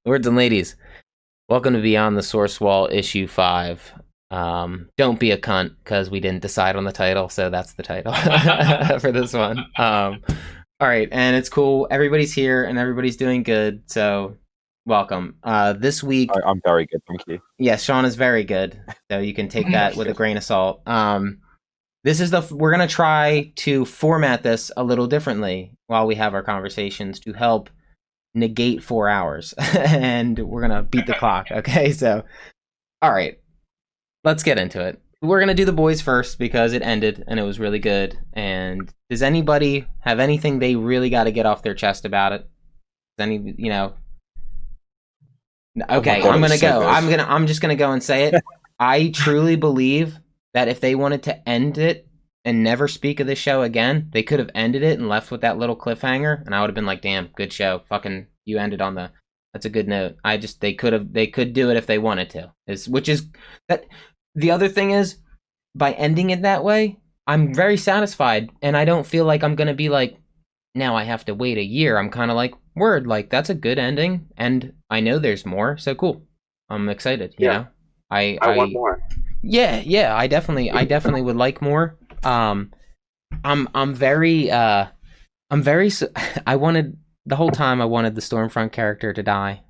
Lords and ladies, welcome to Beyond the Source Wall, issue 5. Don't be a cunt, because we didn't decide on the title, so that's the title for this one. Alright, and it's cool. Everybody's here, and everybody's doing good, so welcome. This week... I'm very good, thank you. Yes, Sean is very good, so you can take that with a grain of salt. We're going to try to format this a little differently while we have our conversations to help negate 4 hours, and we're gonna beat the clock. Okay, so all right, let's get into it. We're gonna do the boys first because it ended and it was really good. And does anybody have anything they really got to get off their chest about it? Okay, I'm gonna go. I'm just gonna go and say it. I truly believe that if they wanted to end it and never speak of this show again, they could have ended it and left with that little cliffhanger, and I would have been like, damn, good show. Fucking you ended on that's a good note. They could do it if they wanted to. The other thing is, by ending it that way, I'm very satisfied, and I don't feel like I'm gonna be like, now I have to wait a year. I'm kinda like, word, like that's a good ending, and I know there's more, so cool. I'm excited, you know? I want more. Yeah, I definitely would like more. I wanted the whole time I wanted the Stormfront character to die.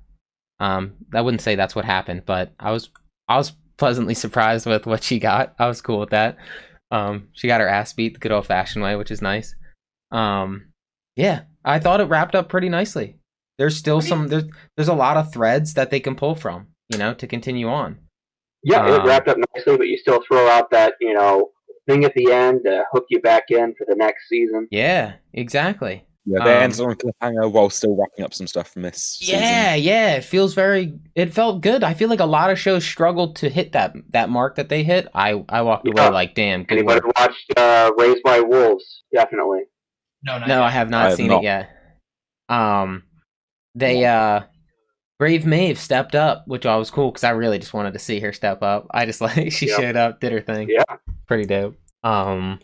I wouldn't say that's what happened, but I was pleasantly surprised with what she got. I was cool with that. She got her ass beat the good old fashioned way, which is nice. Yeah, I thought it wrapped up pretty nicely. There's still there's a lot of threads that they can pull from, to continue on. Yeah, it wrapped up nicely, but you still throw out that, thing at the end to hook you back in for the next season. Yeah, exactly. Yeah, they ended on a cliffhanger while still wrapping up some stuff from this season. Yeah, it felt good. I feel like a lot of shows struggled to hit that mark that they hit. I walked away like, damn, good Anybody work. watched Raised by Wolves? Definitely. No, I have not seen it yet. Brave Maeve stepped up, which I was cool because I really just wanted to see her step up. I just she showed up, did her thing. Yeah, pretty dope. Other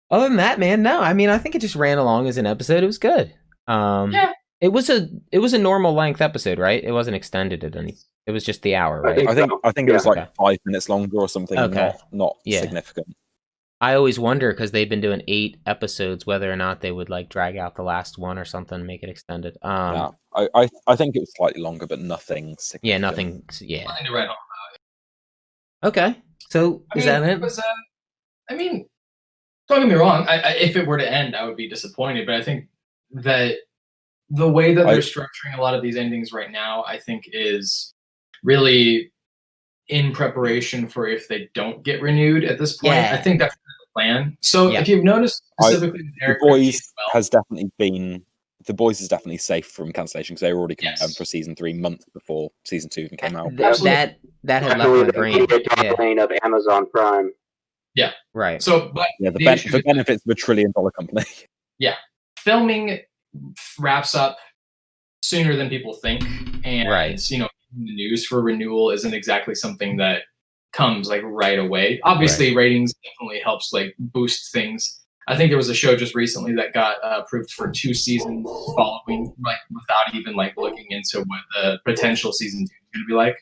than that, man, no. I mean, I think it just ran along as an episode. It was good. Yeah, it was a normal length episode, right? It wasn't extended at any. It was just the hour, right? I think it was like 5 minutes longer or something. Okay. Not significant. I always wonder, because they've been doing 8 episodes, whether or not they would like drag out the last one or something and make it extended. Yeah, I think it was slightly longer, but nothing significant. Yeah, nothing. Yeah. Nothing to write home about. Okay, so is that it? Don't get me wrong. If it were to end, I would be disappointed. But I think that the way that they're structuring a lot of these endings right now, I think, is really in preparation for if they don't get renewed at this point. Yeah. I think that's the plan. So if you've noticed specifically, The Boys has definitely safe from cancellation because they were already confirmed for season 3 months before season 2 even came out. That had left my brain. Yeah. Of Amazon Prime. Yeah, right. So, but the benefits of $1 trillion company. Yeah, filming wraps up sooner than people think, and the news for renewal isn't exactly something that comes like right away. Obviously, ratings definitely helps like boost things. I think there was a show just recently that got approved for 2 seasons following, like without even like looking into what the potential season 2 is going to be like.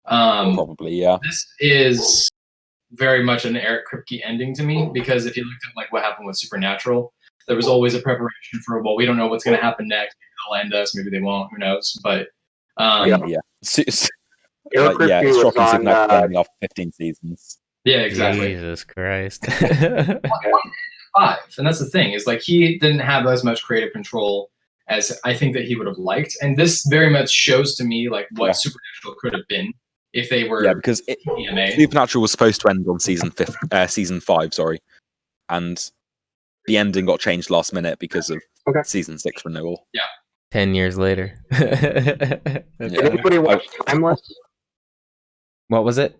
Probably, yeah. This is very much an Eric Kripke ending to me, because if you looked at like what happened with Supernatural, there was always a preparation for, well, we don't know what's going to happen next. Maybe they'll end us, maybe they won't. Who knows? But it's shocking Supernatural after 15 seasons. Yeah, exactly. Jesus Christ. 5, and that's the thing, is like he didn't have as much creative control as I think that he would have liked, and this very much shows to me like what Supernatural could have been if they were. Yeah, because Supernatural was supposed to end on season 5, and the ending got changed last minute because of season 6 renewal. Yeah, 10 years later. Did anybody watch Timeless? What was it?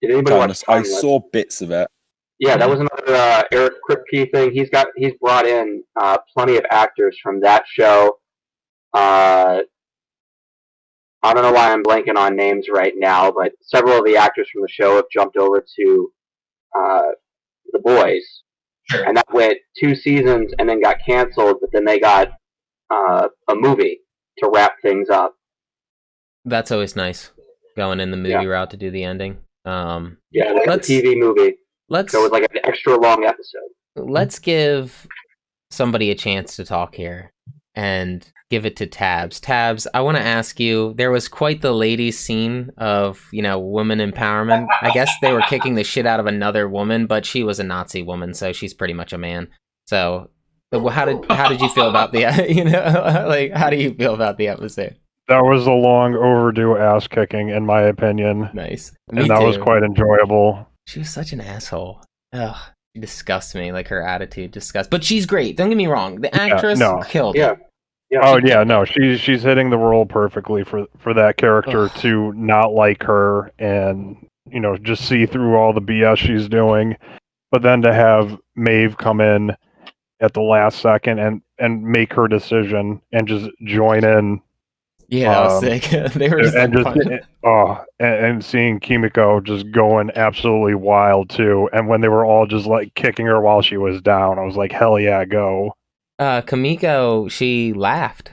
Did anybody watch Timeless? I saw bits of it. Yeah, that was another Eric Kripke thing. He's brought in plenty of actors from that show. I don't know why I'm blanking on names right now, but several of the actors from the show have jumped over to The Boys. Sure. And that went 2 seasons and then got canceled, but then they got a movie to wrap things up. That's always nice, going in the movie route to do the ending. Like a TV movie. So it was like an extra long episode. Let's give somebody a chance to talk here and give it to Tabs. Tabs, I want to ask you, there was quite the ladies scene of, woman empowerment. I guess they were kicking the shit out of another woman, but she was a Nazi woman, so she's pretty much a man. So how did you feel about the, how do you feel about the episode? That was a long overdue ass kicking, in my opinion. Nice. And that was quite enjoyable. She was such an asshole. Ugh. She disgusts me, like her attitude disgusts. But she's great. Don't get me wrong. The actress killed it. No, she's hitting the role perfectly for that character to not like her and just see through all the BS she's doing, but then to have Maeve come in at the last second and make her decision and just join in. Yeah, that was sick. They were just and seeing Kimiko just going absolutely wild too, and when they were all just like kicking her while she was down, I was like, hell yeah, go. Kimiko, she laughed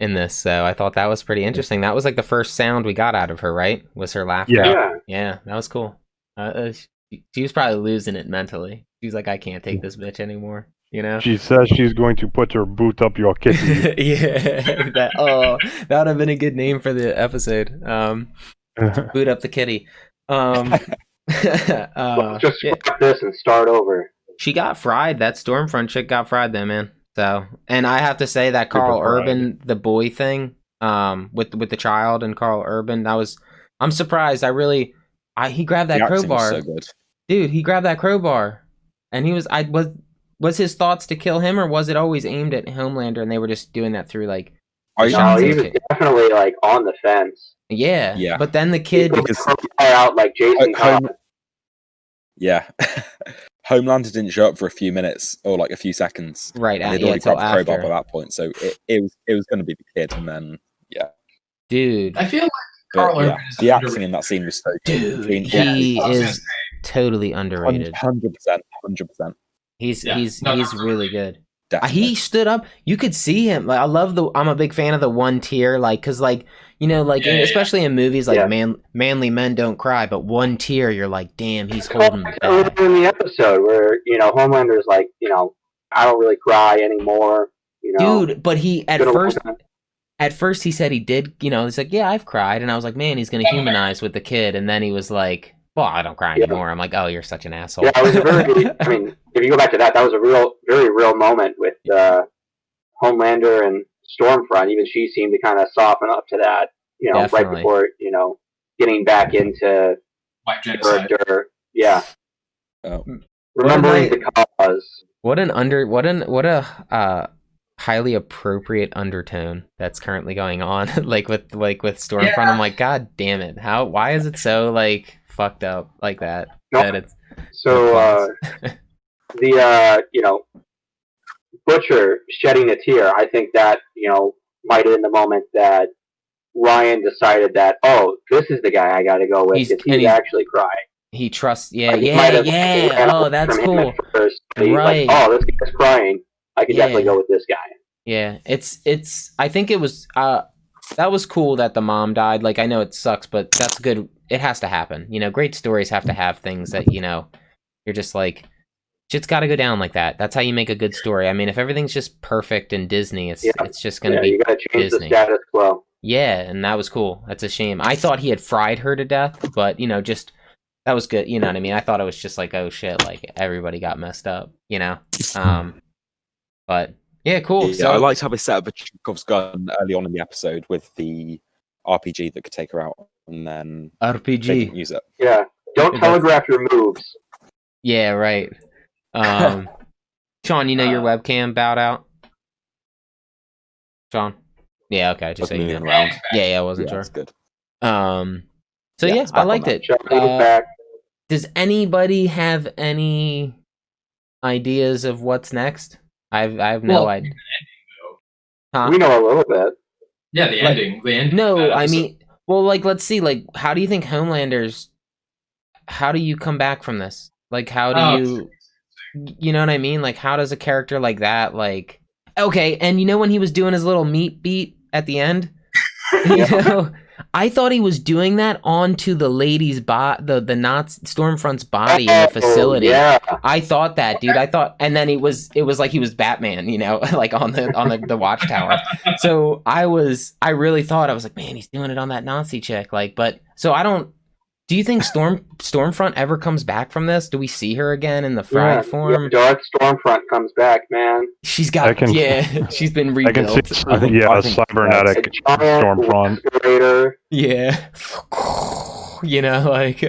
in this, so I thought that was pretty interesting. That was like the first sound we got out of her, right? Was her laughter? Yeah, that was cool. She was probably losing it mentally. She's like, I can't take this bitch anymore. She says she's going to put her boot up your kitty. Yeah, that would have been a good name for the episode. Boot up the kitty. Just scrap this and start over. She got fried. That Stormfront chick got fried, though, man. So, and I have to say that Carl Urban, the boy thing, with the child and Carl Urban, I'm surprised. He grabbed that crowbar. So good. Dude, he grabbed that crowbar, and was his thoughts to kill him, or was it always aimed at Homelander, and they were just doing that through like? He was definitely like on the fence. Yeah. But then the kid out like Jason. Yeah. Homelander didn't show up for a few minutes or like a few seconds. Right. And they'd already grabbed the crowbar by that point, so it was going to be the kid, and then dude. I feel like Carl Urban is the acting in that scene was so good. Dude, he is totally underrated. 100%. He's really good. He stood up. You could see him. Like, I'm a big fan of the one tear, like, cause like, especially in movies like manly men don't cry, but one tear, you're like, damn, he's holding back. In the episode where Homelander's like, I don't really cry anymore. Dude, but he at first he said he did. He's like, yeah, I've cried, and I was like, man, he's gonna humanize with the kid, and then he was like, well, I don't cry anymore. I'm like, oh, you're such an asshole. Yeah, it was a very. If you go back to that was a very real moment with Homelander and Stormfront. Even she seemed to kind of soften up to that. Definitely. Right before getting back into white genocide. Character. Yeah. Remembering the cause. What a highly appropriate undertone that's currently going on, like with Stormfront. Yeah. I'm like, God damn it! Why is it so like fucked up like that? No. The Butcher shedding a tear. I think that might have been the moment that Ryan decided that this is the guy I got to go with. He's actually crying. He trusts. Yeah. Oh, that's cool. First, right. Like, this guy's crying. I could definitely go with this guy. Yeah, it's. I think it was. That was cool that the mom died. Like, I know it sucks, but that's good. It has to happen. Great stories have to have things that you're just like, shit's got to go down like that. That's how you make a good story. I mean, if everything's just perfect in Disney, it's just gonna be you gotta change Disney. The status quo. Yeah, and that was cool. That's a shame. I thought he had fried her to death, but just that was good. You know what I mean? I thought it was just like, oh shit, like everybody got messed up. But yeah, cool. Yeah, so I liked how they set up a Chekhov's gun early on in the episode with the RPG that could take her out, and then they didn't use it. Yeah, don't telegraph your moves. Yeah, right. Sean, your webcam bowed out. Sean. Yeah, okay. Just saying. Around. Yeah, I wasn't sure. That's good. So yeah, I liked it. Does anybody have any ideas of what's next? I have no idea. Huh? We know a little bit. Yeah, the ending. The ending. No, I mean, well, like, let's see. Like, how do you think Homelander's? How do you come back from this? Like, how do you? You know what I mean? Like, how does a character like that, like, okay, and when he was doing his little meat beat at the end, You know, I thought he was doing that onto the lady's the Nazi Stormfront's body in the facility. Yeah. I thought that, dude. I thought, and then it was like he was Batman, you know, like on the watchtower. So I really thought, I was like, man, he's doing it on that Nazi chick. Like, but so I don't. Do you think Stormfront ever comes back from this? Do we see her again in the fried form? Yeah, Dark Stormfront comes back, man. She's got, she's been rebuilt. I think cybernetic Stormfront. Yeah. You know, like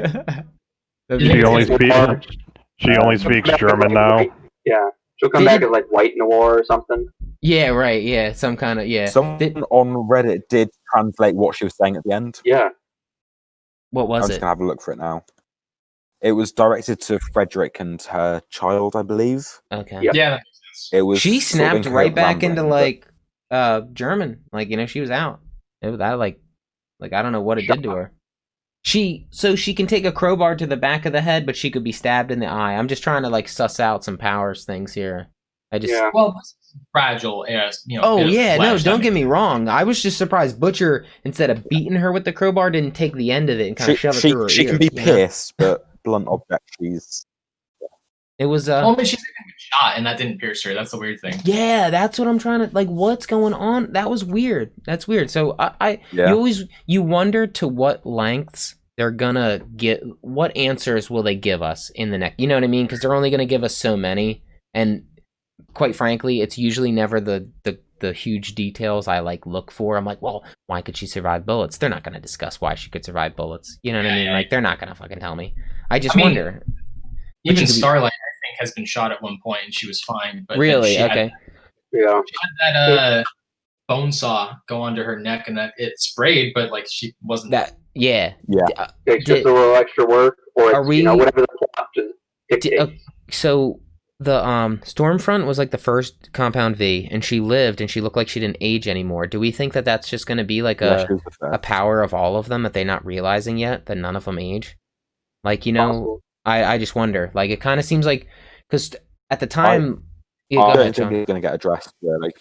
she only speaks German now. Yeah. She'll come back as like White Noir or something. Yeah, right, yeah. Some kind of, yeah. Someone on Reddit did translate what she was saying at the end. Yeah. What was it? I'm just gonna have a look for it now. It was directed to Frederick and her child, I believe. Okay. Yep. Yeah, that makes sense. It was. She snapped right back into like German. Like, you know, she was out. It was that like I don't know what it did to her. She can take a crowbar to the back of the head, but she could be stabbed in the eye. I'm just trying to like suss out some powers things here. Well, fragile, you know. Oh yeah, no, don't get me wrong. I was just surprised Butcher, instead of beating her with the crowbar, didn't take the end of it and kind of shove it through her She ear, can be pierced, but blunt object, she's. It was. Well, I mean, she's been shot, and that didn't pierce her. That's the weird thing. Yeah, that's what I'm trying to like. What's going on? That was weird. That's weird. So you wonder to what lengths they're gonna get. What answers will they give us in the next? You know what I mean? Because they're only gonna give us so many, and quite frankly, it's usually never the huge details I like look for. I'm like, well, why could she survive bullets? They're not gonna discuss why she could survive bullets. You know what I mean? Like, they're not gonna fucking tell me. I wonder. Even Starlight, I think, has been shot at one point, and she was fine. But really? she Okay. Yeah. She had that bone saw go onto her neck, and that it sprayed, but like she wasn't. That. Yeah. Takes just a little extra work, or are we, you know, whatever the plot just dictates. So the Stormfront was like the first Compound V, and she lived, and she looked like she didn't age anymore. Do we think that that's just going to be like a power of all of them that they're not realizing yet, that none of them age? Like, you know. Possible. I just wonder. Like, it kind of seems like, because at the time, I don't think it's going to get addressed. Really.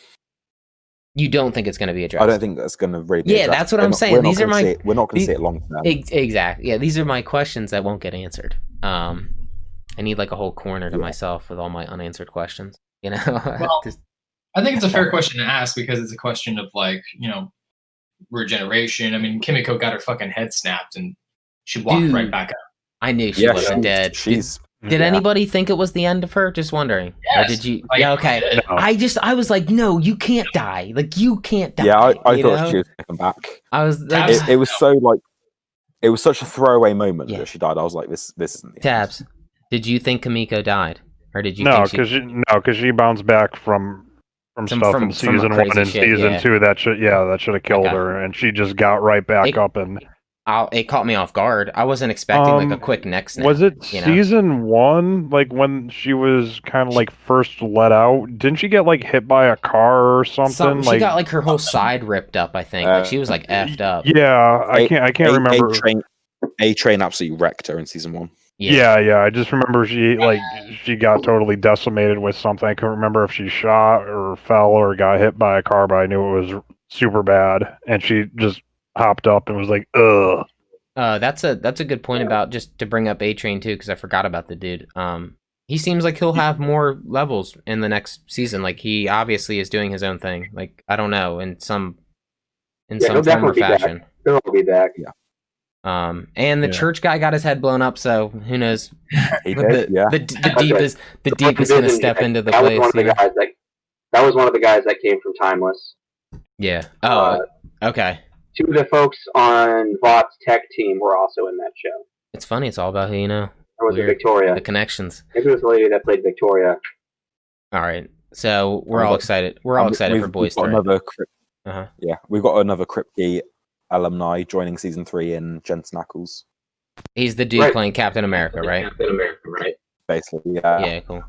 You don't think it's going to be addressed? I don't think that's going to really be addressed. That's what I'm saying. We're not going to see it long term. Exactly. Yeah, these are my questions that won't get answered. I need like a whole corner to myself with all my unanswered questions. You know. Well, I think it's a fair question to ask, because it's a question of, like, you know, regeneration. I mean, Kimiko got her fucking head snapped, and she walked right back up. I knew she wasn't dead. Did anybody think it was the end of her? Just wondering. Yes. Or did you? Yeah, okay. No. I was like, no, you can't die. Like, you can't die. Yeah, I thought she was coming back. I was. It was so like, it was such a throwaway moment that she died. I was like, this isn't the Tabs. End. Did you think Kimiko died, or did you? No, because she bounced back from stuff in season 1 and season 2 that should have killed her, and she just got right back up and. It caught me off guard. I wasn't expecting like a quick neck snap. Was it season 1, like when she was kind of like first let out? Didn't she get like hit by a car or something? She got like her whole side ripped up. I think like she was like effed up. Yeah, I can't remember. A train absolutely wrecked her in season 1. Yeah. I just remember she got totally decimated with something. I couldn't remember if she shot or fell or got hit by a car, but I knew it was super bad, and she just hopped up and was like, ugh. That's a good point about, just to bring up A-Train too, because I forgot about the dude. He seems like he'll have more levels in the next season. Like, he obviously is doing his own thing. Like, I don't know, in some form or fashion. He'll be back. Yeah. And the church guy got his head blown up, so who knows? He did, the deep is gonna step into the place. That was one of the guys that came from Timeless. Yeah. Oh. Okay. 2 of the folks on Vaught's tech team were also in that show. It's funny. It's all about who you know. Or was it Victoria? The connections. Maybe it was the lady that played Victoria. All right. So we're all excited. We're all excited for Boys 3. Yeah, we've got another Kripke alumni joining season 3 in Jensen Ackles. He's the dude playing Captain America, right? Captain America, right? Basically, yeah. Yeah, cool.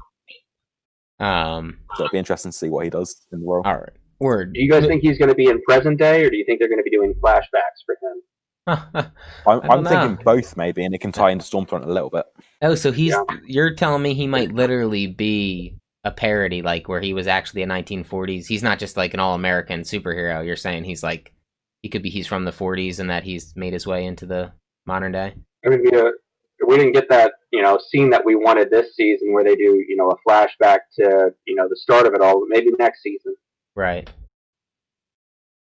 So it'll be interesting to see what he does in the world. All right. Word. Do you guys think he's going to be in present day, or do you think they're going to be doing flashbacks for him? I'm thinking both, maybe, and it can tie into Stormfront a little bit. Oh, so you're telling me he might literally be a parody, like where he was actually a 1940s. He's not just like an all-American superhero. You're saying he's like he's from the 40s and that he's made his way into the modern day. I mean, we didn't get that, scene that we wanted this season where they do, a flashback to, the start of it all. Maybe next season. Right.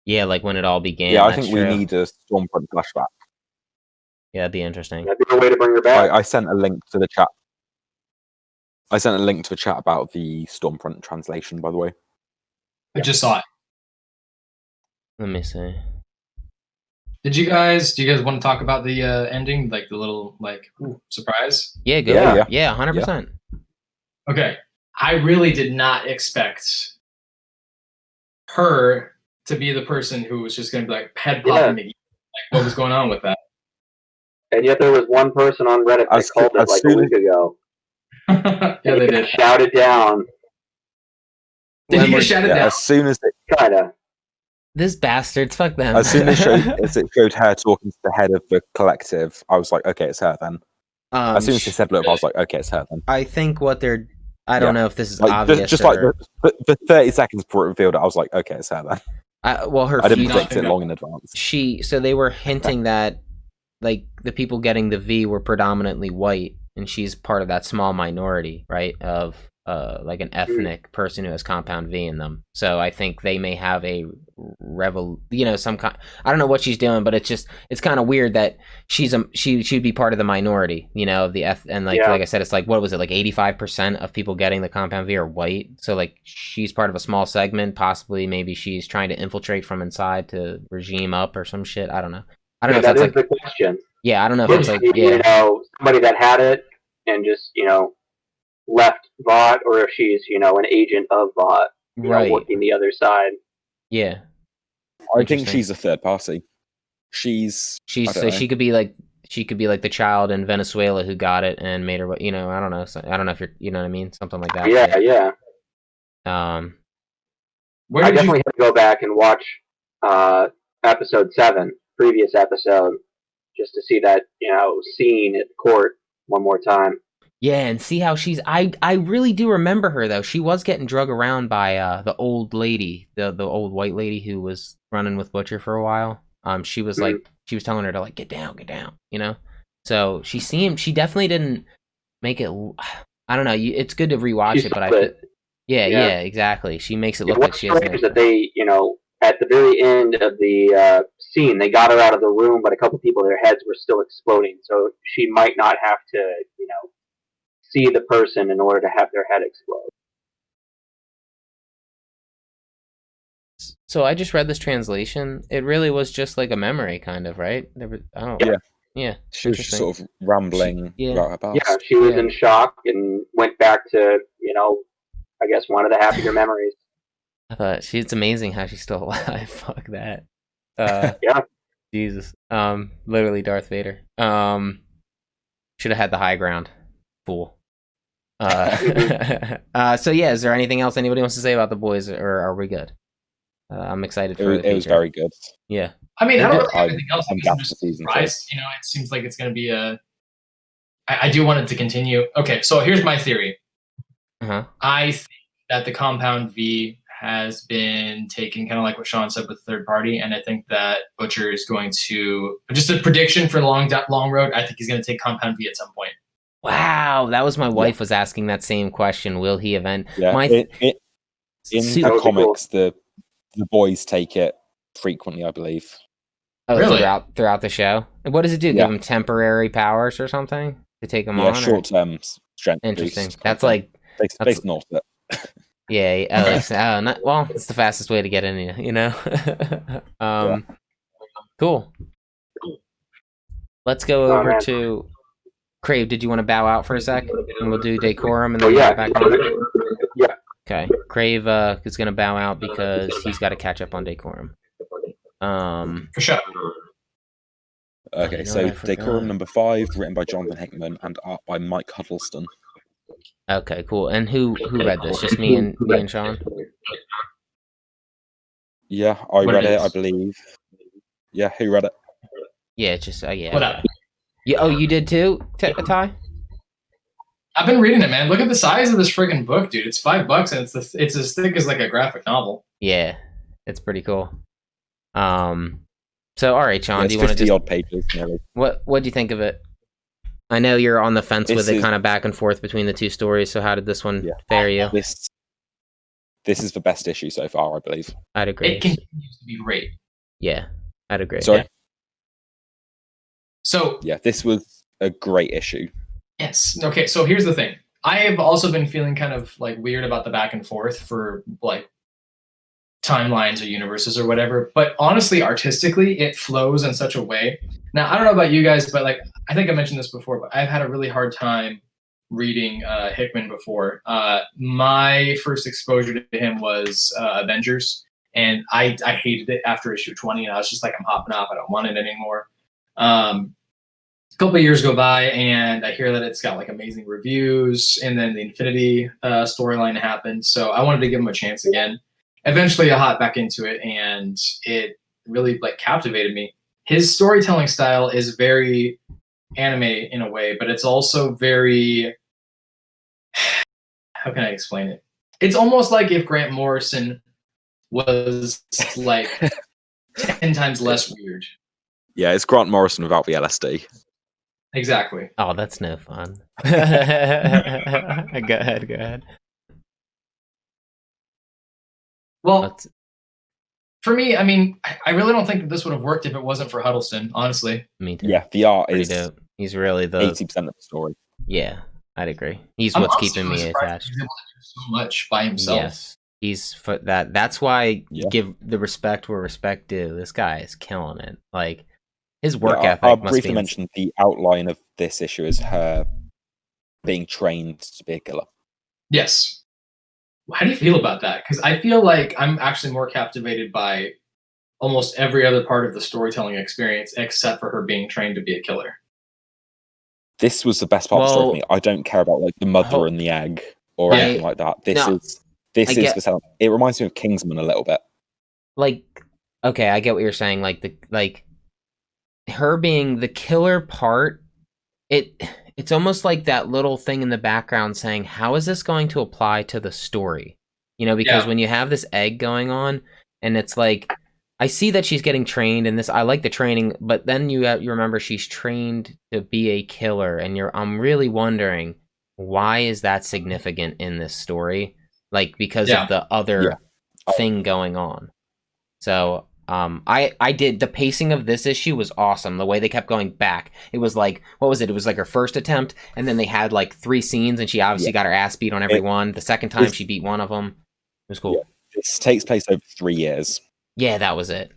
Yeah, like when it all began. Yeah, I think we need a Stormfront flashback. Yeah, that'd be interesting. That'd be a way to bring her back. I sent a link to the chat. I sent a link to the chat about the Stormfront translation, by the way. I just saw it. Let me see. Do you guys want to talk about the ending, like the little surprise? Yeah, good. Yeah, 100%. Okay, I really did not expect her to be the person who was just going to be like head popping me. Like, what was going on with that? And yet there was one person on Reddit that called it like a week ago. Yeah, they did. Shout it down. Did you shout it down? As soon as it kinda. This bastards, fuck them. As soon as it showed her talking to the head of the collective, I was like, okay, it's her then. As soon as they said look, I was like, okay, it's her then. I think what they're... I don't know if this is like, obvious. Just like the 30 seconds before it revealed it, I was like, okay, it's her then. Her I didn't predict it long in advance. So they were hinting that like the people getting the V were predominantly white, and she's part of that small minority, right? Of like an ethnic person who has compound V in them. So I think they may have a some kind. I don't know what she's doing, but it's kind of weird that she'd be part of the minority, of the and like I said, it's like what was it, like 85% of people getting the compound V are white. So like she's part of a small segment. Possibly, maybe she's trying to infiltrate from inside to regime up or some shit. I don't know. I don't know if that's like the question. Yeah, I don't know if it's like somebody that had it and just left VOT, or if she's an agent of VOT, working the other side. Yeah, I think she's a third party. She's so she could be like the child in Venezuela who got it and made her. I don't know. So, I don't know if you're. You know what I mean? Something like that. Yeah. I definitely have to go back and watch episode 7, previous episode, just to see that scene at the court one more time. Yeah, and see how she's... I really do remember her, though. She was getting drug around by the old lady, the old white lady who was running with Butcher for a while. She was like... She was telling her to, like, get down, So she definitely didn't make it... I don't know. It's good to rewatch it, but Yeah, exactly. She makes it look like she has... that they, at the very end of the scene, they got her out of the room, but a couple people, their heads were still exploding. So she might not have to, see the person in order to have their head explode. So I just read this translation. It really was just like a memory, kind of, right? Yeah. She was just sort of rambling about her past. Yeah, she was in shock and went back to, I guess one of the happier memories. I thought it's amazing how she's still alive. Fuck that. Yeah. Jesus. Literally Darth Vader. Should have had the high ground. Fool. So yeah, is there anything else anybody wants to say about the boys, or are we good? I'm excited for it. It was very good. Yeah. I mean, I don't really have anything else. I'm just surprised. It seems like it's going to be I do want it to continue. Okay, so here's my theory. I think that the compound V has been taken, kind of like what Sean said with third party, and I think that Butcher is going to, just a prediction for the long road, I think he's going to take compound V at some point. Wow, that was my wife was asking that same question. Will he event? Yeah, in the comics, the boys take it frequently, I believe. Oh, really? Throughout the show? And what does it do? Give them temporary powers or something to take them on? Yeah, short-term strength. Interesting. That's like... Based north of it. Yeah, well, it's the fastest way to get in, Cool. Let's go over to... Crave, did you want to bow out for a sec? And we'll do Decorum and then get back on. Yeah. Okay. Crave is going to bow out because he's got to catch up on Decorum. For sure. Okay, so Decorum number 5, written by Jonathan Hickman and art by Mike Huddleston. Okay, cool. And who read this? Just me and Sean? Yeah, I read it, I believe. Yeah, who read it? Yeah, just yeah. What up? Oh, you did too, Ty? I've been reading it, man. Look at the size of this friggin' book, dude. It's $5 and it's as thick as like a graphic novel. Yeah, it's pretty cool. So, all right, Sean, do you want to 50 odd pages nearly. What do you think of it? I know you're on the fence with it, kind of back and forth between the two stories. So, how did this one fare you? This is the best issue so far, I believe. I'd agree. It continues to be great. Yeah, I'd agree. Sorry. Yeah. So yeah, this was a great issue. Yes. Okay. So here's the thing. I have also been feeling kind of like weird about the back and forth for like timelines or universes or whatever. But honestly, artistically, it flows in such a way. Now, I don't know about you guys, but like I think I mentioned this before, but I've had a really hard time reading Hickman before. My first exposure to him was Avengers, and I hated it after issue 20, and I was just like, I'm hopping off. I don't want it anymore. A couple of years go by, and I hear that it's got like amazing reviews, and then the Infinity storyline happened. So I wanted to give him a chance again. Eventually, I hopped back into it, and it really like captivated me. His storytelling style is very anime in a way, but it's also very, how can I explain it? It's almost like if Grant Morrison was like 10 times less weird. Yeah, it's Grant Morrison without the LSD. Exactly. Oh, that's no fun. Go ahead. Well, for me, I mean, I really don't think that this would have worked if it wasn't for Huddleston, honestly. Me too. Yeah, the art Pretty is dope. He's really the 80% of the story. Yeah, I'd agree. He's what's keeping me attached. He's able to do so much by himself. Yes, he's that's why you give the respect where respect due. This guy is killing it. Like his work ethic. I'll must briefly be mention the outline of this issue is her being trained to be a killer. Yes. How do you feel about that? Because I feel like I'm actually more captivated by almost every other part of the storytelling experience except for her being trained to be a killer. This was the best part of the story for me. I don't care about like the mother and the egg or anything like that. This is the setup. It reminds me of Kingsman a little bit. Like, okay, I get what you're saying. Like her being the killer part, it's almost like that little thing in the background saying, how is this going to apply to the story? You know, because when you have this egg going on, and it's like, I see that she's getting trained, and I like the training, but then you remember she's trained to be a killer, and I'm really wondering, why is that significant in this story? Like, because of the other thing going on. So, I did, the pacing of this issue was awesome. The way they kept going back. It was like, what was it? It was like her first attempt, and then they had like 3 scenes, and she obviously got her ass beat on every one. The second time she beat one of them. It was cool. Yeah. This takes place over 3 years. Yeah, that was it.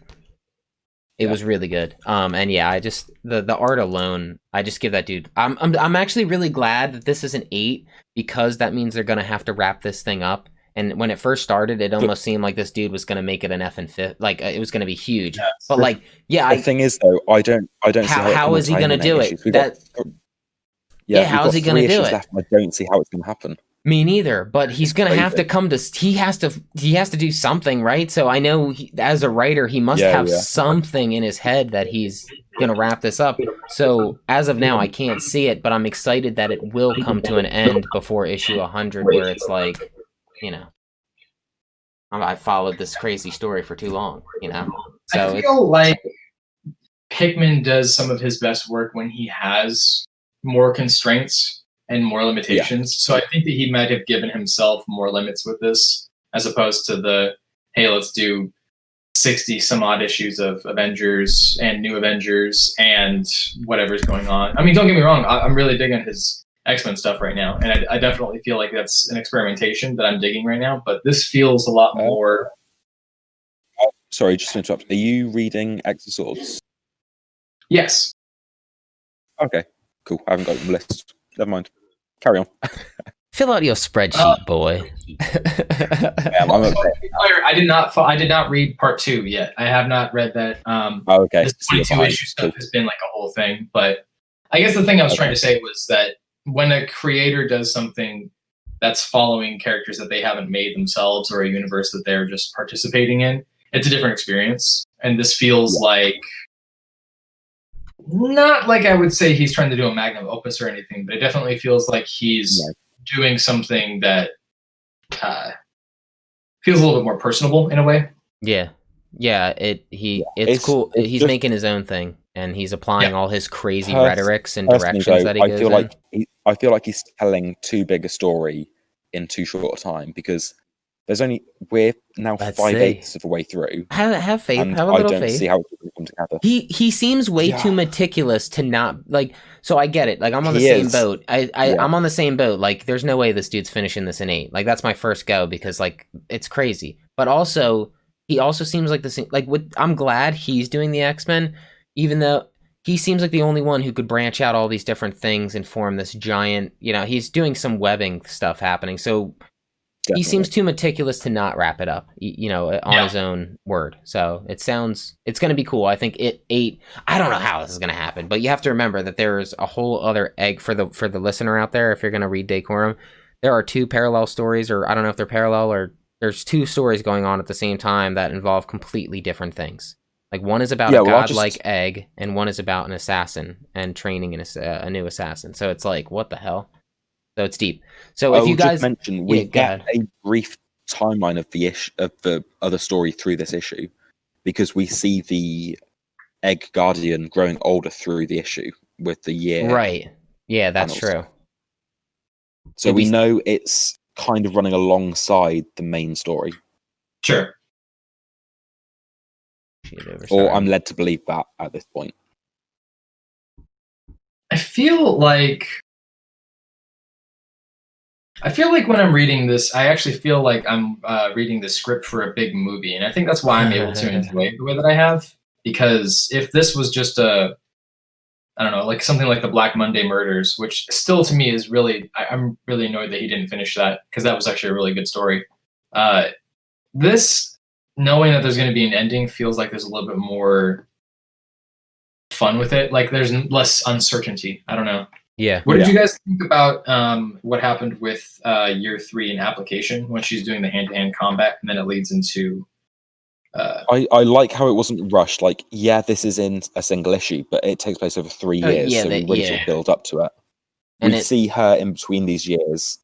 It was really good. And yeah, I just the art alone, I just give that dude. I'm actually really glad that this is an 8 because that means they're gonna have to wrap this thing up. And when it first started, it almost seemed like this dude was gonna make it an F and fifth, like it was gonna be huge. Yes. But like, the thing is though, I don't see how is he gonna do it? How is he gonna do it? Left, I don't see how it's gonna happen. Me neither, but he's gonna have to come to. He has to do something, right? So I know as a writer, he must have something in his head that he's gonna wrap this up. So as of now, I can't see it, but I'm excited that it will come to an end before issue 100, where it's like, you know, I followed this crazy story for too long, you know. So I feel like Hickman does some of his best work when he has more constraints and more limitations. So I think that he might have given himself more limits with this, as opposed to the, hey, let's do 60 some odd issues of Avengers and New Avengers and whatever's going on. I mean, don't get me wrong, I'm really digging his X-Men stuff right now, and I definitely feel like that's an experimentation that I'm digging right now, but this feels a lot more... Sorry, just to interrupt. Are you reading X of Swords? Yes. Okay, cool. I haven't got the list. Never mind. Carry on. Fill out your spreadsheet, boy. I did not read part 2 yet. I have not read that. Okay. This 22 issue stuff has been like a whole thing. But I guess the thing I was trying to say was that when a creator does something that's following characters that they haven't made themselves or a universe that they're just participating in, it's a different experience. And this feels like, not like I would say he's trying to do a magnum opus or anything, but it definitely feels like he's doing something that feels a little bit more personable in a way. Yeah. Yeah, it's cool. He's just, making his own thing, and he's applying all his crazy rhetorics and personally, directions though, that he goes in. I feel like he's telling too big a story in too short a time, because we're now Let's 5/8 of the way through, Have faith. and Have a I little don't faith. see how it can come together. He seems way too meticulous to not like. So I get it. Like I'm on the same boat. I'm on the same boat. Like there's no way this dude's finishing this in 8. Like that's my first go because like it's crazy. But also he also seems like the same. Like I'm glad he's doing the X-Men, even though he seems like the only one who could branch out all these different things and form this giant. You know, he's doing some webbing stuff happening. So. Definitely. He seems too meticulous to not wrap it up, you know, on his own word. So it's going to be cool. I think 8. I don't know how this is going to happen, but you have to remember that there's a whole other egg for the listener out there. If you're going to read Decorum, there are 2 parallel stories, or I don't know if they're parallel, or there's 2 stories going on at the same time that involve completely different things. Like one is about a godlike egg, and one is about an assassin and training a new assassin. So it's like, what the hell? So it's deep. So if you guys mention, we get a brief timeline of the other story through this issue, because we see the Egg Guardian growing older through the issue with the year. Right. Yeah, that's true. So we know it's kind of running alongside the main story. Sure. Or I'm led to believe that at this point. I feel like when I'm reading this, I actually feel like I'm reading the script for a big movie, and I think that's why I'm able to enjoy it the way that I have. Because if this was just I don't know, like something like the Black Monday Murders, which still to me is really, I'm really annoyed that he didn't finish that, because that was actually a really good story. This, knowing that there's going to be an ending, feels like there's a little bit more fun with it. Like there's less uncertainty. I don't know. Yeah. What did you guys think about what happened with year 3 in application when she's doing the hand-to-hand combat, and then it leads into? I like how it wasn't rushed. Like, this is in a single issue, but it takes place over 3 years, so we really sort of build up to it. And we see her in between these years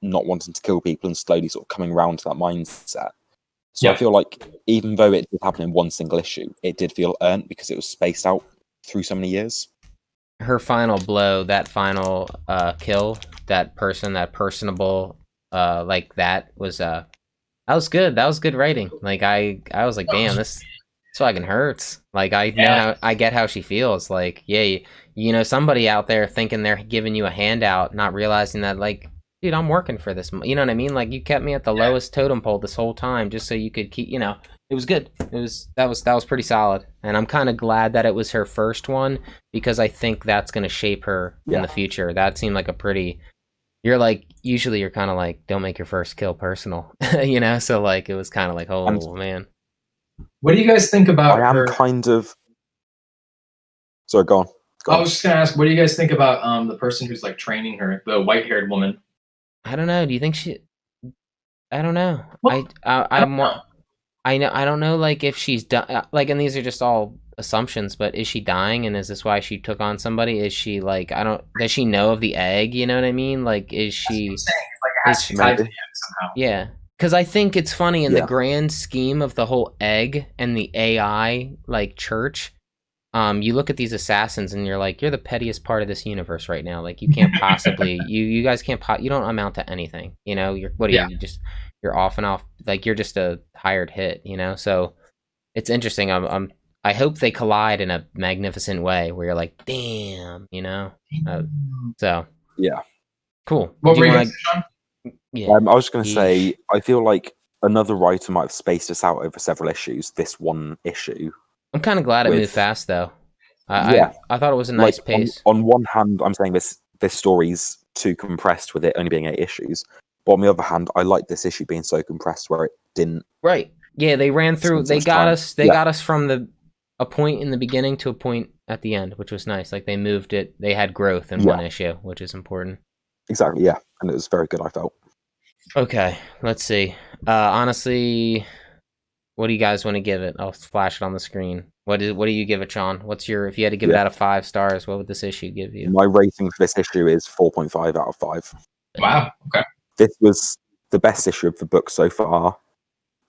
not wanting to kill people and slowly sort of coming around to that mindset. So I feel like even though it did happen in one single issue, it did feel earned because it was spaced out through so many years. Her final blow, that final kill, that personable, like that was good. That was good writing. Like I was like, damn, this fucking hurts. Like I get how she feels. Like, you know, somebody out there thinking they're giving you a handout, not realizing that, like, dude, I'm working for this. You know what I mean? Like, you kept me at the lowest totem pole this whole time just so you could keep, you know. It was good. That was pretty solid, and I'm kind of glad that it was her first one, because I think that's going to shape her in the future. That seemed like a pretty. You're like, usually you're kind of like, don't make your first kill personal, you know. So like, it was kind of like, oh man. What do you guys think about? I am kind of. Sorry, go on. I was just gonna ask, what do you guys think about the person who's like training her, the white-haired woman? I don't know. Do you think she? I don't know. Well, I don't know, like, if she's like, and these are just all assumptions, but is she dying, and is this why she took on somebody? Is she like, does she know of the egg? You know what I mean? Like, is she? That's what I'm saying. It's like it has to be tied to the egg somehow. Yeah, because I think it's funny in the grand scheme of the whole egg and the AI like church. You look at these assassins and you're like, you're the pettiest part of this universe right now. Like, you can't possibly, you guys can't, you don't amount to anything. You know, you just. You're off and off, like you're just a hired hit, you know. So it's interesting. I hope they collide in a magnificent way where you're like, damn, you know. So cool. What were you gonna say, Sean? I was going to say, I feel like another writer might have spaced us out over several issues. This one issue. I'm kind of glad it moved fast, though. I thought it was a nice pace. On one hand, I'm saying this story's too compressed with it only being 8 issues. But on the other hand, I like this issue being so compressed where it didn't. Right. Yeah, they ran through. They got us. They got us from a point in the beginning to a point at the end, which was nice. Like, they moved it. They had growth in one issue, which is important. Exactly. Yeah, and it was very good, I felt. Okay, let's see. Honestly, what do you guys want to give it? I'll flash it on the screen. What do you give it, Sean? What's your, if you had to give it out of 5 stars, what would this issue give you? My rating for this issue is 4.5 out of 5. Wow. Okay. This was the best issue of the book so far.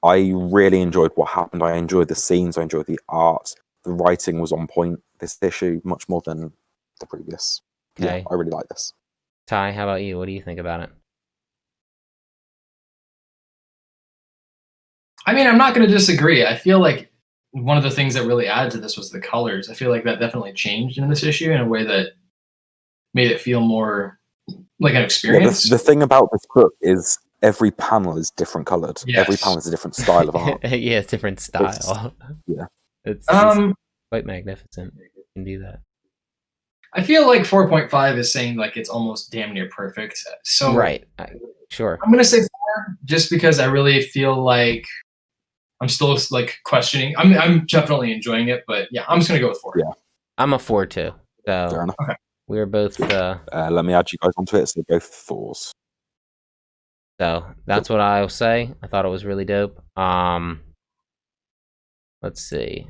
I really enjoyed what happened. I enjoyed the scenes. I enjoyed the art. The writing was on point this issue much more than the previous. Okay. Yeah, I really like this. Ty, how about you? What do you think about it? I mean, I'm not going to disagree. I feel like one of the things that really added to this was the colors. I feel like that definitely changed in this issue in a way that made it feel more like an experience. Yeah, the thing about this book is every panel is different colored. Yes. Every panel is a different style of art. Yeah, it's different style. It's quite magnificent. You can do that. I feel like 4.5 is saying like it's almost damn near perfect. So right, sure. I'm gonna say 4 just because I really feel like I'm still like questioning. I'm definitely enjoying it, but yeah, I'm just gonna go with 4. Yeah, I'm a 4 too. So fair enough. Okay. We were both. Let me add you guys onto it. So both 4s. So that's what I'll say. I thought it was really dope. Let's see.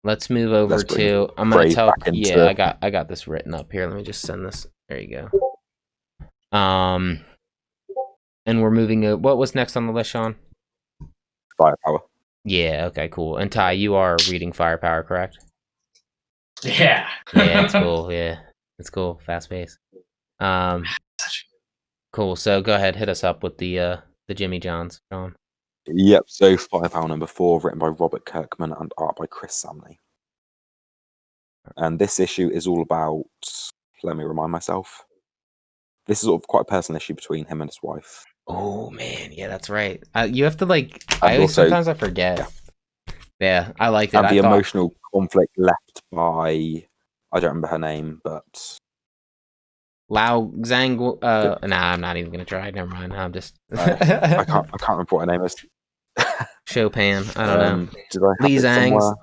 Let's move over to. I'm gonna tell. Yeah, I got this written up here. Let me just send this. There you go. And we're moving. What was next on the list, Sean? Firepower. Yeah. Okay. Cool. And Ty, you are reading Firepower, correct? Yeah. Yeah, it's cool. Yeah, it's cool. Fast pace. Cool. So go ahead, hit us up with the Jimmy Johns, Sean. Yep. So Firepower number 4, written by Robert Kirkman and art by Chris Samney. And this issue is all about. Let me remind myself. This is sort of quite a personal issue between him and his wife. Oh man, yeah, that's right. You have to like. Sometimes I forget. Yeah, I liked it. And the emotional conflict left by, I don't remember her name, but Lao Zhang. Nah, I'm not even gonna try. Never mind. I'm just. I can't remember what her name is. Chopin. I don't know. Did I Lee Zhang's.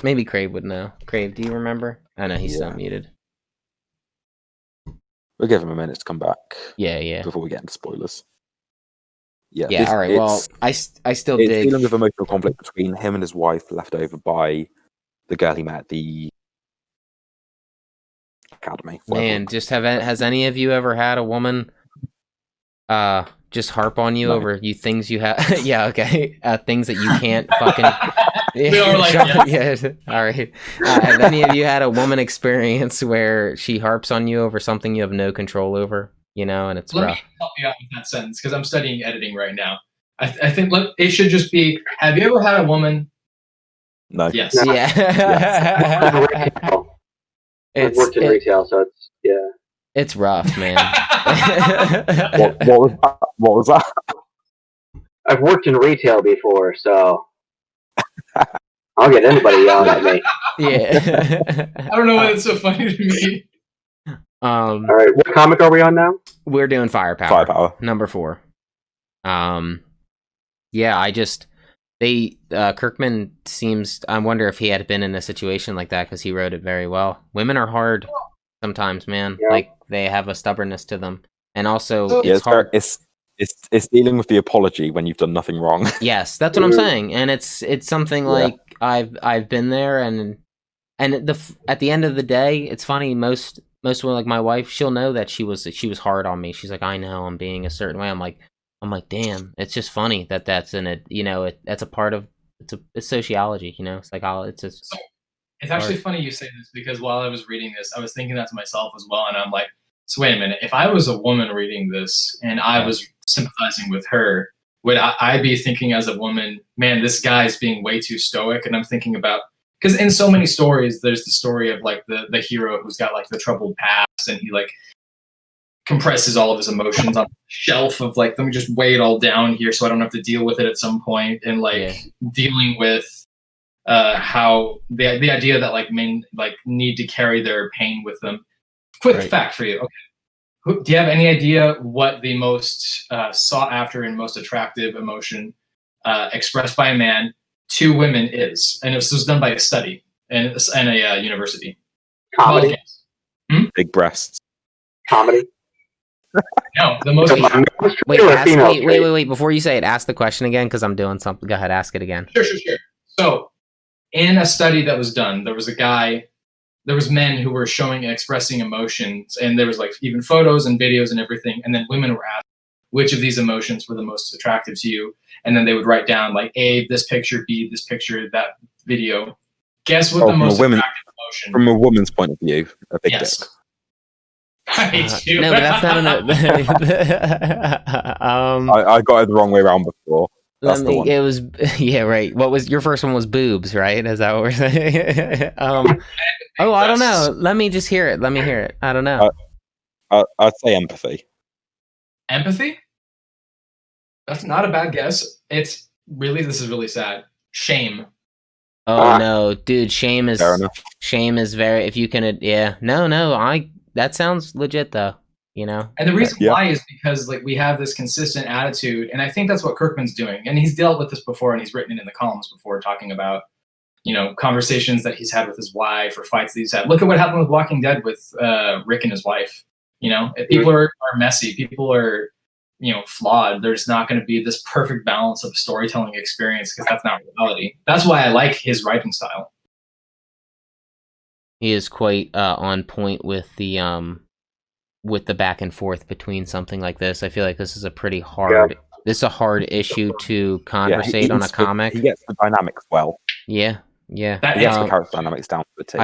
Maybe Crave would know. Crave, do you remember? I know he's still muted. We'll give him a minute to come back. Yeah. Before we get into spoilers. Yeah. All right. Well, I still dig. It's dealing with emotional conflict between him and his wife, left over by the girl he met at the academy. Man, has any of you ever had a woman just harp on you over things you have? Yeah, okay. Things that you can't fucking. We are like, yeah. All right. Have any of you had a woman experience where she harps on you over something you have no control over? You know, and it's rough. Let me help you out with that sentence because I'm studying editing right now. I think it should just be: have you ever had a woman? No. Yes. Yeah. Yes. I've worked in retail, so it's rough, man. What was that? I've worked in retail before, so I'll get anybody yelling at me. Yeah. I don't know why it's so funny to me. All right, what comic are we on now? We're doing Firepower. Number 4. Yeah, Kirkman seems. I wonder if he had been in a situation like that because he wrote it very well. Women are hard sometimes, man. Yeah. Like they have a stubbornness to them, and also it's hard. It's dealing with the apology when you've done nothing wrong. Yes, that's what I'm saying, and it's something like I've been there, and at the end of the day, it's funny. Most women, like my wife, she'll know that she was hard on me. She's like, I know I'm being a certain way. I'm like, damn. It's just funny that's in it. You know, that's a part of it's sociology. You know, it's actually funny you say this because while I was reading this, I was thinking that to myself as well, and I'm like, so wait a minute. If I was a woman reading this and I was sympathizing with her, would I be thinking as a woman, man, this guy's being way too stoic? And I'm thinking about. Because in so many stories, there's the story of like the hero who's got like the troubled past, and he like compresses all of his emotions on a shelf of like, let me just weigh it all down here so I don't have to deal with it at some point, and like dealing with how the idea that like men like need to carry their pain with them. Quick fact for you. Okay, do you have any idea what the most sought after and most attractive emotion expressed by a man to women is? And this was done by a study and a university. Comedy. Big breasts. Comedy. No, the most. Wait! Before you say it, ask the question again because I'm doing something. Go ahead, ask it again. Sure. So, in a study that was done, there was men who were showing and expressing emotions, and there was like even photos and videos and everything. And then women were asked, which of these emotions were the most attractive to you, and then they would write down like A, this picture, B, this picture, that video. Guess what the most attractive emotion? From a woman's point of view, a big dick. I do. No, but that's not I got it the wrong way around before. That's the one. It was right. What was your first one? Was boobs, right? Is that what we're saying? I don't know. Let me just hear it. Let me hear it. I don't know. I'd say empathy. Empathy? That's not a bad guess. This is really sad. Shame. Oh no, dude, shame is very, if you can, that sounds legit though, you know? And the reason why is because like we have this consistent attitude, and I think that's what Kirkman's doing. And he's dealt with this before, and he's written it in the columns before, talking about, you know, conversations that he's had with his wife or fights that he's had. Look at what happened with Walking Dead with Rick and his wife. You know, people are messy. People are, you know, flawed. There's not going to be this perfect balance of storytelling experience because that's not reality. That's why I like his writing style. He is quite on point with the back and forth between something like this. I feel like this is a pretty hard. This is a hard issue to conversate on a comic. He gets the dynamics well. Yeah. He gets the character dynamics down to the T.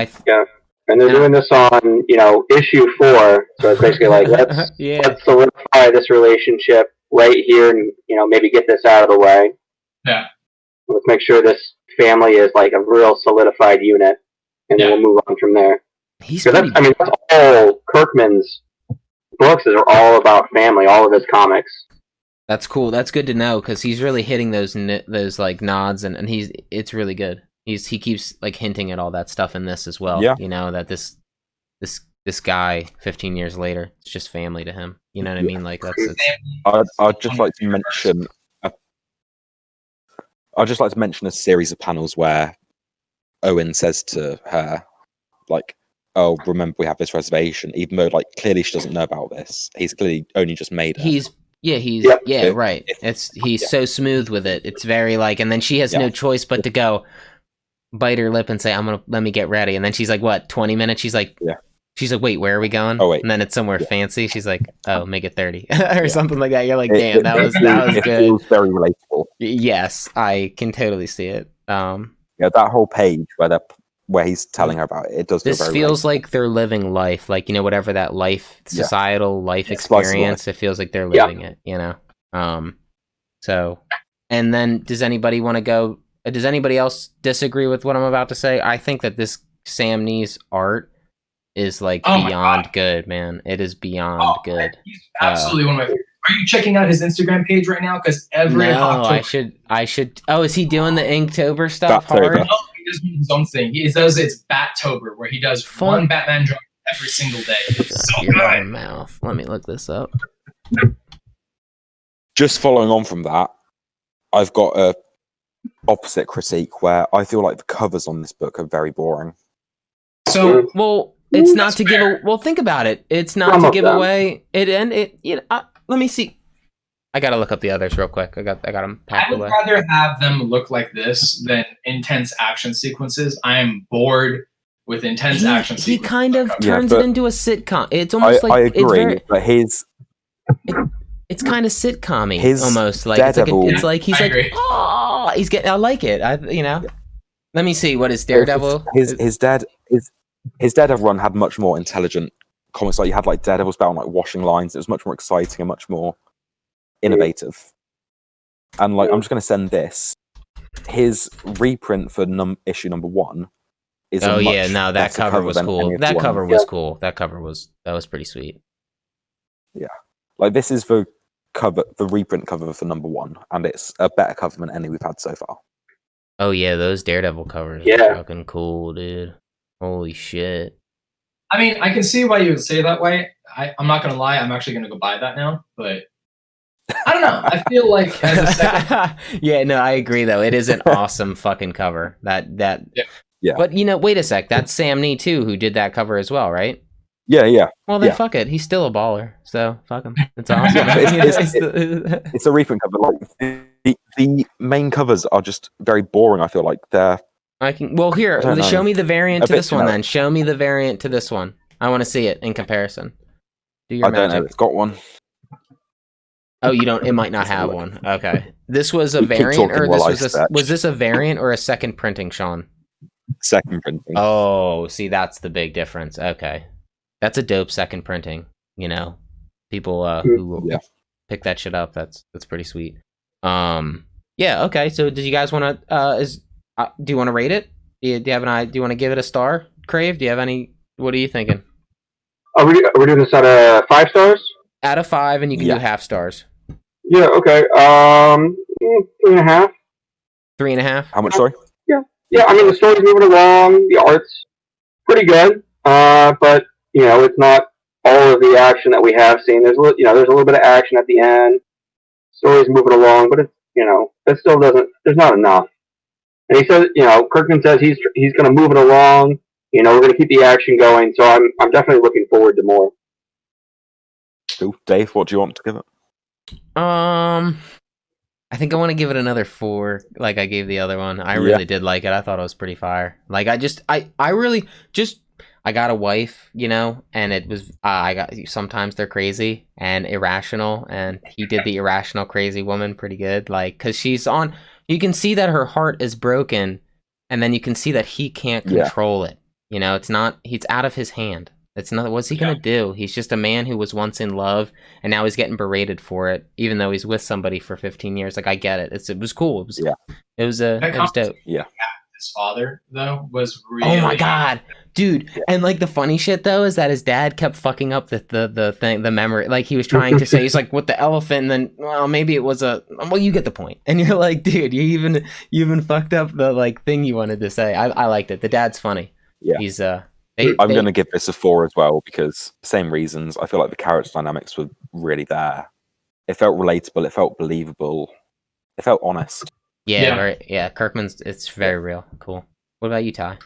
And they're doing this on, you know, issue 4. So it's basically like, let's solidify this relationship right here and, you know, maybe get this out of the way. Yeah. Let's make sure this family is like a real solidified unit. And then we'll move on from there. That's all Kirkman's books are all about family, all of his comics. That's cool. That's good to know because he's really hitting those like nods and it's really good. He keeps like hinting at all that stuff in this as well. Yeah. You know, that this guy 15 years later, it's just family to him. You know what I mean? Like I'd just like to mention a series of panels where Owen says to her, like, "Oh, remember we have this reservation," even though like clearly she doesn't know about this. He's clearly only just made it. Right. He's so smooth with it. It's very like, and then she has no choice but to go bite her lip and say, let me get ready. And then she's like, what, 20 minutes? She's like, wait, where are we going? Oh, wait. And then it's somewhere fancy. She's like, oh, make it 30 or something like that. You're like, damn, that was good. It feels very relatable. Yes, I can totally see it. That whole page where he's telling her about it, it does feel this feels like they're living life, like, you know, whatever that societal life experience, it feels like they're living it, you know? So, and then does anybody else disagree with what I'm about to say? I think that this Sam Nee's art is like beyond good, man. It is beyond good. He's absolutely one of my favorites. Are you checking out his Instagram page right now? Because I should. Oh, is he doing the Inktober stuff hard? No, he does his own thing. He does it's Battober, where he does one Batman drawing every single day. It's so good. Mouth. Let me look this up. Just following on from that, I've got a opposite critique where I feel like the covers on this book are very boring. So, well, it's not to give. Well, think about it. It's not to give away it. You know, let me see. I gotta look up the others real quick. I got them packed away. I would rather have them look like this than intense action sequences. I am bored with intense action sequences. He kind of turns it into a sitcom. It's almost like I agree, but it's kind of sitcom-y almost. Like Daredevil, it's like he's like, oh, he's getting. I like it. You know. Let me see. What is Daredevil? His Daredevil run had much more intelligent comics. Like you had like Daredevil's Battle, like washing lines. It was much more exciting and much more innovative. And like I'm just going to send this. His reprint for issue number 1 is. That cover was cool. That cover was cool. That was pretty sweet. Yeah, like this is the reprint cover for number 1, and it's a better cover than any we've had so far. Oh yeah, those Daredevil covers are fucking cool, dude. Holy shit. I mean, I can see why you would say it that way. I'm not gonna lie, I'm actually gonna go buy that now, but I don't know. I feel like as a second... Yeah, no, I agree though. It is an awesome fucking cover. That Yeah. But you know, wait a sec. That's Sam Nee too, who did that cover as well, right? Yeah. Well then fuck it. He's still a baller. So fuck him. It's awesome. It's a reprint cover. Like the main covers are just very boring. I feel like they're. Show me the variant to this one then. Show me the variant to this one. I want to see it in comparison. Do your magic. Don't know. It's got one. Oh, you don't. It might not have one. Okay. This was a variant, or was this a variant or a second printing, Sean? Second printing. Oh, see, that's the big difference. Okay, that's a dope second printing. You know, people who pick that shit up. That's pretty sweet. Yeah. Okay. So, do you guys want to? Do you want to rate it? Do you have an idea? Do you want to give it a star? Crave? Do you have any? What are you thinking? Are we doing this out of 5 stars? Out of 5, and you can do half stars. Yeah. Okay. 3.5. 3.5. How much? Sorry. Yeah. I mean, the story's moving along. The art's pretty good. But it's not all of the action that we have seen. There's a little bit of action at the end. Story's moving along, but it's it still doesn't. There's not enough. And he says, Kirkman says he's going to move it along. We're going to keep the action going. So I'm definitely looking forward to more. Cool. Dave, what do you want to give it? I think I want to give it another 4, like I gave the other one. I really did like it. I thought it was pretty fire. Like I really just I got a wife, and it was sometimes they're crazy and irrational, and he did the irrational crazy woman pretty good. Like, because she's on, you can see that her heart is broken, and then you can see that he can't control it. It's out of his hand. It's not. What's he gonna do? He's just a man who was once in love, and now he's getting berated for it, even though he's with somebody for 15 years. Like, I get it. It was cool. It was dope. Yeah. His father though was really. Oh my god, dude! Yeah. And like the funny shit though is that his dad kept fucking up the thing, the memory. Like, he was trying to say, he's like, with the elephant, and then maybe it was you get the point. And you're like, dude, you even fucked up the like thing you wanted to say. I liked it. The dad's funny. Yeah. He's I'm going to give this a 4 as well, because same reasons. I feel like the character dynamics were really there. It felt relatable. It felt believable. It felt honest. Yeah. Kirkman's, it's very real. Cool. What about you, Ty?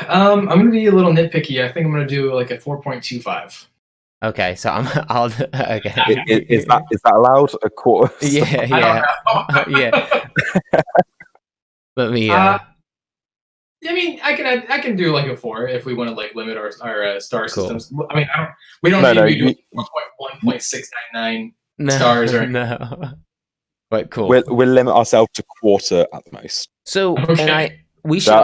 I'm going to be a little nitpicky. I think I'm going to do like a 4.25. Okay, so I'll okay. Is that allowed? A quarter? Yeah. Let me. I mean, I can do like a 4 if we want to like limit our star systems. I mean, we don't need to do 1.699 stars or no. But cool. We'll limit ourselves to quarter at the most. So, and we should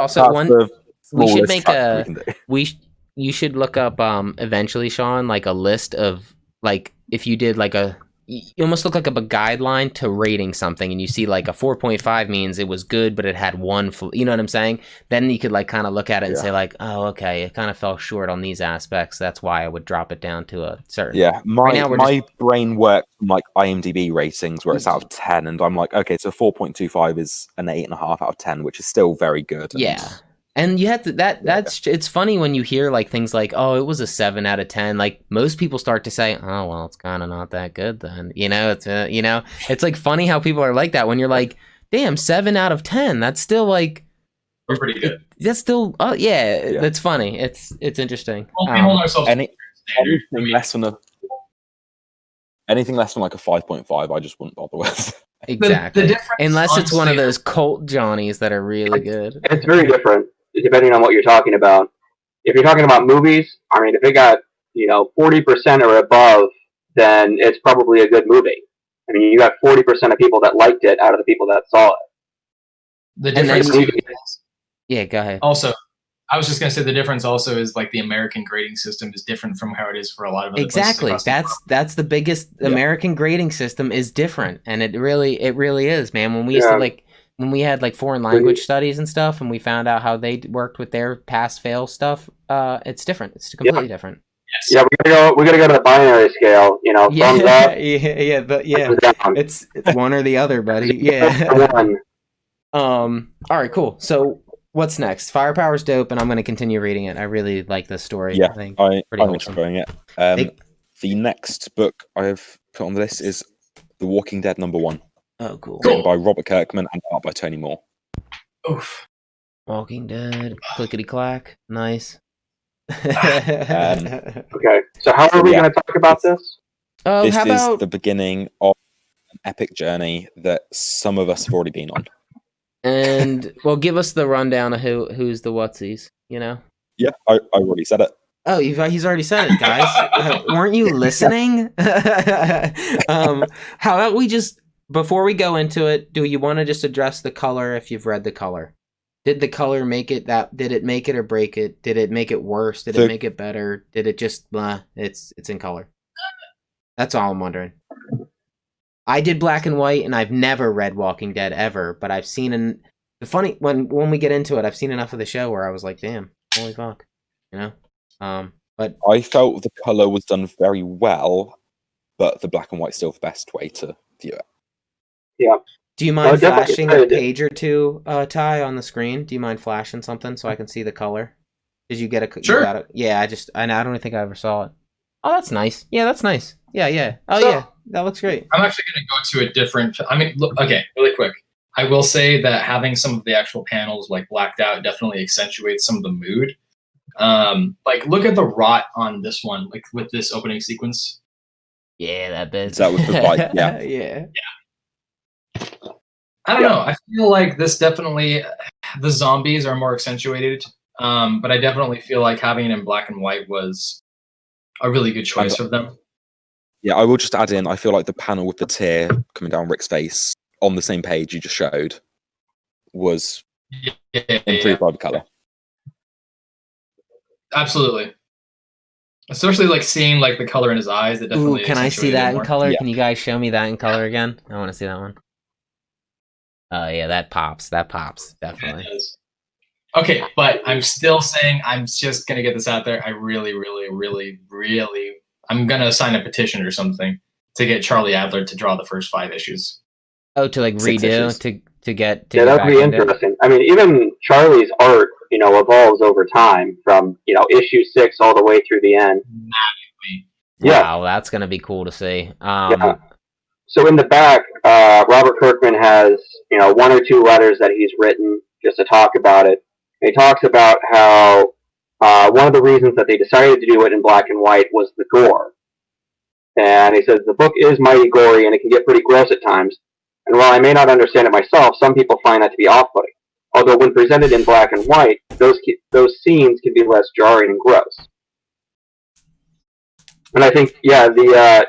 you should look up eventually, Sean, like a list of like, if you did like you almost look like a guideline to rating something, and you see like a 4.5 means it was good, but it had one, you know what I'm saying? Then you could like kind of look at it and say like, oh, okay, it kind of fell short on these aspects. That's why I would drop it down to a certain. Yeah, my brain works from like IMDb ratings where it's out of 10, and I'm like, okay, so 4.25 is an 8.5 out of 10, which is still very good. And you have to it's funny when you hear like things like, oh, it was a 7 out of 10. Like, most people start to say, oh, well, it's kind of not that good then. It's it's like funny how people are like that when you're like, damn, 7 out of 10. That's still like, we're pretty good. That's still that's funny. It's interesting. Well, we hold ourselves anything less than like a 5.5, I just wouldn't bother with. Exactly. The unless it's one of those cult Johnnies that are really good. It's very different depending on what you're talking about. If you're talking about movies, I mean, if it got 40% or above, then it's probably a good movie. I mean, you got 40% of people that liked it out of the people that saw it. The difference go ahead. Also, I was just going to say the difference also is like the American grading system is different from how it is for a lot of other places. That's the biggest. American grading system is different, and it really is, man. When we used to when we had like foreign language studies and stuff, and we found out how they worked with their pass fail stuff, it's different. It's completely different. Yes. Yeah, we gotta go to the binary scale. Thumbs up. It's one or the other, buddy. Yeah. One. All right, cool. So, what's next? Firepower's dope, and I'm going to continue reading it. I really like this story. Yeah, I'm enjoying it. The next book I've put on the list is The Walking Dead #1. Oh, cool. Written by Robert Kirkman and art by Tony Moore. Oof. Walking Dead, clickety clack, nice. Okay, so how are we going to talk about this? This is the beginning of an epic journey that some of us have already been on. And well, give us the rundown of who's the whatsies. Yeah, I already said it. Oh, he's already said it, guys. Weren't you listening? How about we just, before we go into it, do you want to just address the color if you've read the color? Did the color make it did it make it or break it? Did it make it worse? Did it make it better? Did it just, it's in color? That's all I'm wondering. I did black and white, and I've never read Walking Dead ever, but I've seen the funny, when we get into it, I've seen enough of the show where I was like, damn, holy fuck, you know? But I felt the color was done very well, but the black and white's still the best way to view it. Yeah. Do you mind flashing a page or two, Ty, on the screen? Do you mind flashing something so I can see the color? Did you get a? Sure. You got it? Yeah, I don't even think I ever saw it. Oh, that's nice. Yeah, that's nice. Yeah. Oh, so, yeah, that looks great. I'm actually going to go to a different. I mean, look, okay, really quick. I will say that having some of the actual panels like blacked out definitely accentuates some of the mood. Like look at the rot on this one, like with this opening sequence. Yeah, that bit. That was the bite. Yeah. Yeah. I don't know. I feel like this definitely, the zombies are more accentuated. But I definitely feel like having it in black and white was a really good choice of them. Yeah, I will just add in, I feel like the panel with the tear coming down Rick's face on the same page you just showed was improved by the color. Absolutely. Especially like seeing like the color in his eyes. That definitely. Ooh, can I see that in color? Yeah. Can you guys show me that in color again? I want to see that one. Oh yeah, that pops. That pops definitely. Yeah, it does. Okay, but I'm still saying, I'm just gonna get this out there. I really, I'm gonna sign a petition or something to get Charlie Adler to draw the first 5 issues. Oh, to like redo to get. To yeah, that would be interesting. I mean, even Charlie's art, evolves over time from issue 6 all the way through the end. Wow, that's gonna be cool to see. Yeah. So in the back, Robert Kirkman has 1 or 2 letters that he's written just to talk about it. And he talks about how one of the reasons that they decided to do it in black and white was the gore. And he says the book is mighty gory and it can get pretty gross at times. And while I may not understand it myself, some people find that to be off-putting. Although when presented in black and white, those scenes can be less jarring and gross. And I think, yeah, the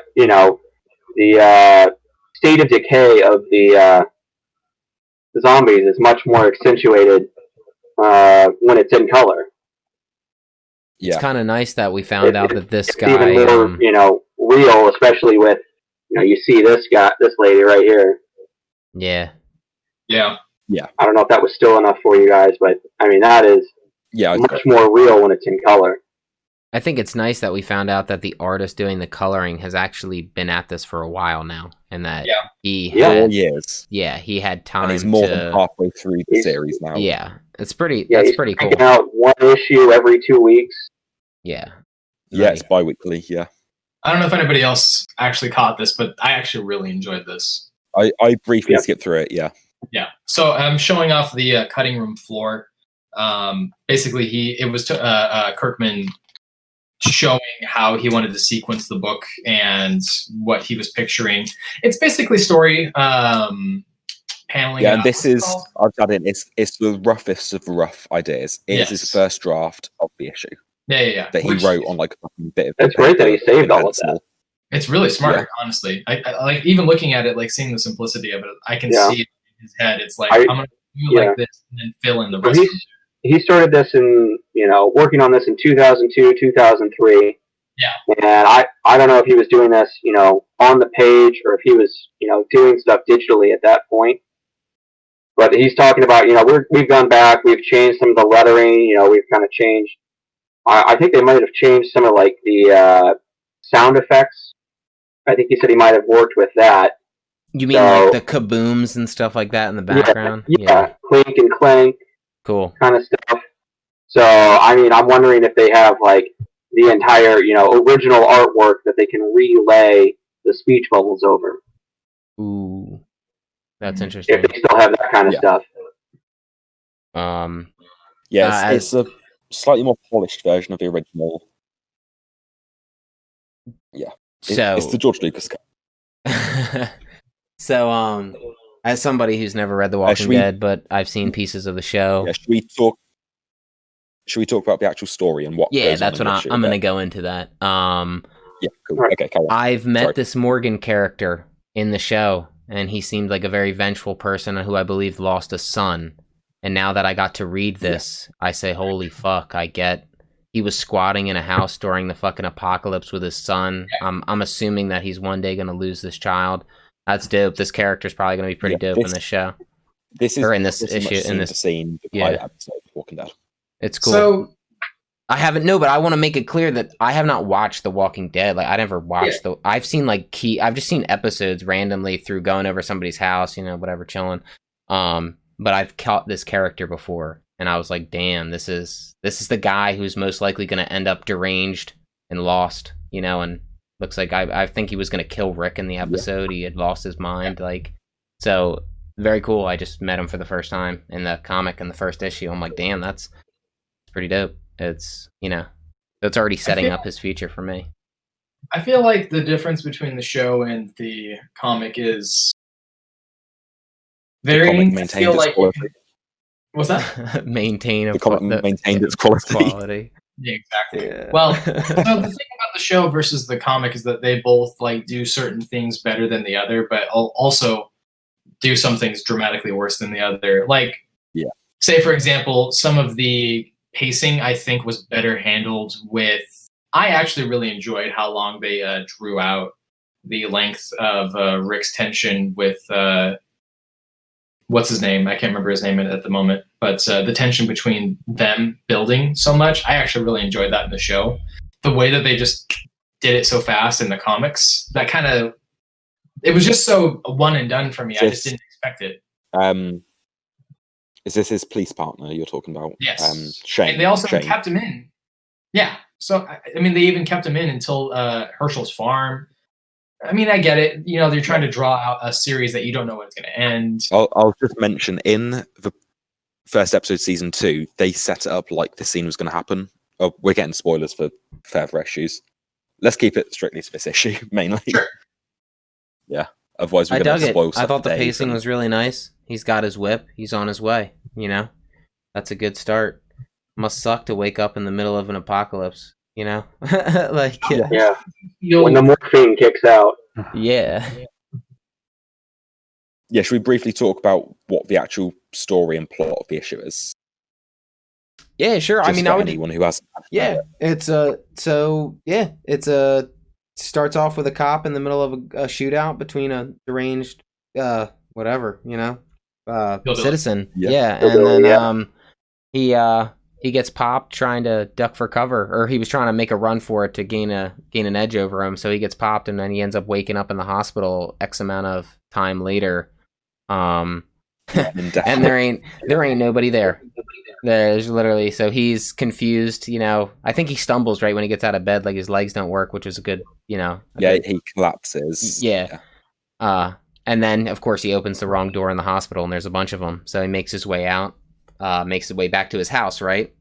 state of decay of the zombies is much more accentuated when it's in color. Yeah. It's kind of nice that we found out that this guy, even more, real, especially with, you see this lady right here. Yeah. I don't know if that was still enough for you guys, but I mean that is much more real when it's in color. I think it's nice that we found out that the artist doing the coloring has actually been at this for a while now, and that he had 4 years. Yeah, he had time. And he's more than halfway through the series now. Yeah, it's pretty. That's pretty cool. He's out 1 issue every 2 weeks. Yeah. Yeah, it's bi-weekly. Yeah. I don't know if anybody else actually caught this, but I actually really enjoyed this. I briefly skipped through it. Yeah. Yeah. So I'm showing off the cutting room floor. Basically, it was Kirkman showing how he wanted to sequence the book and what he was picturing. It's basically story paneling. Yeah, and this is, I've got in, it's the roughest of the rough ideas. It's his first draft of the issue. Yeah. That he wrote on like a bit of. It's great that he saved all of that. It's really smart, honestly. I like even looking at it, like seeing the simplicity of it. I can see it in his head. It's like I'm gonna do like this and then fill in the rest. He started this in working on this in 2002, 2003. Yeah. And I don't know if he was doing this on the page or if he was doing stuff digitally at that point. But he's talking about we've gone back, we've changed some of the lettering. We've kind of changed. I think they might have changed some of like the sound effects. I think he said he might have worked with that. You mean like the kabooms and stuff like that in the background? Yeah. Clink and clank. Cool. Kind of stuff. So, I mean, I'm wondering if they have like the entire, original artwork that they can relay the speech bubbles over. Ooh. That's interesting. If they still have that kind of stuff. Yes, it's a slightly more polished version of the original. Yeah. It's the George Lucas cut. So, as somebody who's never read The Walking Dead, but I've seen pieces of the show. Yeah, should we talk should we talk about the actual story and what? Yeah, that's what I'm going to go into that. Yeah, cool. Okay, carry on. I've met this Morgan character in the show, and he seemed like a very vengeful person who I believe lost a son. And now that I got to read this, I say, holy fuck, I get. He was squatting in a house during the fucking apocalypse with his son. I'm assuming that he's one day going to lose this child. That's dope. This character's probably going to be pretty dope in this show. This is or in this issue in this scene. Episode of Walking Dead. It's cool. So I haven't but I want to make it clear that I have not watched The Walking Dead. Like I never watched I've seen I've just seen episodes randomly through going over somebody's house, whatever, chilling. But I've caught this character before, and I was like, damn, this is the guy who's most likely going to end up deranged and lost, and looks like I think he was going to kill Rick in the episode. He had lost his mind, so very cool. I just met him for the first time in the comic in the first issue. I'm like, damn, that's pretty dope. It's, it's already setting up his future for me. I feel like the difference between the show and the comic is very maintained its quality. What's that? Maintained its quality. Yeah, exactly. Yeah. Well, so the thing about the show versus the comic is that they both do certain things better than the other, but also do some things dramatically worse than the other. Say for example, some of the pacing I think was better handled with. I actually really enjoyed how long they drew out the length of Rick's tension with what's his name? I can't remember his name at the moment, but the tension between them building so much. I actually really enjoyed that in the show. The way that they just did it so fast in the comics, that kind of, it was just so one and done for me. I just didn't expect it. Is this his police partner you're talking about? Yes. Shane. And they also kept him in. Yeah. So, I mean, they even kept him in until Herschel's farm. I mean, I get it. They're trying to draw out a series that you don't know when it's going to end. I'll just mention, in the first episode, season 2, they set it up like the scene was going to happen. Oh, we're getting spoilers for further issues. Let's keep it strictly to this issue, mainly. Sure. Yeah. Otherwise, we're going to spoil stuff. I thought the pacing was really nice. He's got his whip. He's on his way. That's a good start. Must suck to wake up in the middle of an apocalypse. Yeah. When the morphine kicks out. Yeah. Yeah, should we briefly talk about what the actual story and plot of the issue is? Yeah, sure. Just I would anyone who hasn't. Yeah, it's starts off with a cop in the middle of a shootout between a deranged citizen. Yeah, and then he gets popped trying to duck for cover, or he was trying to make a run for it to gain an edge over him. So he gets popped, and then he ends up waking up in the hospital X amount of time later. And there ain't nobody there. There's literally, so he's confused. I think he stumbles right when he gets out of bed, like his legs don't work, which is a good, he collapses. Yeah. And then of course he opens the wrong door in the hospital, and there's a bunch of them. So he makes his way out. Makes his way back to his house, right?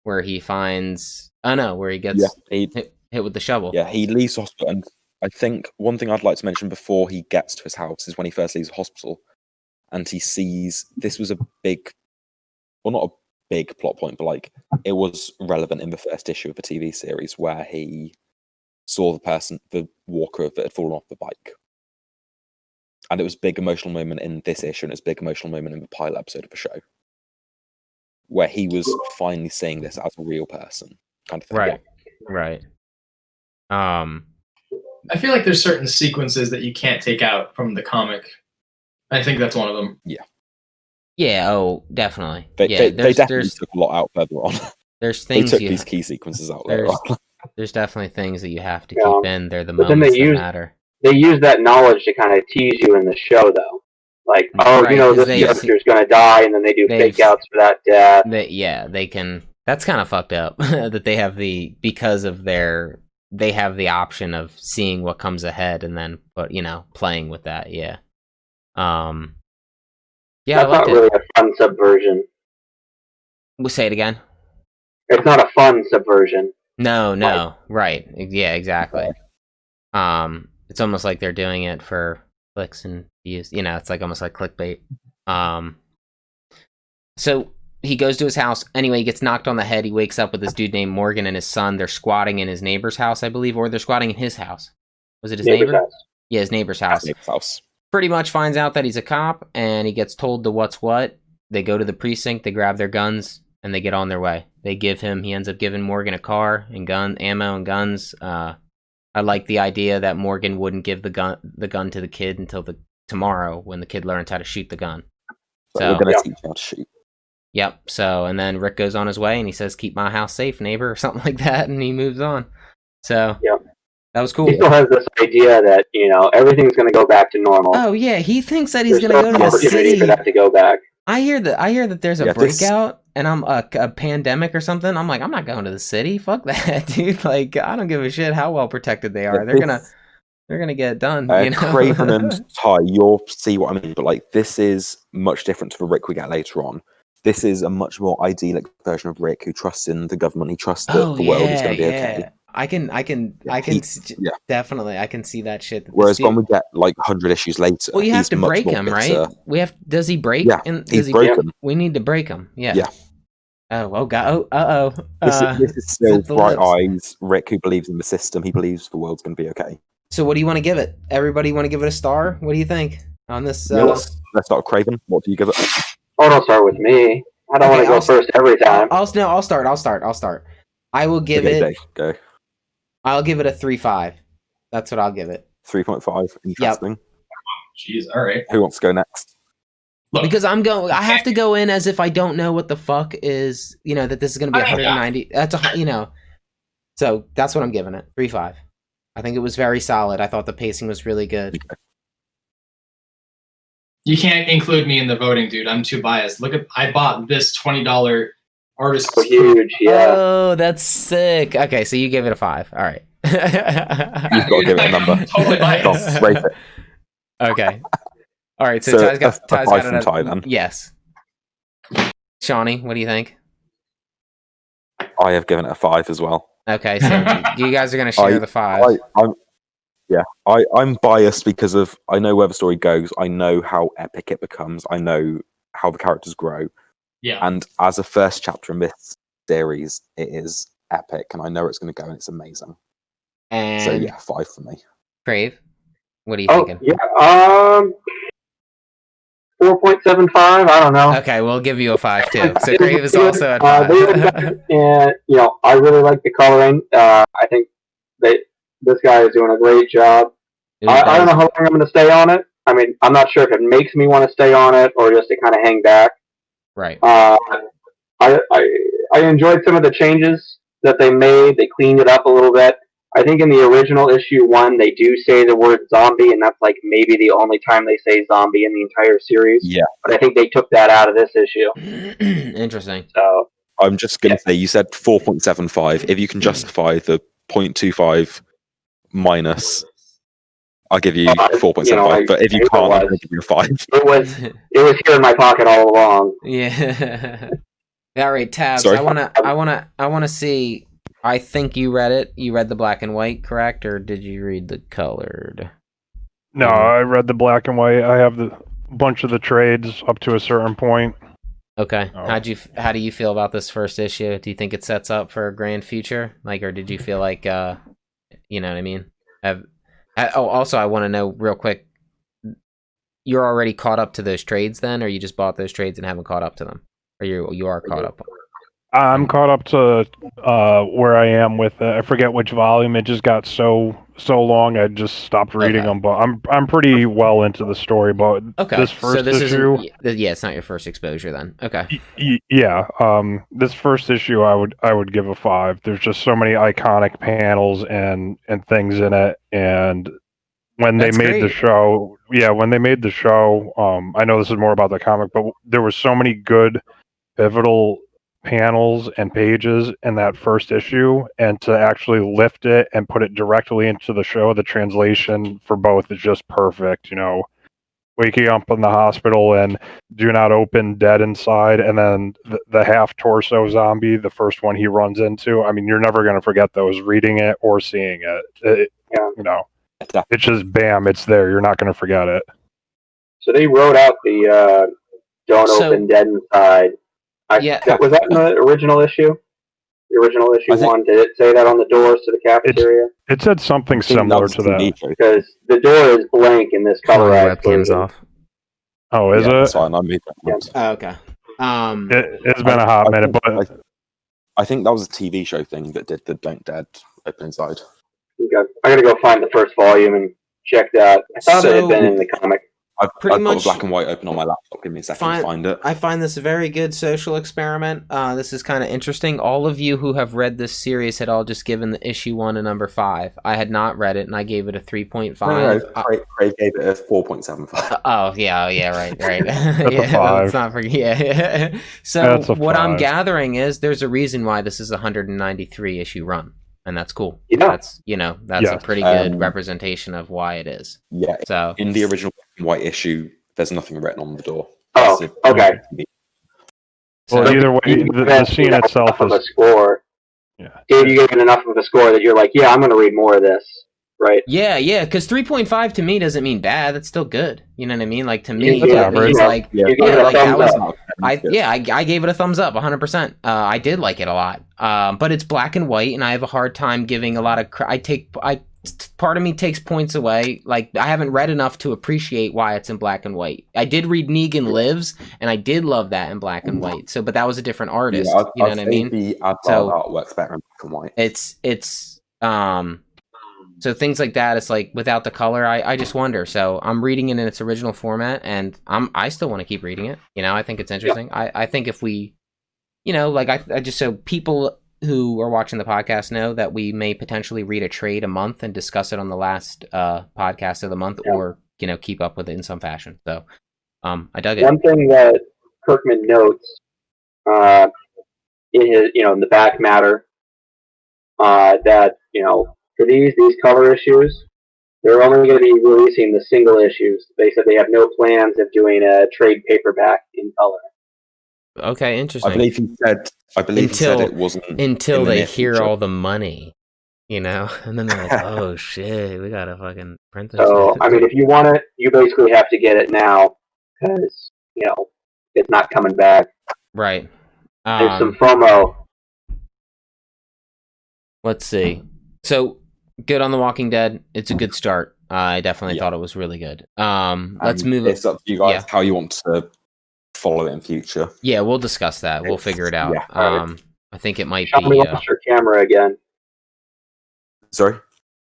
Where he finds... where he gets hit with the shovel. Yeah, he leaves the hospital, and I think one thing I'd like to mention before he gets to his house is when he first leaves the hospital, and he sees... This was a big... Well, not a big plot point, but it was relevant in the first issue of the TV series, where he saw the walker that had fallen off the bike. And it was a big emotional moment in this issue, and it's a big emotional moment in the pilot episode of the show, where he was finally seeing this as a real person, kind of thing. Right. I feel like there's certain sequences that you can't take out from the comic. I think that's one of them. Yeah. Yeah. Oh, definitely. They definitely took a lot out further on. There's things they took these key sequences out later on. There's definitely things that you have to keep in. They're the moments that matter. They use that knowledge to kind of tease you in the show, though. This character's going to die, and then they do fake outs for that death. They can. That's kind of fucked up that they have they have the option of seeing what comes ahead and then, playing with that. Yeah. That's not really a fun subversion. We'll say it again. It's not a fun subversion. No. Right. Yeah, exactly. It's almost like they're doing it for clicks and views. It's almost like clickbait. So he goes to his house. Anyway, he gets knocked on the head. He wakes up with this dude named Morgan and his son. They're squatting in his neighbor's house, I believe, or they're squatting in his house. Was it his neighbor? House. Yeah, his neighbor's house. Neighbor's house. Pretty much finds out that he's a cop, and he gets told to what's what. They go to the precinct, they grab their guns, and they get on their way. He ends up giving Morgan a car and ammo and guns. I like the idea that Morgan wouldn't give the gun to the kid until tomorrow when the kid learns how to shoot the gun. So we're going to teach him how to shoot. Yep. So, and then Rick goes on his way and he says, "Keep my house safe, neighbor," or something like that, and he moves on. So, that was cool. He still has this idea that, everything's going to go back to normal. Oh, yeah. He thinks that he's going to go to the city. For that to go back. I hear that there's a breakout and I'm a pandemic or something. I'm like, I'm not going to the city. Fuck that, dude. Like, I don't give a shit how well protected they are. They're gonna get it done. Craven and Ty, you'll see what I mean. But like, this is much different to the Rick we get later on. This is a much more idyllic version of Rick who trusts in the government. He trusts that the world is going to be okay. I can definitely see that shit. Whereas when we get like 100 issues later, well, you have to break him, right? Does he break? Yeah, he's broken. We need to break him. Yeah. Yeah. Oh god. Oh. This is still bright eyes. Rick who believes in the system. He believes the world's going to be okay. So what do you want to give it? Everybody want to give it a star? What do you think on this? Let's start with Craven. What do you give it? Oh, don't start with me. I don't want to go first every time. I'll start. I will give it. Dave, go. I'll give it a 3.5. That's what I'll give it. 3.5. Interesting. Jeez, all right. Who wants to go next? Look, because I have to go in as if I don't know what the fuck is, that this is going to be 190. That's so that's what I'm giving it. 3.5. I think it was very solid. I thought the pacing was really good. You can't include me in the voting, dude. I'm too biased. I bought this $20 artist. So huge, yeah. Oh, that's sick. Okay, so you give it a 5. All right. You've got to give it a number. Totally biased. Rate it. Okay. All right, so Ty's got from Ty then. Yes. Shawnee, what do you think? I have given it a 5 as well. Okay, so you guys are going to share the 5. I'm biased because I know where the story goes. I know how epic it becomes. I know how the characters grow. Yeah. And as a first chapter in this series, it is epic, and I know where it's going to go, and it's amazing. And so yeah, 5 for me. Crave, what are you thinking? Yeah, 4.75. I don't know. Okay, we'll give you a 5 too. So Crave is also at 5. And I really like the coloring. I think this guy is doing a great job. I don't know how long I'm going to stay on it. I mean, I'm not sure if it makes me want to stay on it or just to kind of hang back. Right. I enjoyed some of the changes that they made. They cleaned it up a little bit. I think in the original issue 1, they do say the word zombie, and that's like maybe the only time they say zombie in the entire series. Yeah. But I think they took that out of this issue. Interesting. So I'm just going to say, you said 4.75. If you can justify the 0.25 minus, I'll give you 4.75. But if you can't, I'm going to give you a 5. It was here in my pocket all along. Yeah. All right, Tabs. Sorry? I wanna see. I think you read it. You read the black and white, correct, or did you read the colored? No, I read the black and white. I have the bunch of the trades up to a certain point. Okay. Oh. How do you feel about this first issue? Do you think it sets up for a grand future? Like, or did you feel like, you know what I mean? Also, I want to know real quick. You're already caught up to those trades, then, or you just bought those trades and haven't caught up to them, or you are caught up? I'm caught up to where I am with I forget which volume. It just got so long. I just stopped reading them. But I'm pretty well into the story. But this first issue, it's not your first exposure then. Okay. Yeah. This first issue, I would give a 5. There's just so many iconic panels and things in it. And when they made the show, I know this is more about the comic, but there were so many good pivotal panels and pages in that first issue, and to actually lift it and put it directly into the show, the translation for both is just perfect. Waking up in the hospital and do not open, dead inside, and then the half torso zombie, the first one he runs into. I mean, you're never going to forget those, reading it or seeing it. It's just bam, it's there. You're not going to forget it. So they wrote out the don't open, dead inside. Was that in the original issue? The original issue 1, did it say that on the doors to the cafeteria? It said something similar to that. Because the door is blank in this colorized version. off. Oh, is it? That's fine. I moved that. Oh, okay. It's been a hot minute, but I think that was a TV show thing that did the Don't Dead open inside. Okay. I gotta go find the first volume and check that. I thought it had been in the comic. I've got black and white open on my laptop. Give me a second to find it. I find this a very good social experiment. This is kind of interesting. All of you who have read this series had all just given the issue 1 a number 5. I had not read it, and I gave it a 3.5. No, Craig gave it a 4.75. Oh, yeah, right. That's yeah, a 5. let's not forget. Yeah. So what I'm gathering is there's a reason why this is a 193 issue run. And that's cool. Yeah. That's a pretty good representation of why it is. Yeah. So in the original white issue, there's nothing written on the door. Oh, okay. Well, either way, the scene itself is a score. Yeah. Dave, you gave it enough of a score that you're like, yeah, I'm going to read more of this, right? Yeah, because 3.5 to me doesn't mean bad. That's still good. You know what I mean? Like to me, I gave it a thumbs up, 100%. I did like it a lot, but it's black and white, and I have a hard time giving a lot of. Part of me takes points away. Like I haven't read enough to appreciate why it's in black and white. I did read Negan Lives, and I did love that in black and white. So, but that was a different artist. Yeah, you know what I mean? The art works better in black and white. It's So things like that, it's like without the color, I just wonder. So I'm reading it in its original format, and I still want to keep reading it. You know, I think it's interesting. Yeah. I think if we, I just so people who are watching the podcast know that we may potentially read a trade a month and discuss it on the last podcast of the month, or keep up with it in some fashion. So I dug it. One thing that Kirkman notes in his in the back matter that for these color issues, they're only going to be releasing the single issues. They said they have no plans of doing a trade paperback in color. Okay, interesting. I believe he said it wasn't until they hear all the money, and then they're like, "Oh shit, we gotta fucking print this." So I mean, if you want it, you basically have to get it now because it's not coming back. Right. There's some FOMO. Let's see. So good on The Walking Dead. It's a good start. I definitely thought it was really good. Let's move. It's up to you guys how you want to follow it in future. Yeah, we'll discuss that. We'll figure it out. Yeah, I think it might Sean, be. You lost your camera again. Sorry?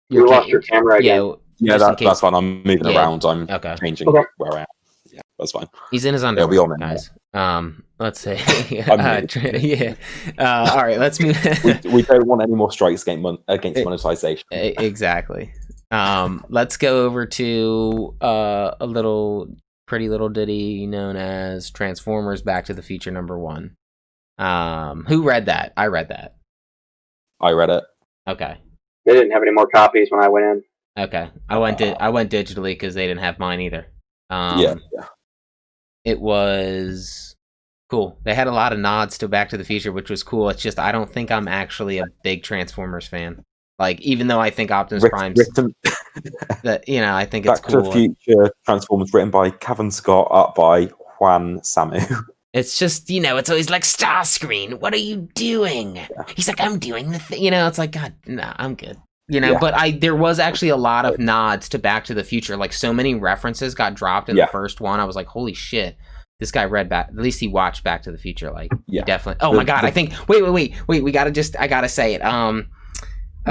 You lost your camera again. Yeah, that's fine. I'm moving around. I'm changing where I am. Yeah, that's fine. He's in his underwear, be on it, guys. Let's see. All right, let's move. we don't want any more strikes against monetization. Exactly. Let's go over to a pretty little ditty known as Transformers Back to the Future #1. Who read that? I read that. I read it. Okay. They didn't have any more copies when I went in. Okay. I went digitally because they didn't have mine either. Yeah. It was cool. They had a lot of nods to Back to the Future, which was cool. It's just I don't think I'm actually a big Transformers fan. Like, even though I think Optimus Prime's that I think it's cool. Back to the Future Transformers written by Kevin Scott, art by Juan Samu. It's just, it's always like, Starscream, what are you doing? Yeah. He's like, I'm doing the thing. It's like, God, no, I'm good. But there was actually a lot of nods to Back to the Future. Like, so many references got dropped in the first one. I was like, holy shit. This guy read back. At least he watched Back to the Future. Like, definitely. Oh my God. I think. Wait. I gotta say it.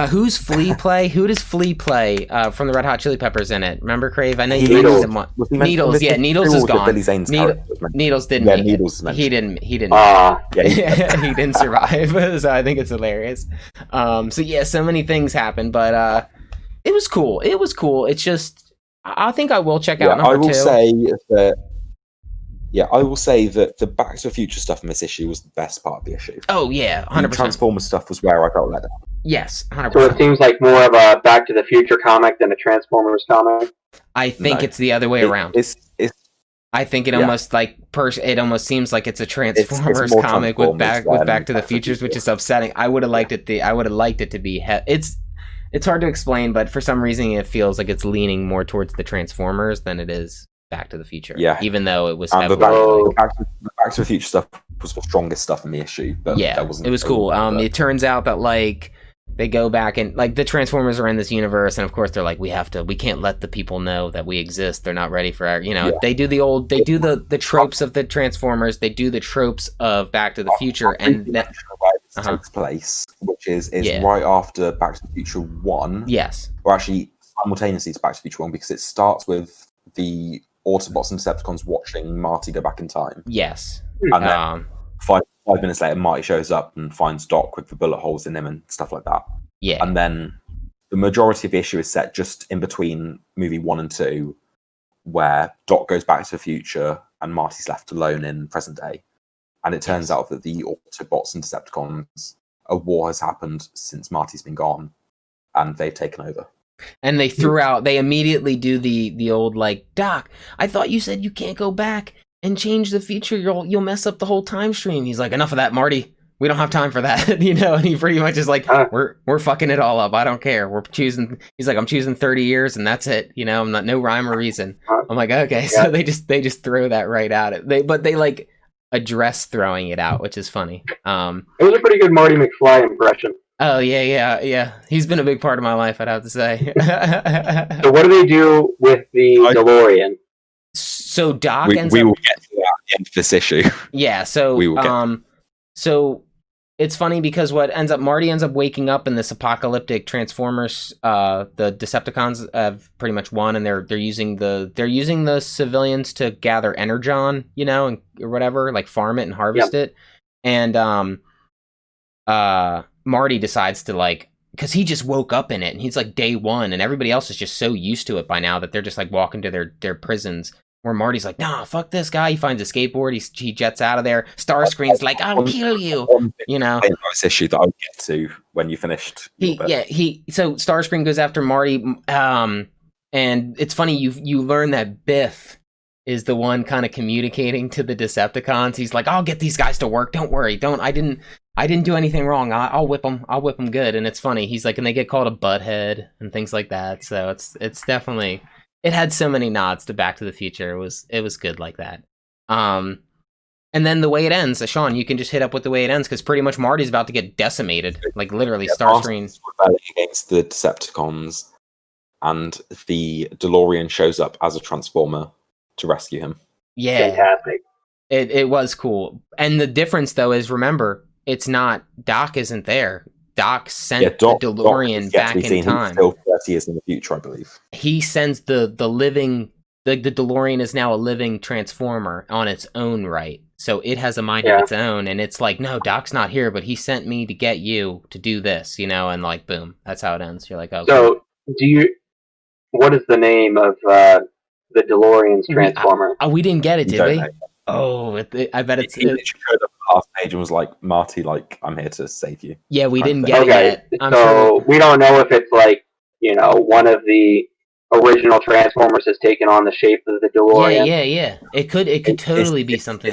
Who's Flea play? Who does Flea play from the Red Hot Chili Peppers in it? Remember, Crave? I know you mentioned him. Needles. Yeah, Needles is gone. Needles didn't. Yeah, Needles. He didn't. He didn't survive. So I think it's hilarious. So many things happened, but it was cool. It's just I think I will check out number 2. I will say that the Back to the Future stuff in this issue was the best part of the issue. Oh yeah, 100%. The Transformers stuff was where I felt let down. Yes, 100%. So it seems like more of a Back to the Future comic than a Transformers comic. I think it's the other way around. I think it almost it almost seems like it's a Transformers comic with Back to the Futures, which is upsetting. I would have liked it. I would have liked it to be. It's hard to explain, but for some reason it feels like it's leaning more towards the Transformers than it is Back to the Future. Yeah. Even though it was the Back to the Future stuff was the strongest stuff in the issue. But yeah, it was cool. It turns out that like they go back and like the Transformers are in this universe, and of course they're like, we can't let the people know that we exist. They're not ready for our, they do the tropes of the Transformers. They do the tropes of Back to the Future, and that takes place, which is right after Back to the Future 1. Yes, or actually simultaneously to Back to the Future 1, because it starts with the Autobots and Decepticons watching Marty go back in time. Yes, and then 5 minutes later, Marty shows up and finds Doc with the bullet holes in him and stuff like that. Yeah, and then the majority of the issue is set just in between movie 1 and 2, where Doc goes back to the future and Marty's left alone in present day. And it turns out that the Autobots and Decepticons, a war has happened since Marty's been gone, and they've taken over. And they immediately do the old like, Doc, I thought you said you can't go back and change the future. You'll mess up the whole time stream. He's like, enough of that, Marty. We don't have time for that, and he pretty much is like, we're fucking it all up. I don't care. We're choosing. He's like, I'm choosing 30 years, and that's it. I'm not no rhyme or reason. I'm like, okay, so they just throw that right out. They like address throwing it out, which is funny. It was a pretty good Marty McFly impression. Oh yeah. He's been a big part of my life, I'd have to say. So what do they do with the DeLorean? So Doc we will get to that at the end of this issue. Yeah. So we will get so it's funny because Marty ends up waking up in this apocalyptic Transformers. The Decepticons have pretty much won, and they're using the civilians to gather energon, and or whatever, like farm it and harvest it. And Marty decides to like, because he just woke up in it, and he's like day one, and everybody else is just so used to it by now that they're just like walking to their prisons. Where Marty's like, nah, fuck this guy. He finds a skateboard. He jets out of there. Starscream's like, I'll kill you. This issue that I'll get to when you finished. So Starscream goes after Marty. And it's funny, you learn that Biff is the one kind of communicating to the Decepticons. He's like, I'll get these guys to work. Don't worry. I didn't do anything wrong. I'll whip them. I'll whip them good. And it's funny. He's like, and they get called a butthead and things like that. So it's definitely. It had so many nods to Back to the Future. It was good like that. And then the way it ends, Sean, you can just hit up with the way it ends, because pretty much Marty's about to get decimated, like literally. Starscream against the Decepticons, and the DeLorean shows up as a Transformer to rescue him. Yeah, fantastic. It was cool, and the difference though is, remember, it's not Doc isn't there. Doc sent the DeLorean back in time. Still 30 years in the future, I believe. He sends the DeLorean is now a living Transformer on its own right. So it has a mind of its own, and it's like, no, Doc's not here, but he sent me to get you to do this, and like, boom, that's how it ends. You're like, oh. So, what is the name of the DeLorean's Transformer? We didn't get it, did we? Oh, I bet it's. He showed up on the last page and was like, Marty, like, I'm here to save you. Yeah, we didn't get it yet. So we don't know if it's like, one of the original Transformers has taken on the shape of the DeLorean. Yeah. It could totally be something.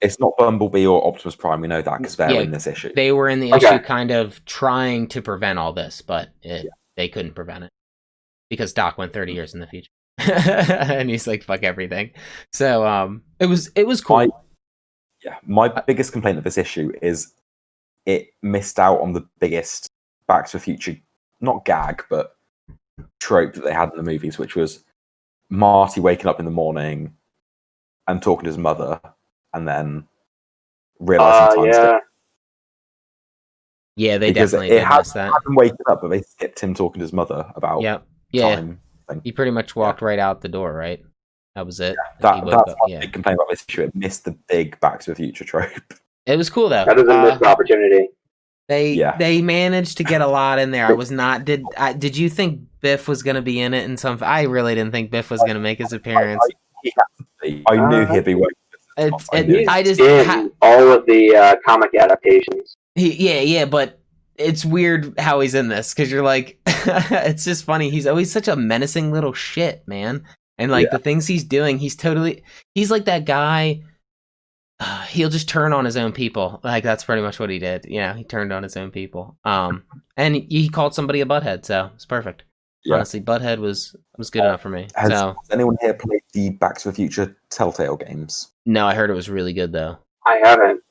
It's not Bumblebee or Optimus Prime. We know that because they're in this issue. They were in the issue, kind of trying to prevent all this, but they couldn't prevent it because Doc went 30 years in the future. And he's like, fuck everything. So it was cool. My biggest complaint of this issue is it missed out on the biggest Back to the Future, not gag, but trope that they had in the movies, which was Marty waking up in the morning and talking to his mother, and then realizing time's different. Yeah, they definitely did miss that. Had him waking up, but they skipped him talking to his mother about time. He pretty much walked right out the door, right? That was it. That's my big complaint about this issue. It missed the big Back to the Future trope. It was cool though. That is a missed opportunity. They managed to get a lot in there. I was not. Did you think Biff was going to be in it in some? I really didn't think Biff was going to make his appearance. I knew he'd be waiting. I just all of the comic adaptations. But it's weird how he's in this, because you're like, it's just funny. He's always such a menacing little shit, man. And like the things he's doing, he's like that guy. He'll just turn on his own people. Like, that's pretty much what he did. He turned on his own people. And he called somebody a butthead, so it's perfect. Honestly, Butthead was good enough for me. Has anyone here played the Back to the Future Telltale games? No, I heard it was really good though. I haven't.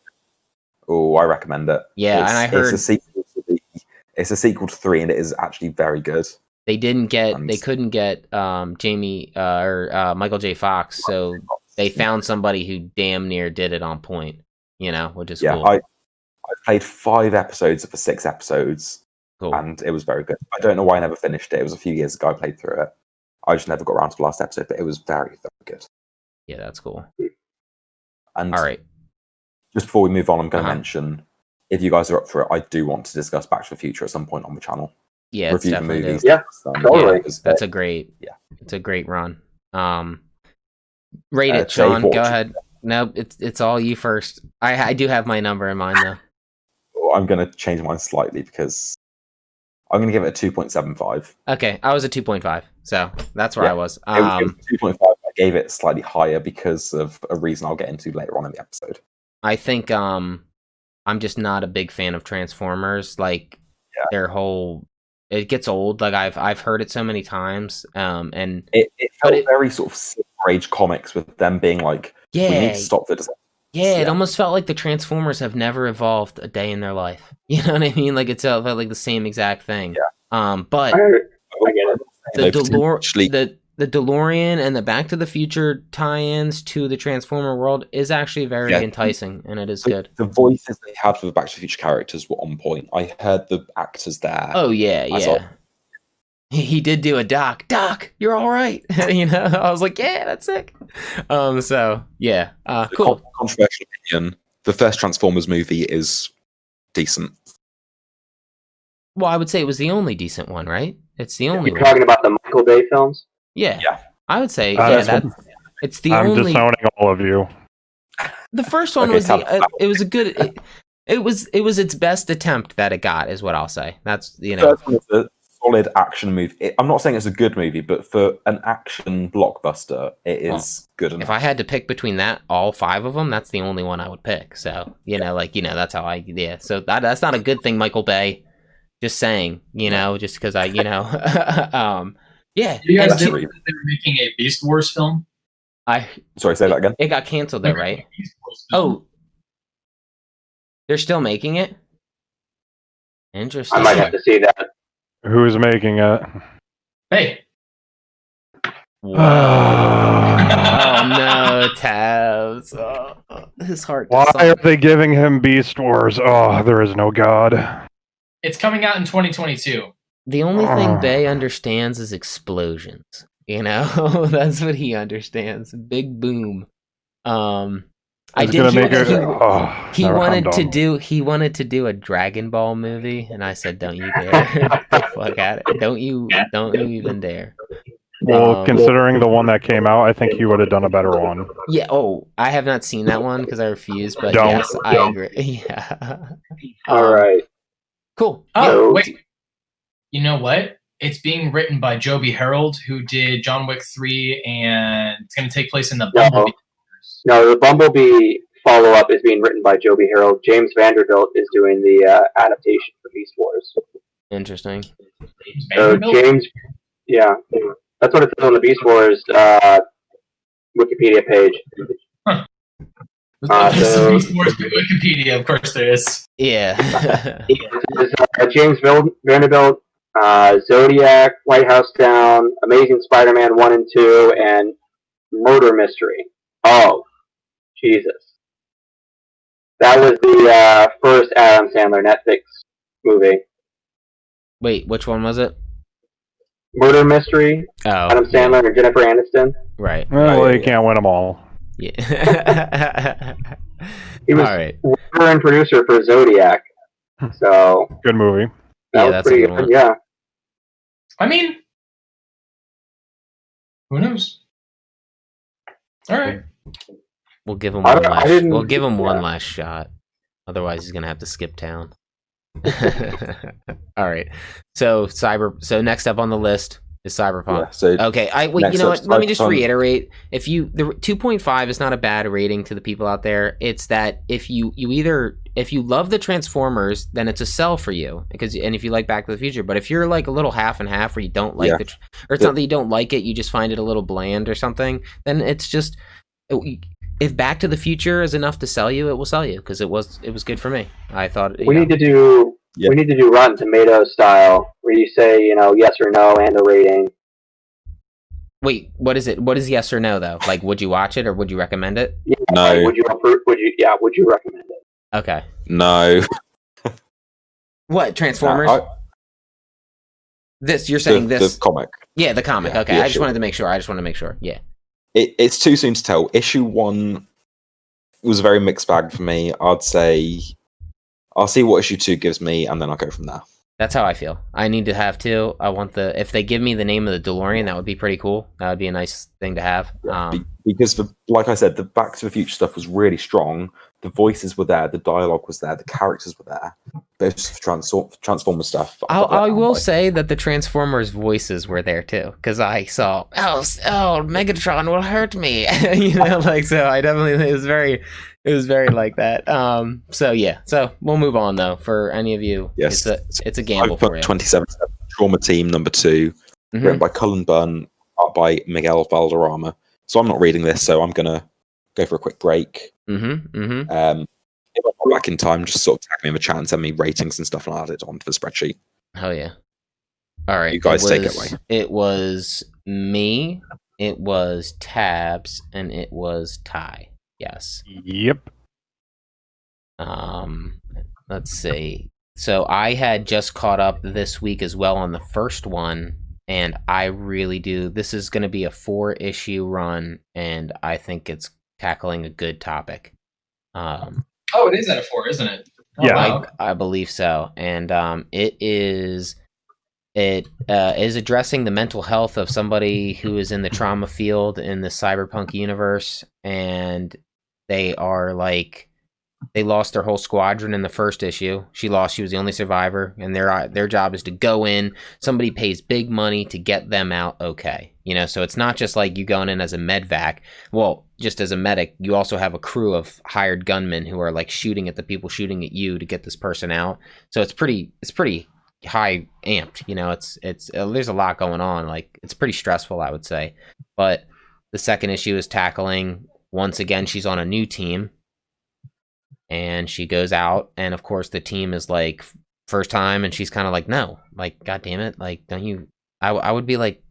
Oh, I recommend it. Yeah, and I heard it's a sequel to 3, and it is actually very good. They couldn't get Jamie or Michael J. Fox, so they found somebody who damn near did it on point. Which is cool. I played 5 episodes of the 6 episodes, and it was very good. I don't know why I never finished it. It was a few years ago I played through it. I just never got around to the last episode, but it was very, very good. Yeah, that's cool. And all right, just before we move on, I'm going to mention, if you guys are up for it, I do want to discuss Back to the Future at some point on the channel. Yeah, review the movies. Yeah, totally. That's a great. Yeah, it's a great run. Rate it, Sean. Go ahead. No, it's all you first. I do have my number in mind though. I'm going to change mine slightly because I'm going to give it a 2.75. Okay, I was a 2.5, so that's where I was. It was 2.5. I gave it slightly higher because of a reason I'll get into later on in the episode. I think I'm just not a big fan of Transformers. Like their whole, it gets old. Like I've heard it so many times, and it felt very sort of Silver Age comics with them being like, we need to stop the design. Yeah, it almost felt like the Transformers have never evolved a day in their life. You know what I mean? Like it felt like the same exact thing. Yeah. But I get it. The DeLorean and the Back to the Future tie-ins to the Transformer world is actually very enticing, and it is good. The voices they had for the Back to the Future characters were on point. I heard the actors there. Oh yeah. He did do a Doc, you're all right. I was like, yeah, that's sick. So yeah, cool. Controversial opinion: the first Transformers movie is decent. Well, I would say it was the only decent one, right? It's the only. You're talking about the Michael Bay films? Yeah. I would say it's the I'm only. I'm disowning all of you. The first one was it was a good. It was its best attempt that it got, is what I'll say. That's The first one is a solid action movie. I'm not saying it's a good movie, but for an action blockbuster, it is good enough. If I had to pick between all 5 of them, that's the only one I would pick. So that's how So that's not a good thing, Michael Bay. Just saying, just because I, yeah. You guys knew that they were making a Beast Wars film? Sorry, say that again. It got canceled though, right? Oh, they're still making it? Interesting. I might have to see that. Who is making it? Hey. Oh no, Tabs. His heart. Why are they giving him Beast Wars? Oh, there is no God. It's coming out in 2022. The only thing Bay understands is explosions. That's what he understands. Big boom. He wanted to do a Dragon Ball movie, and I said, "Don't you dare! Get the fuck at it! Don't you even dare!" Well, considering the one that came out, I think he would have done a better one. Yeah. Oh, I have not seen that one because I refuse. But yes, I agree. Yeah. All right. Cool. Oh, wait. You know what? It's being written by Joby Harold, who did John Wick 3, and it's going to take place in the Bumblebee. No, the Bumblebee follow-up is being written by Joby Harold. James Vanderbilt is doing the adaptation for Beast Wars. Interesting. So James, that's what it says on the Beast Wars Wikipedia page. Huh. Beast Wars Wikipedia, of course there is. Yeah. James Vanderbilt, Zodiac, White House Down, Amazing Spider-Man 1 and 2, and Murder Mystery. Oh, Jesus. That was the first Adam Sandler Netflix movie. Wait, which one was it? Murder Mystery. Oh, Adam Sandler and Jennifer Aniston. Right. Well, you can't win them all. Yeah. He was writer and producer for Zodiac. So good movie. That's pretty good. Yeah. I mean, who knows? All right. We'll give him one last. We'll give him one last shot. Otherwise, he's gonna have to skip town. All right. So next up on the list is Cyberpunk. Yeah, okay. You know what? Let me just reiterate. The 2.5 is not a bad rating to the people out there. It's that if you either if you love the Transformers, then it's a sell for you, and if you like Back to the Future. But if you're like a little half and half, where you don't like or it's not that you don't like it, you just find it a little bland or something, then it's just, if Back to the Future is enough to sell you, it will sell you, because it was good for me. I thought we need to do Rotten Tomatoes style, where you say, yes or no and a rating. Wait, what is it? What is yes or no though? Like, would you watch it or would you recommend it? Yeah, no. Would you recommend it? Okay. No. What, Transformers? You're saying this? The comic. Yeah, the comic. Okay, I just wanted to make sure. Yeah. It's too soon to tell. Issue 1 was a very mixed bag for me. I'd say I'll see what issue 2 gives me, and then I'll go from there. That's how I feel. I need to have 2. I want if they give me the name of the DeLorean, that would be pretty cool. That would be a nice thing to have. Because, like I said, the Back to the Future stuff was really strong. The voices were there, the dialogue was there, the characters were there. But it's Transformer stuff. I will say that the Transformers voices were there too, because I saw, Megatron will hurt me, so I definitely, it was very like that. So we'll move on though. For any of you, yes, it's a gamble I've put for you. 27 Trauma Team number 2, written by Cullen Bunn, art by Miguel Valderrama. So I'm not reading this, so I'm gonna go for a quick break. If I'm not back in time, just sort of tag me in the chat and send me ratings and stuff, and I'll add it onto the spreadsheet. Oh yeah. All right. You guys take it away. It was me, it was Tabs, and it was Ty. Yes. Yep. Let's see. So I had just caught up this week as well on the first one, and I really do. This is going to be a 4-issue run, and I think it's tackling a good topic. It is at a 4, isn't it? Yeah, wow. I believe so, and it is addressing the mental health of somebody who is in the trauma field in the cyberpunk universe, and they lost their whole squadron in the first issue. She was the only survivor, and their job is to go in. Somebody pays big money to get them out okay. So it's not just like you going in as a medvac. Well, just as a medic, you also have a crew of hired gunmen who are like shooting at the people shooting at you to get this person out. So it's pretty high amped. It's there's a lot going on. Like, it's pretty stressful, I would say. But the second issue is tackling, once again, she's on a new team. And she goes out, and of course the team is like, first time, and she's kind of like, no, like, god damn it, like, I would be like,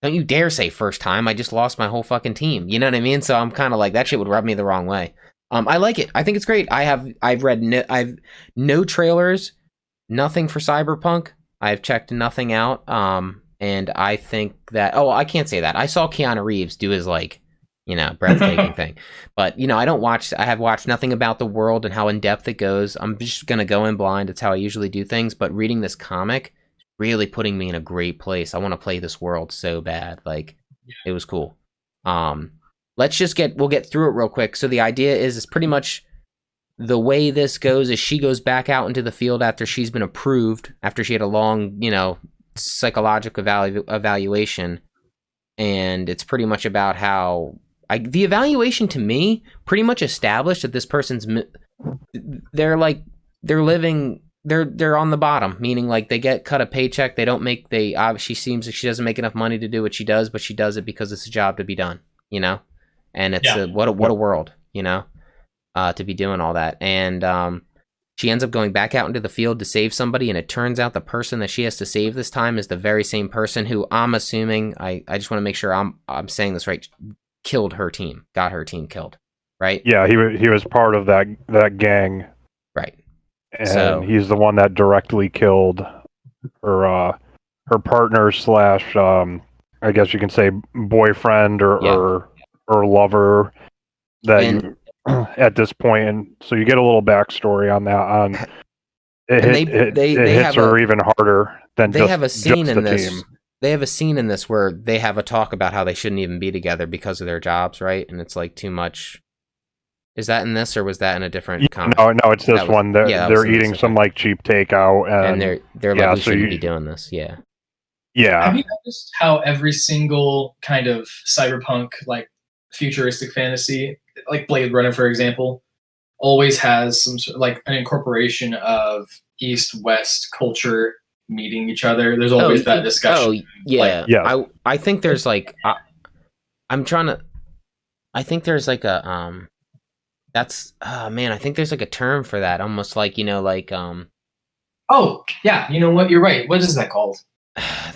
don't you dare say first time, I just lost my whole fucking team, you know what I mean? So I'm kind of like, that shit would rub me the wrong way. I like it. I think it's great. I've read I've no trailers, nothing for Cyberpunk. I've checked nothing out, and I think that, I can't say that. I saw Keanu Reeves do his like, breathtaking thing. But, I have watched nothing about the world and how in depth it goes. I'm just going to go in blind. It's how I usually do things. But reading this comic is really putting me in a great place. I want to play this world so bad. Like, It was cool. We'll get through it real quick. So the idea is pretty much the way this goes is she goes back out into the field after she's been approved, after she had a long, psychological evaluation. And it's pretty much about how the evaluation to me pretty much established that this person's they're on the bottom, meaning like they get cut a paycheck, she seems like she doesn't make enough money to do what she does, but she does it because it's a job to be done, and it's what a world, to be doing all that. And she ends up going back out into the field to save somebody, and it turns out the person that she has to save this time is the very same person who, I'm assuming, I just want to make sure I'm saying this right, killed her team, got her team killed, right? Yeah, he was part of that gang, right? And he's the one that directly killed her partner / I guess you can say boyfriend or lover at this point, and so you get a little backstory on that. It hits her even harder than they have a scene in this. Team. They have a scene in this where they have a talk about how they shouldn't even be together because of their jobs, right? And it's like too much. Is that in this, or was that in a different comic? No, it's this one. They're eating some like cheap takeout, and they're like, we shouldn't be doing this. Yeah. Have you noticed how every single kind of cyberpunk, like futuristic fantasy, like Blade Runner, for example, always has some sort of like an incorporation of East-West culture meeting each other. There's always that discussion. Oh, yeah. Like, I think there's like I'm trying to. I think there's like a That's man. I think there's like a term for that. Almost like like Oh yeah, you know what? You're right. What is that called?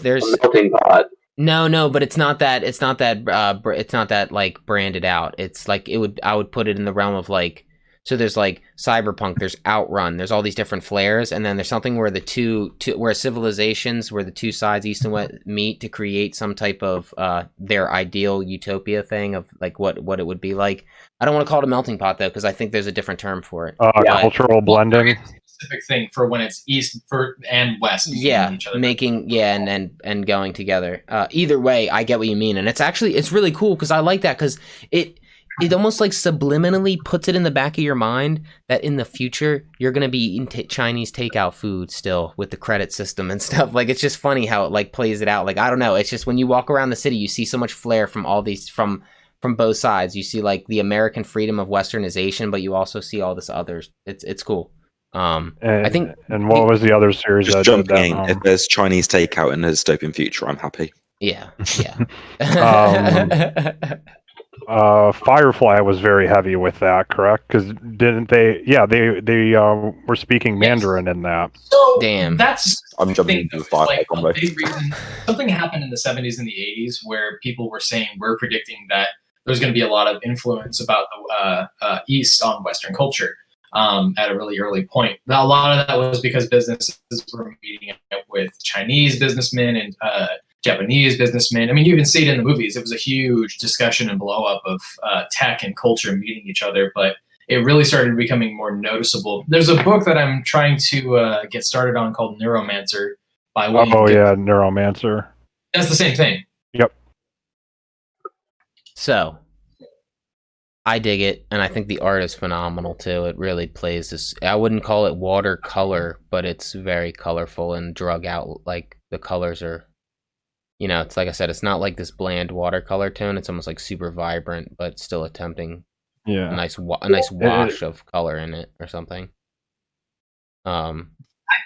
There's A melting pot. No, but it's not that. It's not that like branded out. It's like I would put it in the realm of like. So there's like Cyberpunk, there's Outrun, there's all these different flares, and then there's something where where civilizations, where the two sides, East and West, meet to create some type of their ideal utopia thing of like what it would be like. I don't want to call it a melting pot though, because I think there's a different term for it. Cultural blending. Specific thing for when it's East and West. Yeah, each other. and going together. Either way, I get what you mean, and it's really cool because I like that because it almost like subliminally puts it in the back of your mind that in the future you're gonna be eating Chinese takeout food still with the credit system and stuff. Like it's just funny how it like plays it out. Like I don't know, it's just when you walk around the city, you see so much flair from all these from both sides. You see like the American freedom of Westernization, but you also see all this others. It's cool. I think. And what was the other series? Just jumping in. If there's Chinese takeout in a dystopian future, I'm happy. Yeah. Firefly was very heavy with that, correct? Because didn't they? Yeah, they were speaking Mandarin in that. So damn, I'm jumping into the Firefly combo. Something happened in the 70s and the 80s where people were saying we're predicting that there's going to be a lot of influence about the East on Western culture at a really early point. Now, a lot of that was because businesses were meeting up with Chinese businessmen and Japanese businessmen. I mean, you even see it in the movies. It was a huge discussion and blow up of tech and culture meeting each other, but it really started becoming more noticeable. There's a book that I'm trying to get started on called Neuromancer by William Gibson. Neuromancer. That's the same thing. Yep. So, I dig it, and I think the art is phenomenal too. It really plays this. I wouldn't call it watercolor, but it's very colorful and drug out. Like the colors are. It's like I said, it's not like this bland watercolor tone. It's almost like super vibrant, but still attempting a nice wash of color in it or something. I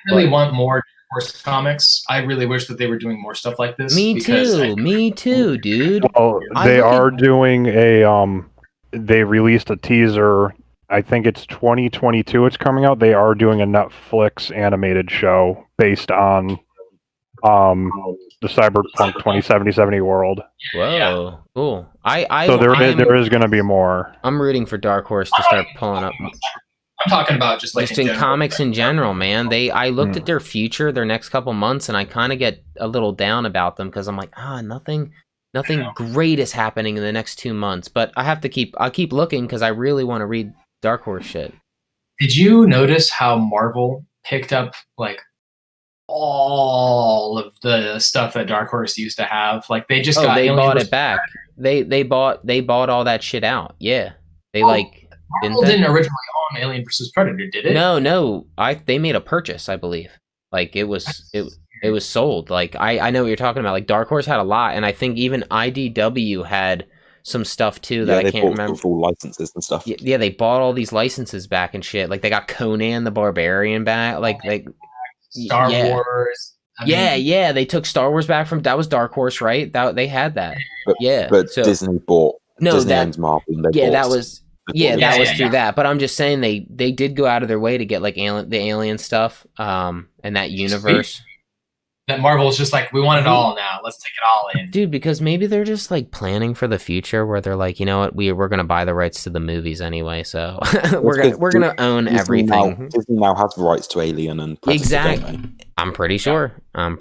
really want more Horse comics. I really wish that they were doing more stuff like this. Me too, dude. Well, they are doing they released a teaser. I think it's 2022 it's coming out. They are doing a Netflix animated show based on the Cyberpunk 2070 world. Whoa, cool. So there is going to be more. I'm rooting for Dark Horse to start pulling up. I'm talking about just in comics in general, man. I looked at their future, their next couple months, and I kind of get a little down about them because I'm like, nothing great is happening in the next 2 months. But I'll keep looking because I really want to read Dark Horse shit. Did you notice how Marvel picked up like all of the stuff that Dark Horse used to have? Like they just bought it back. They bought all that shit out. Yeah, Marvel didn't originally own Alien vs Predator, did it? No. They made a purchase, I believe. Like it was sold. Like I know what you're talking about. Like Dark Horse had a lot, and I think even IDW had some stuff too that I can't remember. Full licenses and stuff. Yeah, they bought all these licenses back and shit. Like they got Conan the Barbarian back. Like Star Wars. They took Star Wars back from that was Dark Horse, right? They had that. But Disney bought. Disney owns Marvel. That was through that. But I'm just saying they did go out of their way to get like the alien stuff, and that universe. Sweet. That Marvel's just like, we want it all now. Let's take it all in, dude. Because maybe they're just like planning for the future, where they're like, you know what, we're gonna buy the rights to the movies anyway, so we're gonna own everything. Disney now has rights to Alien and Predator, exactly. I'm pretty sure. Yeah,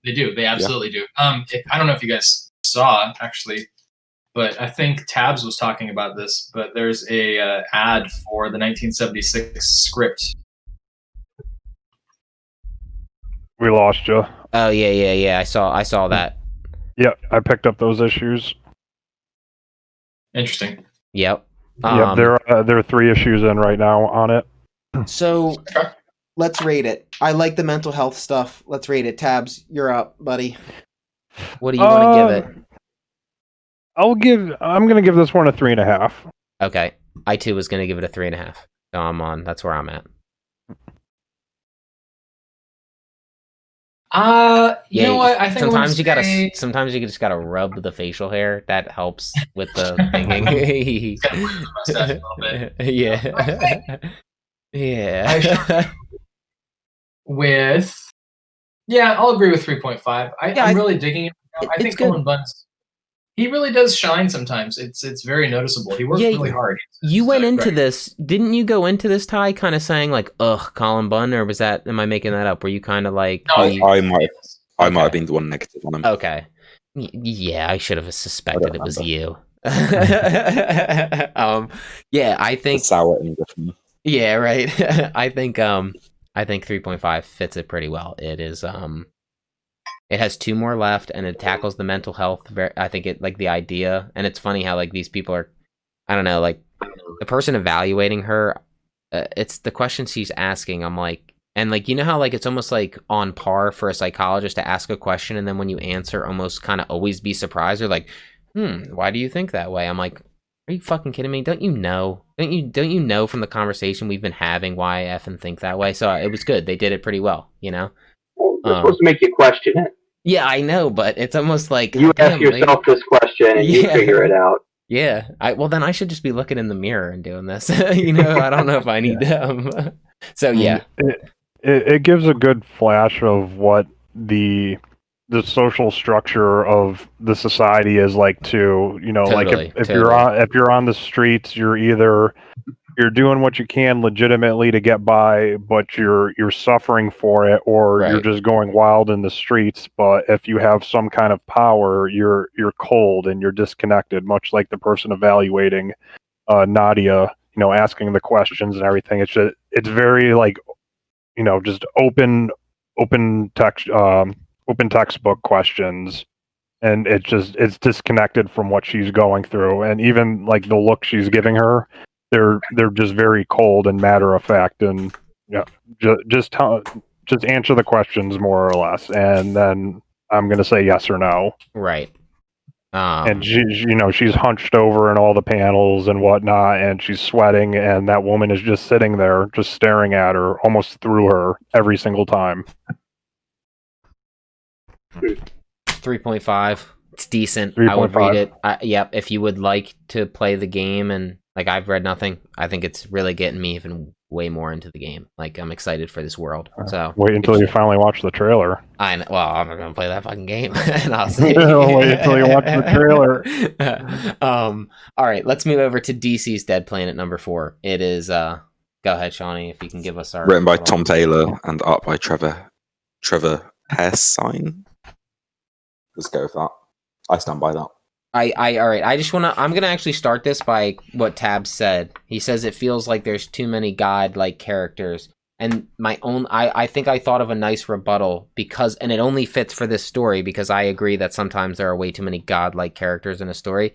they do. They absolutely do. I don't know if you guys saw actually, but I think Tabs was talking about this. But there's a ad for the 1976 script. We lost you. Oh yeah. I saw that. Yeah, I picked up those issues. Interesting. Yep. There are 3 issues in right now on it. So let's rate it. I like the mental health stuff. Let's rate it. Tabs, you're up, buddy. What do you want to give it? I'm gonna give this one a 3.5. Okay. I too was going to give it a 3.5. So I'm on. That's where I'm at. You know what? I think sometimes you just gotta rub the facial hair. That helps with the thinking. Yeah. Yeah. I'll agree with 3.5. I'm really digging it. I think Cullen Bunn's, he really does shine sometimes. It's very noticeable. He works really hard. You went into this, didn't you go into this, Ty, kind of saying like, ugh, Cullen Bunn, or was that, am I making that up? Were you kind of like... No, I might have been the one negative on him. Okay. Yeah, I should have suspected it was you. Yeah, I think... The sour Englishman. Yeah, right. I think 3.5 fits it pretty well. It is, it has 2 more left, and it tackles the mental health. I think it, like, the idea, and it's funny how, like, these people are, I don't know, like, the person evaluating her, it's the questions she's asking, I'm like, and, like, you know how, like, it's almost, like, on par for a psychologist to ask a question, and then when you answer, almost kind of always be surprised, or like, why do you think that way? I'm like, are you fucking kidding me? Don't you know? Don't you know from the conversation we've been having why I effing think that way? So it was good. They did it pretty well, you know? It's supposed to make you question it. Yeah, I know, but it's almost like... You ask yourself this question and you figure it out. Yeah. Well, then I should just be looking in the mirror and doing this. You know, I don't know if I need them. So, yeah. It gives a good flash of what the social structure of the society is like too. You know, totally, like if you're on the streets, you're doing what you can legitimately to get by, but you're suffering for it, or you're just going wild in the streets. But if you have some kind of power, you're cold and you're disconnected, much like the person evaluating Nadia, you know, asking the questions and everything. It's very like, you know, just open textbook questions, and it's disconnected from what she's going through, and even like the look she's giving her, they're just very cold and matter of fact, and just answer the questions more or less, and then I'm gonna say yes or no. Right. And she's hunched over in all the panels and whatnot, and she's sweating, and that woman is just sitting there, just staring at her, almost through her every single time. 3.5. It's decent. 3. I would read it. Yep. If you would like to play the game, and like I've read nothing, I think it's really getting me even way more into the game. Like I'm excited for this world. So wait until you finally watch the trailer. Well, I'm not gonna play that fucking game, and I'll see. Wait until you watch the trailer. All right, let's move over to DC's Dead Planet number 4. It is. Go ahead, Shawnee, if you can give us our. Written by Tom Taylor and art by Trevor Hairsine. Let's go with that. I stand by that. All right. I'm gonna actually start this by what Tab said. He says it feels like there's too many god-like characters, and I think I thought of a nice rebuttal and it only fits for this story because I agree that sometimes there are way too many god-like characters in a story.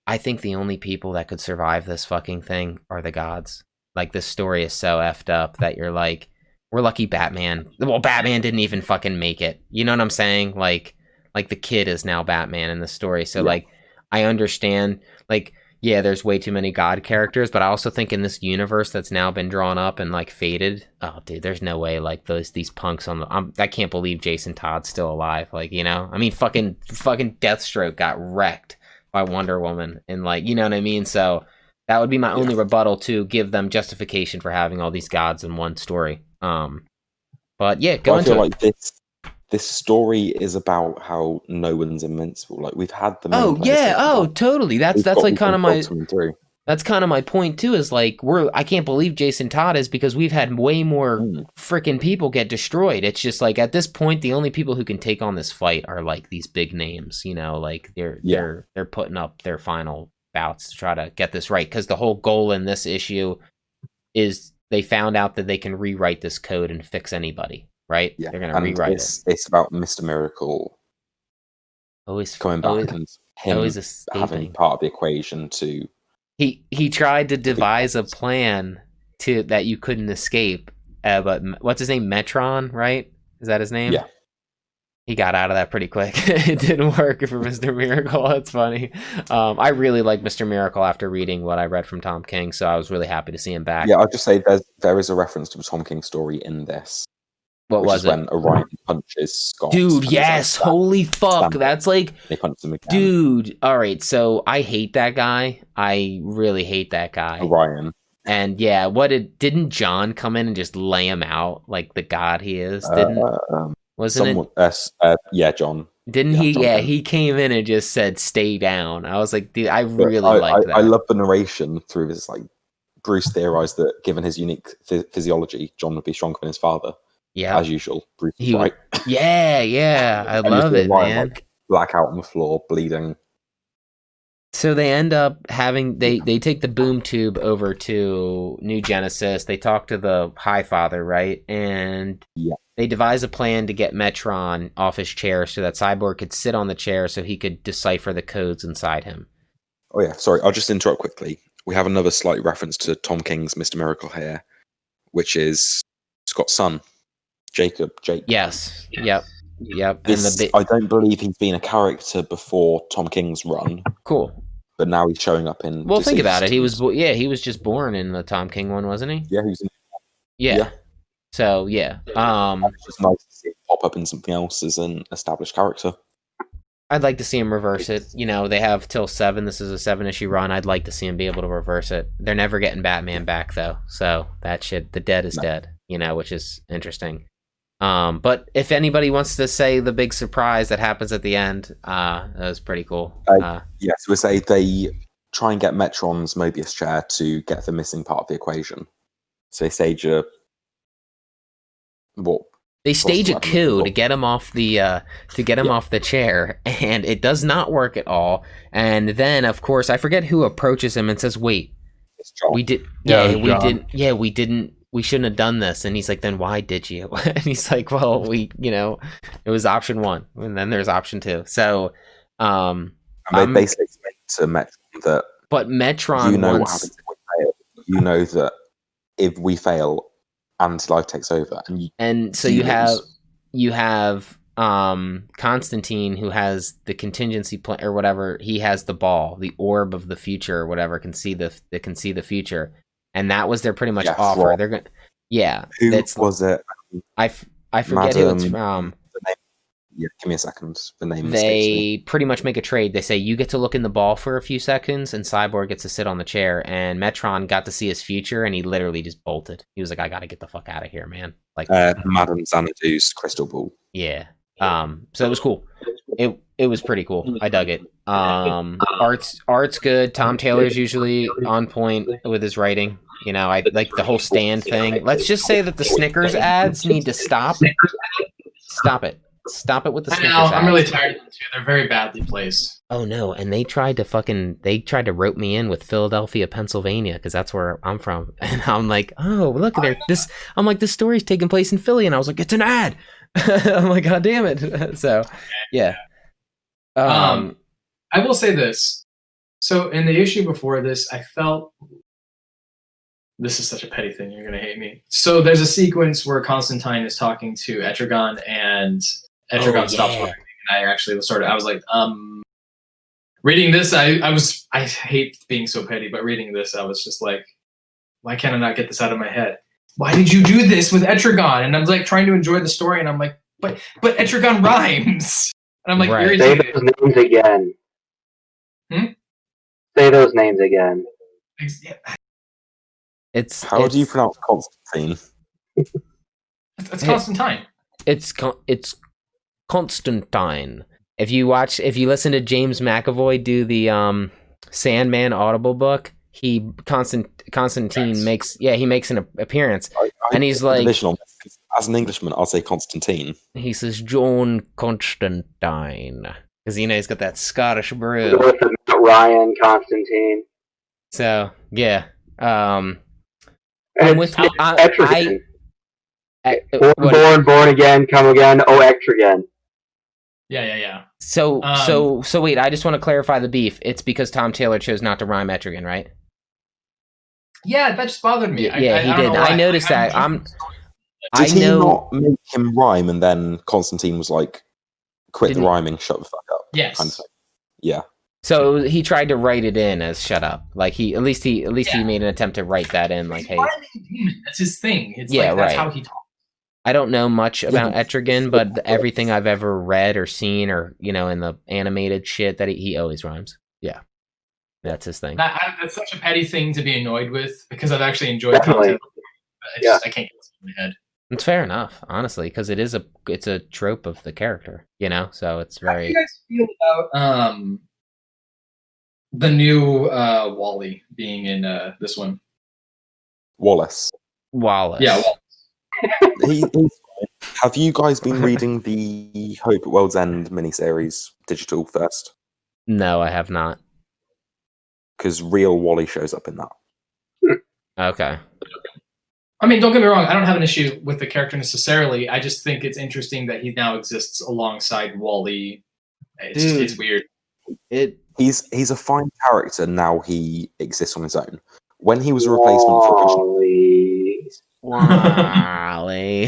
I think the only people that could survive this fucking thing are the gods. Like this story is so effed up that you're like, we're lucky Batman. Well, Batman didn't even fucking make it. You know what I'm saying? Like the kid is now Batman in the story. So, like, I understand, like, yeah, there's way too many God characters, but I also think in this universe that's now been drawn up and, like, faded, oh, dude, there's no way, like, these punks I can't believe Jason Todd's still alive. Like, you know? I mean, fucking Deathstroke got wrecked by Wonder Woman. And, like, you know what I mean? So, that would be my only rebuttal to give them justification for having all these gods in one story. But, yeah, go into it. I feel like this story is about how no one's invincible. Like we've had the totally. That's like kind of my point too. Is like I can't believe Jason Todd is because we've had way more freaking people get destroyed. It's just like at this point, the only people who can take on this fight are like these big names. You know, like they're putting up their final bouts to try to get this right. Because the whole goal in this issue is they found out that they can rewrite this code and fix anybody. Right? Yeah. They're going to rewrite it. It's about Mr. Miracle coming back and him having part of the equation to... He tried to devise a plan that you couldn't escape, but what's his name? Metron, right? Is that his name? Yeah. He got out of that pretty quick. It didn't work for Mr. Miracle. That's funny. I really like Mr. Miracle after reading what I read from Tom King, so I was really happy to see him back. Yeah, I'll just say there is a reference to a Tom King story in this. What was it? When Orion punches Scott. Dude, yes! Holy fuck! That's like... They punch him again. Dude! Alright, so I hate that guy. I really hate that guy. Orion. And yeah, didn't John come in and just lay him out like the god he is? Wasn't it? Yeah, John. Didn't he? John he came in and just said, "Stay down." I was like, dude, I really like that. I love the narration through this. Like, Bruce theorized that given his unique physiology, John would be stronger than his father. Yeah, as usual. Bruce is right. Yeah. I love it, man. Like, black out on the floor, bleeding. So they end up having they take the boom tube over to New Genesis. They talk to the High Father, right? And they devise a plan to get Metron off his chair so that Cyborg could sit on the chair so he could decipher the codes inside him. Oh yeah, sorry, I'll just interrupt quickly. We have another slight reference to Tom King's Mr. Miracle here, which is Scott's son, Jacob. Yes. Yep. I don't believe he's been a character before Tom King's run. Cool. But now he's showing up in. Well, think about it. He was just born in the Tom King one, wasn't he? Yeah, he was. Yeah. So yeah. It's just nice to see him pop up in something else as an established character. I'd like to see him reverse it. You know, they have till 7. This is a 7-issue run. I'd like to see him be able to reverse it. They're never getting Batman back though, so that shit. The dead is dead. You know, which is interesting. But if anybody wants to say the big surprise that happens at the end, that was pretty cool. Yes, we say they try and get Metron's Mobius chair to get the missing part of the equation. So they stage a coup to get him off the off the chair, and it does not work at all. And then, of course, I forget who approaches him and says, "Wait, we didn't." We shouldn't have done this. And he's like, then why did you? And he's like, well, it was option 1. And then there's option 2. So, and they basically explain to Metron that. But Metron what happens if we fail. You know that if we fail, anti-life takes over. So you have Constantine, who has the contingency plan or whatever. He has the ball, the orb of the future or whatever, can see the future. And that was their pretty much offer. Well, They're going, Who was it? I forget who it's from. Yeah, give me a second. The name. They pretty much make a trade. They say you get to look in the ball for a few seconds, and Cyborg gets to sit on the chair. And Metron got to see his future, and he literally just bolted. He was like, "I got to get the fuck out of here, man!" Like Madame Xanadu's crystal ball. Yeah. So it was cool. It was pretty cool. I dug it. Art's good. Tom Taylor's usually on point with his writing. You know, I like the whole stand thing. Let's just say that the Snickers ads need to stop. Stop it. Stop it with the Snickers ads. I'm really tired of them too. They're very badly placed. Oh no, and they tried to rope me in with Philadelphia, Pennsylvania, because that's where I'm from. And I'm like, oh, look at this. I'm like, this story's taking place in Philly, and I was like, it's an ad. I'm like, god damn it. So yeah. I will say this. So in the issue before this, I felt this is such a petty thing, you're gonna hate me. So there's a sequence where Constantine is talking to Etrigan, and Etrigan stops working, and I actually I was like, reading this, I hate being so petty, but reading this, I was just like, why can't I not get this out of my head? Why did you do this with Etrigan? And I'm like trying to enjoy the story, and I'm like, but Etrigan rhymes. And I'm like, right. Say those names again. Say those names again. How do you pronounce Constantine? It's Constantine. It's Constantine. If you listen to James McAvoy do the Sandman Audible book, Constantine makes an appearance, and he's like, as an Englishman, I'll say Constantine. He says John Constantine because he's got that Scottish brew. Ryan Constantine. So yeah, born again, come again. Oh, Etrigan. Yeah. So wait, I just want to clarify the beef. It's because Tom Taylor chose not to rhyme Etrigan, right? Yeah, that just bothered me. Yeah, he did. I noticed that. Did he not make him rhyme, and then Constantine was like, quit the rhyming, shut the fuck up. Yes. Kind of thing. Yeah. So he tried to write it in as "shut up." Like he made an attempt to write that in. Like, hey, that's his thing. It's like that's how he talks. I don't know much about Etrigan, but everything I've ever read or seen, or in the animated shit, that he always rhymes. Yeah, that's his thing. That's such a petty thing to be annoyed with, because I've actually enjoyed content. I can't get it in my head. It's fair enough, honestly, because it's a trope of the character, So it's very. How do you guys feel about the new Wally being in this one? Wallace. Yeah. He's Have you guys been reading the Hope at World's End miniseries digital first? No, I have not. Because real Wally shows up in that. Okay. I mean, don't get me wrong. I don't have an issue with the character necessarily. I just think it's interesting that he now exists alongside Wally. It's weird. He's a fine character now. He exists on his own. When he was a replacement for Wally.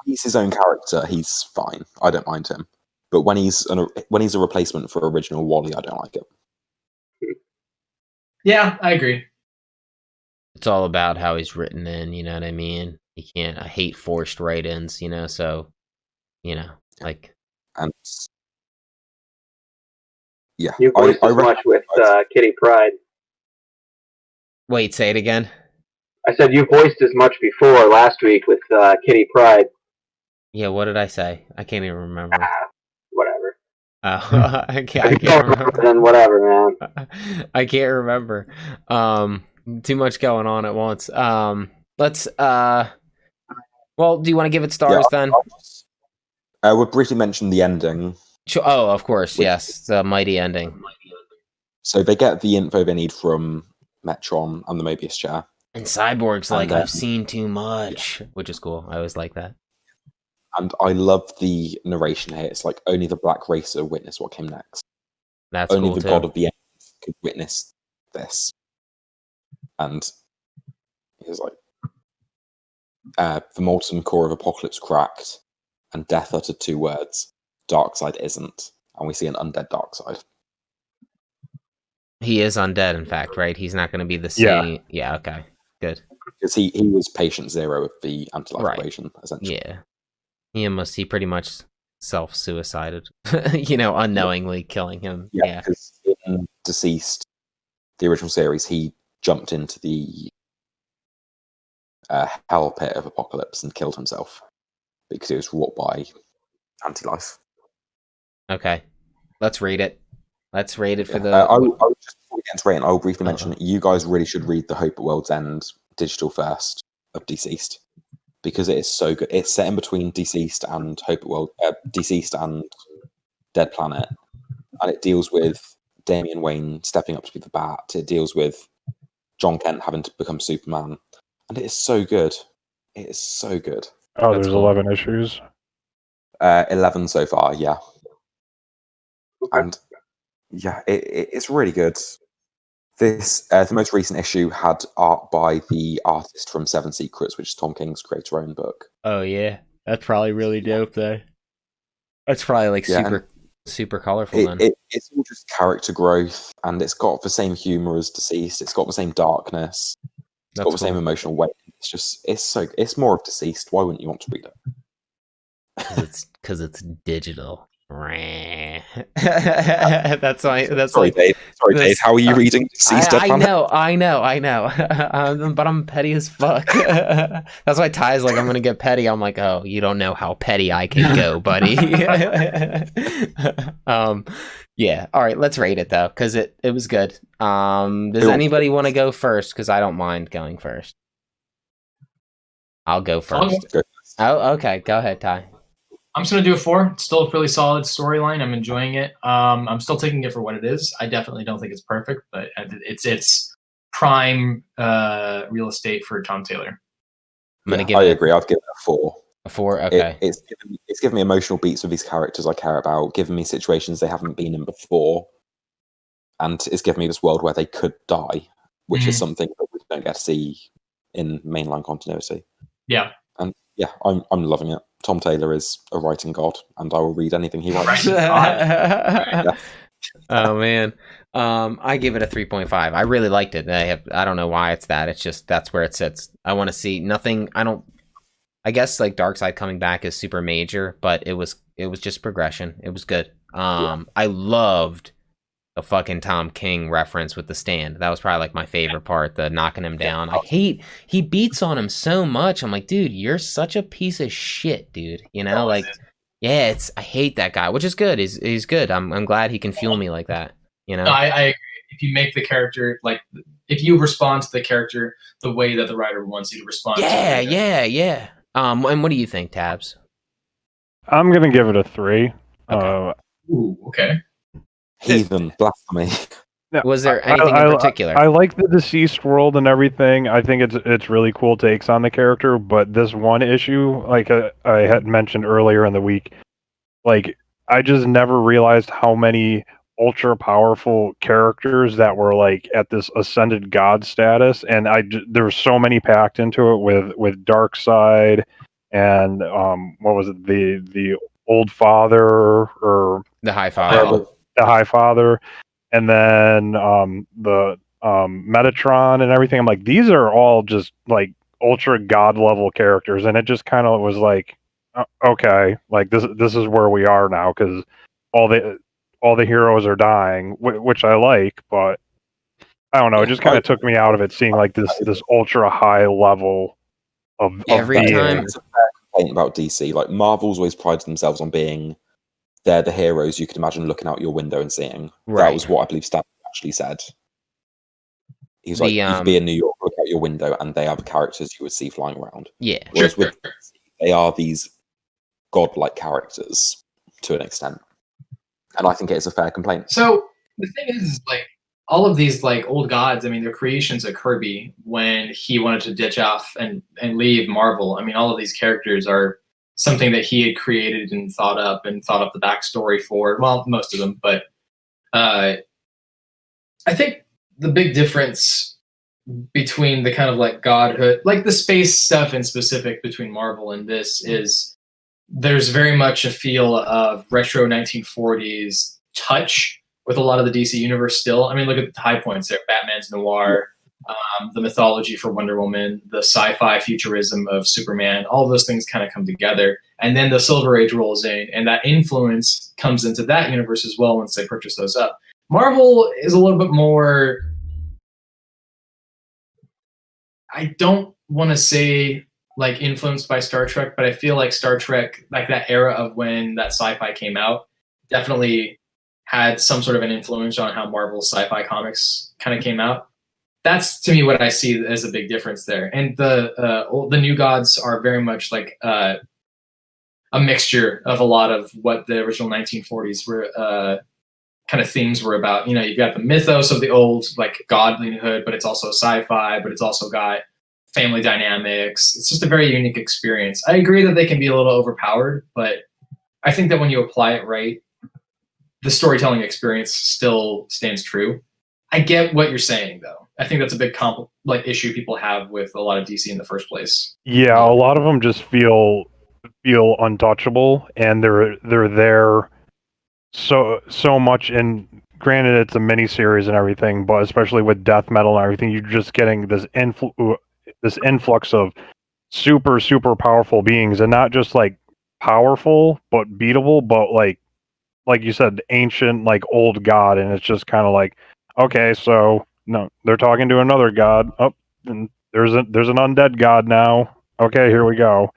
He's his own character. He's fine. I don't mind him. But when he's a replacement for original Wally, I don't like it. Yeah, I agree. It's all about how he's written in, you know what I mean? I hate forced write-ins, so, like... And, yeah. You voiced as much with Kitty Pryde. Wait, say it again? I said you voiced as much before last week with Kitty Pryde. Yeah, what did I say? I can't even remember. Whatever. Oh, I can't remember. Then whatever, man. I can't remember. Too much going on at once. Let's well, do you want to give it stars then? We'll briefly mention the ending. Oh, of course, yes. The mighty ending. So they get the info they need from Metron and the Mobius chair. And Cyborg's like, I've seen too much, which is cool. I always like that. And I love the narration here. It's like only the Black Racer witnessed what came next. That's only cool the too. God of the End could witness this. And he was like, the molten core of Apocalypse cracked, and Death uttered 2 words. Darkseid isn't. And we see an undead Darkseid. He is undead, in fact, right? He's not going to be the same. Yeah, okay. Good. Because he was patient 0 of the anti-life equation, essentially. Yeah. He pretty much self-suicided, unknowingly killing him. Yeah, because in Deceased, the original series, he jumped into the hell pit of Apocalypse and killed himself because he was wrought by anti-life. Okay. Let's rate it. Let's rate it for the... I would just, before we get into rating, I'll briefly mention you guys really should read the Hope at World's End digital first of Deceased, because it is so good. It's set in between Deceased and Deceased and Dead Planet, and it deals with Damian Wayne stepping up to be the Bat. It deals with John Kent having to become Superman, and it is so good. It is so good. Oh, there's 11 issues. 11 so far, yeah. And yeah, it's really good. This the most recent issue had art by the artist from Seven Secrets, which is Tom King's creator-owned book. Oh yeah, that's probably really dope though. That's probably like super colorful. Then it's all just character growth, and it's got the same humor as Deceased. It's got the same darkness. It's got the same emotional weight. It's more of Deceased. Why wouldn't you want to read it? Because it's digital. That's sorry, Dave. Sorry, Dave. How are you reading Deceased? I know. But I'm petty as fuck. That's why Ty's like, I'm gonna get petty. I'm like, oh, you don't know how petty I can go, buddy. Yeah. All right, let's rate it though, because it was good. Does anybody want to go first? Because I don't mind going first. I'll go first. Oh, okay. Go ahead, Ty. I'm just going to do a 4. It's still a really solid storyline. I'm enjoying it. I'm still taking it for what it is. I definitely don't think it's perfect, but it's prime real estate for Tom Taylor. I agree. I'd give it a 4. A 4? Okay. It's given me emotional beats with these characters I care about, giving me situations they haven't been in before, and it's given me this world where they could die, which is something that we don't get to see in mainline continuity. Yeah. And yeah, I'm loving it. Tom Taylor is a writing god, and I will read anything he writes. Oh man, I give it a 3.5. I really liked it. I don't know why it's that. It's just that's where it sits. I want to see nothing. I guess like Darkseid coming back is super major, but it was just progression. It was good. I loved the fucking Tom King reference with the stand. That was probably like my favorite part, the knocking him down. He beats on him so much. I'm like, dude, you're such a piece of shit, dude. You know, like, yeah, I hate that guy, which is good. He's good. I'm glad he can fuel me like that. You know, no, I agree. If you make the character like, if you respond to the character the way that the writer wants you to respond. Yeah. And what do you think, Tabs? I'm gonna give it a 3. Okay. Ooh, okay. Heathen blasphemy. Was there anything in particular? I like the Deceased world and everything. I think it's really cool takes on the character, but this one issue, like I had mentioned earlier in the week, like I just never realized how many ultra powerful characters that were like at this ascended god status, and there were so many packed into it with Darkseid and what was it, the old father or the High Father. The High Father, and then the Metatron and everything. I'm like, these are all just like ultra god level characters, and it just kind of was like, okay, like this is where we are now, because all the heroes are dying, which I like, but I don't know. It just kind of took me out of it, seeing like this ultra high level of every time. It's a fair complaint about DC. Like Marvel's always prided themselves on being. They're the heroes you could imagine looking out your window and seeing. Right. That was what I believe Stan actually said. He was like, you could be in New York, look out your window, and they are the characters you would see flying around. Yeah. Whereas with they are these godlike characters to an extent. And I think it is a fair complaint. So the thing is like, all of these like old gods, I mean, they're creations of Kirby when he wanted to ditch off and leave Marvel. I mean, all of these characters are something that he had created and thought up the backstory for. Well, most of them, but I think the big difference between the kind of like godhood, like the space stuff in specific between Marvel and this, is there's very much a feel of retro 1940s touch with a lot of the DC universe still. I mean, look at the high points there: Batman's noir, the mythology for Wonder Woman, the sci-fi futurism of Superman. All of those things kind of come together, and then the Silver Age rolls in, and that influence comes into that universe as well once they purchase those up. Marvel is a little bit more, I don't want to say like influenced by Star Trek, but I feel like Star Trek, like that era of when that sci-fi came out, definitely had some sort of an influence on how Marvel's sci-fi comics kind of came out. That's to me what I see as a big difference there. And the New Gods are very much like a mixture of a lot of what the original 1940s were kind of themes were about. You know, you've got the mythos of the old like godlyhood, but it's also sci-fi, but it's also got family dynamics. It's just a very unique experience. I agree that they can be a little overpowered, but I think that when you apply it right, the storytelling experience still stands true. I get what you're saying, though. I think that's a big issue people have with a lot of DC in the first place. Yeah, a lot of them just feel untouchable, and they're there so much. And granted, it's a miniseries and everything, but especially with death metal and everything, you're just getting this influx of super powerful beings, and not just like powerful but beatable, but like you said, ancient, like old god. And it's just kind of like, okay, so no, they're talking to another god. Oh, and there's an undead god now. Okay, here we go.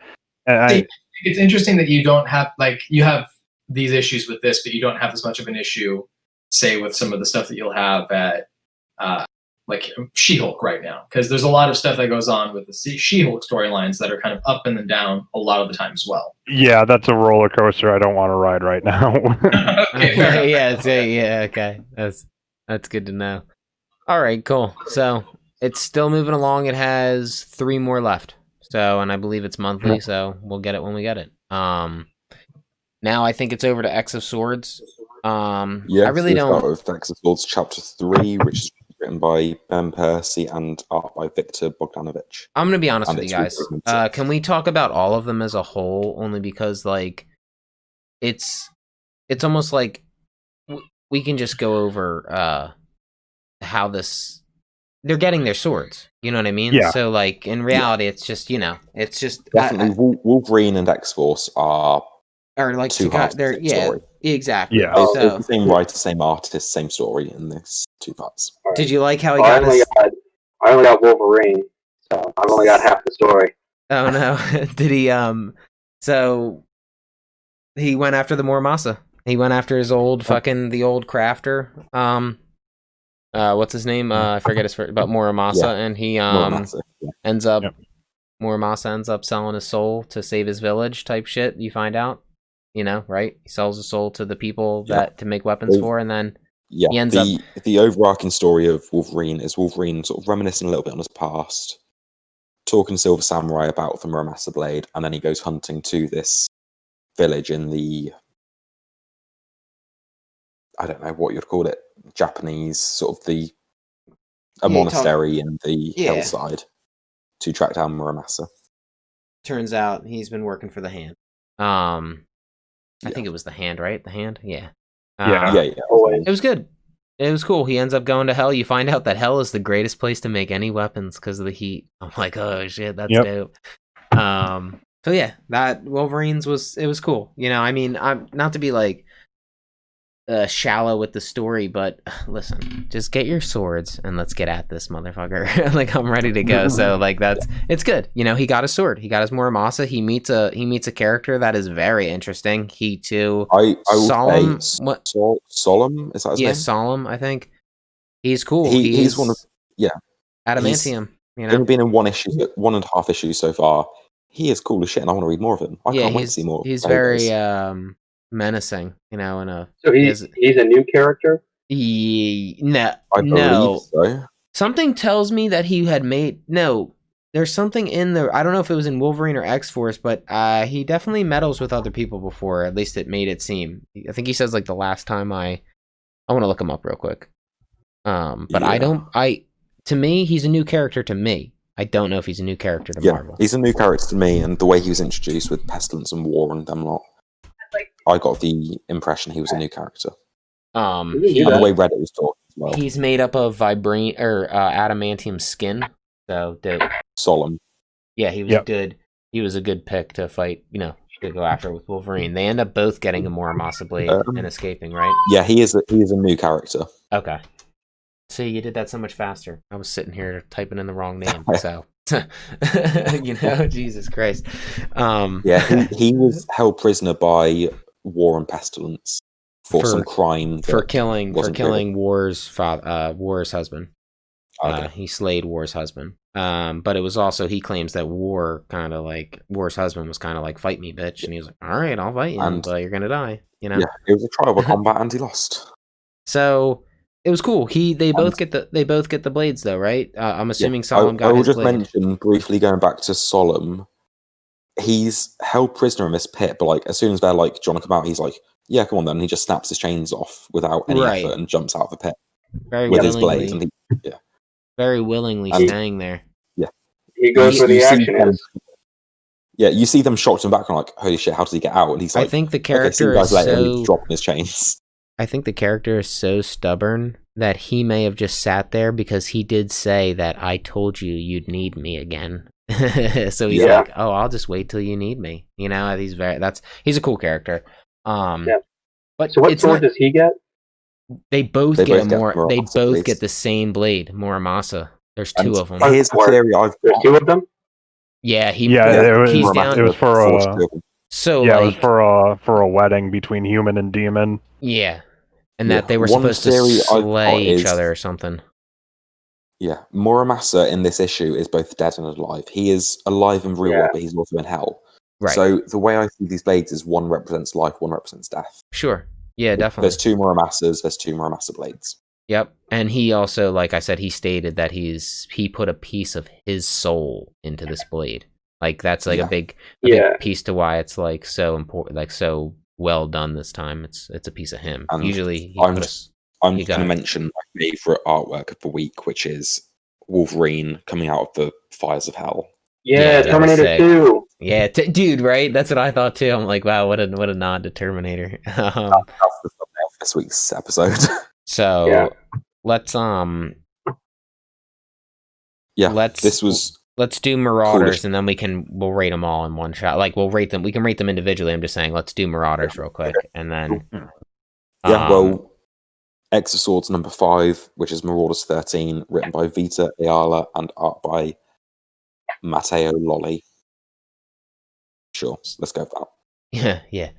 And it's interesting that you don't have you have these issues with this, but you don't have as much of an issue, say, with some of the stuff that you'll have at like She-Hulk right now, because there's a lot of stuff that goes on with the She-Hulk storylines that are kind of up and then down a lot of the time as well. Yeah, that's a roller coaster I don't want to ride right now. Okay. That's good to know. All right, cool. So it's still moving along. It has 3 more left. So, and I believe it's monthly, so we'll get it when we get it. Now I think it's over to X of Swords. Yeah, I really don't. Start with X of Swords chapter 3, which is written by Ben Percy and art by Victor Bogdanovich. I'm gonna be honest with you guys. Can we talk about all of them as a whole? Only because like it's almost like we can just go over how they're getting their swords. You know what I mean? Yeah. So like in reality, it's just it's just definitely Wolverine and X-Force are like two halves. They're story. Exactly. Yeah. So, it's the same writer, same artist, same story in this two parts. Right. Did you like how he I only got Wolverine, so I've only got half the story. Oh no! Did he? So he went after the Muramasa. He went after his old the old crafter. What's his name? I forget his first, but Muramasa, and he ends up Muramasa ends up selling his soul to save his village type shit. You find out, right? He sells his soul to the people to make weapons for, and then he ends up. The overarching story of Wolverine is Wolverine sort of reminiscing a little bit on his past, talking to Silver Samurai about the Muramasa blade, and then he goes hunting to this village in the, I don't know what you'd call it, Japanese sort of a monastery in the hillside to track down Muramasa. Turns out he's been working for the Hand. I think it was the Hand, right? The Hand, yeah. Yeah. It was good. It was cool. He ends up going to Hell. You find out that Hell is the greatest place to make any weapons because of the heat. I'm like, oh shit, that's dope. So yeah, that Wolverine's was cool. I mean, I'm not to be like shallow with the story, but listen, just get your swords and let's get at this motherfucker. Like I'm ready to go. So like it's good. He got his sword. He got his Muramasa. He meets a character that is very interesting. He too. I will Solemn. say What? Solemn, is that his name? Yeah, Solemn. I think he's cool. He's one of adamantium. He's only been in 1.5 issues so far. He is cool as shit, and I want to read more of him. I can't wait to see more. He's very menacing, in a. So he's a new character. No, I believe so. Something tells me that he had made There's something in there. I don't know if it was in Wolverine or X-Force, but he definitely meddles with other people before. At least it made it seem. I think he says like the last time I want to look him up real quick. But to me, he's a new character to me. I don't know if he's a new character to Marvel. He's a new character to me, and the way he was introduced with Pestilence and War and them lot, I got the impression he was a new character. And the way Reddit was talking as well. He's made up of adamantium skin, so dope. Solemn. Yeah, he was good. He was a good pick to fight, to go after with Wolverine. They end up both getting a Muramasa blade and escaping, right? Yeah, he is a new character. Okay. See, you did that so much faster. I was sitting here typing in the wrong name, so Jesus Christ. He was held prisoner by War and Pestilence for some crime for killing War's husband. Okay. He slayed War's husband. But it was also, he claims that War's husband was kind of like, fight me, bitch, and he was like, all right, I'll fight you, but you're gonna die. Yeah, it was a trial by combat, and he lost. So it was cool. They both get the blades though, right? I'm assuming Solemn got his blade. I will just mention briefly, going back to Solemn, he's held prisoner in this pit, but like as soon as they're like, "Do you want to come out?" He's like, "Yeah, come on then." And he just snaps his chains off without any effort and jumps out of the pit with his blade. And very willingly staying there. Yeah, he goes where the action is. Yeah, you see them shocked in the background, like, "Holy shit, how does he get out?" And he's like, I think the character is he's dropping his chains. I think the character is so stubborn that he may have just sat there because he did say that I told you you'd need me again. So he's like, "Oh, I'll just wait till you need me." He's a cool character. But so what sword does he get? They both get the same blade, Muramasa. There's two of them. Here's the theory There's two of them? Yeah, it was for it was for a wedding between human and demon. Yeah. And that they were supposed to slay each other or something. Yeah, Muramasa in this issue is both dead and alive. He is alive in real world, but he's also in hell. Right. So the way I see these blades is one represents life, one represents death. Sure. Yeah, definitely. There's two Muramasas, there's two Muramasa blades. Yep. And he also, like I said, he stated that he put a piece of his soul into this blade. Like that's like a big piece to why it's like so important, like so well done this time. It's a piece of him. And usually I'm going to mention my favorite artwork of the week, which is Wolverine coming out of the fires of hell. Yeah, Terminator 2. Yeah, dude, right? That's what I thought too. I'm like, wow, what a nod to Terminator. That's the thumbnail for this week's episode. So let's let's do Marauders, and then we'll rate them all in one shot. Like we'll rate them. We can rate them individually. I'm just saying, let's do Marauders real quick, and then X of Swords number 5, which is Marauders 13, written by Vita Ayala and art by Matteo Lolli. Sure, let's go with Yeah. that.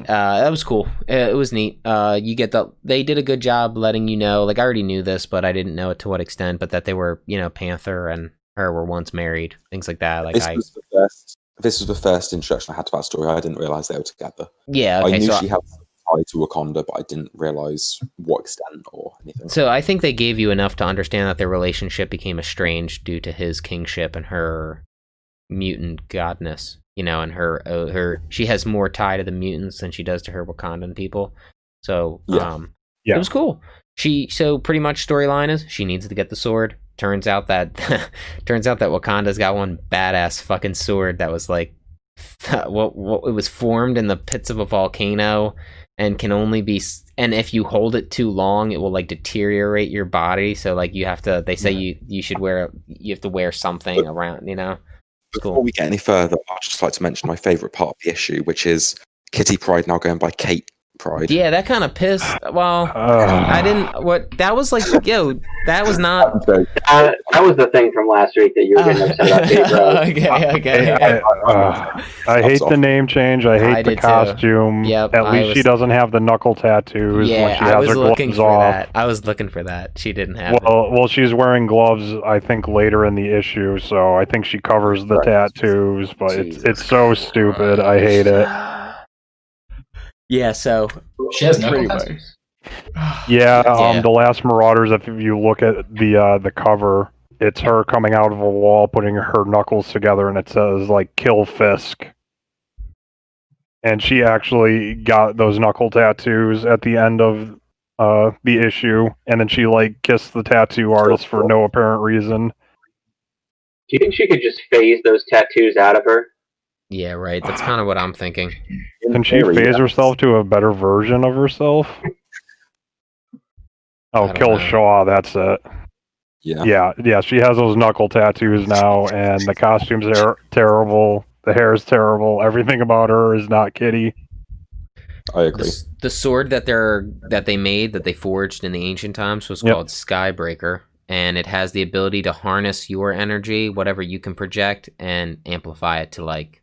That was cool. It was neat. They did a good job letting you know. Like I already knew this, but I didn't know it to what extent. But that they were, Panther and her were once married, things like that. Like this was the first introduction I had to that story. I didn't realize they were together. Yeah, okay, I knew she had tie to Wakanda, but I didn't realize what extent or anything. So I think they gave you enough to understand that their relationship became estranged due to his kingship and her mutant godness. And her she has more tie to the mutants than she does to her Wakandan people. So it was cool. So pretty much storyline is she needs to get the sword. Turns out that Wakanda's got one badass fucking sword that was like it was formed in the pits of a volcano and can only be, and if you hold it too long it will like deteriorate your body, so like you have to, they say you have to wear something around, Before we get any further, I'd just like to mention my favourite part of the issue, which is Kitty Pryde now going by Kate Pryde. Yeah, that kind of pissed. Well, I didn't. What that was like? That was not. That was the thing from last week that you were getting upset about. Kate Okay. I hate the name change. I hate the costume. Yep. At least she doesn't have the knuckle tattoos. Yeah, when she has I was her looking gloves for off. that. I was looking for that. She didn't have. Well, she's wearing gloves. I think later in the issue, so I think she covers the tattoos. But it's so stupid. I hate it. Yeah, so she has knuckle tattoos. The last Marauders, if you look at the cover, it's her coming out of a wall, putting her knuckles together, and it says like "Kill Fisk." And she actually got those knuckle tattoos at the end of the issue, and then she like kissed the tattoo artist for no apparent reason. Do you think she could just phase those tattoos out of her? Yeah, right. That's kind of what I'm thinking. Can she phase herself to a better version of herself? Oh, Kill Shaw, that's it. Yeah, she has those knuckle tattoos now, and the costumes are terrible. The hair is terrible. Everything about her is not Kitty. I agree. The sword that they forged in the ancient times was called Skybreaker, and it has the ability to harness your energy, whatever you can project, and amplify it to like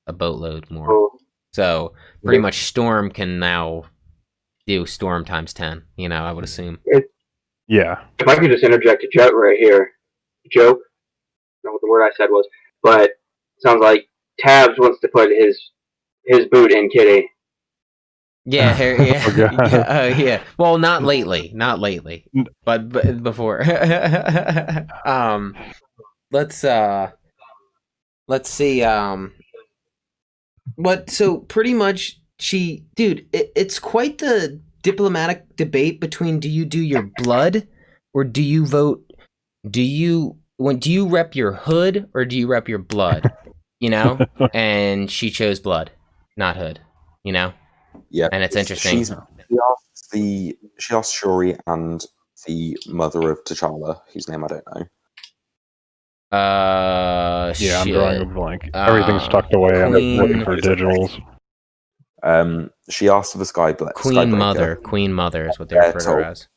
a boatload more. So pretty much Storm can now do Storm times 10. I would assume. If I could just interject a joke right here. Joke? I don't know what the word I said was, but sounds like Tabs wants to put his boot in Kitty. Yeah. Well, not lately, but before. Let's see. So pretty much it's quite the diplomatic debate between, do you do your blood or do you vote? Do you rep your hood or do you rep your blood? And she chose blood, not hood. Yeah, and it's interesting. She asked Shuri and the mother of T'Challa, whose name I don't know. I'm drawing a blank. Everything's tucked away. I'm looking for digitals. She asked for the Skybreaker. Queen Mother is what they refer to her as.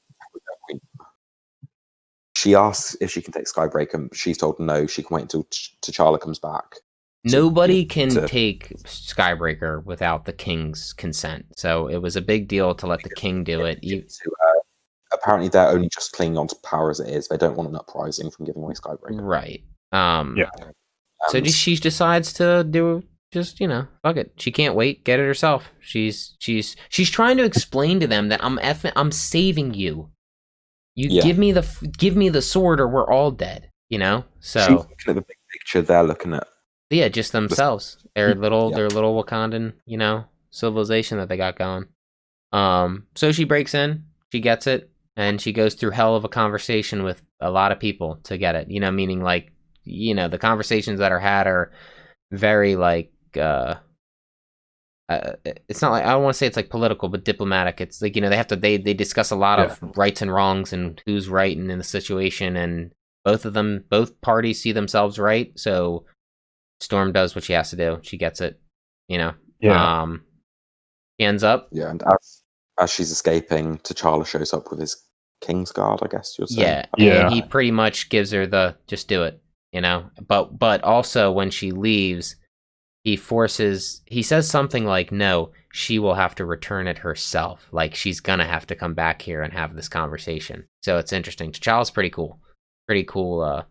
She asks if she can take Skybreaker. She's told no. She can wait until T'Challa comes back. Nobody can take Skybreaker without the king's consent. So it was a big deal to let the king do it. Apparently, they're only just clinging on to power as it is. They don't want an uprising from giving away Skybreaker. Right. So she decides to do just fuck it. She can't wait. Get it herself. She's trying to explain to them that I'm saving you. Give me the sword or we're all dead. So she's looking at the big picture. They're looking at just themselves. Their little Wakandan civilization that they got going. So she breaks in. she gets it, and she goes through hell of a conversation with a lot of people to get it. Meaning like, the conversations that are had are very like, it's not like, I don't want to say it's like political, but diplomatic. It's like, they discuss a lot of rights and wrongs and who's right in the situation, and both parties see themselves right. So Storm does what she has to do. She gets it, Yeah. She ends up. Yeah, and as she's escaping, T'Challa shows up with his Kingsguard, I guess you'd say. Yeah. And he pretty much gives her the just do it, But also when she leaves, he says something like, no, she will have to return it herself. Like, she's gonna have to come back here and have this conversation. So it's interesting. T'Challa's pretty cool. Pretty cool.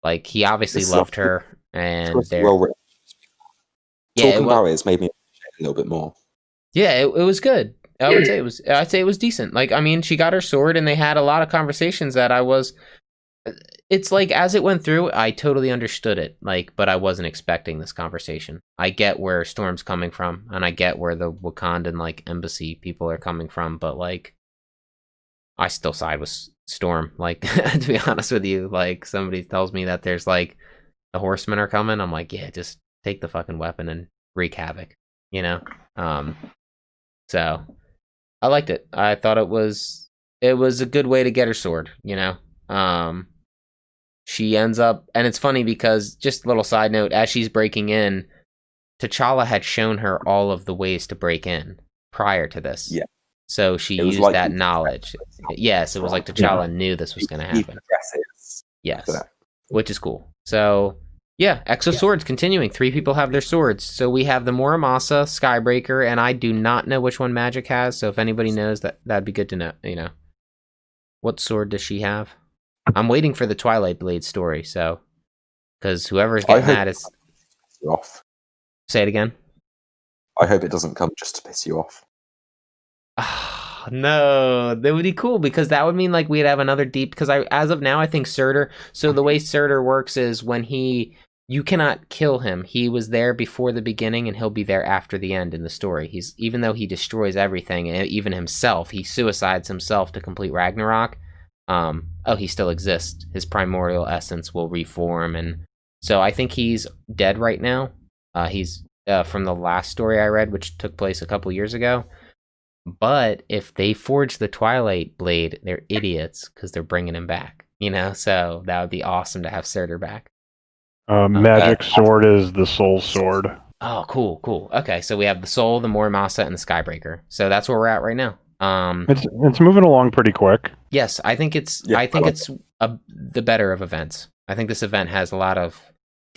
Like, he obviously loved her, and well written. Talking about it's made me appreciate it a little bit more. Yeah, it was good. I'd say it was decent. Like, I mean, she got her sword, and they had a lot of conversations that it's like, as it went through, I totally understood it, like, but I wasn't expecting this conversation. I get where Storm's coming from, and I get where the Wakandan, like, embassy people are coming from, but, like, I still side with Storm, like, to be honest with you. Like, somebody tells me that there's, like, the Horsemen are coming, I'm like, yeah, just take the fucking weapon and wreak havoc, So, I liked it. I thought it was a good way to get her sword, She ends up, and it's funny because, just a little side note, as she's breaking in, T'Challa had shown her all of the ways to break in prior to this. Yeah. So she used like that knowledge. Yes, it was like T'Challa knew this was going to happen. Yes, which is cool. So, yeah, Exo Swords continuing. 3 people have their swords. So we have the Muramasa, Skybreaker, and I do not know which one Magic has, so if anybody knows, that'd be good to know, What sword does she have? I'm waiting for the Twilight Blade story, so... Because whoever's getting that is... Piss you off. Say it again? I hope it doesn't come just to piss you off. No, that would be cool, because that would mean like we'd have another deep... Because as of now, I think Surtur... So the way Surtur works is when you cannot kill him. He was there before the beginning, and he'll be there after the end in the story. Even though he destroys everything, and even himself, he suicides himself to complete Ragnarok. He still exists. His primordial essence will reform, and so I think he's dead right now. He's from the last story I read, which took place a couple years ago. But if they forge the Twilight Blade, they're idiots because they're bringing him back. So that would be awesome to have Surtur back. Magic sword is the Soul Sword. Oh, cool. Okay, so we have the Soul, the Muramasa, and the Skybreaker. So that's where we're at right now. It's moving along pretty quick. Yes, I think it's the better of events. I think this event has a lot of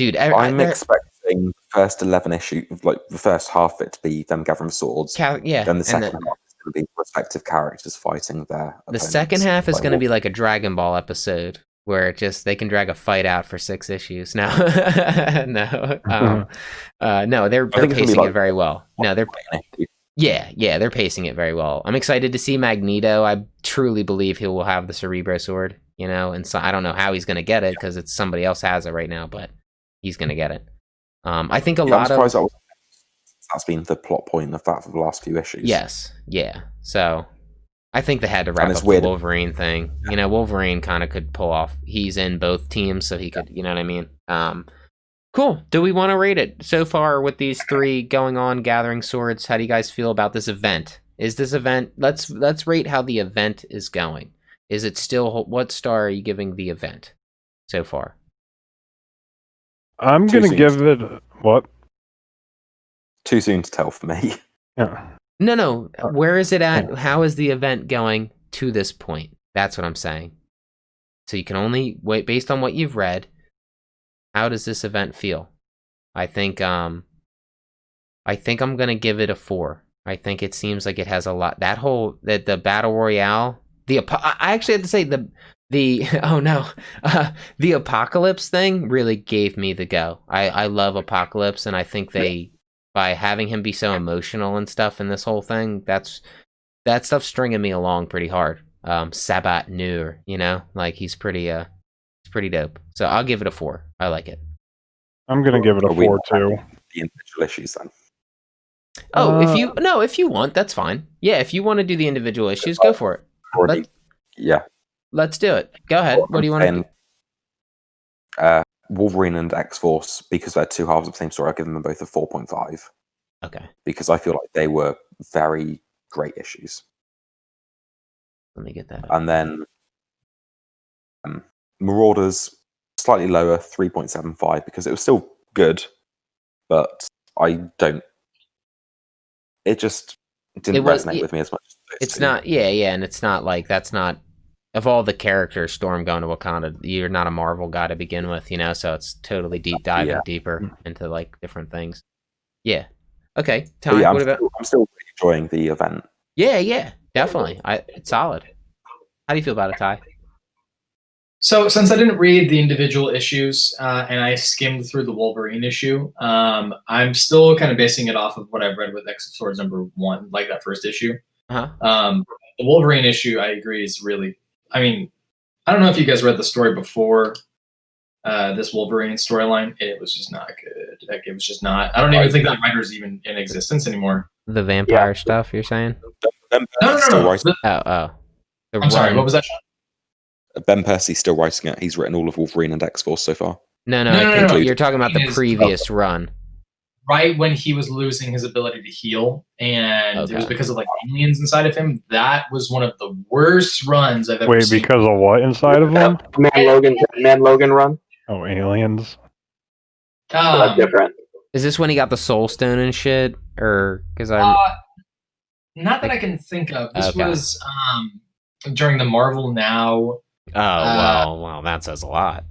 I'm expecting the first 11 issue, like the first half of it, to be them gathering swords. Then the second half is going to be respective characters fighting their opponents. The second half is going to be like a Dragon Ball episode where they can drag a fight out for 6 issues. No, no, they're pacing it very well. No, they're. Yeah, they're pacing it very well. I'm excited to see Magneto. I truly believe he will have the Cerebro sword, and so I don't know how he's going to get it because it's somebody else has it right now, but he's going to get it. I think I'm surprised that's been the plot point of that for the last few issues. Yes, yeah. So I think they had to wrap up the Wolverine thing. Wolverine kind of could pull off. He's in both teams, so he could, you know what I mean? Cool. Do we want to rate it? So far with these 3 going on, gathering swords, how do you guys feel about this event? Is this event... Let's rate how the event is going. Is it still... What star are you giving the event so far? I'm going to give it... What? Too soon to tell for me. Yeah. No. Where is it at? How is the event going to this point? That's what I'm saying. So you can only... Wait, based on what you've read... How does this event feel? I think I'm gonna give it a 4. I think it seems like it has a lot. The battle royale. I actually have to say the Apocalypse thing really gave me the go. I love Apocalypse, and I think by having him be so emotional and stuff in this whole thing, that stuff's stringing me along pretty hard. Sabat Nur, like he's pretty dope. So I'll give it a 4. I like it. I'm gonna give it a 4 too. The individual issues then. Oh, if you want, that's fine. Yeah, if you want to do the individual issues, go for it. Let's do it. Go ahead. What do you want to do? Wolverine and X-Force, because they're two halves of the same story, I've given them both a 4.5. Okay. Because I feel like they were very great issues. Let me get that. And then Marauders, slightly lower, 3.75, because it was still good, but it just didn't resonate with me as much as it's not, and it's not like, that's not, of all the characters, Storm going to Wakanda, you're not a Marvel guy to begin with, so it's totally diving deeper into, like, different things. Yeah. Okay, Ty, I'm still really enjoying the event. Yeah, definitely. It's solid. How do you feel about it, Ty? So, since I didn't read the individual issues and I skimmed through the Wolverine issue, I'm still kind of basing it off of what I've read with X of Swords #1, like that first issue. The Wolverine issue, I agree, is really... I mean, I don't know if you guys read the story before this Wolverine storyline. It was just not good. Like, it was just not... I don't even think that writer's even in existence anymore. The vampire stuff, you're saying? No. I'm sorry, what was that? Ben Percy's still writing it. He's written all of Wolverine and X-Force so far. No. You're talking about the previous run. Right when he was losing his ability to heal, and it was because of, like, aliens inside of him. That was one of the worst runs I've ever seen. Wait, because of what inside of him? Man Logan run? Oh, aliens. That's different. Is this when he got the Soul Stone and shit? Or, because not that I can think of. This was during the Marvel Now. Oh, well, that says a lot.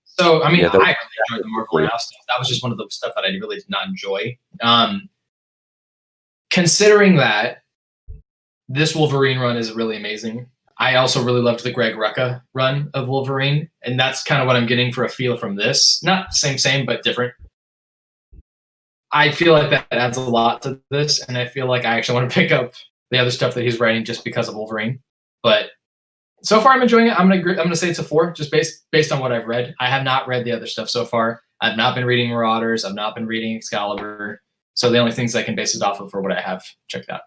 So, I mean, I really enjoyed the Marvel Now stuff. That was just one of the stuff that I really did not enjoy. Considering that, this Wolverine run is really amazing. I also really loved the Greg Rucka run of Wolverine, and that's kind of what I'm getting for a feel from this. Not same, but different. I feel like that adds a lot to this, and I feel like I actually want to pick up the other stuff that he's writing just because of Wolverine. But so far, I'm enjoying it. I'm gonna say it's a 4, just based on what I've read. I have not read the other stuff so far. I've not been reading Marauders. I've not been reading Excalibur. So the only things I can base it off of are what I have checked out.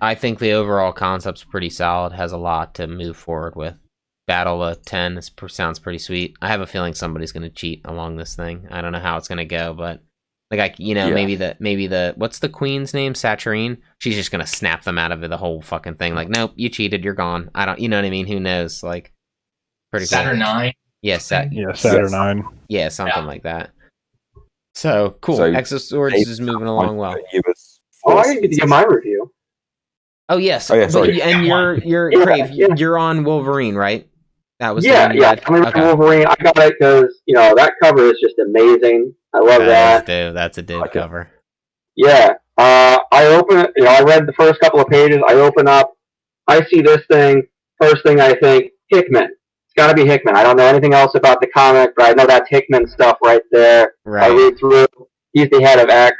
I think the overall concept's pretty solid. Has a lot to move forward with. Battle of 10 sounds pretty sweet. I have a feeling somebody's gonna cheat along this thing. I don't know how it's gonna go, but maybe the what's the queen's name? Saturine. She's just gonna snap them out of the whole fucking thing. Like, nope, you cheated, you're gone. I don't, you know what I mean? Who knows? Like, pretty Saturnine. Cool. Saturnine. Yeah, something like that. So cool. So, X of Swords is moving along well. I didn't get to get my review. Oh yes. Sorry. And you're Crave. You're on Wolverine, right? That was I'm on Wolverine. I got it because that cover is just amazing. I love that. That's a div cover. Yeah. I open it. I read the first couple of pages. I open up. I see this thing. First thing I think, Hickman. It's got to be Hickman. I don't know anything else about the comic, but I know that's Hickman stuff right there. Right. I read through. He's the head of X.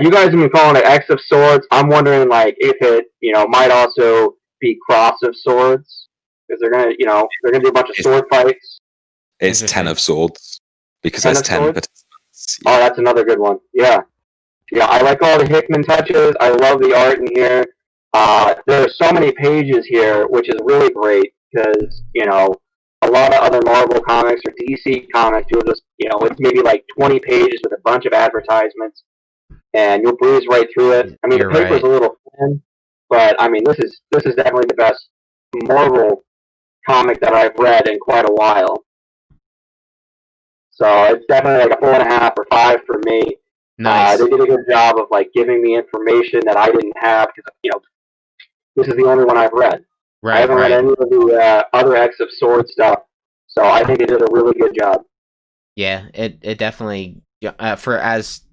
You guys have been calling it X of Swords. I'm wondering, like, if it, might also be Cross of Swords, because they're gonna do a bunch of sword fights. It's 10 of Swords because there's 10 participants. Yeah. Oh, that's another good one. Yeah, I like all the Hickman touches. I love the art in here. There are so many pages here, which is really great because a lot of other Marvel comics or DC comics do just it's maybe like 20 pages with a bunch of advertisements. And you'll breeze right through it. I mean, the paper's a little thin, but I mean, this is definitely the best Marvel comic that I've read in quite a while. So it's definitely like a 4.5 or 5 for me. Nice. They did a good job of like giving me information that I didn't have because this is the only one I've read. Right. I haven't read any of the other X of Swords stuff, so I think they did a really good job. Yeah, it definitely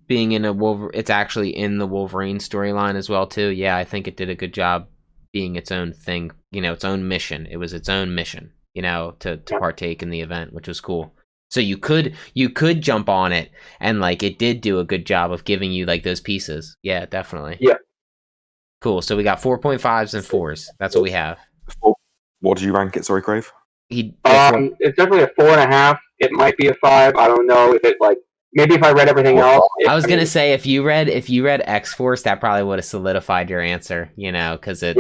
being in it's actually in the Wolverine storyline as well too. Yeah, I think it did a good job being its own thing, its own mission. It was its own mission, to partake in the event, which was cool. So you could jump on it, and like it did do a good job of giving you like those pieces. Yeah, definitely. Yeah. Cool. So we got 4.5s and 4s. That's what we have. What did you rank it? Sorry, Crave. It's definitely a 4.5. It might be a 5. I don't know if it like maybe if I read everything else. I was gonna say if you read X-Force, that probably would have solidified your answer. You know, because it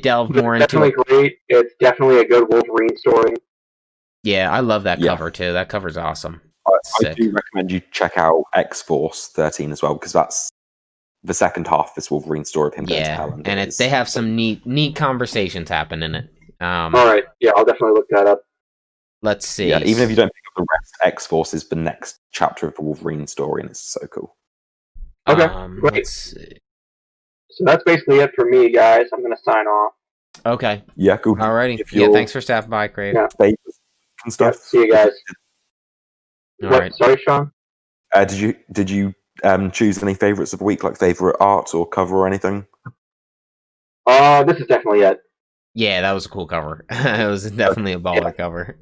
delved more into. Definitely great. It's definitely a good Wolverine story. Yeah, I love that cover too. That cover's awesome. I do recommend you check out X-Force 13 as well, because that's the second half of this Wolverine story of him going to hell. And they have some neat conversations happen in it. All right, yeah, I'll definitely look that up. Let's see. Yeah, even if you don't pick up the rest, X-Force is the next chapter of the Wolverine story, and it's so cool. Okay, great. Let's see. So that's basically it for me, guys. I'm going to sign off. Okay. Yeah, cool. Alrighty. Yeah, thanks for stopping by, Crave. Yeah. And stuff. Yeah, see you guys. All right. Sorry, Sean? Did you choose any favorites of the week, like favorite art or cover or anything? This is definitely it. Yeah, that was a cool cover. It was definitely a baller cover.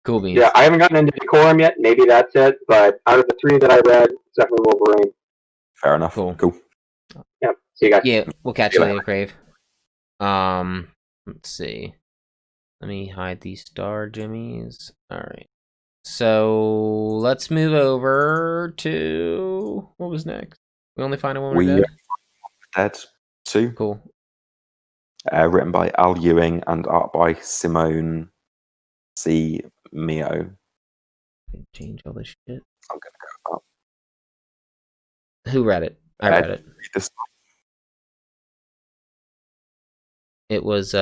Cool beans. Yeah, I haven't gotten into Decorum yet. Maybe that's it. But out of the three that I read, it's definitely Wolverine. Fair enough. Cool. Yeah. See you guys. Yeah, we'll catch you later, Crave. Let's see. Let me hide these star jimmies. All right. So let's move over to what was next? We only find a woman dead. Dead 2. Cool. Written by Al Ewing and art by Simone C. Mio. Change all this shit. I'm gonna go up. Who read it? I read it. It was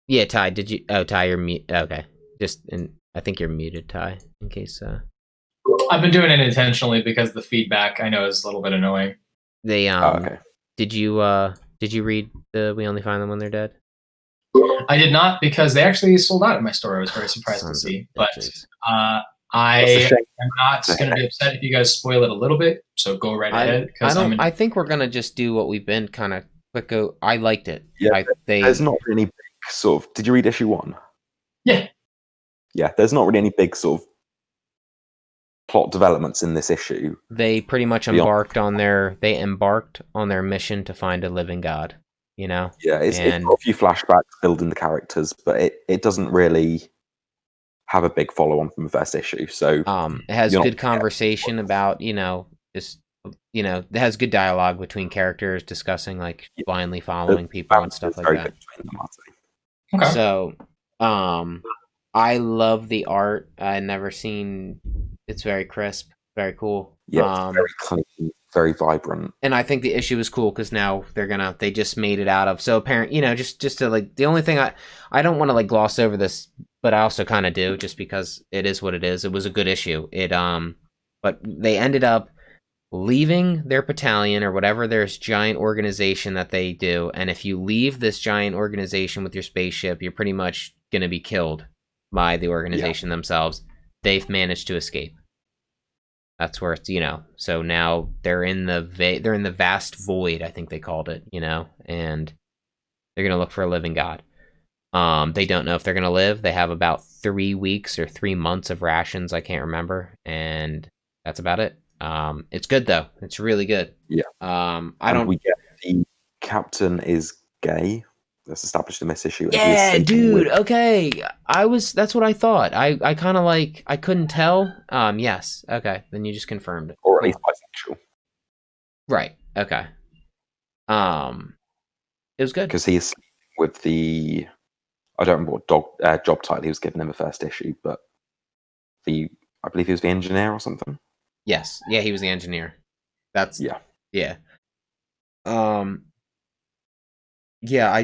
yeah, Ty. Did you? Oh, Ty, you're mute. Okay, I think you're muted, Ty. In case. I've been doing it intentionally because the feedback I know is a little bit annoying. They okay. Did you read the We Only Find Them When They're Dead? I did not, because they actually sold out at my store. I was very surprised to see. But I am not going to be upset if you guys spoil it a little bit. So go right ahead. I think we're gonna just do what we've been kind of quick. Go. I liked it. Yeah. There's not really big sort of. Did you read issue 1? Yeah. Yeah. There's not really any big sort of plot developments in this issue. They pretty much embarked on their mission to find a living god. You know. Yeah. It's got a few flashbacks building the characters, but it doesn't really have a big follow-on from the first issue. So it has good conversation about it has good dialogue between characters discussing like blindly following people and stuff like that. Okay. So I love the art. I've never seen. It's very crisp, very cool. Yeah, it's very clean, very vibrant. And I think the issue is cool because now they just made it out of so apparent. Just to like the only thing I don't want to like gloss over this, but I also kind of do just because it is what it is. It was a good issue. But they ended up leaving their battalion or whatever their giant organization that they do, and if you leave this giant organization with your spaceship, you're pretty much gonna be killed by the organization themselves. They've managed to escape. That's where it's so now they're in the vast void, I think they called it, and they're gonna look for a living god. They don't know if they're gonna live. They have about 3 weeks or 3 months of rations, I can't remember, and that's about it. It's good though. It's really good. Yeah. We get the captain is gay. That's established in this issue. Yeah, dude. Okay. That's what I thought. I kind of I couldn't tell. Yes. Okay. Then you just confirmed it. Or at least bisexual. Right. Okay. It was good. Because he's with the, I don't remember what job title he was given in the first issue, but I believe he was the engineer or something. Yes. Yeah, he was the engineer. Yeah. Yeah, I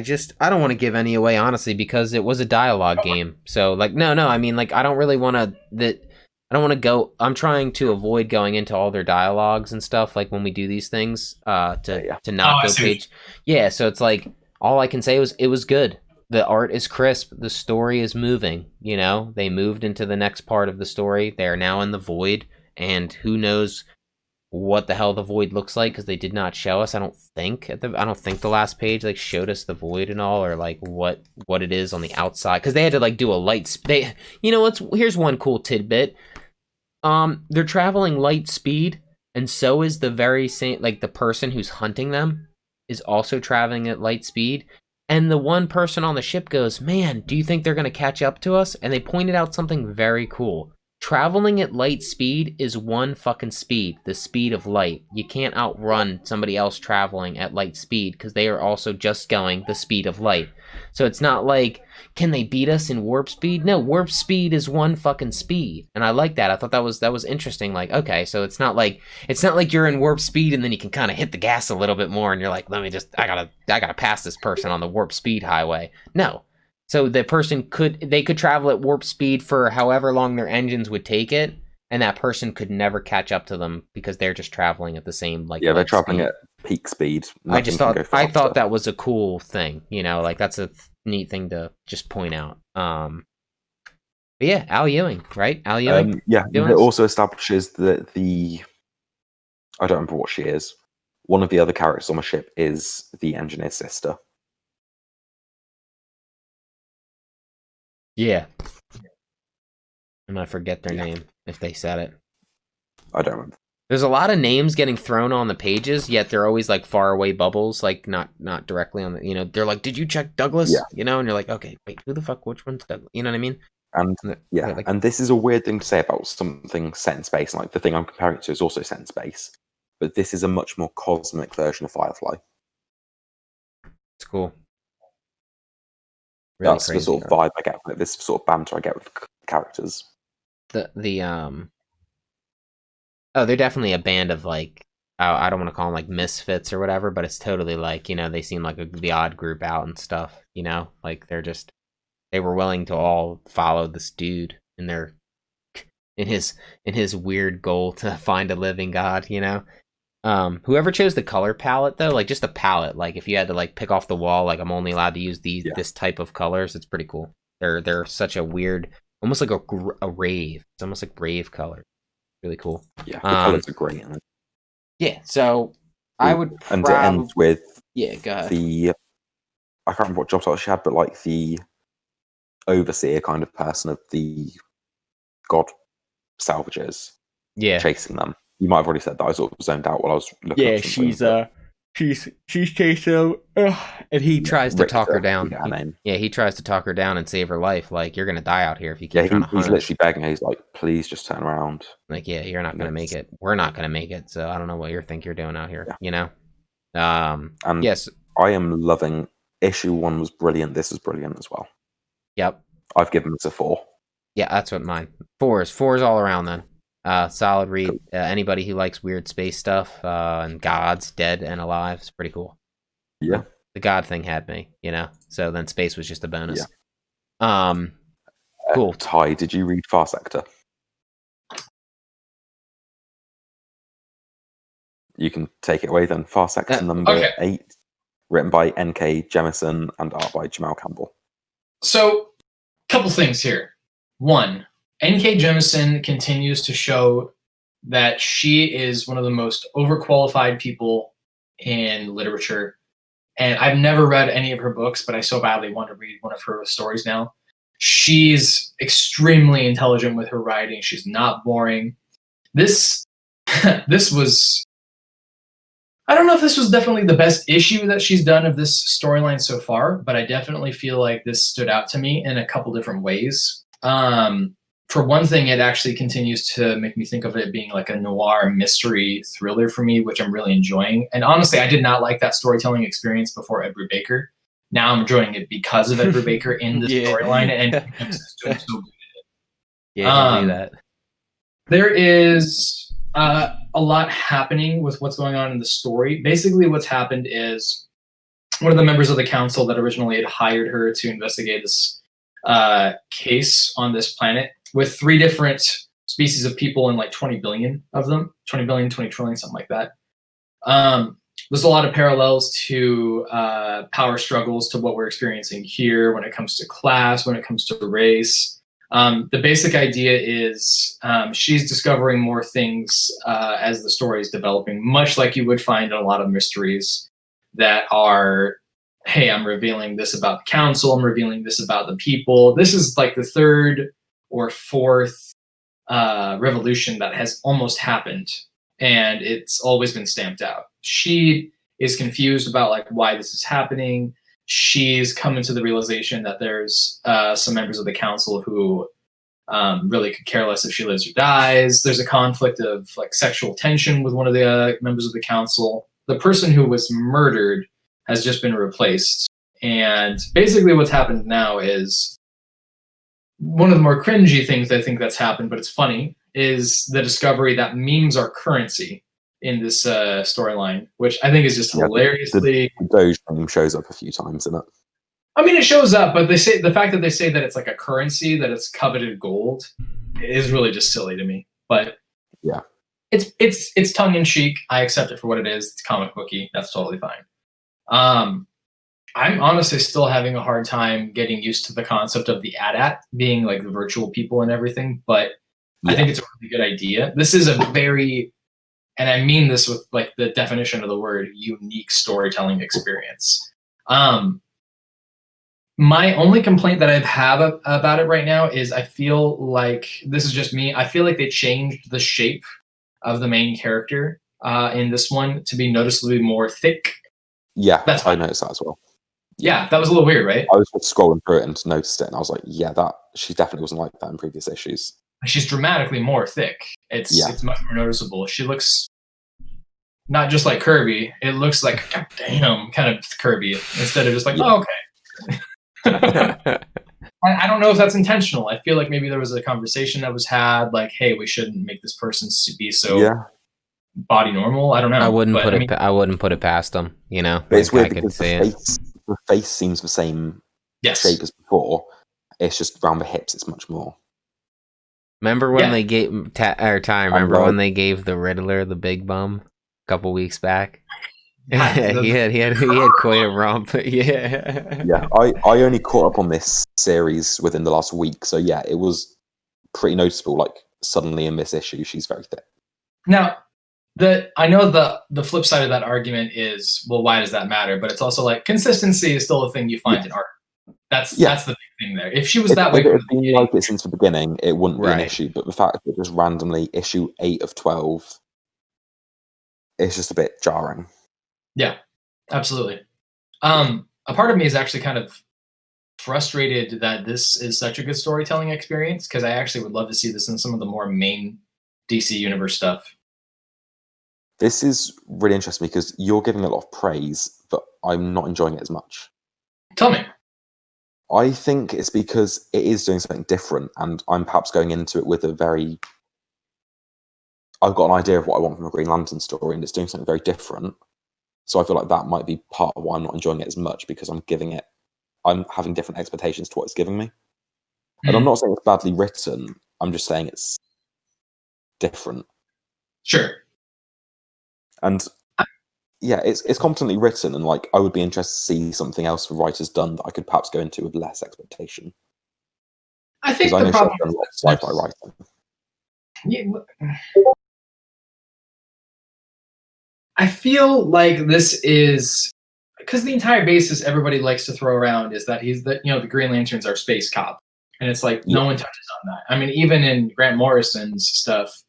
don't want to give any away, honestly, because it was a dialogue game. So, no, I mean, I don't really want to, I don't want to go, I'm trying to avoid going into all their dialogues and stuff, when we do these things, to not go page. Yeah, so it's all I can say was, it was good. The art is crisp. The story is moving, They moved into the next part of the story. They are now in the void, and who knows what the hell the void looks like, because they did not show us. I don't think the last page showed us the void and all, or what it is on the outside, because they had to do a light here's one cool tidbit. They're traveling light speed, and so is the very same, the person who's hunting them is also traveling at light speed, and the one person on the ship goes, "Man, do you think they're going to catch up to us?" And they pointed out something very cool. traveling at light speed is one fucking speed, the speed of light. You can't outrun somebody else traveling at light speed because they are also just going the speed of light. So it's not like, can they beat us in warp speed? No, warp speed is one fucking speed. And I like that. I thought that was interesting. Like, okay, so it's not like you're in warp speed and then you can kind of hit the gas a little bit more and you're like, I gotta pass this person on the warp speed highway. No. So the person could travel at warp speed for however long their engines would take it, and that person could never catch up to them because they're just traveling at the same they're traveling at peak speed. I thought that was a cool thing, like that's a neat thing to just point out. But yeah, Al Ewing, right? Al Ewing. It also establishes that I don't remember what she is. One of the other characters on the ship is the engineer's sister. Yeah. And I forget their name if they said it. I don't remember. There's a lot of names getting thrown on the pages, yet they're always like far away bubbles, like not directly on the, they're like, did you check Douglas? And you're like, okay, wait, who the fuck, which one's Douglas? You know what I mean? And and this is a weird thing to say about something set in space. Like the thing I'm comparing it to is also set in space, but this is a much more cosmic version of Firefly. It's cool. Really That's the sort of vibe I get with it, this sort of banter I get with characters. They're definitely a band of like, I don't want to call them like misfits or whatever, but it's totally like, they seem like the odd group out and stuff, like they were willing to all follow this dude in his weird goal to find a living God, whoever chose the color palette though, like just the palette, like if you had to like pick off the wall, like I'm only allowed to use this type of colors, it's pretty cool. They're such a weird, almost like a rave. It's almost like rave color. Really cool. Yeah, the colors are great. Yeah, so I would and it ends with go ahead. I can't remember what job title she had, but like the overseer kind of person of the god salvagers. Yeah, chasing them. You might have already said that. I sort of zoned out while I was looking. Yeah, she's chasing him, and he tries to talk her down. He tries to talk her down and save her life. Like, you're gonna die out here if you keep trying to hunt. He's literally begging her. He's like, please just turn around. Like, you're not gonna make it. We're not gonna make it. So I don't know what you think you're doing out here. And yes, I am loving. Issue 1 was brilliant. This is brilliant as well. Yep. I've given this a 4. Yeah, that's what mine. 4s all around then. Solid read. Cool. Anybody who likes weird space stuff and gods, dead and alive, is pretty cool. Yeah. The god thing had me, So then space was just a bonus. Yeah. Cool. Ty, did you read Far Sector? You can take it away then. Far Sector number 8, written by N.K. Jemisin and art by Jamal Campbell. So, couple things here. 1, N.K. Jemisin continues to show that she is one of the most overqualified people in literature. And I've never read any of her books, but I so badly want to read one of her stories now. She's extremely intelligent with her writing. She's not boring. This was... I don't know if this was definitely the best issue that she's done of this storyline so far, but I definitely feel like this stood out to me in a couple different ways. For one thing, it actually continues to make me think of it being like a noir mystery thriller for me, which I'm really enjoying. And honestly, I did not like that storytelling experience before Edward Baker. Now I'm enjoying it because of Edward Baker in the storyline, and it's doing so good at it. Yeah, I can do that. There is a lot happening with what's going on in the story. Basically, what's happened is one of the members of the council that originally had hired her to investigate this case on this planet with 3 different species of people and like 20 billion of them, 20 billion, 20 trillion, something like that. There's a lot of parallels to power struggles to what we're experiencing here when it comes to class, when it comes to race. The basic idea is she's discovering more things as the story is developing, much like you would find in a lot of mysteries that are, hey, I'm revealing this about the council, I'm revealing this about the people. This is like the 3rd or 4th revolution that has almost happened, and it's always been stamped out. She is confused about like why this is happening. She's coming to the realization that there's some members of the council who really could care less if she lives or dies. There's a conflict of like sexual tension with one of the members of the council. The person who was murdered has just been replaced. And basically what's happened now is one of the more cringy things I think that's happened, but it's funny, is the discovery that memes are currency in this storyline, which I think is just hilariously... The Doge meme shows up a few times in it. I mean, it shows up, but they say the fact that they say that it's like a currency, that it's coveted gold, is really just silly to me. But yeah, it's tongue in cheek. I accept it for what it is. It's comic booky. That's totally fine. I'm honestly still having a hard time getting used to the concept of the AT-AT being like the virtual people and everything, but I think it's a really good idea. This is a very, and I mean this with like the definition of the word, unique storytelling experience. My only complaint that I have about it right now is I feel like, this is just me, I feel like they changed the shape of the main character in this one to be noticeably more thick. Yeah, I noticed that as well. Yeah, that was a little weird, right? I was just scrolling through it and noticed it, and I was like, yeah, she definitely wasn't like that in previous issues. She's dramatically more thick. It's much more noticeable. She looks not just like Kirby, it looks like, God damn, kind of Kirby, instead of just like, oh, okay. I don't know if that's intentional. I feel like maybe there was a conversation that was had, like, hey, we shouldn't make this person be so body normal. I don't know. I wouldn't put it past them, you know. But it's weird because the face seems the same shape as before. It's just around the hips. It's much more. Remember when they gave when they gave the Riddler the big bum a couple weeks back? he had quite a romp. Yeah. I only caught up on this series within the last week, so yeah, it was pretty noticeable. Like suddenly in this issue, she's very thick. Now, I know the flip side of that argument is, well, why does that matter? But it's also like consistency is still a thing you find in art. That's the big thing there. If she was that way from the beginning, like it since the beginning, it wouldn't be an issue. But the fact that it was randomly issue 8 of 12, it's just a bit jarring. Yeah, absolutely. A part of me is actually kind of frustrated that this is such a good storytelling experience, because I actually would love to see this in some of the more main DC Universe stuff. This is really interesting because you're giving a lot of praise, but I'm not enjoying it as much. Tell me. I think it's because it is doing something different, and I'm perhaps going into it with I've got an idea of what I want from a Green Lantern story, and it's doing something very different. So I feel like that might be part of why I'm not enjoying it as much, because I'm having different expectations to what it's giving me. And I'm not saying it's badly written, I'm just saying it's different. Sure. And yeah, it's competently written, and like I would be interested to see something else the writer's done that I could perhaps go into with less expectation. I think the problem is sci-fi writing. Yeah, I feel like this is because the entire basis everybody likes to throw around is that the Green Lanterns are space cop, and it's like no one touches on that. I mean, even in Grant Morrison's stuff,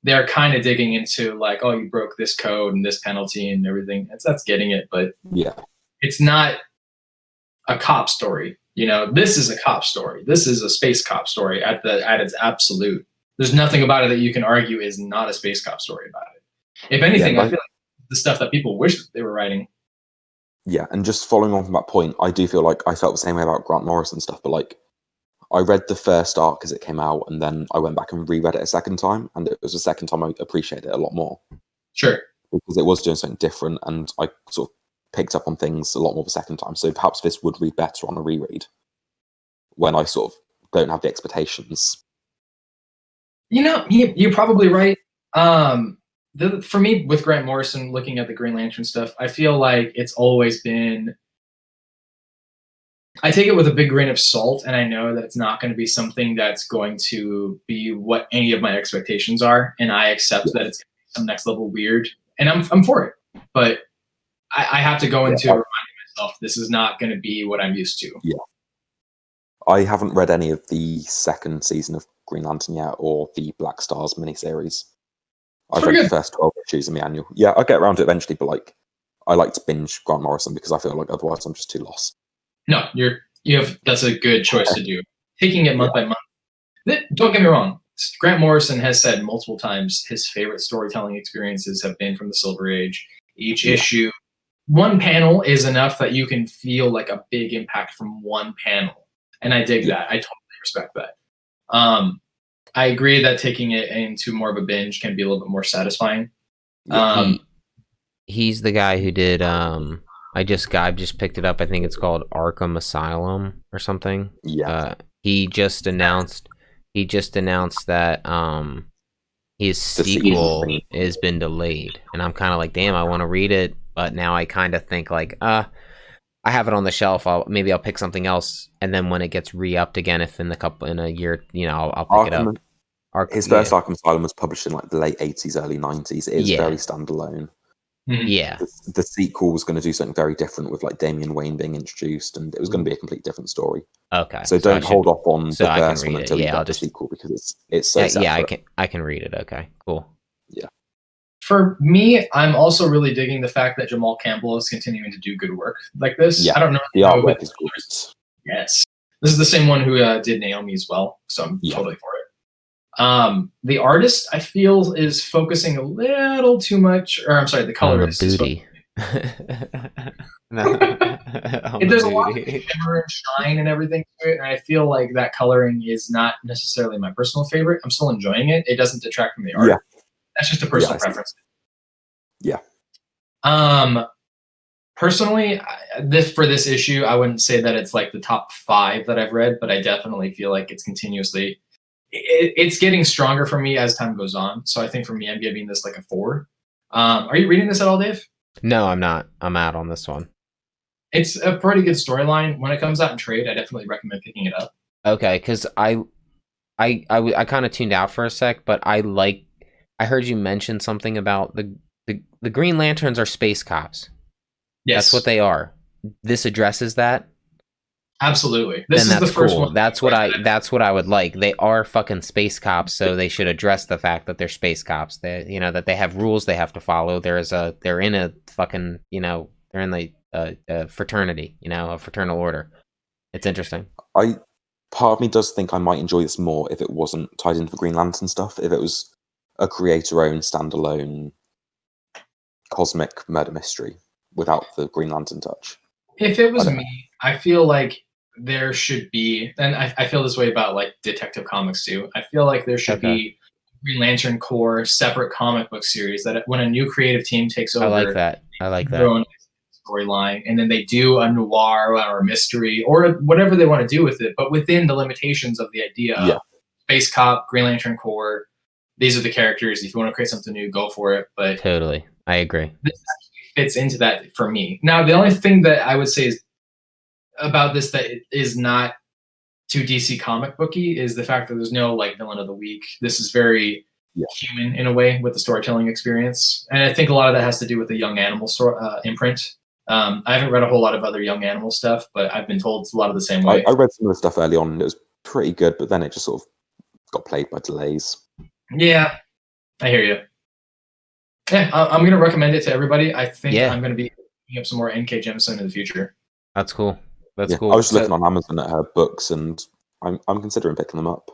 they're kind of digging into like, oh, you broke this code and this penalty and everything. That's getting it, but it's not a cop story. You know, this is a cop story. This is a space cop story at its absolute. There's nothing about it that you can argue is not a space cop story about it. If anything, I feel like the stuff that people wish they were writing. Yeah, and just following on from that point, I do feel like I felt the same way about Grant Morrison stuff, but like I read the first arc as it came out, and then I went back and reread it a second time, and it was the second time I appreciated it a lot more. Sure. Because it was doing something different, and I sort of picked up on things a lot more the second time. So perhaps this would read better on a reread when I sort of don't have the expectations. You know, you're probably right. For me, with Grant Morrison, looking at the Green Lantern stuff, I feel like it's always been... I take it with a big grain of salt, and I know that it's not going to be something that's going to be what any of my expectations are, and I accept that it's going to be some next level weird, and I'm for it. But I have to go into reminding myself this is not going to be what I'm used to. Yeah. I haven't read any of the second season of Green Lantern yet, or the Black Stars miniseries. I've read the first 12 issues in the annual. Yeah, I'll get around to it eventually, but like, I like to binge Grant Morrison because I feel like otherwise I'm just too lost. No, that's a good choice to do. Taking it month by month. Don't get me wrong. Grant Morrison has said multiple times his favorite storytelling experiences have been from the Silver Age. Each issue, one panel is enough that you can feel like a big impact from one panel. And I dig that. I totally respect that. I agree that taking it into more of a binge can be a little bit more satisfying. He's the guy who did I just picked it up. I think it's called Arkham Asylum or something. Yeah. He just announced that his sequel has been delayed, and I'm kind of like, damn, I want to read it, but now I kind of think like, I have it on the shelf. Maybe I'll pick something else, and then when it gets re-upped again, if in a year, I'll pick it up. His first Arkham Asylum was published in like the late 80s, early 90s. It is very standalone. Yeah. The sequel was going to do something very different with like Damian Wayne being introduced, and it was going to be a completely different story. Okay. So don't hold off on the first one until you get the sequel, because it's so separate. I can read it. Okay, cool. Yeah. For me, I'm also really digging the fact that Jamal Campbell is continuing to do good work like this. Yeah. I don't know. The artwork is good. Yes. This is the same one who did Naomi as well, so I'm totally for it. The artist, I feel, is focusing a little too much, or I'm sorry, the colorist. Booty. There's a lot of shimmer and shine and everything to it, and I feel like that coloring is not necessarily my personal favorite. I'm still enjoying it. It doesn't detract from the art. Yeah. That's just a personal preference. Yeah. Personally, for this issue, I wouldn't say that it's like the top 5 that I've read, but I definitely feel like it's continuously. It's getting stronger for me as time goes on. So I think for me, I'm giving this like a 4. Are you reading this at all, Dave? No, I'm not. I'm out on this one. It's a pretty good storyline. When it comes out in trade, I definitely recommend picking it up. Okay, because I kind of tuned out for a sec, but I heard you mention something about the Green Lanterns are space cops. Yes. That's what they are. This addresses that. Absolutely. This is the first one. That's what I would like. They are fucking space cops, so they should address the fact that they're space cops. They, that they have rules they have to follow. They're in a fucking, they're in a fraternity, a fraternal order. It's interesting. Part of me does think I might enjoy this more if it wasn't tied into the Green Lantern stuff. If it was a creator-owned, standalone, cosmic murder mystery without the Green Lantern touch. If it was me, I feel like there should be, and I feel this way about like Detective Comics too. I feel like there should be Green Lantern Corps separate comic book series that when a new creative team takes over, I like that. Their own storyline, and then they do a noir or a mystery or whatever they want to do with it, but within the limitations of the idea of Space Cop, Green Lantern Corps. These are the characters. If you want to create something new, go for it. But totally, I agree. This actually fits into that for me. Now, the only thing that I would say is about this that is not too DC comic booky is the fact that there's no like villain of the week. This is very human in a way with the storytelling experience, and I think a lot of that has to do with the Young Animal imprint. I haven't read a whole lot of other Young Animal stuff, but I've been told it's a lot of the same way. I read some of the stuff early on, and it was pretty good, but then it just sort of got played by delays. Yeah, I hear you. Yeah, I'm going to recommend it to everybody. I think I'm going to be picking up some more N.K. Jemisin in the future. That's cool. That's cool. I was looking on Amazon at her books, and I'm considering picking them up.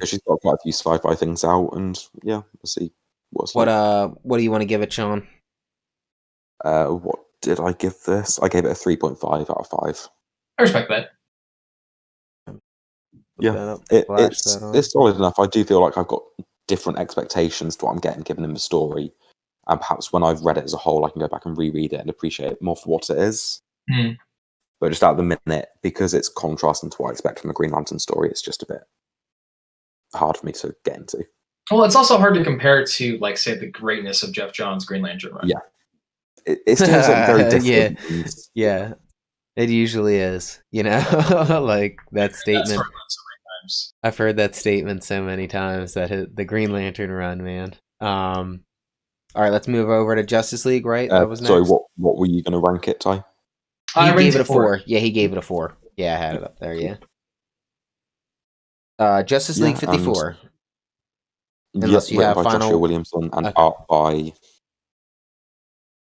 She's got quite a few sci-fi things out, and we'll see what's what do you want to give it, Sean? What did I give this? I gave it a 3.5 out of 5. I respect that. It's solid enough. I do feel like I've got different expectations to what I'm getting given in the story, and perhaps when I've read it as a whole, I can go back and reread it and appreciate it more for what it is. But just at the minute, because it's contrasting to what I expect from a Green Lantern story, it's just a bit hard for me to get into. Well, it's also hard to compare to, like, say, the greatness of Jeff Johns' Green Lantern run. Yeah, it's very different. Yeah, it usually is. Like that statement. I've heard that statement so many times that the Green Lantern run, man. All right, let's move over to Justice League. Right? That was next. Sorry, what were you going to rank it, Ty? He gave it a 4. Yeah, he gave it a 4. Yeah, I had it up there. Yeah. Justice League 54. Unless you have by final... Joshua Williamson and art by.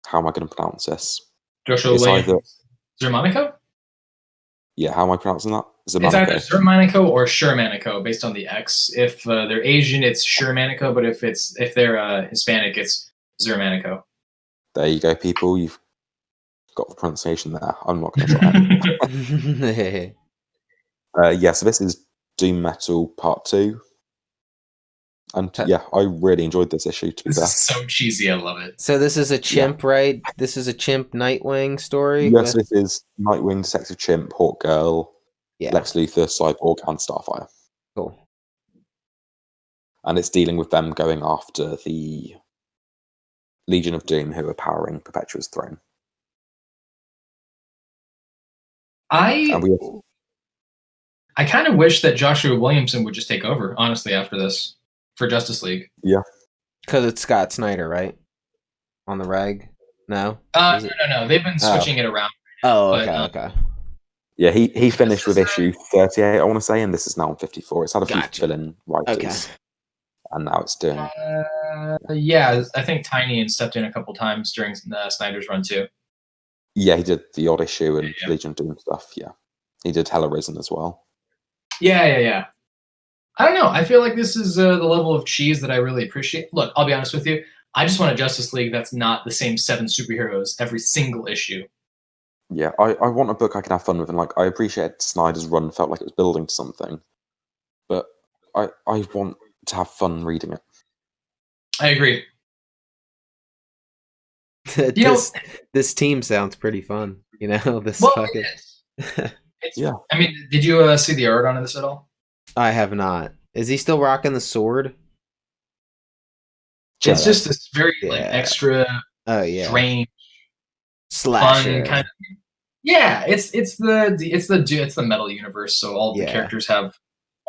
How am I going to pronounce this? Joshua Williams. Zermanico? Yeah, how am I pronouncing that? It's either Zermanico or Shermanico, based on the X. If they're Asian, it's Shermanico, but if they're Hispanic, it's Zermanico. There you go, people. You've got the pronunciation there. I'm not going to try it. So this is Doom Metal Part 2. And yeah, I really enjoyed this issue. This is so cheesy. I love it. So this is a chimp, right? This is a chimp Nightwing story? Yes, this is Nightwing, Detective Chimp, Hawk Girl, Lex Luthor, Cyborg, and Starfire. Cool. And it's dealing with them going after the Legion of Doom who are powering Perpetua's throne. I kind of wish that Joshua Williamson would just take over, honestly, after this. For Justice League. Yeah. Because it's Scott Snyder, right? On the reg? No? No. They've been switching it around. Oh, okay. Yeah, he finished with issue 38, I want to say, and this is now on 54. It's had a few fill-in writers. And now it's doing... yeah, I think Tynion stepped in a couple times during Snyder's run, too. Yeah, he did the odd issue and Legion of Doom stuff, yeah. He did Hell Arisen as well. Yeah. I don't know. I feel like this is the level of cheese that I really appreciate. Look, I'll be honest with you. I just want a Justice League that's not the same 7 superheroes every single issue. Yeah, I want a book I can have fun with. And like, I appreciate Snyder's run felt like it was building to something. But I want to have fun reading it. I agree. This team sounds pretty fun. This fucking... yeah. I mean, did you see the art on this at all? I have not. Is he still rocking the sword? It's just this very extra strange slasher fun kind of. Yeah, it's the metal universe, so all the characters have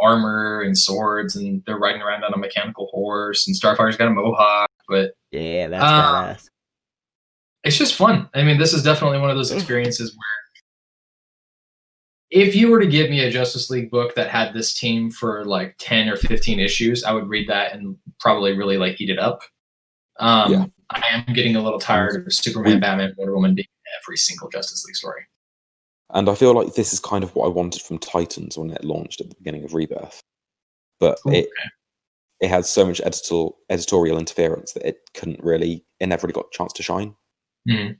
armor and swords, and they're riding around on a mechanical horse, and Starfire's got a mohawk. But yeah, that's badass. It's just fun. I mean, this is definitely one of those experiences where, if you were to give me a Justice League book that had this team for like 10 or 15 issues, I would read that and probably really like eat it up. I am getting a little tired of Superman, Batman, Wonder Woman being every single Justice League story. And I feel like this is kind of what I wanted from Titans when it launched at the beginning of Rebirth. But it had so much editorial interference that it never really got a chance to shine. Mm.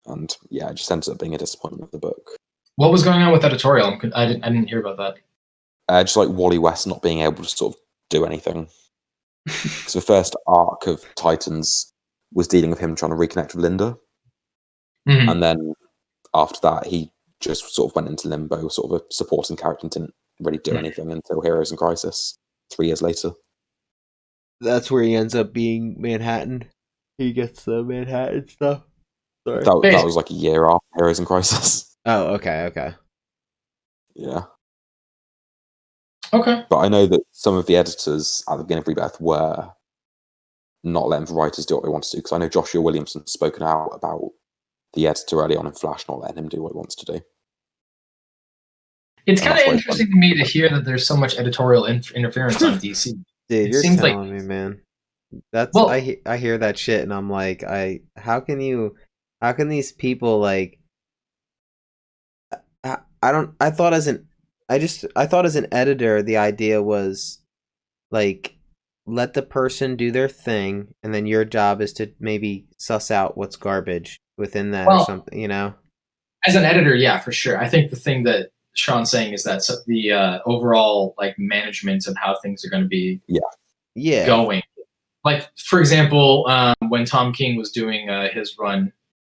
And yeah, it just ended up being a disappointment of the book. What was going on with editorial? I didn't hear about that. Just like Wally West not being able to sort of do anything. Because the first arc of Titans was dealing with him trying to reconnect with Linda. Mm-hmm. And then after that, he just sort of went into limbo, sort of a supporting character, and didn't really do anything until Heroes in Crisis 3 years later. That's where he ends up being Manhattan. He gets the Manhattan stuff. Sorry. That was like a year after Heroes in Crisis. Oh, okay. Yeah. Okay. But I know that some of the editors at the beginning of Rebirth were not letting the writers do what they want to do, because I know Joshua Williamson spoken out about the editor early on in Flash not letting him do what he wants to do. It's kind of interesting to me to hear that there's so much editorial interference on DC. Dude, you're telling me, man. That's I hear that shit and I'm like, how can these people like I thought as an editor the idea was like, let the person do their thing and then your job is to maybe suss out what's garbage within that or something, As an editor, yeah, for sure. I think the thing that Sean's saying is that the overall like management of how things are going to be going. Like, for example, when Tom King was doing his run,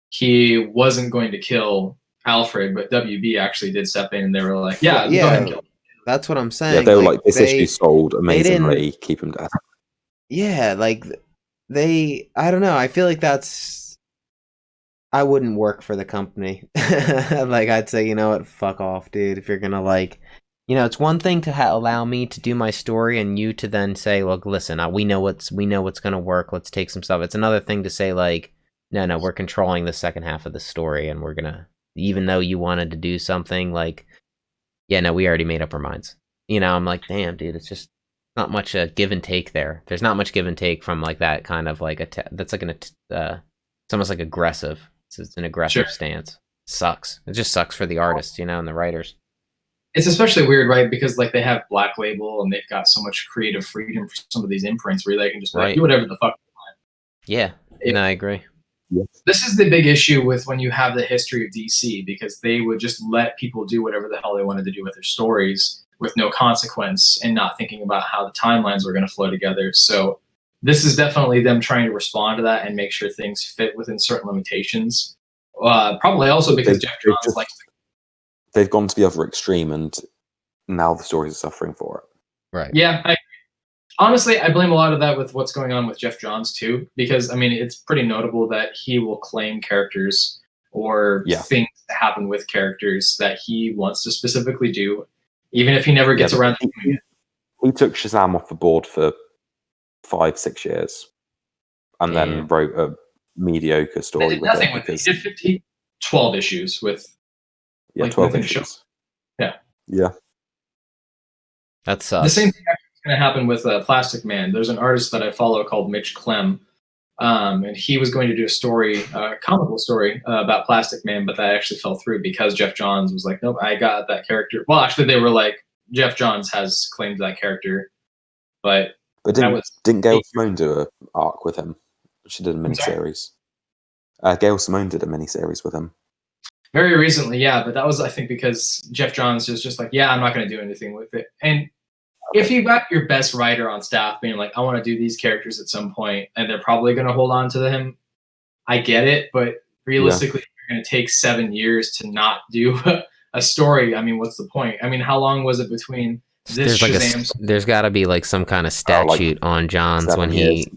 he wasn't going to kill Alfred, but WB actually did step in and they were like, go ahead and kill him. That's what I'm saying. Yeah, they were like this issue sold amazingly, keep him dead. Yeah, like I don't know, I feel like I wouldn't work for the company. Like, I'd say, you know what, fuck off, dude. If you're gonna like, it's one thing to allow me to do my story and you to then say, look, listen, we know what's gonna work, let's take some stuff. It's another thing to say like, no, we're controlling the second half of the story and we're gonna, even though you wanted to do something like, we already made up our minds. I'm like, damn, dude, it's just not much give and take there. There's not much give and take from like that kind of like that's like it's almost like aggressive. It's an aggressive stance. Sucks. It just sucks for the artists, and the writers. it's especially weird, right? Because like they have Black Label and they've got so much creative freedom for some of these imprints where they can just like, do whatever the fuck they want. Yeah, I agree. This is the big issue with when you have the history of DC, because they would just let people do whatever the hell they wanted to do with their stories with no consequence and not thinking about how the timelines were going to flow together. So this is definitely them trying to respond to that and make sure things fit within certain limitations. Probably also because Jeff Johns likes to... They've gone to the other extreme, and now the stories are suffering for it. Right. Yeah, honestly, I blame a lot of that with what's going on with Jeff Johns too, because I mean, it's pretty notable that he will claim characters or things that happen with characters that he wants to specifically do, even if he never gets around to doing it. He took Shazam off the board for 5-6 years, and then wrote a mediocre story with nothing with it. He did 15, 12 issues with 12 issues. Yeah. That sucks. The same thing is going to happen with Plastic Man. There's an artist that I follow called Mitch Clem, and he was going to do a story, comic book story about Plastic Man, but that actually fell through because Jeff Johns was like, nope, I got that character. Well, actually, they were like, Jeff Johns has claimed that character, but didn't Gail Simone do an arc with him? She did a miniseries. Gail Simone did a miniseries with him. Very recently, yeah, but that was, I think, because Jeff Johns was just like, yeah, I'm not going to do anything with it. And if you got your best writer on staff being like, I want to do these characters at some point, and they're probably going to hold on to him, I get it. But realistically, if you're going to take 7 years to not do a story, I mean, what's the point? I mean, how long was it between this Shazam? There's got to be like some kind of statute on Johns when he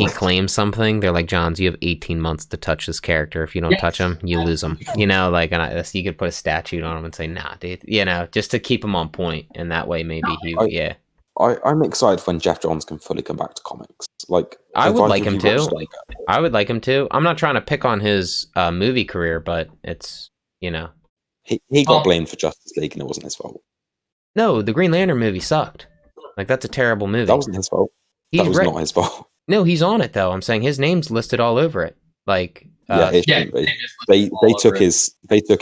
claims something. They're like, Johns, you have 18 months to touch this character. If you don't touch him, you lose him. You know, like, and you could put a statute on him and say, nah, dude. You know, just to keep him on point, and that way maybe I'm excited when Jeff Johns can fully come back to comics. Like, I would like him too. I would like him too. I'm not trying to pick on his movie career, but it's, you know, he got blamed for Justice League, and it wasn't his fault. No, the Green Lantern movie sucked. Like, that's a terrible movie. That wasn't his fault. That was not his fault. No, he's on it though. I'm saying his name's listed all over it. Like, they took his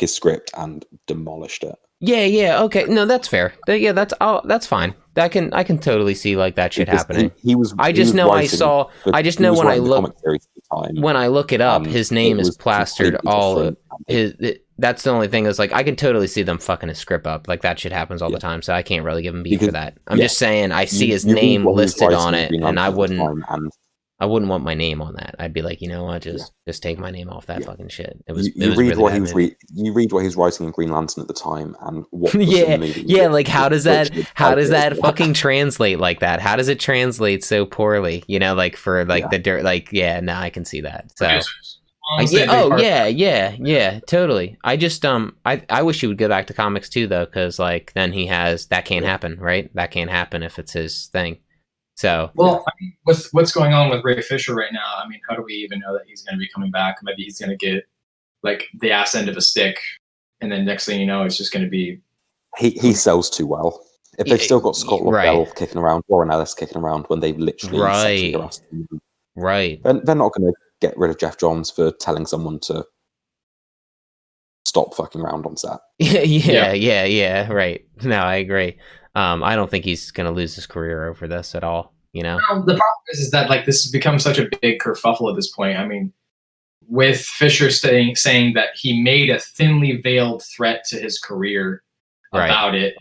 script and demolished it. Yeah, okay. No, that's fair. That's fine. I can totally see like that shit happening. I just know when I look it up, his name is plastered all that's the only thing is like I can totally see them fucking his script up. Like that shit happens all the time, so I can't really give him beef for that. I'm just saying I see his name listed on it, and I wouldn't want my name on that. I'd be like, you know what, just take my name off that fucking shit. You read what he was writing in Green Lantern at the time, and what was in the movie. Yeah, like how does that fucking translate like that? How does it translate so poorly? You know, like for like the dirt, like I can see that. So. Totally. I just I wish he would go back to comics too though, because like then he has that can't happen, right? That can't happen if it's his thing. So I mean, with what's going on with Ray Fisher right now, I mean, how do we even know that he's going to be coming back? Maybe he's going to get like the ass end of a stick, and then next thing you know, it's just going to be he sells too well. If they've still got Scott Lobdell kicking around, Warren Ellis kicking around when they've literally sexually harassed him, they're not going to get rid of Jeff Johns for telling someone to stop fucking around on set. Yeah, right. No, I agree. I don't think he's going to lose his career over this at all, you know? No, the problem is that like this has become such a big kerfuffle at this point. I mean, with Fisher saying that he made a thinly veiled threat to his career about it,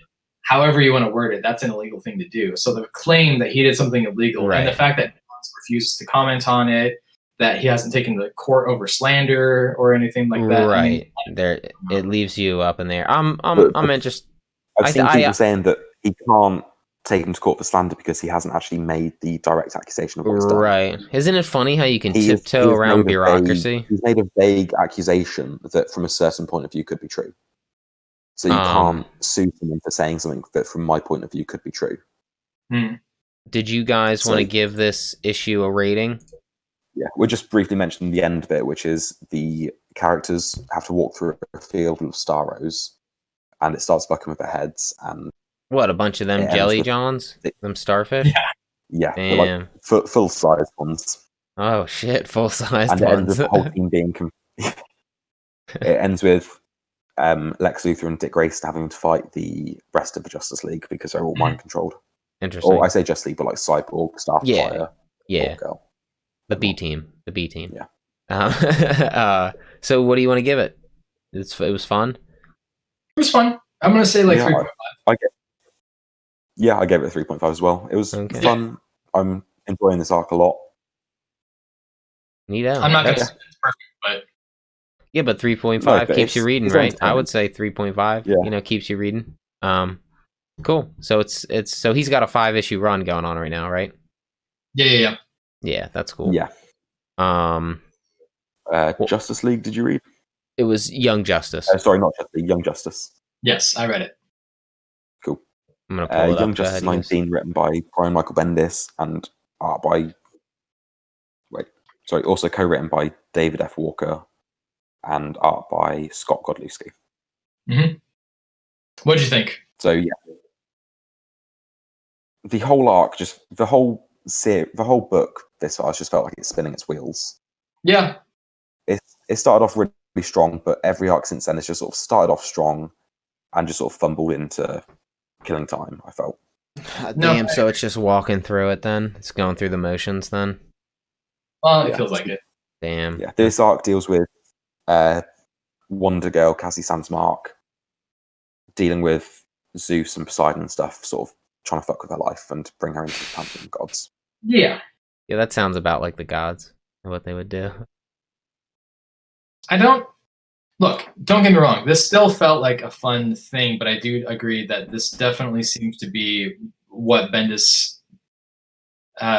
however you want to word it, that's an illegal thing to do. So the claim that he did something illegal and the fact that Johns refuses to comment on it, that he hasn't taken the court over slander or anything like that. Right. I mean, there, it leaves you up in there. I'm interested. I've seen people saying that he can't take him to court for slander because he hasn't actually made the direct accusation of what he's done. Right. Isn't it funny how you can tiptoe around bureaucracy? He's made a vague accusation that from a certain point of view could be true. So you can't sue someone for saying something that from my point of view could be true. Did you guys want to give this issue a rating? Yeah, we're just briefly mentioning the end bit, which is the characters have to walk through a field of Starros, and it starts fucking with their heads. And what, a bunch of them jelly johns? Them starfish? Yeah, like full size ones. Oh shit, full size ones. And it ends with the whole team being. It ends with Lex Luthor and Dick Grayson having to fight the rest of the Justice League because they're all mind controlled. Interesting. Or I say Justice League, but like Cyborg, Starfire, Girl. The B team. Yeah. So what do you want to give it? It was fun. It was fun. I'm gonna say 3.5. I gave it a 3.5 as well. It was fun. I'm enjoying this arc a lot. Neat out. I'm not gonna say it's perfect, but yeah, but 3.5 keeps you reading, right? I would say 3.5. Yeah. Keeps you reading. Cool. So it's so he's got a 5-issue run going on right now, right? Yeah. Yeah, that's cool. Yeah. Justice League, did you read? It was Young Justice. Sorry, not Justice League, Young Justice. Yes, I read it. Cool. I'm gonna pull it Young up. Justice 19, written by Brian Michael Bendis and art by also co-written by David F. Walker and art by Scott Godlewski. Mm-hmm. What did you think? So yeah, the whole arc, the whole book, this far, just felt like it's spinning its wheels. Yeah, it started off really strong, but every arc since then has just sort of started off strong and just sort of fumbled into killing time. I felt. Damn, so it's just walking through it then? It's going through the motions then? Well, it feels like it. Damn. Yeah, this arc deals with Wonder Girl, Cassie Sandsmark, dealing with Zeus and Poseidon and stuff, sort of trying to fuck with her life and bring her into the pantheon of gods. Yeah. Yeah, that sounds about like the gods and what they would do. Don't get me wrong. This still felt like a fun thing, but I do agree that this definitely seems to be what Bendis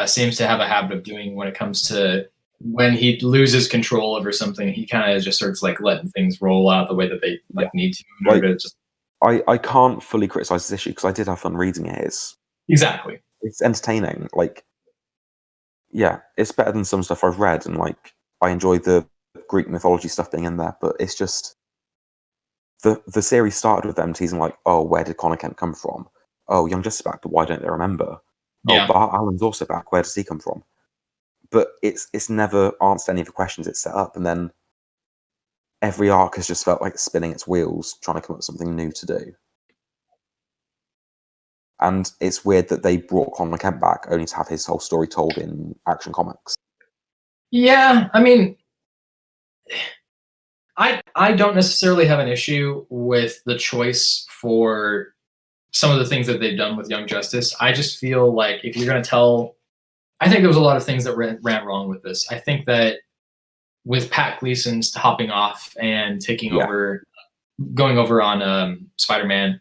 seems to have a habit of doing when it comes to when he loses control over something. He kind of just starts like letting things roll out the way that they need to. In order to just... I can't fully criticize this issue because I did have fun reading it. It's entertaining. Like, yeah, it's better than some stuff I've read, and like I enjoy the Greek mythology stuff being in there, but it's just the series started with them teasing like, oh, where did Connor Kent come from? Oh, Young Justice back, but why don't they remember? Yeah. Oh, Bart Allen's also back. Where does he come from? But it's never answered any of the questions it's set up, and then every arc has just felt like spinning its wheels, trying to come up with something new to do. And it's weird that they brought Connor Kent back only to have his whole story told in Action Comics. Yeah, I mean, I don't necessarily have an issue with the choice for some of the things that they've done with Young Justice. I just feel like if you're going to tell... I think there was a lot of things that ran wrong with this. I think that with Pat Gleason's hopping off and taking over, going over on Spider-Man.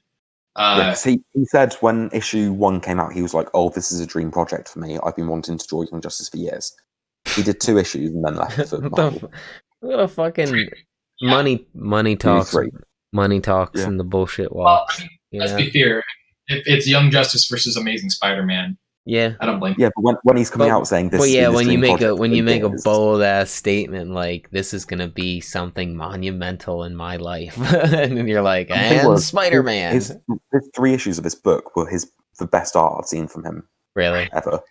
He said when issue 1 came out, he was like, oh, this is a dream project for me. I've been wanting to draw Young Justice for years. He did 2 issues and then left for Marvel. What a fucking money talks. Money talks and the bullshit walks. Well, I mean, let's be fair. If it's Young Justice versus Amazing Spider-Man, yeah, I don't blame. Yeah, but when he's coming out saying this, when you make a bold ass statement like this is gonna be something monumental in my life, and you're like, and Spider-Man. His 3 issues of this book were the best art I've seen from him. Really? Ever.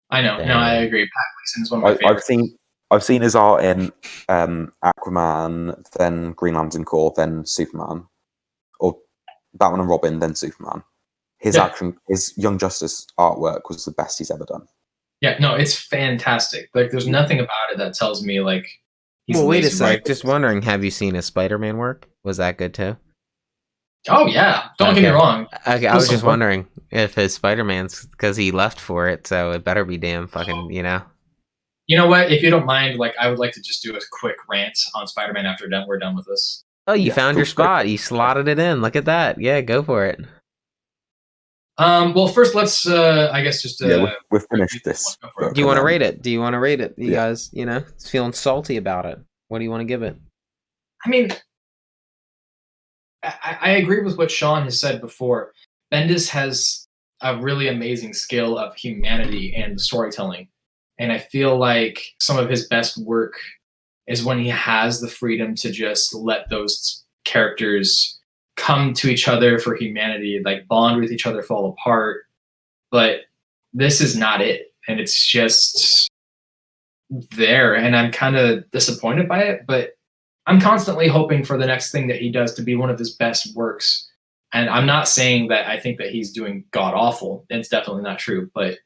I know. Damn. No, I agree. Pat Gleason is one of my favorites. I've seen his art in Aquaman, then Green Lantern Corps, then Superman, or Batman and Robin, then Superman. His Young Justice artwork was the best he's ever done. Yeah, no, it's fantastic. Like, there's nothing about it that tells me like. Well, wait a sec. Just wondering, have you seen his Spider-Man work? Was that good too? Oh yeah, don't get me wrong. Okay, I was just wondering if his Spider-Man's because he left for it, so it better be damn fucking, you know. You know what? If you don't mind, like, I would like to just do a quick rant on Spider-Man after we're done with this. Oh, you found your spot. You slotted it in. Look at that. Yeah, go for it. Well, first let's, I guess, just we've finished this. Do you want to rate it? You guys, you know, feeling salty about it. What do you want to give it? I mean, I agree with what Sean has said before. Bendis has a really amazing skill of humanity and storytelling. And I feel like some of his best work is when he has the freedom to just let those characters come to each other for humanity, like bond with each other, fall apart. But this is not it. And it's just there. And I'm kind of disappointed by it. But I'm constantly hoping for the next thing that he does to be one of his best works. And I'm not saying that I think that he's doing god awful. It's definitely not true, but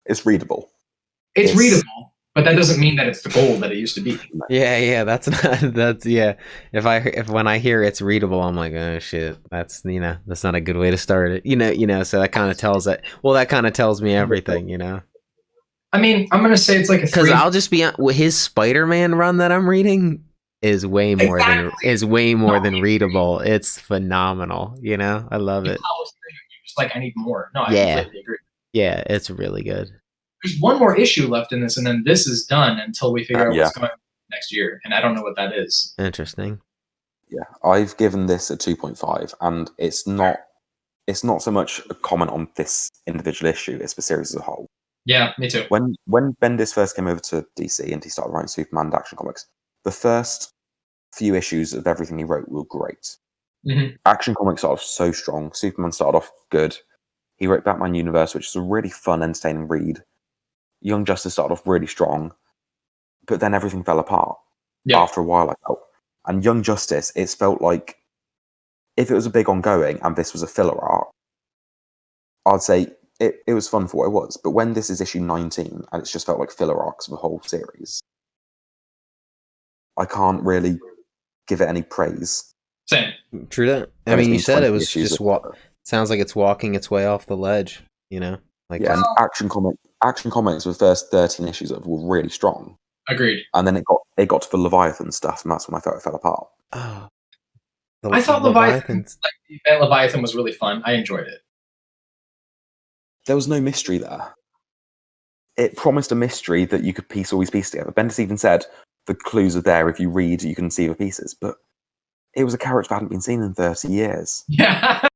it's readable. It's readable, but that doesn't mean that it's the gold that it used to be. Yeah, that's not yeah. If when I hear it's readable, I'm like, oh shit, that's that's not a good way to start it. So that kind of tells that. Well, that kind of tells me everything, I mean, I'm gonna say it's like a 3. Because I'll just be his Spider-Man run that I'm reading is way more than readable. It's phenomenal. I love it. Just like I need more. No, I completely agree. Yeah, it's really good. There's one more issue left in this, and then this is done until we figure out what's going on next year, and I don't know what that is. Interesting. Yeah, I've given this a 2.5, and it's not so much a comment on this individual issue; it's the series as a whole. Yeah, me too. When Bendis first came over to DC and he started writing Superman and Action Comics, the first few issues of everything he wrote were great. Mm-hmm. Action Comics started off so strong. Superman started off good. He wrote Batman Universe, which is a really fun, entertaining read. Young Justice started off really strong, but then everything fell apart after a while, I felt. And Young Justice, it felt like if it was a big ongoing and this was a filler arc, I'd say it was fun for what it was. But when this is issue 19 and it's just felt like filler arcs of the whole series, I can't really give it any praise. Same. True that. I mean, you said it was just sounds like it's walking its way off the ledge, Like and Action Comics, the first 13 issues of were really strong. Agreed. And then it got to the Leviathan stuff, and that's when I felt it fell apart. Oh, I thought Leviathan was really fun. I enjoyed it. There was no mystery there. It promised a mystery that you could piece all these pieces together. Bendis even said the clues are there. If you read, you can see the pieces. But it was a character that hadn't been seen in 30 years. Yeah.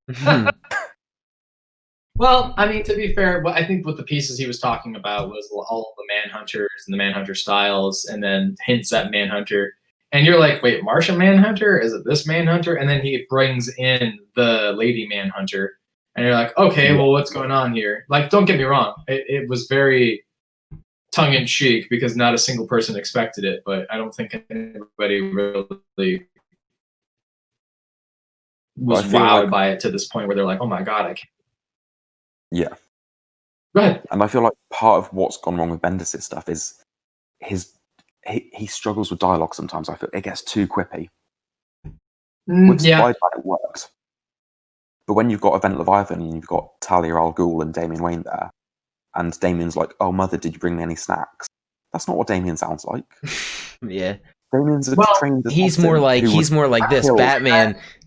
Well, I mean, to be fair, I think what the pieces he was talking about was all the Manhunters and the Manhunter styles, and then hints at Manhunter. And you're like, wait, Martian Manhunter? Is it this Manhunter? And then he brings in the Lady Manhunter. And you're like, okay, well, what's going on here? Like, don't get me wrong. It was very tongue-in-cheek because not a single person expected it, but I don't think anybody really was wowed by it to this point where they're like, oh my God, I can't. Yeah. Go ahead. And I feel like part of what's gone wrong with Bendis' stuff is he struggles with dialogue sometimes. I feel it gets too quippy. With Spider-Man, it worked. But when you've got Event Leviathan and you've got Talia al Ghul and Damian Wayne there, and Damian's like, oh, mother, did you bring me any snacks? That's not what Damian sounds like. Yeah. Damian's trained. He's more like this.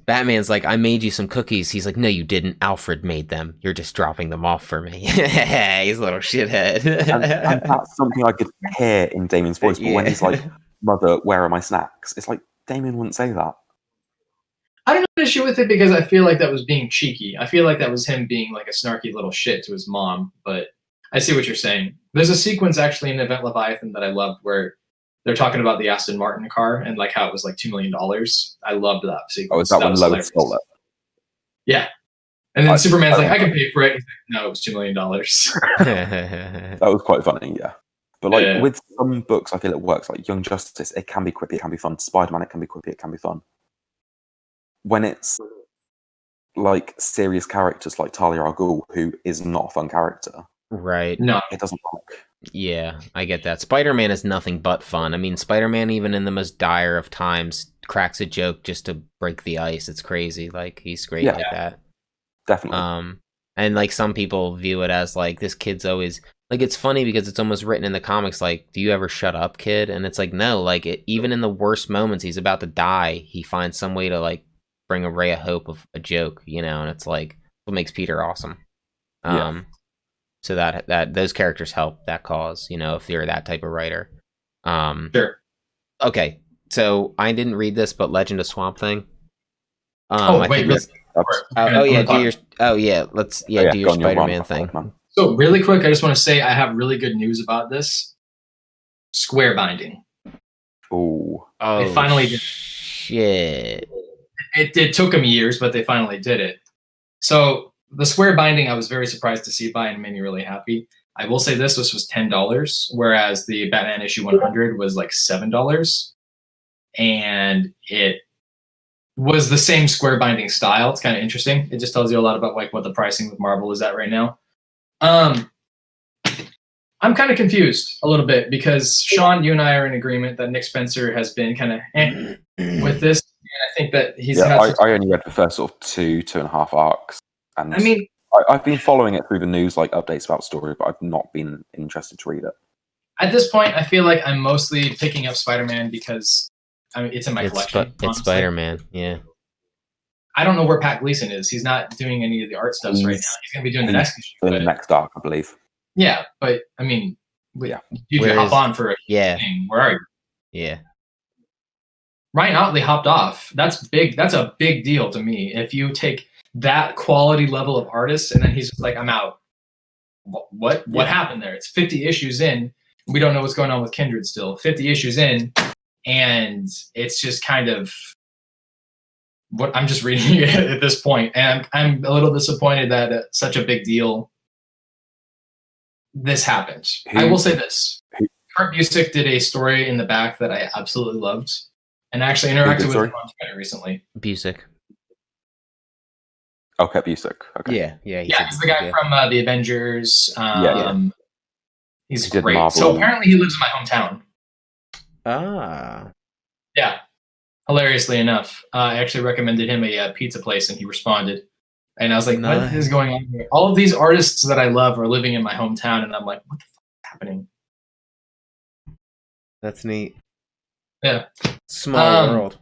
Batman's like, I made you some cookies. He's like, no, you didn't. Alfred made them. You're just dropping them off for me. He's a little shithead. and that's something I could hear in Damian's voice. But when he's like, mother, where are my snacks? It's like, Damian wouldn't say that. I don't have an issue with it because I feel like that was being cheeky. I feel like that was him being like a snarky little shit to his mom. But I see what you're saying. There's a sequence actually in Event Leviathan that I loved where they're talking about the Aston Martin car and like how it was like $2 million. I loved that sequence. Oh, is that when Lois stole it? Yeah. And then Superman's like, I can pay for it. He's like, no, it was $2 million. That was quite funny, yeah. But like with some books, I feel it works. Like Young Justice, it can be quippy, it can be fun. Spider-Man, it can be quippy, it can be fun. When it's like serious characters like Talia al Ghul, who is not a fun character. Right. No. It doesn't work. Yeah, I get that. Spider-Man is nothing but fun. I mean, Spider-Man, even in the most dire of times, cracks a joke just to break the ice. It's crazy. Like, he's great like that. Definitely. And like some people view it as like, this kid's always like, it's funny because it's almost written in the comics like, do you ever shut up, kid? And it's like, no, like even in the worst moments, he's about to die. He finds some way to like bring a ray of hope of a joke, and it's like what makes Peter awesome. So that those characters help that cause, if you're that type of writer. Sure. Okay, so I didn't read this, but Legend of Swamp Thing. Let's do your Spider-Man thing. So really quick, I just want to say I have really good news about this. Square binding. Oh, they finally did. Shit. It took them years, but they finally did it. So the square binding, I was very surprised to see by and made me really happy. I will say this was $10, whereas the Batman issue 100 was like $7. and it was the same square binding style. It's kind of interesting. It just tells you a lot about like what the pricing with Marvel is at right now. I'm kind of confused a little bit because Sean, you and I are in agreement that Nick Spencer has been kind of with this. And I think that he's. Yeah, I only read the first sort of 2.5 arcs, and I mean, I've been following it through the news, like updates about the story, but I've not been interested to read it. At this point, I feel like I'm mostly picking up Spider-Man because it's in my collection. It's Spider-Man, yeah. I don't know where Pat Gleason is. He's not doing any of the art stuff right now. He's going to be doing the next issue. The next arc, I believe. Yeah, but I mean, yeah. You can hop on for a thing. Where are you? Yeah. Ryan Otley hopped off. That's big. That's a big deal to me. If you take that quality level of artist and then he's just like, I'm out. What happened there? It's 50 issues in. We don't know what's going on with Kindred still. 50 issues in, and it's just kind of what I'm just reading it at this point. And I'm a little disappointed that such a big deal this happened. I will say this. Kurt Busiek did a story in the back that I absolutely loved and actually interacted with him on Twitter recently. Busiek. Okay, Busiek. Okay. Yeah. He's the guy from the Avengers. He's great. Marvel. So apparently he lives in my hometown. Ah. Yeah. Hilariously enough, I actually recommended him a pizza place and he responded. And I was like, what is going on here? All of these artists that I love are living in my hometown. And I'm like, what the fuck is happening? That's neat. Yeah. Small world.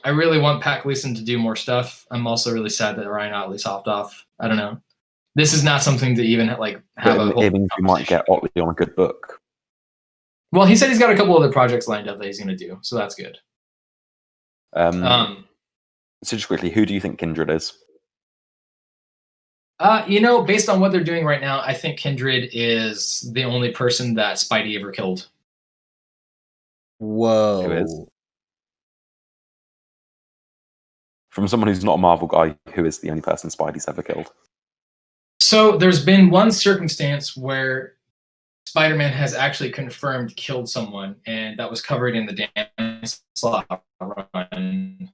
I really want Pat Gleason to do more stuff. I'm also really sad that Ryan Otley's hopped off. I don't know. This is not something to even like have a whole conversation. You might get Otley on a good book. Well, he said he's got a couple other projects lined up that he's going to do, so that's good. So just quickly, who do you think Kindred is? Based on what they're doing right now, I think Kindred is the only person that Spidey ever killed. Whoa. Who is? From someone who's not a Marvel guy, who is the only person Spidey's ever killed? So there's been one circumstance where Spider-Man has actually confirmed killed someone, and that was covered in the Dan Slott run.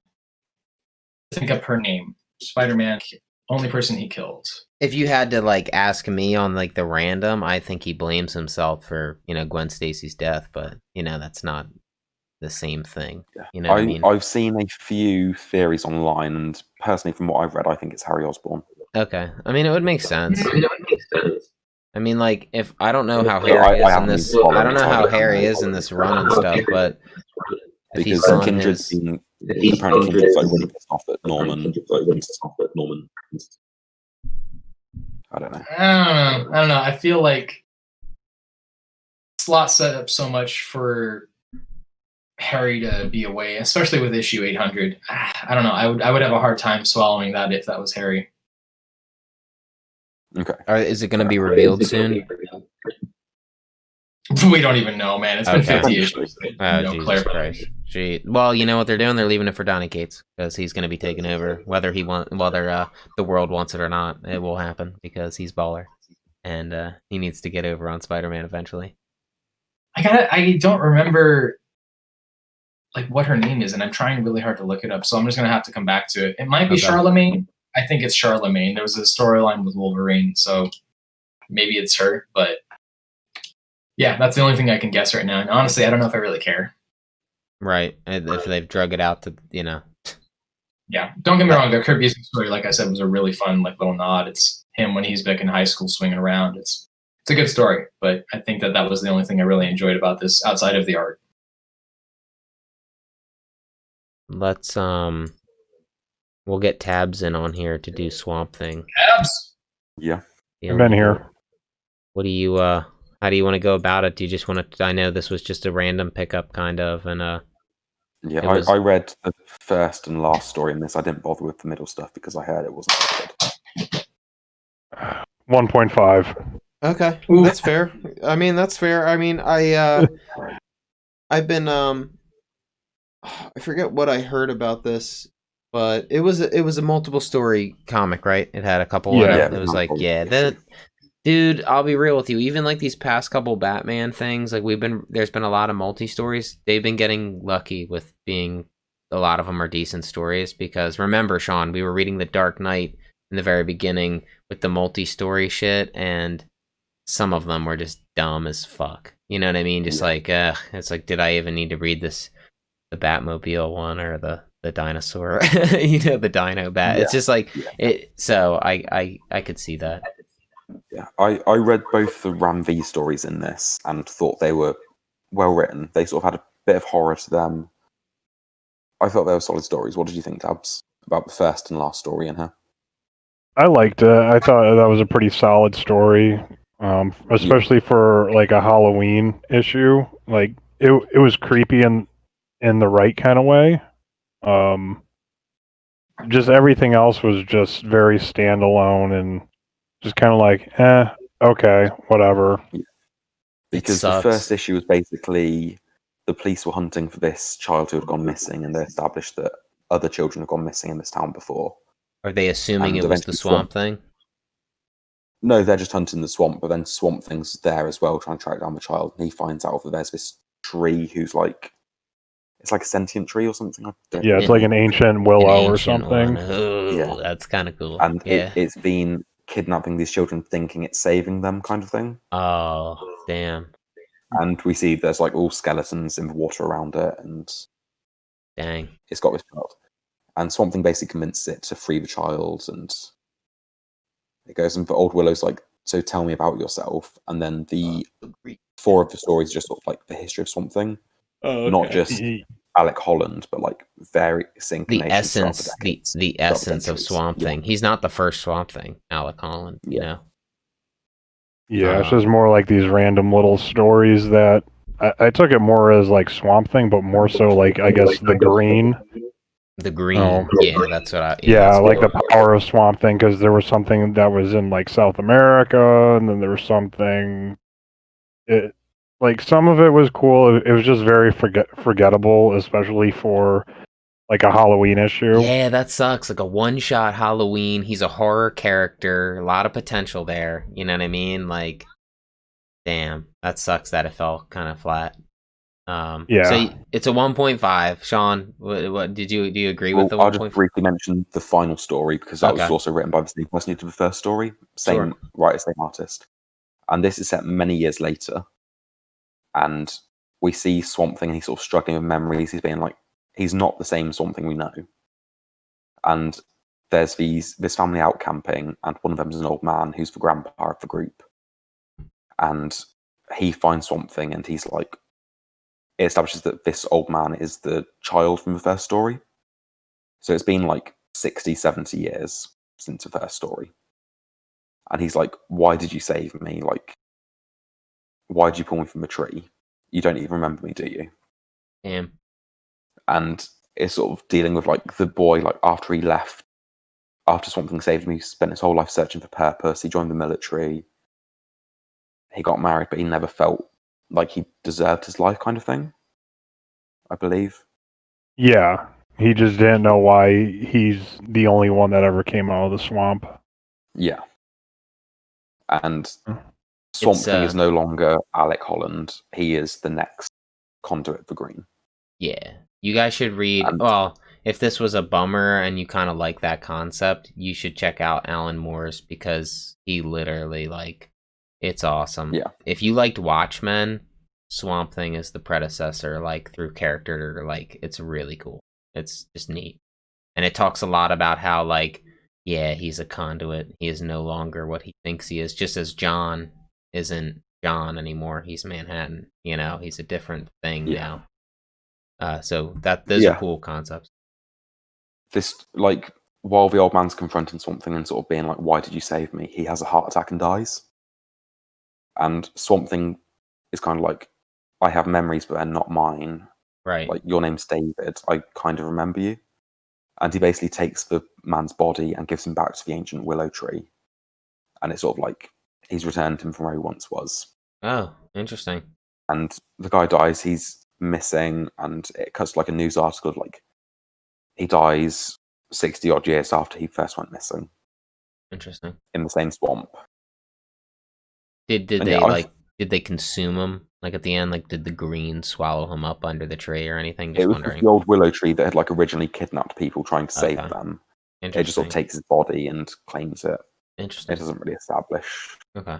Think up her name. Spider-Man, only person he killed. If you had to like ask me on like the random, I think he blames himself for Gwen Stacy's death, but that's not the same thing. Yeah. You know what I mean? I've seen a few theories online, and personally, from what I've read, I think it's Harry Osborn. Okay, I mean it would make sense. I mean, like if I don't know how Harry is in this, I don't know how Harry is in this run and stuff, but if he's on Kindred's his... apparently Kindred's like really pissed off at Norman. I don't know. I don't know. I feel like Slott set up so much for Harry to be away, especially with issue 800. I don't know. I would have a hard time swallowing that if that was Harry. Okay. Is it going to be revealed soon? We don't even know, man. It's been 50 issues. Oh, Jesus Christ. Well, you know what they're doing? They're leaving it for Donny Cates because he's going to be taking over. Whether the world wants it or not, it will happen because he's baller, and he needs to get over on Spider-Man eventually. I don't remember like what her name is, and I'm trying really hard to look it up. So I'm just going to have to come back to it. It might be Charlemagne. I think it's Charlemagne. There was a storyline with Wolverine, so maybe it's her. But yeah, that's the only thing I can guess right now. And honestly, I don't know if I really care. Right. If they've drug it out to, Yeah. Don't get me wrong. The Kurt Busiek story, like I said, was a really fun little nod. It's him when he's back in high school swinging around. It's a good story, but I think that was the only thing I really enjoyed about this outside of the art. Let's we'll get Tabs in on here to do Swamp Thing. Tabs. Yeah. I've been here. What do you how do you want to go about it? Do you just want to? I know this was just a random pickup, kind of, and yeah. I read the first and last story in this. I didn't bother with the middle stuff because I heard it wasn't good. 1.5. Okay, that's fair. I mean, that's fair. I mean, I've been I forget what I heard about this, but it was a multiple story comic, right? It had a couple. Yeah. It was like, yeah, Dude, I'll be real with you. Even like these past couple Batman things, like there's been a lot of multi-stories. They've been getting lucky with being, a lot of them are decent stories because remember, Sean, we were reading The Dark Knight in the very beginning with the multi-story shit, and some of them were just dumb as fuck. You know what I mean? Just like, it's like, did I even need to read this, the Batmobile one or the dinosaur, the Dino Bat? It's just like it. So I could see that. Yeah, I read both the Ram V stories in this and thought they were well written. They sort of had a bit of horror to them. I thought they were solid stories. What did you think, Tabs, about the first and last story in here? I liked it. I thought that was a pretty solid story, especially for like a Halloween issue. Like it was creepy in the right kind of way. Just everything else was just very standalone and just kind of like, okay, whatever. Yeah. Because the first issue was basically the police were hunting for this child who had gone missing, and they established that other children had gone missing in this town before. Are they assuming it was the Swamp Thing? No, they're just hunting the swamp, but then Swamp Thing's there as well, trying to track down the child, and he finds out that there's this tree who's like, it's like a sentient tree or something. Yeah, it's like an ancient willow or something. Ooh, yeah, that's kind of cool. And it's been kidnapping these children, thinking it's saving them, kind of thing. Oh, damn! And we see there's like all skeletons in the water around it, and dang, it's got this child. And Swamp Thing basically convinces it to free the child, and it goes. And but Old Willow's like, so tell me about yourself. And then the 4 of the stories are just sort of like the history of Swamp Thing. Oh, okay. Not just Alec Holland, but like various incarnations. The essence of Swamp Thing. He's not the first Swamp Thing, Alec Holland. You know. Yeah, it's just more like these random little stories that I took it more as like Swamp Thing, but more so like I guess the Green. The Green, yeah, that's what I. Yeah, like the power of Swamp Thing, because there was something that was in like South America, and then there was something. Like some of it was cool. It was just very forgettable, especially for like a Halloween issue. Yeah, that sucks. Like a one-shot Halloween. He's a horror character. A lot of potential there. You know what I mean? Like, damn, that sucks that it fell kind of flat. Yeah. So it's a 1.5. Sean, what do you agree with the 1.5? I'll just briefly mention the final story because that was also written by the same person who did the first story, same writer, same artist, and this is set many years later. And we see Swamp Thing, and he's sort of struggling with memories. He's being like, he's not the same Swamp Thing we know. And there's this family out camping, and one of them is an old man who's the grandpa of the group. And he finds Swamp Thing, and he's like, it establishes that this old man is the child from the first story. So it's been like 60, 70 years since the first story. And he's like, why did you save me? Like, why did you pull me from a tree? You don't even remember me, do you? Damn. And it's sort of dealing with like the boy, like after he left, after Swamp Thing saved him, he spent his whole life searching for purpose. He joined the military. He got married, but he never felt like he deserved his life, kind of thing, I believe. Yeah, he just didn't know why he's the only one that ever came out of the swamp. Yeah. And Swamp Thing is no longer Alec Holland. He is the next conduit for Green. Yeah. You guys should read, well, if this was a bummer and you kind of like that concept, you should check out Alan Moore's, because he literally, like, it's awesome. Yeah. If you liked Watchmen, Swamp Thing is the predecessor, like, through character, like, it's really cool. It's just neat. And it talks a lot about how, like, yeah, he's a conduit. He is no longer what he thinks he is, just as John isn't John anymore. He's Manhattan, you know? He's a different thing now. So those are cool concepts. This, like, while the old man's confronting Swamp Thing and sort of being like, why did you save me? He has a heart attack and dies. And Swamp Thing is kind of like, I have memories, but they're not mine. Right. Like, your name's David. I kind of remember you. And he basically takes the man's body and gives him back to the ancient willow tree. And it's sort of like he's returned him from where he once was. Oh, interesting. And the guy dies, he's missing, and it cuts to like a news article of like, he dies 60 odd years after he first went missing. Interesting. In the same swamp. Did they consume him? Like at the end, like did the green swallow him up under the tree or anything? Just it was wondering. the old willow tree that had like originally kidnapped people trying to save them. It just sort of takes his body and claims it. Interesting. It doesn't really establish. Okay.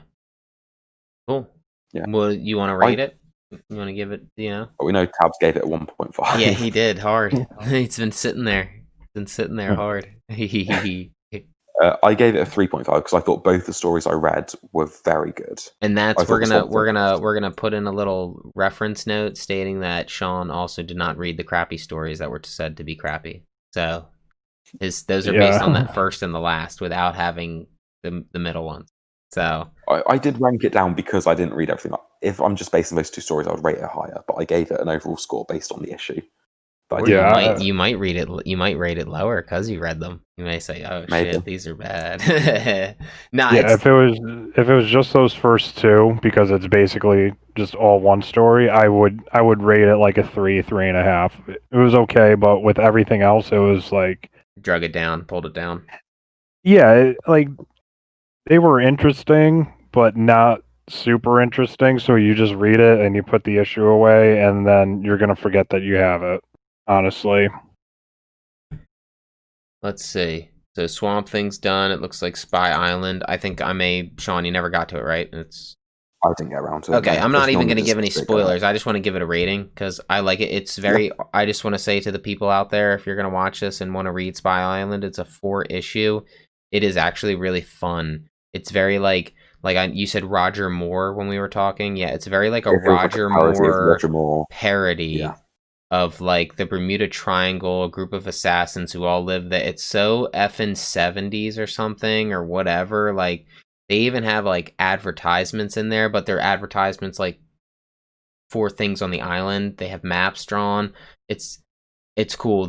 Cool. Yeah. Well, you want to rate it? You want to give it, But we know Tabs gave it a 1.5. Yeah, he did hard. It's been sitting there. It's been sitting there hard. I gave it a 3.5 because I thought both the stories I read were very good. And that's we're gonna put in a little reference note stating that Sean also did not read the crappy stories that were said to be crappy. So those are based on that first and the last without having the middle ones. So I did rank it down because I didn't read everything. If I'm just basing those two stories, I would rate it higher. But I gave it an overall score based on the issue. You might read it. You might rate it lower because you read them. You may say, "Oh shit, these are bad." If it was just those first two, because it's basically just all one story, I would rate it like a 3.5. It was okay, but with everything else, it was like drug it down, pulled it down. Yeah, they were interesting, but not super interesting. So you just read it and you put the issue away, and then you're gonna forget that you have it. Honestly. Let's see. So Swamp Thing's done. It looks like Spy Island. I think Sean, you never got to it, right? I didn't get around to it. Okay, I'm not even going to give any spoilers. I just want to give it a rating because I like it. It's very... I just want to say to the people out there, if you're going to watch this and want to read Spy Island, it's a 4-issue. It is actually really fun. It's very you said Roger Moore when we were talking. Yeah, it's very like a Roger Moore parody of like the Bermuda Triangle, a group of assassins who all live there. It's so effing 70s or something or whatever. Like they even have like advertisements in there, but they're advertisements like for things on the island. They have maps drawn. It's cool.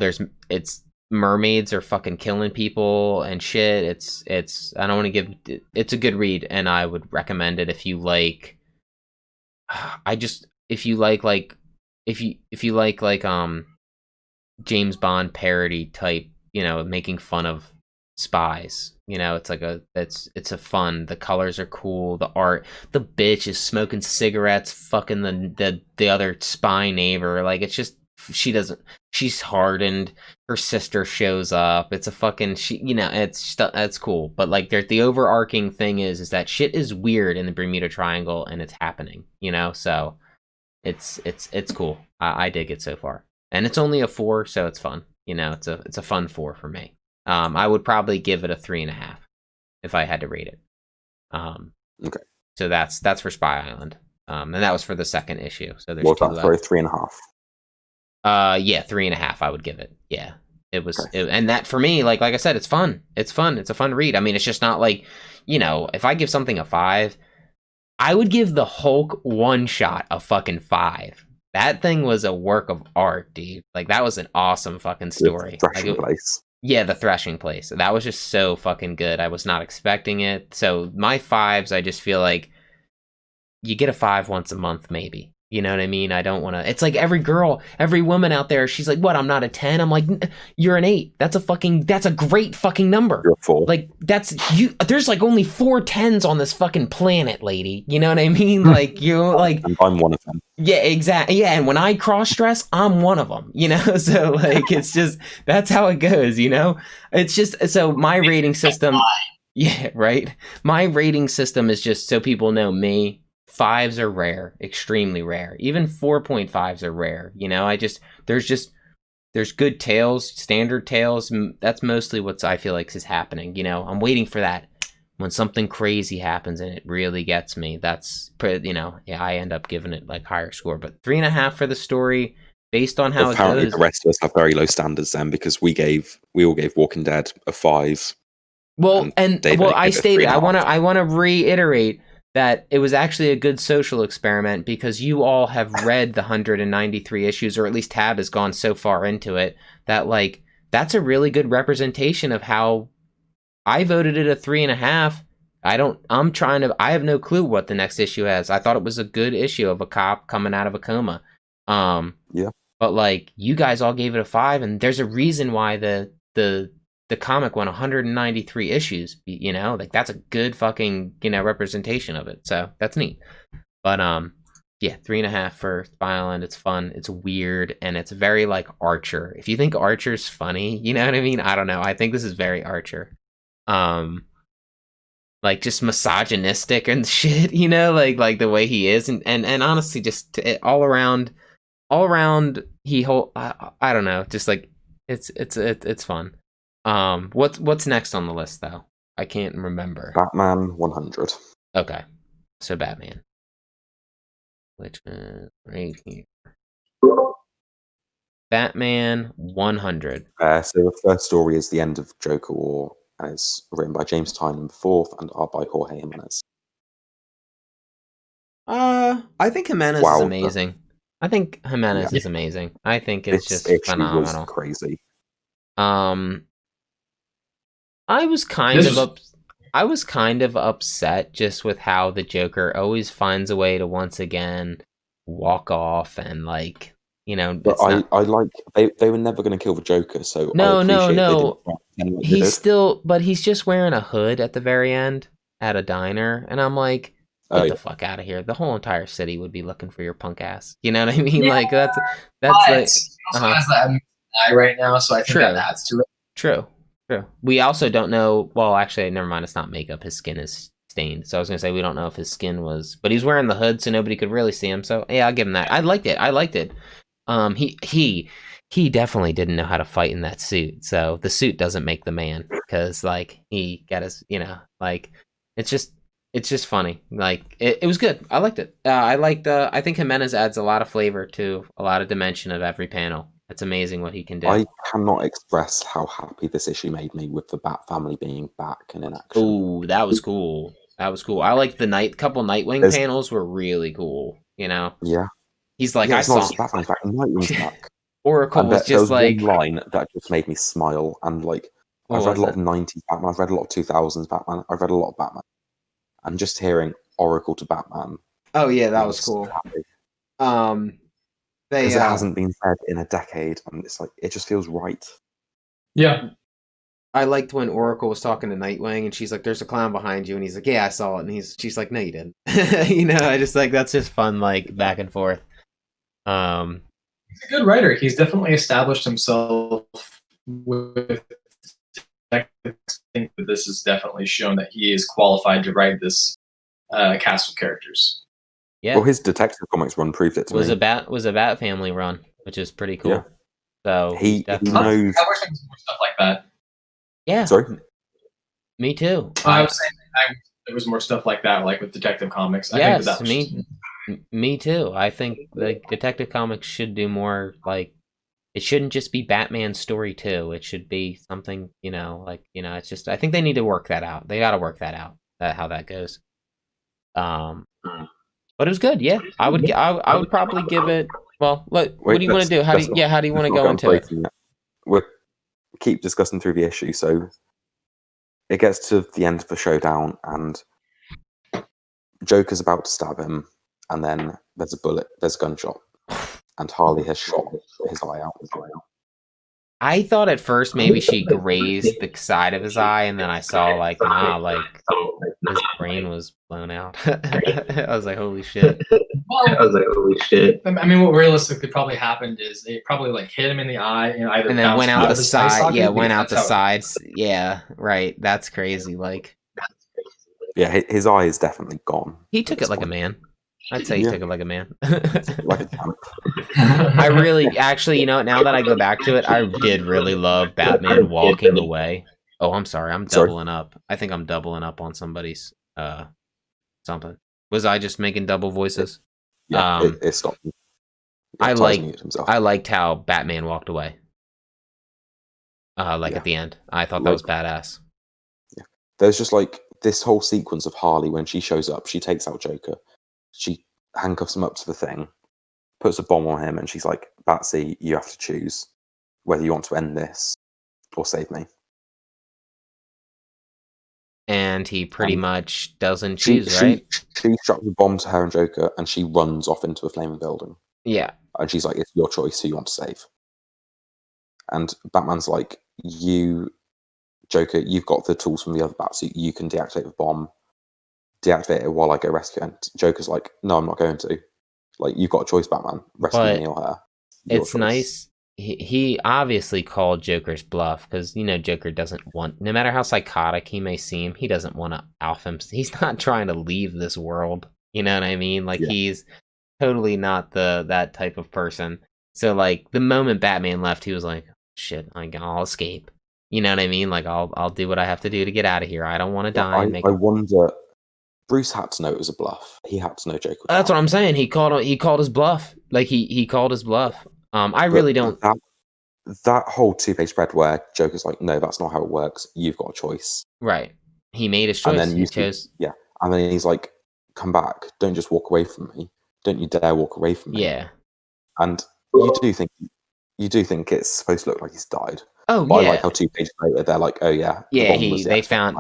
It's mermaids are fucking killing people and shit. It's I don't want to give it's a good read and I would recommend it if you like James Bond parody type, making fun of spies. It's like it's a fun. The colors are cool. The art. The bitch is smoking cigarettes, fucking the other spy neighbor. Like it's just she's hardened. Her sister shows up. It's a fucking it's cool. But like the overarching thing is that shit is weird in the Bermuda Triangle and it's happening. So. It's cool. I dig it so far, and it's only a 4, so it's fun. It's a fun 4 for me. I would probably give it a 3.5 if I had to rate it. Okay. So that's for Spy Island, and that was for the second issue. So there's 2 left. For a 3.5. Yeah, 3.5. I would give it. Yeah, it was, and that for me, like I said, it's fun. It's fun. It's a fun read. I mean, it's just not like if I give something a 5. I would give the Hulk one-shot a fucking 5. That thing was a work of art, dude. Like, that was an awesome fucking story. The threshing place. Yeah, the threshing place. That was just so fucking good. I was not expecting it. So, my 5s, I just feel like you get a 5 once a month, maybe. You know what I mean? I don't want to... It's like every woman out there, she's like, what, I'm not a 10? I'm like, you're an 8. That's a great fucking number. You're a 4. Like, there's like only 4 10s on this fucking planet, lady. You know what I mean? Like, And I'm one of them. Yeah, exactly. Yeah, and when I cross-dress, I'm one of them, So, like, it's just... That's how it goes, It's just... So, my rating system... Yeah, right? My rating system is just so people know me. 5s are rare, extremely rare. Even 4.5s are rare. There's good tales, standard tales. That's mostly what I feel like is happening. I'm waiting for that when something crazy happens and it really gets me. That's I end up giving it like higher score. But 3.5 for the story, based on how apparently it goes. The rest of us have very low standards then because we all gave Walking Dead a 5. Well, I stated I want to reiterate that it was actually a good social experiment because you all have read the 193 issues, or at least Tab has gone so far into it that like that's a really good representation of how I voted it a 3.5. I have no clue what the next issue has. I thought it was a good issue of a cop coming out of a coma. Yeah. But like you guys all gave it a 5, and there's a reason why the the comic went 193 issues. You know, like that's a good fucking representation of it. So that's neat. But yeah, 3.5 for Spy Island. It's fun. It's weird, and it's very like Archer. If you think Archer's funny, you know what I mean? I don't know. I think this is very Archer. Like just misogynistic and shit, like the way he is, and honestly, just all around, I don't know, just like it's fun. What's next on the list though? I can't remember. Batman 100. Okay, so Batman. Which is right here. Batman 100. So the first story is The End of Joker War, and it's written by James Tynion IV and art by Jorge Jimenez. I think Jimenez is amazing. I think Jimenez is amazing. I think it's just phenomenal. Was crazy. I was kind of upset just with how the Joker always finds a way to once again walk off and like, But I like they were never going to kill the Joker, so no. He's just wearing a hood at the very end at a diner, and I'm like, get the fuck out of here. The whole entire city would be looking for your punk ass. You know what I mean? Yeah, like that's like also has that eye right now, so I think that adds to it. True. We also don't know. Well, actually, never mind. It's not makeup. His skin is stained. So I was gonna say we don't know if his skin was, but he's wearing the hood, so nobody could really see him. So yeah, I'll give him that. I liked it. He definitely didn't know how to fight in that suit. So the suit doesn't make the man, because like he got his, like it's just funny. Like it was good. I liked it. I think Jimenez adds a lot of flavor to a lot of dimension of every panel. It's amazing what he can do. I cannot express how happy this issue made me with the Bat family being back and in action. Ooh, that was cool. I like the couple Nightwing panels were really cool. Yeah. He's like, I saw Batman's back. Nightwing's back. Oracle was just like one line that just made me smile. And like, I've read a lot of 90s Batman. I've read a lot of 2000s Batman. I've read a lot of Batman. And just hearing Oracle to Batman. Oh yeah, that was cool. So because it hasn't been said in a decade, and it's like it just feels right. Yeah, I liked when Oracle was talking to Nightwing, and she's like, "There's a clown behind you," and he's like, "Yeah, I saw it," and she's like, "No, you didn't." I just like that's just fun, like back and forth. He's a good writer. He's definitely established himself with. I think that this has definitely shown that he is qualified to write this cast of characters. Yeah. Well, his Detective Comics run proved it to me. Was a Bat Family run, which is pretty cool. Yeah. So he knows. I wish there was more stuff like that. Yeah. Sorry. Me too. I was saying there was more stuff like that, like with Detective Comics. Yes, I think me too. I think like Detective Comics should do more. Like, it shouldn't just be Batman's story too. It should be something, it's just. I think they need to work that out. They got to work that out. How that goes. But it was good. Yeah, I would probably give it. Well, what do you want to do? How do you want to go into it? We'll keep discussing through the issue. So it gets to the end of the showdown, and Joker's about to stab him, and then there's a gunshot, and Harley has shot his eye out. I thought at first maybe she grazed the side of his eye, and then I saw like his brain was blown out. I was like, holy shit. I mean, what realistically probably happened is they probably like hit him in the eye, either and then went out the side. Yeah, went out the sides. Yeah, right. That's crazy. Like, yeah, his eye is definitely gone. He took it like a man. I'd say he took it like a man. Like a champ. I really, actually, now that I go back to it, I did really love Batman walking away. Oh, I'm sorry. I'm doubling up. I think I'm doubling up on somebody's something. Was I just making double voices? Yeah, it stopped. I liked how Batman walked away. At the end. I thought that was badass. Yeah. There's just like this whole sequence of Harley when she shows up, she takes out Joker. She handcuffs him up to the thing, puts a bomb on him, and she's like, Batsy, you have to choose whether you want to end this or save me. And he pretty much doesn't choose, right? She straps the bomb to her and Joker, and she runs off into a flaming building. Yeah. And she's like, it's your choice who you want to save. And Batman's like, you Joker, you've got the tools from the other bat, so you can deactivate the bomb, deactivate it while I go rescue. And Joker's like, no, I'm not going to. Like, you've got a choice, Batman. Rescue me or her. It's nice. He obviously called Joker's bluff because, you know, Joker doesn't want, no matter how psychotic he may seem, he doesn't want to off him. He's not trying to leave this world. You know what I mean? Like, he's totally not that type of person. So, like, the moment Batman left, he was like, shit, I'll escape. You know what I mean? Like, I'll do what I have to do to get out of here. I don't want to die. I wonder, Bruce had to know it was a bluff. He had to know Joker would That's what I'm saying. He called his bluff. Like, he called his bluff. I really don't. That whole 2-page spread where Joker's like, no, that's not how it works. You've got a choice. Right. He made his choice. And then chose. Yeah. And then he's like, come back. Don't just walk away from me. Don't you dare walk away from me. Yeah. And you do think it's supposed to look like he's died. Oh, but yeah. I like how 2 pages later they're like, oh yeah. Yeah, they found.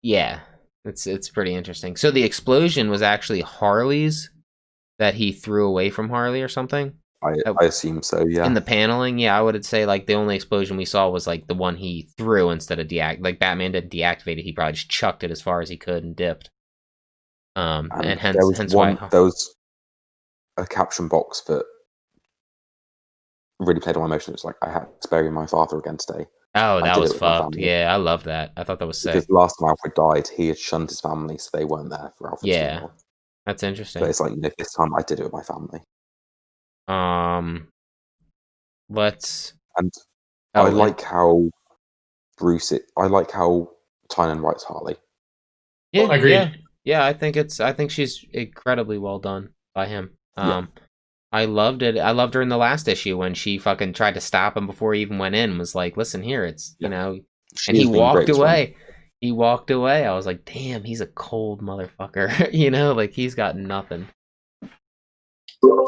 Yeah. It's pretty interesting. So the explosion was actually Harley's that he threw away from Harley or something? I assume so, yeah. In the paneling, yeah, I would say like the only explosion we saw was like the one he threw instead of like Batman didn't deactivate it. He probably just chucked it as far as he could and dipped. And hence why there was a caption box that really played on my emotions. It's like, I had to bury my father again today. Oh, that was fucked. Yeah, I love that. I thought that was sick. Because last time Alfred died, he had shunned his family, so they weren't there for Alfred's funeral. That's interesting. But it's like, this time I did it with my family. I like how I like how Tynan writes Harley. Yeah, agreed. Yeah, I think she's incredibly well done by him. I loved it. I loved her in the last issue when she fucking tried to stop him before he even went in. Was like, listen here, it's you know, and he walked away. He walked away. I was like, damn, he's a cold motherfucker. You know, like he's got nothing.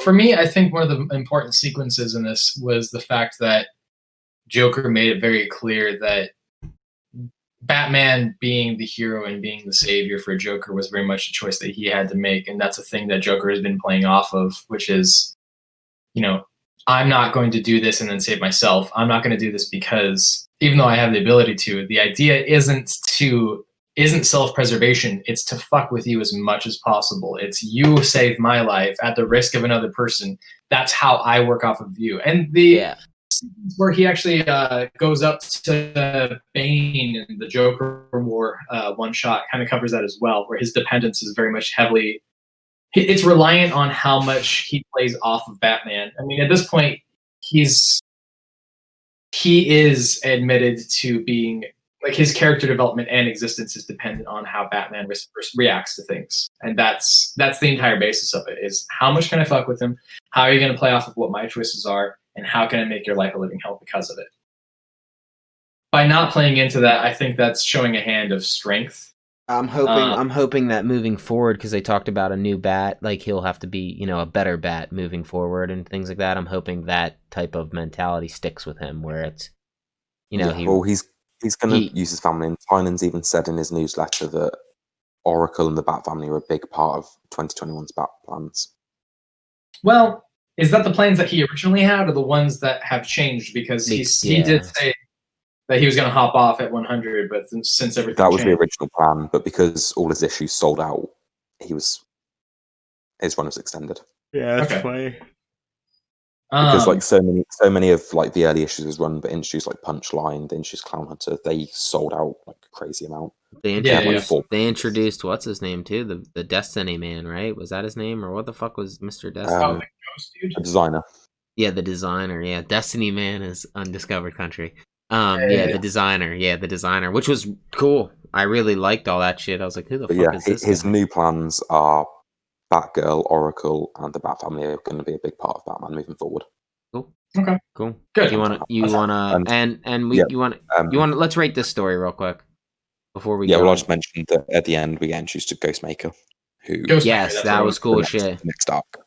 For me, I think one of the important sequences in this was the fact that Joker made it very clear that Batman being the hero and being the savior for Joker was very much a choice that he had to make. And that's a thing that Joker has been playing off of, which is, you know, I'm not going to do this and then save myself. I'm not going to do this because even though I have the ability to, the idea isn't self-preservation. It's to fuck with you as much as possible. It's you save my life at the risk of another person. That's how I work off of you. And the where he actually goes up to Bane in the Joker War one shot kind of covers that as well, where his dependence is very much heavily. It's reliant on how much he plays off of Batman. I mean, at this point, he is admitted to being. Like his character development and existence is dependent on how Batman reacts to things, and that's the entire basis of it. Is how much can I fuck with him? How are you going to play off of what my choices are, and how can I make your life a living hell because of it? By not playing into that, I think that's showing a hand of strength. I'm hoping that moving forward, because they talked about a new bat, like he'll have to be, you know, a better bat moving forward and things like that. I'm hoping that type of mentality sticks with him, where it's, you know, He's going to use his family, and Tynan's even said in his newsletter that Oracle and the Bat family are a big part of 2021's Bat plans. Well, is that the plans that he originally had, or the ones that have changed? Because he did say that he was going to hop off at 100, but since everything that was changed. the original plan, but because all his issues sold out, his run was extended. Yeah, that's funny. Because like so many of like the early issues was run, but introduced like Punchline, they introduced Clown Hunter, they sold out like a crazy amount. They introduced what's his name too, the Destiny Man, right? Was that his name, or what the fuck was Mr. Destiny? The designer. Yeah, the designer. Yeah, Destiny Man is Undiscovered Country. The designer, which was cool. I really liked all that shit. I was like, who the fuck is this? His new plans are Batgirl, Oracle, and the Bat family are going to be a big part of Batman moving forward. Cool. Okay. Cool. Good. You want to let's rate this story real quick before we go. Yeah, well, I just mentioned that at the end we get introduced to Ghostmaker, that was cool shit. Next arc.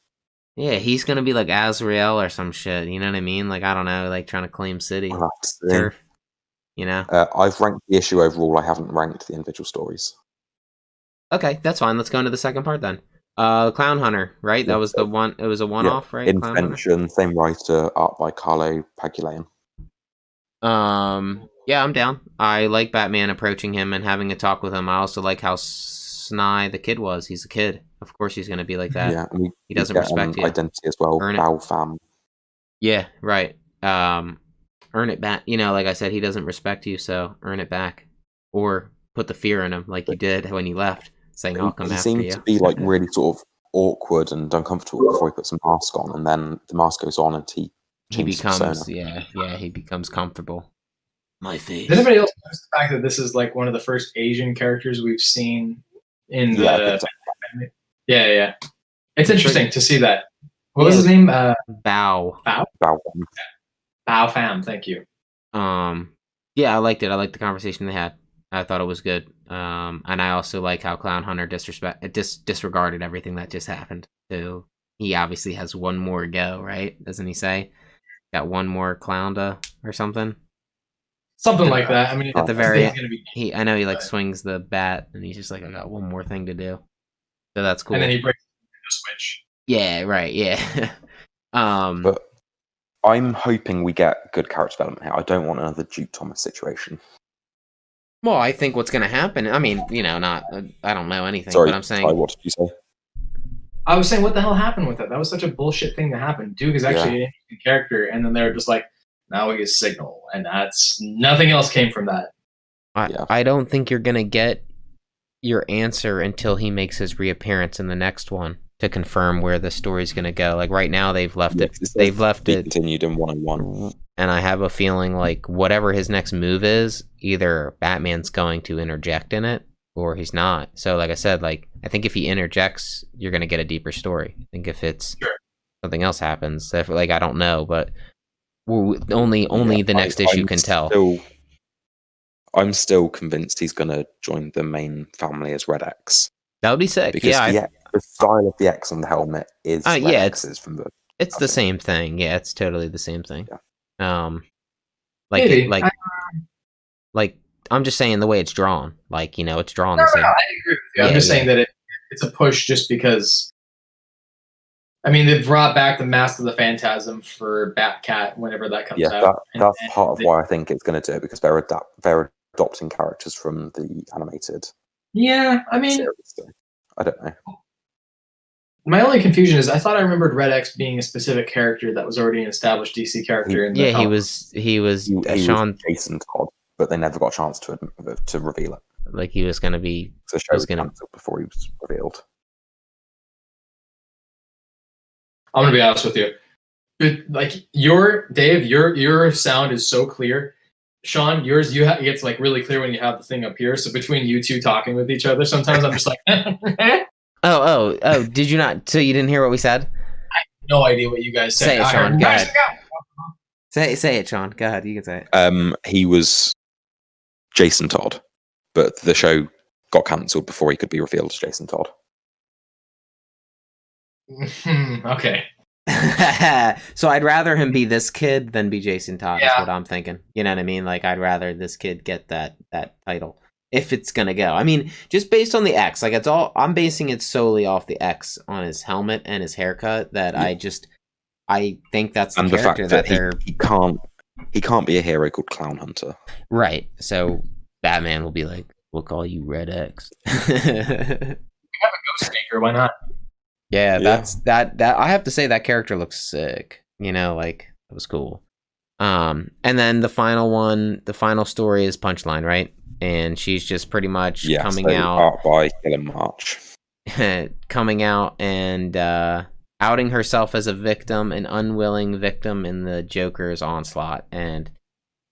Yeah, he's gonna be like Azrael or some shit. You know what I mean? Like, I don't know, like trying to claim city. Turf. You know. I've ranked the issue overall. I haven't ranked the individual stories. Okay, that's fine. Let's go into the second part then. Clown Hunter, right? That was the one. It was a one-off, right? Intervention, same writer, art by Carlo Pagulayan. Yeah, I'm down. I like Batman approaching him and having a talk with him. I also like how snide the kid was. He's a kid. Of course he's going to be like that. Yeah, he doesn't respect you. Identity as well. Bow fam. Yeah, right. Earn it back. Like I said, he doesn't respect you, so earn it back. Or put the fear in him like you did when you left, saying, I'll come after you. He seemed to be like really sort of awkward and uncomfortable before he puts a mask on, and then the mask goes on and he becomes, he becomes comfortable. My face. Does anybody else notice the fact that this is like one of the first Asian characters we've seen in the... Yeah. It's interesting to see that. What was his name? Bao. Bao Pham, thank you. Yeah, I liked it. I liked the conversation they had. I thought it was good. And I also like how Clown Hunter disregarded everything that just happened. So he obviously has one more go, right? Doesn't he say? Got one more clown or something? Something like that. I mean, at the very end, I know he like swings the bat, and he's just like, I got one more thing to do. So that's cool. And then he breaks the switch. Yeah, right. Yeah. But I'm hoping we get good character development here. I don't want another Duke Thomas situation. Well, I think what's going to happen. I mean, I don't know anything. Sorry, but I'm saying. What did you say? I was saying, what the hell happened with it? That was such a bullshit thing to happen. Duke is actually an interesting character, and then they're just like, now we get Signal, and that's nothing else came from that. I don't think you're gonna get your answer until he makes his reappearance in the next one to confirm where the story's gonna go. Like right now, they've left it. They've left it continued in 101, and I have a feeling like whatever his next move is, either Batman's going to interject in it or he's not. So, like I said, I think if he interjects, you're gonna get a deeper story. I think if it's something else happens, I don't know, but. Only the next issue can tell. I'm still convinced he's going to join the main family as Red X. That would be sick. Because the style of the X on the helmet is Red X's from the. It's the same thing. Yeah, it's totally the same thing. Yeah. I'm just saying the way it's drawn. It's drawn the same. I agree with you. I'm just saying that it's a push just because. I mean, they've brought back the Mask of the Phantasm for Batcat whenever that comes out. That's part of why I think it's going to do it, because they're adopting characters from the animated. Yeah, I mean, series, so I don't know. My only confusion is I thought I remembered Red X being a specific character that was already an established DC character. He was Sean Jason Todd, but they never got a chance to reveal it. Like he was going to be. The show was cancelled before he was revealed. I'm gonna be honest with you. Your sound is so clear. Sean, yours gets really clear when you have the thing up here. So between you two talking with each other, sometimes I'm just like. Oh! Did you not? So you didn't hear what we said? I have no idea what you guys said. Say it, Sean. Go ahead. Say it, Sean. Go ahead. You can say it. He was Jason Todd, but the show got cancelled before he could be revealed as Jason Todd. Okay. So I'd rather him be this kid than be Jason Todd. Is what I'm thinking. You know what I mean? I'd rather this kid get that title if it's gonna go. I mean, just based on the X, it's all. I'm basing it solely off the X on his helmet and his haircut. That I think that's the character fact that he can't be a hero called Clown Hunter. Right. So Batman will be like, we'll call you Red X. We have a Ghost Maker. Why not? Yeah, that's that. I have to say that character looks sick. It was cool. And then the final story is Punchline, right? And she's just pretty much coming out by Killing March, coming out and outing herself as a victim, an unwilling victim in the Joker's onslaught. And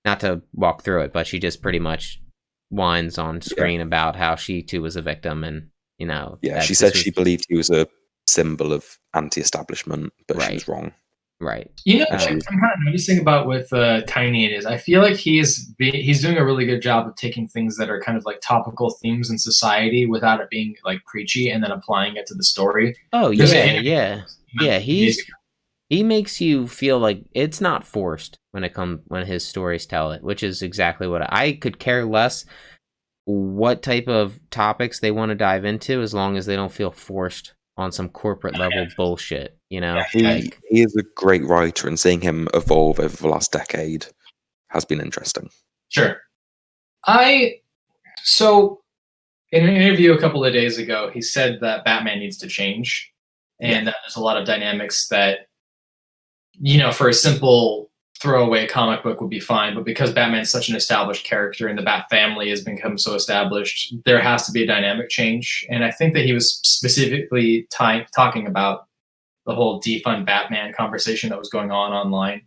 not to walk through it, but she just pretty much whines on screen about how she too was a victim, and she said she believed he was a symbol of anti-establishment, but she was wrong. Right. What I'm kind of noticing about with Tiny is I feel like he's doing a really good job of taking things that are kind of topical themes in society without it being preachy, and then applying it to the story. Oh yeah. He makes you feel like it's not forced when his stories tell it, which is exactly what I could care less what type of topics they want to dive into, as long as they don't feel forced on some corporate level bullshit, He is a great writer, and seeing him evolve over the last decade has been interesting. Sure. So in an interview a couple of days ago, he said that Batman needs to change, and that there's a lot of dynamics that, for a simple throwaway comic book would be fine, but because Batman's such an established character and the Bat family has become so established, there has to be a dynamic change. And I think that he was specifically talking about the whole defund Batman conversation that was going on online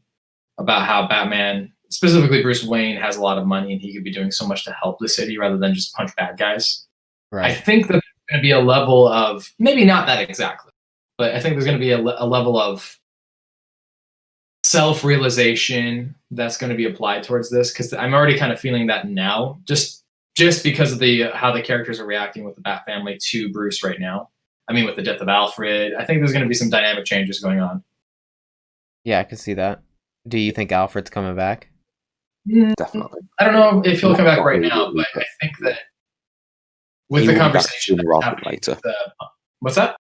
about how Batman, specifically Bruce Wayne, has a lot of money and he could be doing so much to help the city rather than just punch bad guys. Right. I think that there's going to be a level of, maybe not that exactly, but I think there's going to be a level of self-realization that's going to be applied towards this, because I'm already kind of feeling that now, just because of how the characters are reacting with the Bat family to Bruce right now. I mean, with the death of Alfred, I think there's going to be some dynamic changes going on. Yeah, I can see that. Do you think Alfred's coming back? Definitely. I don't know if he'll come back right now, but I think that with the conversation rather than later. What's that?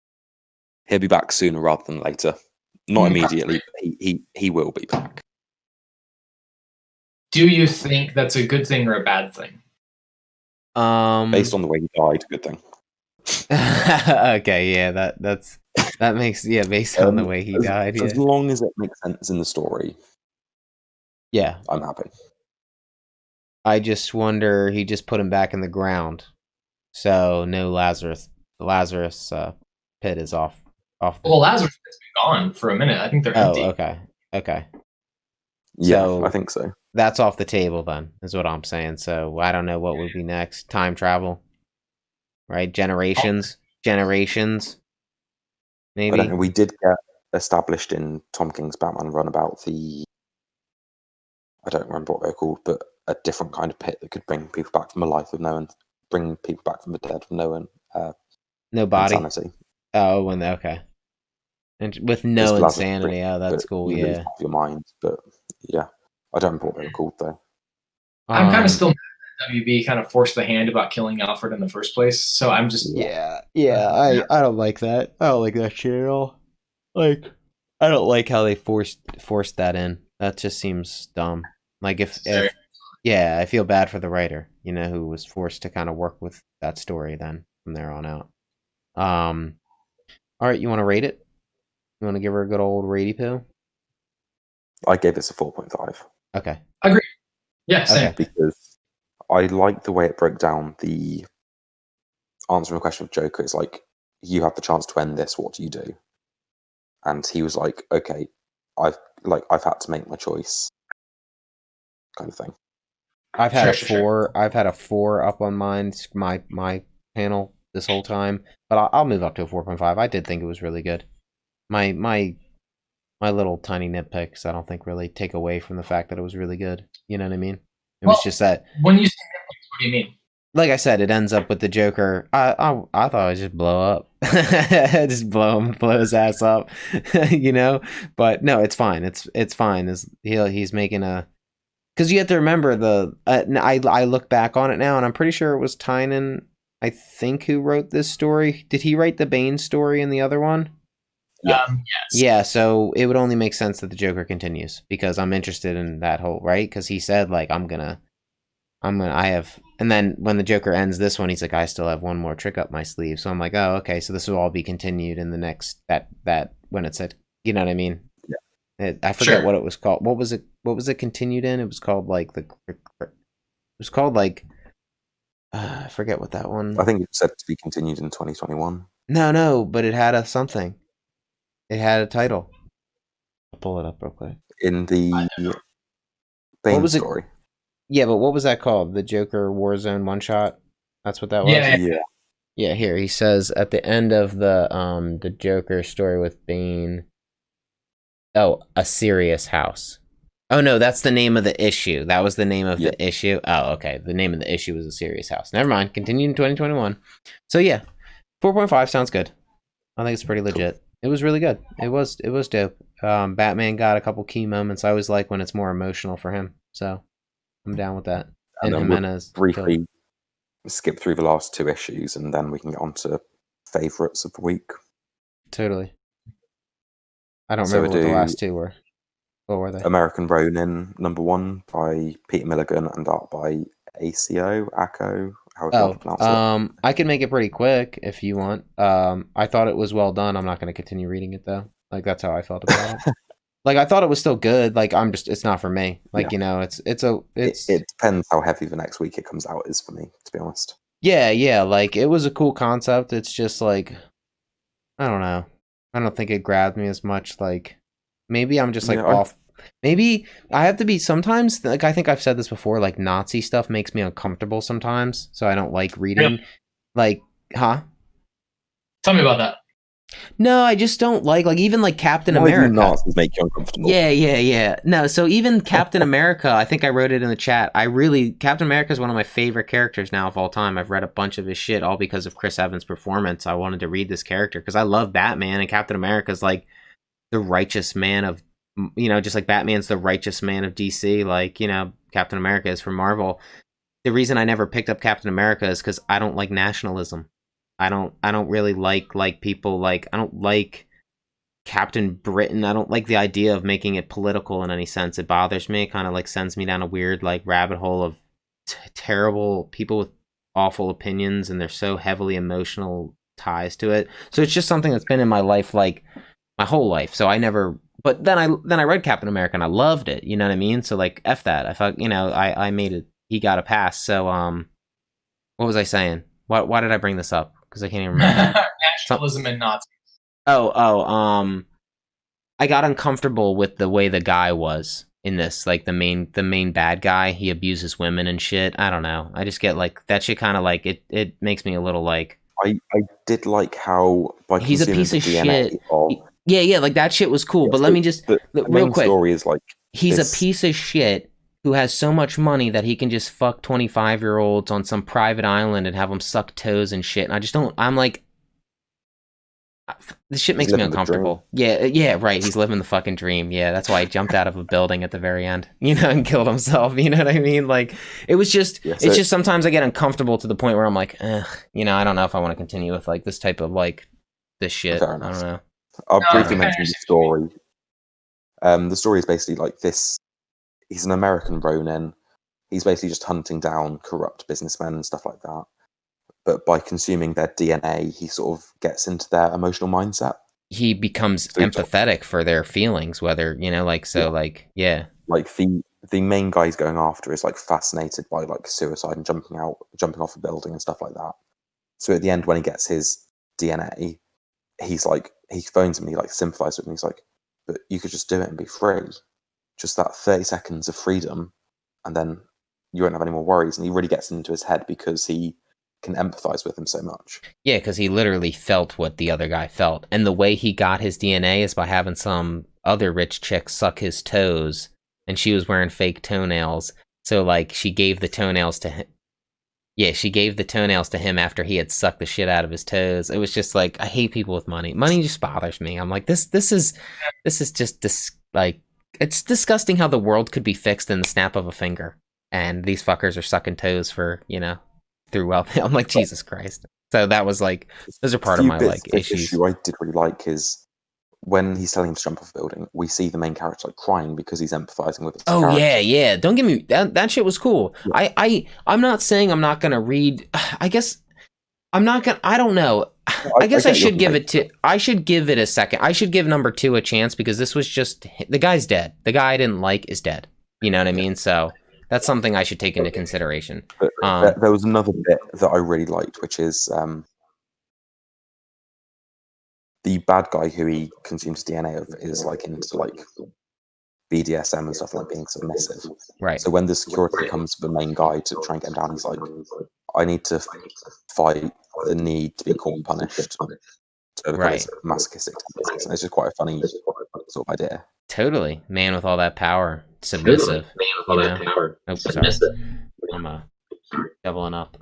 He'll be back sooner rather than later. Not immediately, but he will be back. Do you think that's a good thing or a bad thing? Based on the way he died, good thing. Okay, yeah, that makes based on the way he died. As long as it makes sense in the story. Yeah. I'm happy. I just wonder, he just put him back in the ground. So no Lazarus. The Lazarus pit is off. Well, Lazarus has been gone for a minute. I think they're empty. Okay. Yeah, so I think so. That's off the table then, is what I'm saying. So I don't know what would be next. Time travel, right? Generations, maybe. I don't know. We did get established in Tom King's Batman run about I don't remember what they're called, but a different kind of pit that could bring people back from the life of no one, bring people back from the dead with no one. No body. Insanity. Oh, okay. And with no insanity. Oh, that's cool. Yeah. Off your mind, but yeah, I don't remember what they were called though. I'm kind of still mad that WB kind of forced the hand about killing Alfred in the first place. So I'm just I don't like that. I don't like that shit at all. Like, I don't like how they forced that in. That just seems dumb. Like if I feel bad for the writer, who was forced to kind of work with that story then from there on out. All right, you want to rate it? You want to give her a good old ratey poo? I gave this a 4.5. Okay. Agree. Yeah, same. Okay. Because I like the way it broke down the answering the question of Joker. It's like, you have the chance to end this, what do you do? And he was like, okay, I've had to make my choice, kind of thing. I've had a 4. I've had a 4 up on my panel this whole time, but I'll move up to a 4.5. I did think it was really good. My little tiny nitpicks, I don't think really take away from the fact that it was really good. You know what I mean? It was just that when you say nitpicks, what do you mean? Like I said, it ends up with the Joker. I thought I'd just blow up, just blow his ass up, But no, it's fine. It's fine. He's making a, because you have to remember I look back on it now, and I'm pretty sure it was Tynan, I think, who wrote this story. Did he write the Bane story in the other one? Yes. Yeah, so it would only make sense that the Joker continues, because I'm interested in that whole, right? Because he said, like, and then when the Joker ends this one, he's like, I still have one more trick up my sleeve. So I'm like, oh, okay, so this will all be continued in the next, that when it said, you know what I mean? Yeah. I forget what it was called. What was it continued in? It was called like I forget what that one. I think it said to be continued in 2021. No, but it had a something. It had a title. I'll pull it up real quick. In the Bane story. Yeah, but what was that called? The Joker Warzone one shot? That's what that was? Yeah, here he says at the end of the Joker story with Bane. Oh, A Serious House. Oh no, that's the name of the issue. That was the name of the issue. Oh, okay. The name of the issue was A Serious House. Never mind. Continued in 2021. So yeah, 4.5 sounds good. I think it's pretty legit. Cool. It was really good. It was dope. Batman got a couple key moments. I always like when it's more emotional for him. So I'm down with that. And Jimenez we'll briefly skip through the last 2 issues, and then we can get on to favorites of the week. Totally. I don't remember what the last 2 were. What were they? American Ronin #1 by Peter Milligan and art by ACO, ACO, however you want to pronounce it. I can make it pretty quick if you want. I thought it was well done. I'm not going to continue reading it though. Like that's how I felt about it. Like I thought it was still good. Like it's not for me. Like it depends how heavy the next week it comes out is for me, to be honest. Yeah. Like it was a cool concept. It's just like I don't know. I don't think it grabbed me as much. Like maybe I'm just like off. Maybe I have to be sometimes. Like I think I've said this before. Like Nazi stuff makes me uncomfortable sometimes, so I don't like reading. Yeah. Like, huh? Tell me about that. No, I just don't like even like Captain America. Nazis make you uncomfortable. Yeah. No, so even Captain America, I think I wrote it in the chat. Captain America is one of my favorite characters now of all time. I've read a bunch of his shit all because of Chris Evans' performance. I wanted to read this character because I love Batman, and Captain America is like the righteous man of, just like Batman's the righteous man of DC. Like, Captain America is from Marvel. The reason I never picked up Captain America is because I don't like nationalism. I don't really like people like I don't like Captain Britain. I don't like the idea of making it political in any sense. It bothers me. It kind of like sends me down a weird like rabbit hole of terrible people with awful opinions, and they're so heavily emotional ties to it. So it's just something that's been in my life like my whole life. So I never. But then I read Captain America and I loved it. You know what I mean? So like F that. I thought I made it. He got a pass. So what was I saying? Why did I bring this up? Because I can't even remember. Nationalism and Nazis. I got uncomfortable with the way the guy was in this, like the main bad guy. He abuses women and shit. I don't know. I just get like that shit kind of like it makes me a little like. I did like how by he's a piece of shit. Yeah, like that shit was cool. Yeah, but let me just real quick. Story is like he's a piece of shit who has so much money that he can just fuck 25-year-olds on some private island and have them suck toes and shit. And I just don't. I'm like, this shit makes me uncomfortable. Yeah, right. He's living the fucking dream. Yeah, that's why he jumped out of a building at the very end, and killed himself. You know what I mean? Like, it was just, it's just sometimes I get uncomfortable to the point where I'm like, I don't know if I want to continue with like this type of like this shit. I don't know. I'll briefly mention the story. The story is basically like this. He's an American Ronin. He's basically just hunting down corrupt businessmen and stuff like that. But by consuming their DNA, he sort of gets into their emotional mindset. He becomes empathetic for their feelings, whether, Like the main guy he's going after is like fascinated by like suicide and jumping off a building and stuff like that. So at the end, when he gets his DNA, he's like, he phones him, he like sympathizes with him. He's like, but you could just do it and be free. Just that 30 seconds of freedom, and then you won't have any more worries. And he really gets into his head because he can empathize with him so much. Yeah, because he literally felt what the other guy felt. And the way he got his DNA is by having some other rich chick suck his toes, and she was wearing fake toenails. So, like, she gave the toenails to him. Yeah, she gave the toenails to him after he had sucked the shit out of his toes. It was just like, I hate people with money. Money just bothers me. I'm like, this is just like, it's disgusting how the world could be fixed in the snap of a finger, and these fuckers are sucking toes for through wealth. I'm like, Jesus Christ. So that was like, those are part of my like issues. Issue I did really like is when he's telling him to jump off a building, we see the main character like crying because he's empathizing with his character. Yeah. Don't get me that shit was cool. Yeah. I'm not saying I'm not gonna read. I guess I'm not gonna. I don't know. I guess I should give it to. I should give it a second. I should give number 2 a chance because this was just the guy's dead. The guy I didn't like is dead. You know what I mean? So that's something I should take into consideration. But there was another bit that I really liked, which is the bad guy who he consumes DNA of is like into like BDSM and stuff, like being submissive. Right. So when the security comes for the main guy to try and get him down, he's like, I need to fight the need to be caught and punished. So right. Masochistic tendencies. And it's just quite a funny sort of idea. Totally. Man with all that power. Submissive. Man with all that power. Oh, submissive. I'm doubling up.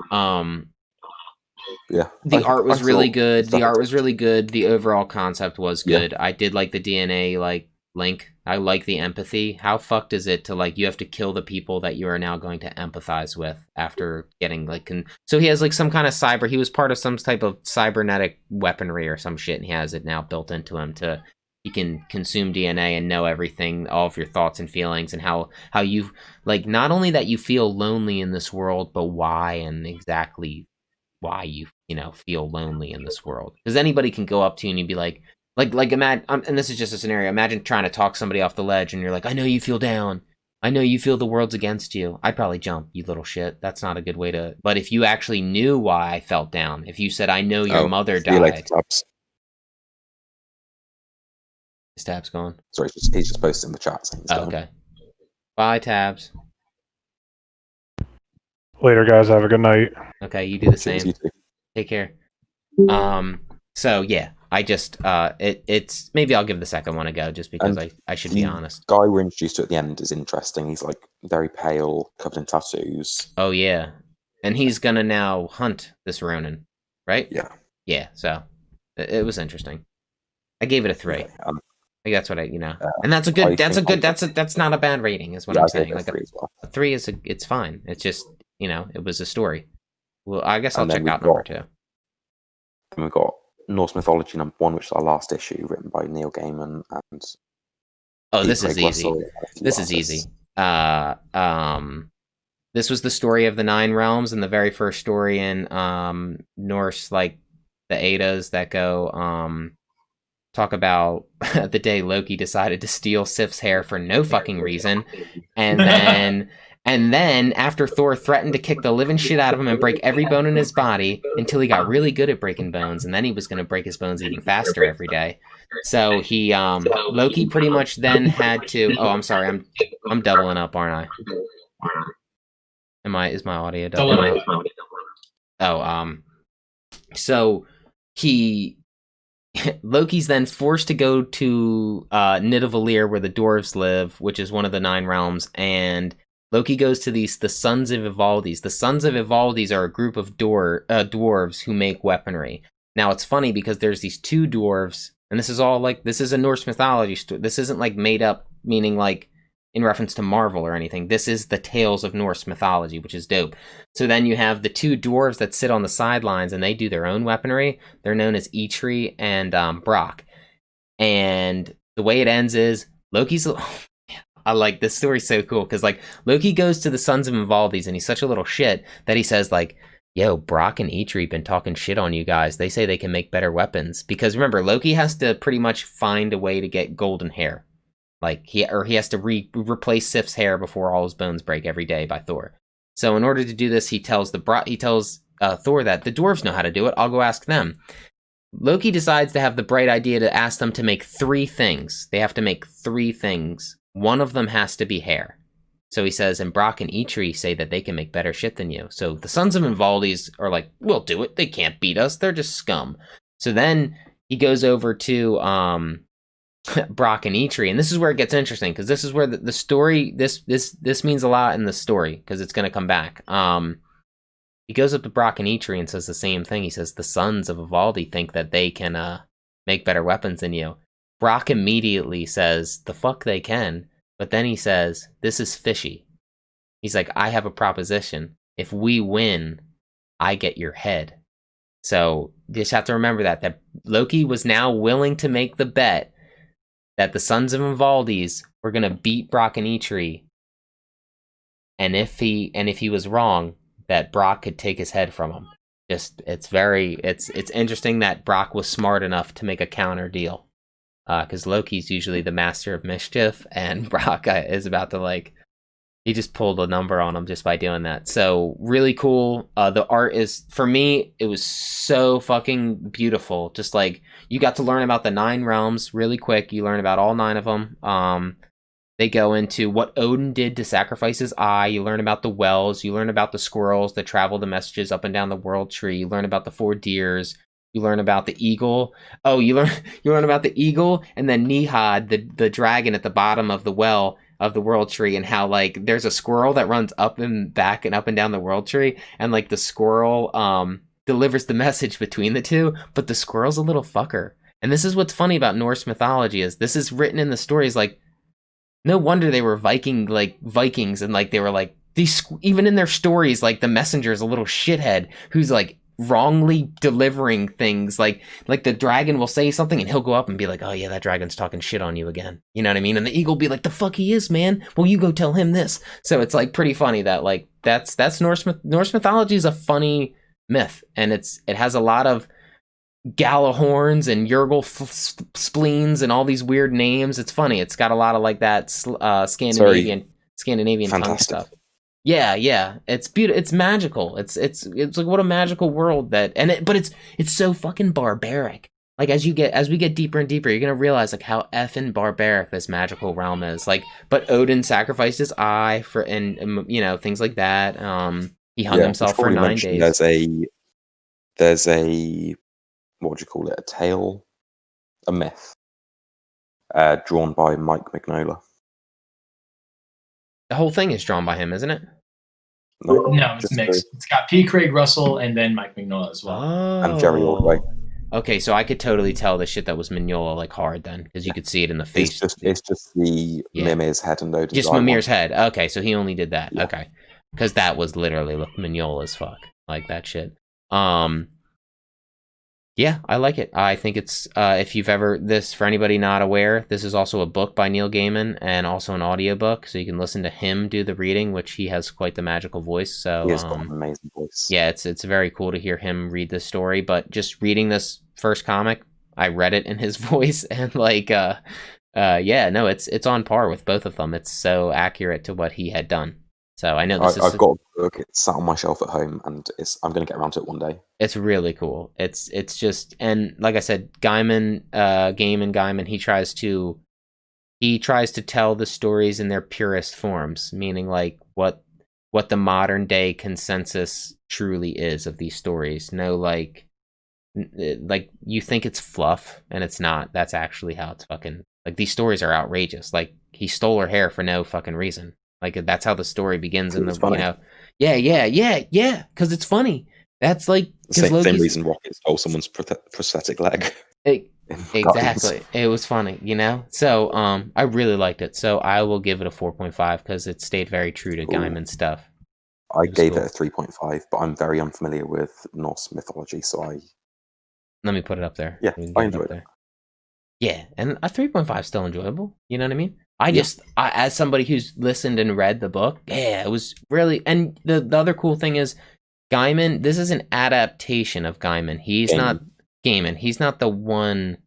Yeah. The art was really good. The art was really good. The overall concept was good. Yeah. I did like the DNA like link. I like the empathy. How fucked is it to like you have to kill the people that you are now going to empathize with after getting like so he has like some kind of he was part of some type of cybernetic weaponry or some shit, and he has it now built into him to he can consume DNA and know everything, all of your thoughts and feelings, and how you, like, not only that you feel lonely in this world, but why and exactly why you feel lonely in this world. Because anybody can go up to you and you'd be like imagine, and this is just a scenario, imagine trying to talk somebody off the ledge and you're like, I know you feel down, I know you feel the world's against you. I'd probably jump, you little shit. That's not a good way to... But if you actually knew why I felt down, if you said, I know your mother died... His Tab's gone. Sorry, he's just posted in the chat. Okay. Bye, Tabs. Later, guys. Have a good night. Okay, you do the same. Take care. So yeah, I just it's maybe I'll give the second one a go just because I should be honest. The guy we're introduced to at the end is interesting. He's like very pale, covered in tattoos. Oh yeah, and he's gonna now hunt this Ronin, right? Yeah. Yeah. So it was interesting. I gave it a 3. Okay, I think that's what and that's a good. That's not a bad rating, is what I'm saying. Like a 3 is it's fine. It's just it was a story. Well, I guess I'll check out number 2. And we've got Norse Mythology number 1, which is our last issue, written by Neil Gaiman and. Oh, this is easy. This is easy. This was the story of the 9 realms, and the very first story in Norse, like the Eddas that go talk about the day Loki decided to steal Sif's hair for no fucking reason, and then after Thor threatened to kick the living shit out of him and break every bone in his body until he got really good at breaking bones, and then he was going to break his bones eating faster every day. So he Loki pretty much then had to. Oh, I'm sorry, I'm doubling up, aren't I? Is my audio doubling up? Oh, so Loki's then forced to go to Nidavellir, where the dwarves live, which is one of the 9 realms, and Loki goes to the Sons of Ivaldis. The Sons of Ivaldis are a group of dwarves who make weaponry. Now, it's funny because there's these 2 dwarves, and this is all this is a Norse mythology story. This isn't made up, meaning in reference to Marvel or anything. This is the tales of Norse mythology, which is dope. So then you have the 2 dwarves that sit on the sidelines, and they do their own weaponry. They're known as Eitri and Brock. And the way it ends is Loki's... I like this story's so cool because Loki goes to the Sons of Ivaldis and he's such a little shit that he says yo, Brock and Eitri been talking shit on you guys. They say they can make better weapons. Because remember, Loki has to pretty much find a way to get golden hair. He has to replace Sif's hair before all his bones break every day by Thor. So in order to do this, he tells Thor that the dwarves know how to do it. I'll go ask them. Loki decides to have the bright idea to ask them to make 3 things. They have to make 3 things. One of them has to be hair. So he says, and Brock and Eitri say that they can make better shit than you. So the Sons of Ivaldis are like, we'll do it. They can't beat us. They're just scum. So then he goes over to Brock and Eitri, and this is where it gets interesting because this is where the story this means a lot in the story because it's going to come back. He goes up to Brock and Eitri and says the same thing. He says the Sons of Ivaldi think that they can make better weapons than you. Brock immediately says the fuck they can, but then he says this is fishy. He's like, I have a proposition. If we win, I get your head. So you just have to remember that Loki was now willing to make the bet that the Sons of Ivaldis were going to beat Brock and Eitri, and if he was wrong, that Brock could take his head from him. It's interesting that Brock was smart enough to make a counter deal, because Loki's usually the master of mischief, and Brock is about to he just pulled a number on him just by doing that. So really cool. The art is, for me, it was so fucking beautiful. Just you got to learn about the 9 realms really quick. You learn about all 9 of them. They go into what Odin did to sacrifice his eye. You learn about the wells. You learn about the squirrels that travel the messages up and down the world tree. You learn about the 4 deers. You learn about the eagle. Oh, you learn about the eagle, and then Nihad, the dragon at the bottom of the well of the world tree, and how there's a squirrel that runs up and back and up and down the world tree, and the squirrel delivers the message between the 2, but the squirrel's a little fucker. And this is what's funny about Norse mythology, is this is written in the stories. No wonder they were Vikings, and they were these, even in their stories, the messenger's a little shithead who's wrongly delivering things. Like the dragon will say something and he'll go up and be like, oh yeah, that dragon's talking shit on you again. You know what I mean? And the eagle will be like, the fuck he is, man. Well, you go tell him this. So it's like pretty funny that like that's Norse mythology is a funny myth, and it has a lot of Galahorns and Jurgle spleens and all these weird names. It's funny. It's got a lot of like that Scandinavian tongue stuff. Yeah. It's beautiful. It's magical. It's like what a magical world but it's so fucking barbaric. Like as we get deeper and deeper, you're gonna realize like how effing barbaric this magical realm is. Like, but Odin sacrificed his eye and you know, things like that. He hung himself for 9 days. There's a what would you call it? A myth, drawn by Mike Mignola. The whole thing is drawn by him, isn't it? No, it's mixed. It's got P. Craig Russell and then Mike Mignola as well. And Jerry Ordway. Okay, so I could totally tell the shit that was Mignola like hard then, because you could see it in the face. It's just the Mimir's head and Odin's just Mimir's head. Okay, so he only did that. Yeah. Okay, because that was literally Mignola as fuck, like that shit. Yeah, I like it. I think it's if you've ever for anybody not aware, this is also a book by Neil Gaiman and also an audiobook, so you can listen to him do the reading, which he has quite the magical voice. So he has got an amazing voice. Yeah, it's very cool to hear him read this story. But just reading this first comic, I read it in his voice, and like it's on par with both of them. It's so accurate to what he had done. So I know I've got a book. It's sat on my shelf at home, and I'm going to get around to it one day. It's really cool. It's just, and like I said, Gaiman, he tries to tell the stories in their purest forms, meaning like what the modern day consensus truly is of these stories. No, like you think it's fluff, and it's not. That's actually how it's fucking, like, these stories are outrageous. Like, he stole her hair for no fucking reason. Like, that's how the story begins in the, funny. You know, yeah, because it's funny. That's like same reason Rocket stole someone's prosthetic leg. Exactly. It was funny, you know. So I really liked it. So I will give it a 4.5 because it stayed very true to Gaiman's stuff. I gave it a 3.5, but I'm very unfamiliar with Norse mythology, so let me put it up there. Yeah, I enjoyed it. Yeah, and a 3.5 is still enjoyable. You know what I mean? I as somebody who's listened and read the book, it was really. And the other cool thing is, Gaiman. This is an adaptation of Gaiman. He's not Gaiman. He's not the one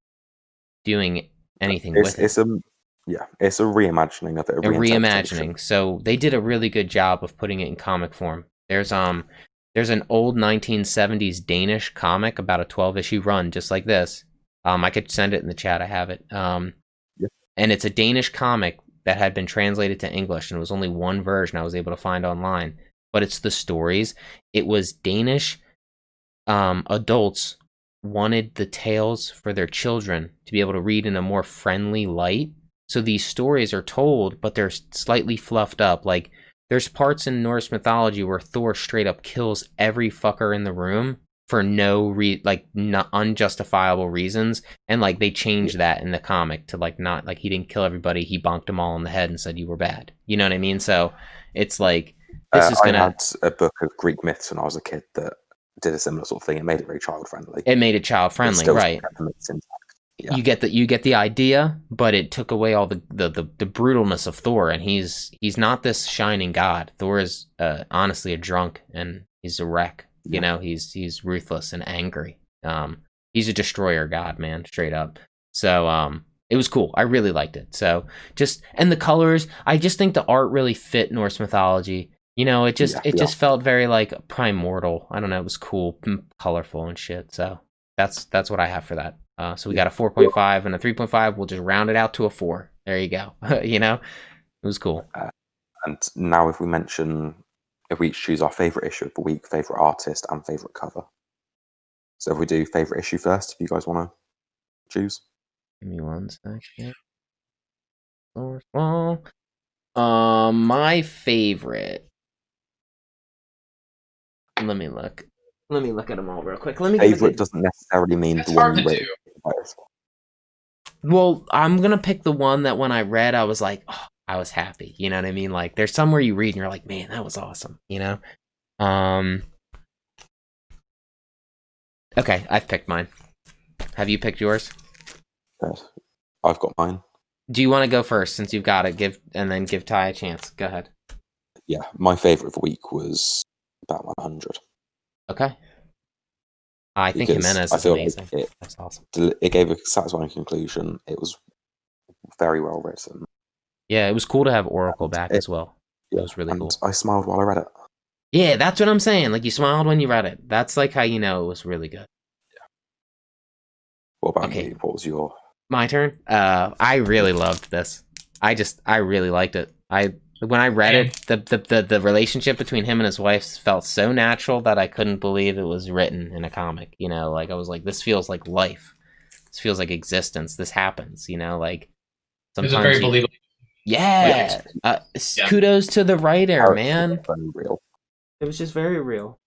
doing anything with it. It's a reimagining of it. A reimagining. So they did a really good job of putting it in comic form. There's an old 1970s Danish comic about a 12-issue run, just like this. I could send it in the chat. I have it. And it's a Danish comic that had been translated to English, and it was only one version I was able to find online. But it's the stories. It was Danish adults wanted the tales for their children to be able to read in a more friendly light. So these stories are told, but they're slightly fluffed up. Like, there's parts in Norse mythology where Thor straight up kills every fucker in the room for no unjustifiable reasons, and like they changed that in the comic to like not like he didn't kill everybody, he bonked them all on the head and said you were bad. You know what I mean? So it's like this is gonna. I had a book of Greek myths when I was a kid that did a similar sort of thing. It made it very child friendly. It made it child friendly, right? Yeah. You get the idea, but it took away all the brutalness of Thor, and he's not this shining god. Thor is honestly a drunk, and he's a wreck. You know, he's ruthless and angry. He's a destroyer god, man, straight up. So it was cool. I really liked it. So and the colors, I just think the art really fit Norse mythology. You know, it just felt very like primordial. I don't know, it was cool, colorful and shit. So that's what I have for that. So we got a 4.5 and a 3.5. We'll just round it out to a 4. There you go. You know, it was cool. And now if we each choose our favorite issue of the week, favorite artist, and favorite cover. So if we do favorite issue first, if you guys want to choose. Give me 1 second. My favorite. Let me look at them all real quick. Favorite doesn't necessarily mean the one you read. Well, I'm gonna pick the one that when I read, I was like, oh, I was happy. You know what I mean? Like, there's somewhere you read and you're like, man, that was awesome. You know? Okay, I've picked mine. Have you picked yours? I've got mine. Do you want to go first since you've got it? Give Ty a chance. Go ahead. Yeah, my favorite of the week was Batman 100. Okay. I think Jimenez is amazing. Like that's awesome. It gave a satisfying conclusion. It was very well written. Yeah, it was cool to have Oracle back as well. It was really cool. I smiled while I read it. Yeah, that's what I'm saying. Like, you smiled when you read it. That's like how you know it was really good. Yeah. What about you? What was your... My turn? I really loved this. I really liked it. When I read it, the relationship between him and his wife felt so natural that I couldn't believe it was written in a comic. You know, like, I was like, this feels like life. This feels like existence. This happens, you know, like... Sometimes it was a very believable... Yeah. Kudos to the writer, man. Very real. It was just very real.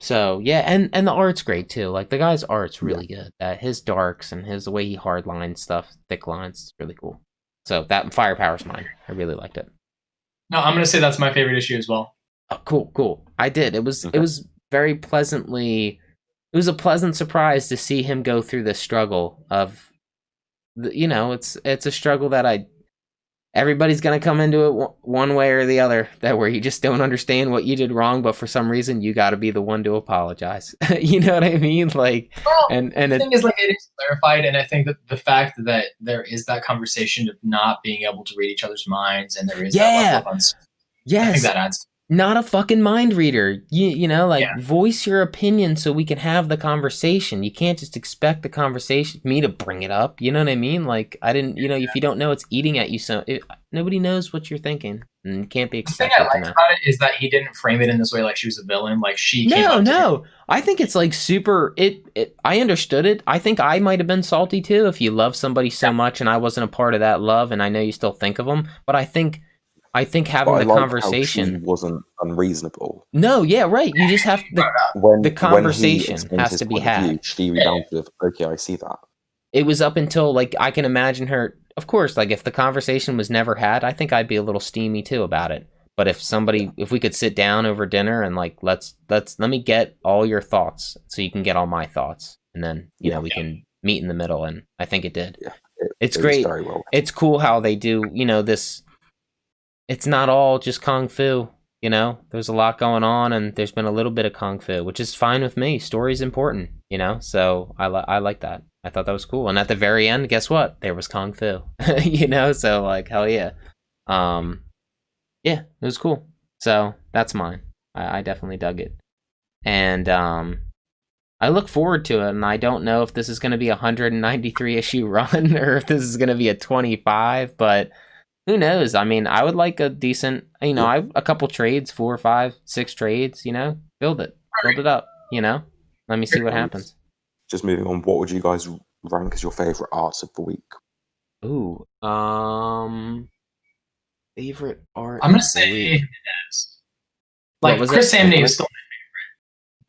So yeah, and the art's great too. Like, the guy's art's really good. His darks and the way he hard lines stuff, thick lines, is really cool. So that Firepower's mine. I really liked it. No, I'm gonna say that's my favorite issue as well. Oh, cool. I did. It was very pleasantly. It was a pleasant surprise to see him go through this struggle of, you know, it's a struggle that everybody's going to come into it one way or the other, that where you just don't understand what you did wrong, but for some reason you got to be the one to apologize. You know what I mean? Like, well, and the thing is, like, it is clarified, and I think that the fact that there is that conversation of not being able to read each other's minds, and there is that level of uncertainty. Yes. I think that adds. Not a fucking mind reader. You know, like, voice your opinion so we can have the conversation. You can't just expect the conversation, me to bring it up. You know what I mean? Like, I didn't, you know, if you don't know, it's eating at you. So nobody knows what you're thinking, and it can't be expected. The thing I like about it is that he didn't frame it in this way, like she was a villain. Like, she came up to him. I think it's like super. I understood it. I think I might have been salty too if you love somebody so much and I wasn't a part of that love, and I know you still think of them, but I think having the conversation how she wasn't unreasonable. No, yeah, right. You just have the conversation has to be had. She rebounded with, okay, I see that. It was up until, like, I can imagine her. Of course, like, if the conversation was never had, I think I'd be a little steamy too about it. But if we could sit down over dinner and, like, let me get all your thoughts so you can get all my thoughts, and then you know we can meet in the middle. And I think it did. Yeah, it's great. Very well. It's cool how they do. You know, this. It's not all just kung fu, you know? There's a lot going on, and there's been a little bit of kung fu, which is fine with me. Story's important, you know? So I like that. I thought that was cool. And at the very end, guess what? There was kung fu, you know? So, like, hell yeah. Yeah, it was cool. So that's mine. I definitely dug it. And I look forward to it, and I don't know if this is going to be a 193 issue run or if this is going to be a 25, but... Who knows? I mean, I would like a decent, you know, a couple trades, 4, 5, 6 trades, you know, build it up, you know, let me see what happens. Just moving on, what would you guys rank as your favorite art of the week? Ooh, favorite art. I'm gonna say Jimenez. Like, Chris Samney is still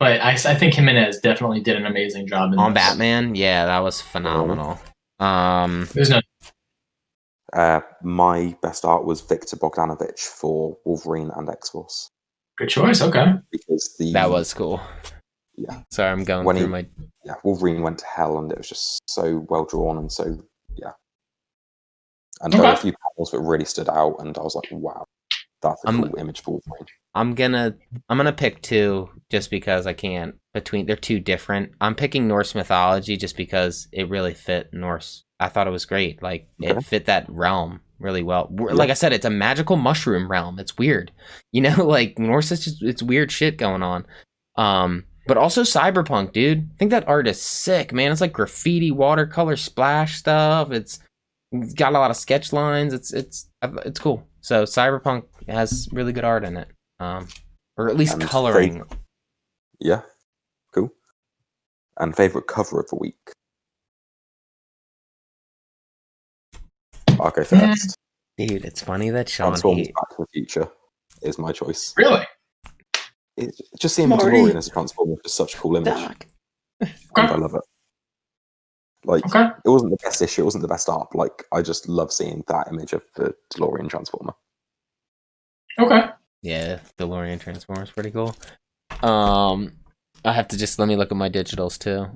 my favorite, but I think Jimenez definitely did an amazing job on Batman. Yeah, that was phenomenal. There's no. My best art was Victor Bogdanovich for Wolverine and X-Force. Good choice, okay. Because that was cool. Yeah. Sorry, I'm going through my... Yeah, Wolverine went to hell, and it was just so well drawn, and so, yeah. And there were a few panels that really stood out, and I was like, wow, that's a cool image for Wolverine. I'm gonna pick 2, just because I can't. They're 2 different. I'm picking Norse Mythology, just because it really fit Norse. I thought it was great. Like, it fit that realm really well. Like I said, it's a magical mushroom realm. It's weird. You know, like, Norse is just, it's weird shit going on. But also Cyberpunk, dude. I think that art is sick, man. It's like graffiti, watercolor splash stuff. It's got a lot of sketch lines. It's cool. So Cyberpunk has really good art in it. Or at least coloring. Yeah. Cool. And favorite cover of the week? I'll go first. Dude, it's funny that Sean Transformers Back to the Future is my choice. Really? Just seeing DeLorean as a Transformer is such a cool image. And I love it. Like, it wasn't the best issue, it wasn't the best art, but, like, I just love seeing that image of the DeLorean Transformer. Okay. Yeah, DeLorean Transformer is pretty cool. I have to just let me look at my digitals too.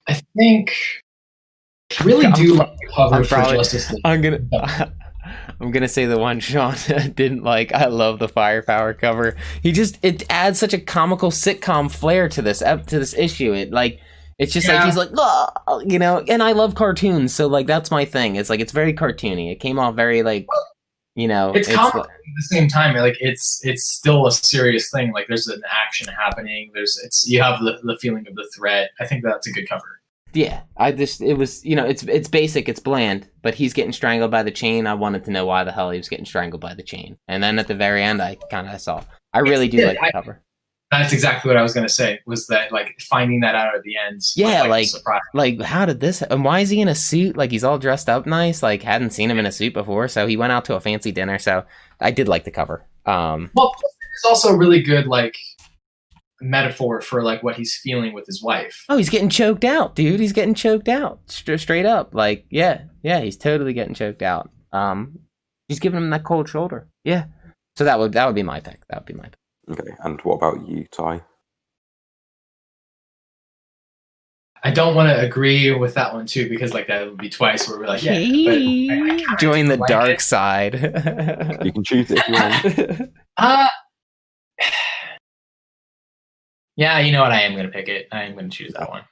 I think I really do like the cover for Justice League. I'm gonna say the one Sean didn't like. I love the Firepower cover. It adds such a comical sitcom flair to this issue. It's just like he's like, oh, you know. And I love cartoons, so like that's my thing. It's like it's very cartoony. It came off very like, you know, it's comical at the same time. Like it's still a serious thing. Like there's an action happening. You have the feeling of the threat. I think that's a good cover. Yeah, it was, you know, it's basic, it's bland, but he's getting strangled by the chain. I wanted to know why the hell he was getting strangled by the chain. And then at the very end, I kind of saw. I really do like the cover. That's exactly what I was going to say, was that, like, finding that out at the end. Yeah, like, how did this, and why is he in a suit? Like, he's all dressed up nice, like, hadn't seen him in a suit before, so he went out to a fancy dinner, so I did like the cover. Well, it's also a really good, like, metaphor for like what he's feeling with his wife. Oh, he's getting choked out, dude. He's getting choked out straight up. Like, yeah, he's totally getting choked out. He's giving him that cold shoulder. Yeah. So that would be my pick. Okay, and what about you, Ty? I don't want to agree with that one too, because like that would be twice where we're like, yeah, but join the dark side. You can choose it if you want. Yeah, you know what? I am going to pick it. I am going to choose that one.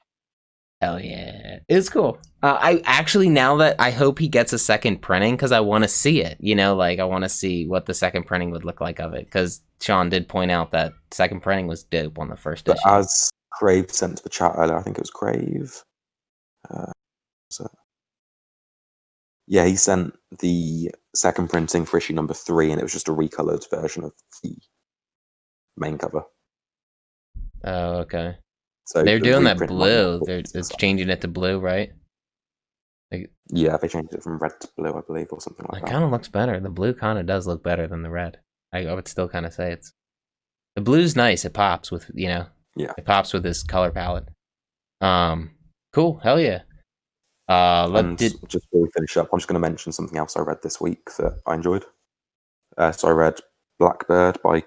Hell yeah. It's cool. I actually, now that I hope he gets a second printing, because I want to see it. You know, like, I want to see what the second printing would look like of it. Because Sean did point out that second printing was dope on the first issue. As Crave sent to the chat earlier, I think it was Crave. Yeah, he sent the second printing for issue number 3, and it was just a recolored version of the main cover. Oh, okay. So they're doing that blue. It's changing it to blue, right? Yeah, they changed it from red to blue, I believe, or something like that. It kind of looks better. The blue kind of does look better than the red. I would still kind of say the blue's nice. It pops with, you know. Yeah. It pops with this color palette. Cool. Hell yeah. Just before we finish up, I'm just going to mention something else I read this week that I enjoyed. So I read Blackbird by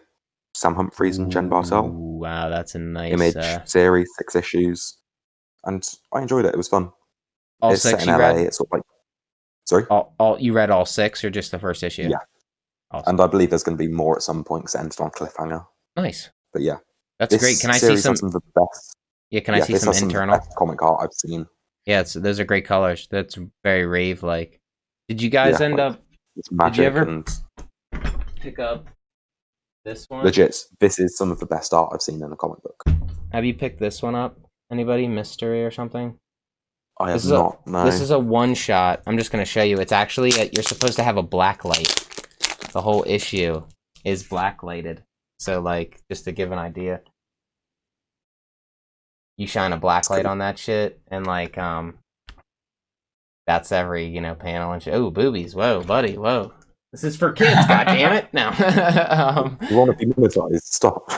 Sam Humphries and Jen Bartel. Wow, that's a nice Image series, 6 issues, and I enjoyed it. It was fun. All it's 6 set in LA. read? It's sort of like, sorry, all you read all 6 or just the first issue? Yeah, awesome. And I believe there's going to be more at some point because it ended on a cliffhanger. Nice, but yeah, that's great. Can I see some of the best? Yeah, can I see some internal comic art I've seen? Yeah, those are great colors. That's very rave like. Did you guys end up? Did you ever pick up this one? Legit, this is some of the best art I've seen in a comic book. Have you picked this one up? Anybody? Mystery or something? I have not. No. This is a one shot. I'm just going to show you. It's actually you're supposed to have a black light. The whole issue is black lighted. So like, just to give an idea, you shine a black light on that shit, and like that's every panel and shit. Oh, boobies! Whoa, buddy! Whoa! This is for kids. God damn it! No. You want to be monetized? Stop.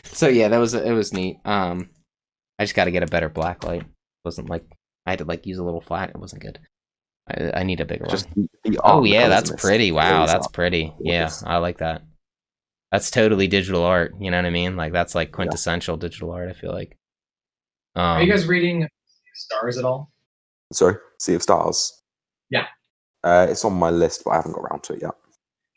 So yeah, it was neat. I just got to get a better black light. It wasn't like I had to like use a little flat. It wasn't good. I need a bigger one. Oh yeah, that's pretty. Wow, that's pretty. Yeah, I like that. That's totally digital art. You know what I mean? Like that's like quintessential digital art. I feel like. Are you guys reading Stars at all? Sorry, Sea of Stars. Yeah. It's on my list, but I haven't got around to it yet.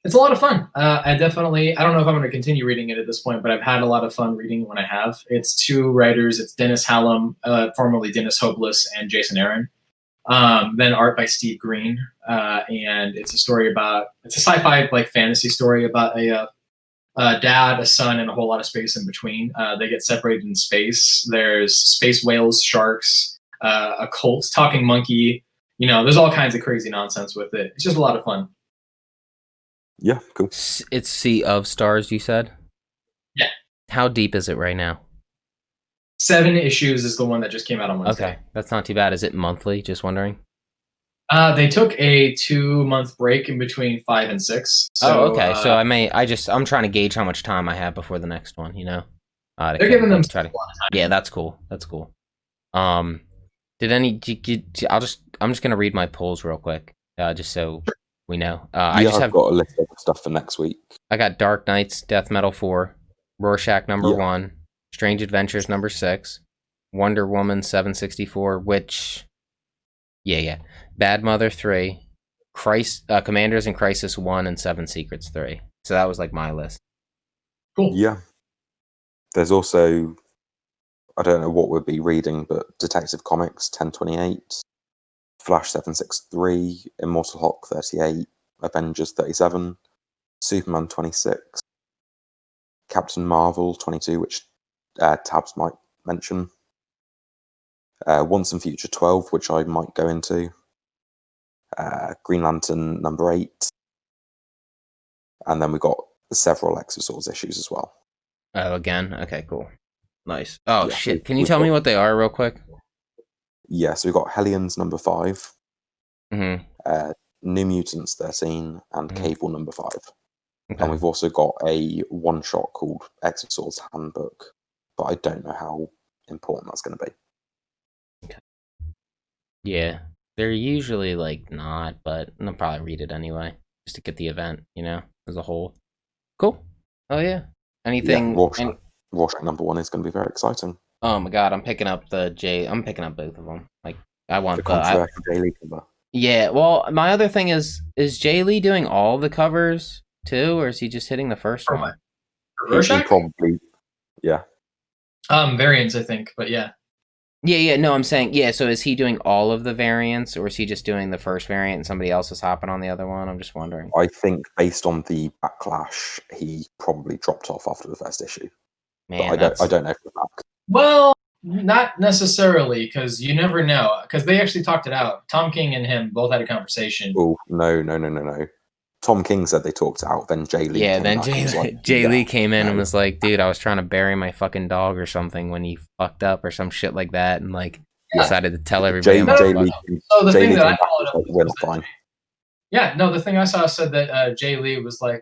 It's a lot of fun. I don't know if I'm going to continue reading it at this point, but I've had a lot of fun reading when I have. It's 2 writers. It's Dennis Hallam, formerly Dennis Hopeless, and Jason Aaron. Then art by Steve Green. And it's a story it's a sci-fi like fantasy story about a dad, a son, and a whole lot of space in between. They get separated in space. There's space whales, sharks, a cult, talking monkey. There's all kinds of crazy nonsense with it. It's just a lot of fun. Yeah, cool. It's Sea of Stars, you said? Yeah. How deep is it right now? 7 issues is the one that just came out on Wednesday. Okay, that's not too bad. Is it monthly? Just wondering. They took a 2-month break in between 5 and 6. So, okay. So I'm trying to gauge how much time I have before the next one. They're giving them a lot of time. Yeah, that's cool. That's cool. I'm just gonna read my polls real quick, just so we know. I've got a list of stuff for next week. I got Dark Knights, Death Metal 4, Rorschach number 1, Strange Adventures number 6, Wonder Woman 764, which, Bad Mother 3, Commanders in Crisis 1, and 7 Secrets 3. So that was like my list. Cool. Yeah. There's also, I don't know what we'll be reading, but Detective Comics 1028, Flash 763, Immortal Hulk 38, Avengers 37, Superman 26, Captain Marvel 22, which Tabs might mention, Once and Future 12, which I might go into, Green Lantern number 8, and then we got several Exosaurs issues as well. Oh, again? Okay, cool. Nice. Oh, shit. Can you tell me what they are real quick? Yeah, so we've got Hellions number 5, mm-hmm. New Mutants 13, and Cable number 5. Okay. And we've also got a one-shot called Exosaur's Handbook, but I don't know how important that's going to be. Okay. Yeah, they're usually, like, not, but I'll probably read it anyway, just to get the event, as a whole. Cool. Oh, yeah. Anything... Yeah, Rorschach number 1 is going to be very exciting. Oh, my God, I'm picking up both of them. Like, I want the controversial Jay Lee cover. Yeah, well, my other thing is Jay Lee doing all the covers, too, or is he just hitting the first one? He probably, yeah. Variants, I think, but yeah. Yeah, no, I'm saying, so is he doing all of the variants, or is he just doing the first variant and somebody else is hopping on the other one? I'm just wondering. I think, based on the backlash, he probably dropped off after the first issue. Man, but I don't know for a fact. Well, not necessarily, because you never know. Because they actually talked it out. Tom King and him both had a conversation. Oh, no. Tom King said they talked it out, then Jay Lee Jay Lee came in and was like, dude, I was trying to bury my fucking dog or something when he fucked up or some shit like that, and decided to tell everybody. Jay Lee the thing that I followed up was fine. The thing I saw said that Jay Lee was like,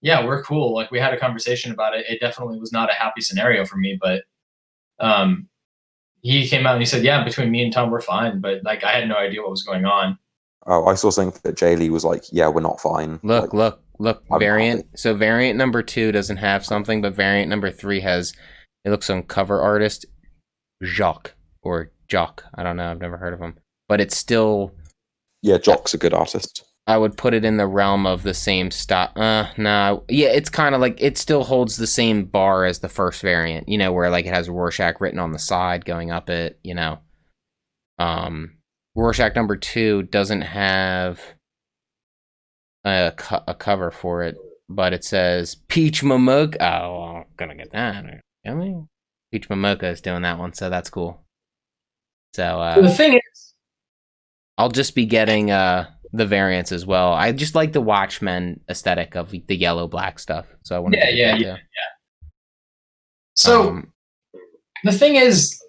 yeah, we're cool. Like, we had a conversation about it. It definitely was not a happy scenario for me, but he came out and he said, yeah, between me and Tom, we're fine. But I had no idea what was going on. Oh, I saw something that Jay Lee was like, yeah, we're not fine. Look, variant. So variant number 2 doesn't have something, but variant number 3 has, it looks on cover artist, Jock. I don't know. I've never heard of him. But it's still... Yeah, Jock's a good artist. I would put it in the realm of the same style. No. Yeah, it's kind of like, it still holds the same bar as the first variant, where it has Rorschach written on the side going up it, Rorschach number 2 doesn't have a cover for it, but it says Peach Momoka. Oh, I'm gonna get that. Peach Momoka is doing that one, so that's cool. So the thing is, I'll just be getting the variants as well. I just like the Watchmen aesthetic of the yellow black stuff. So I want to get that too. So the thing is,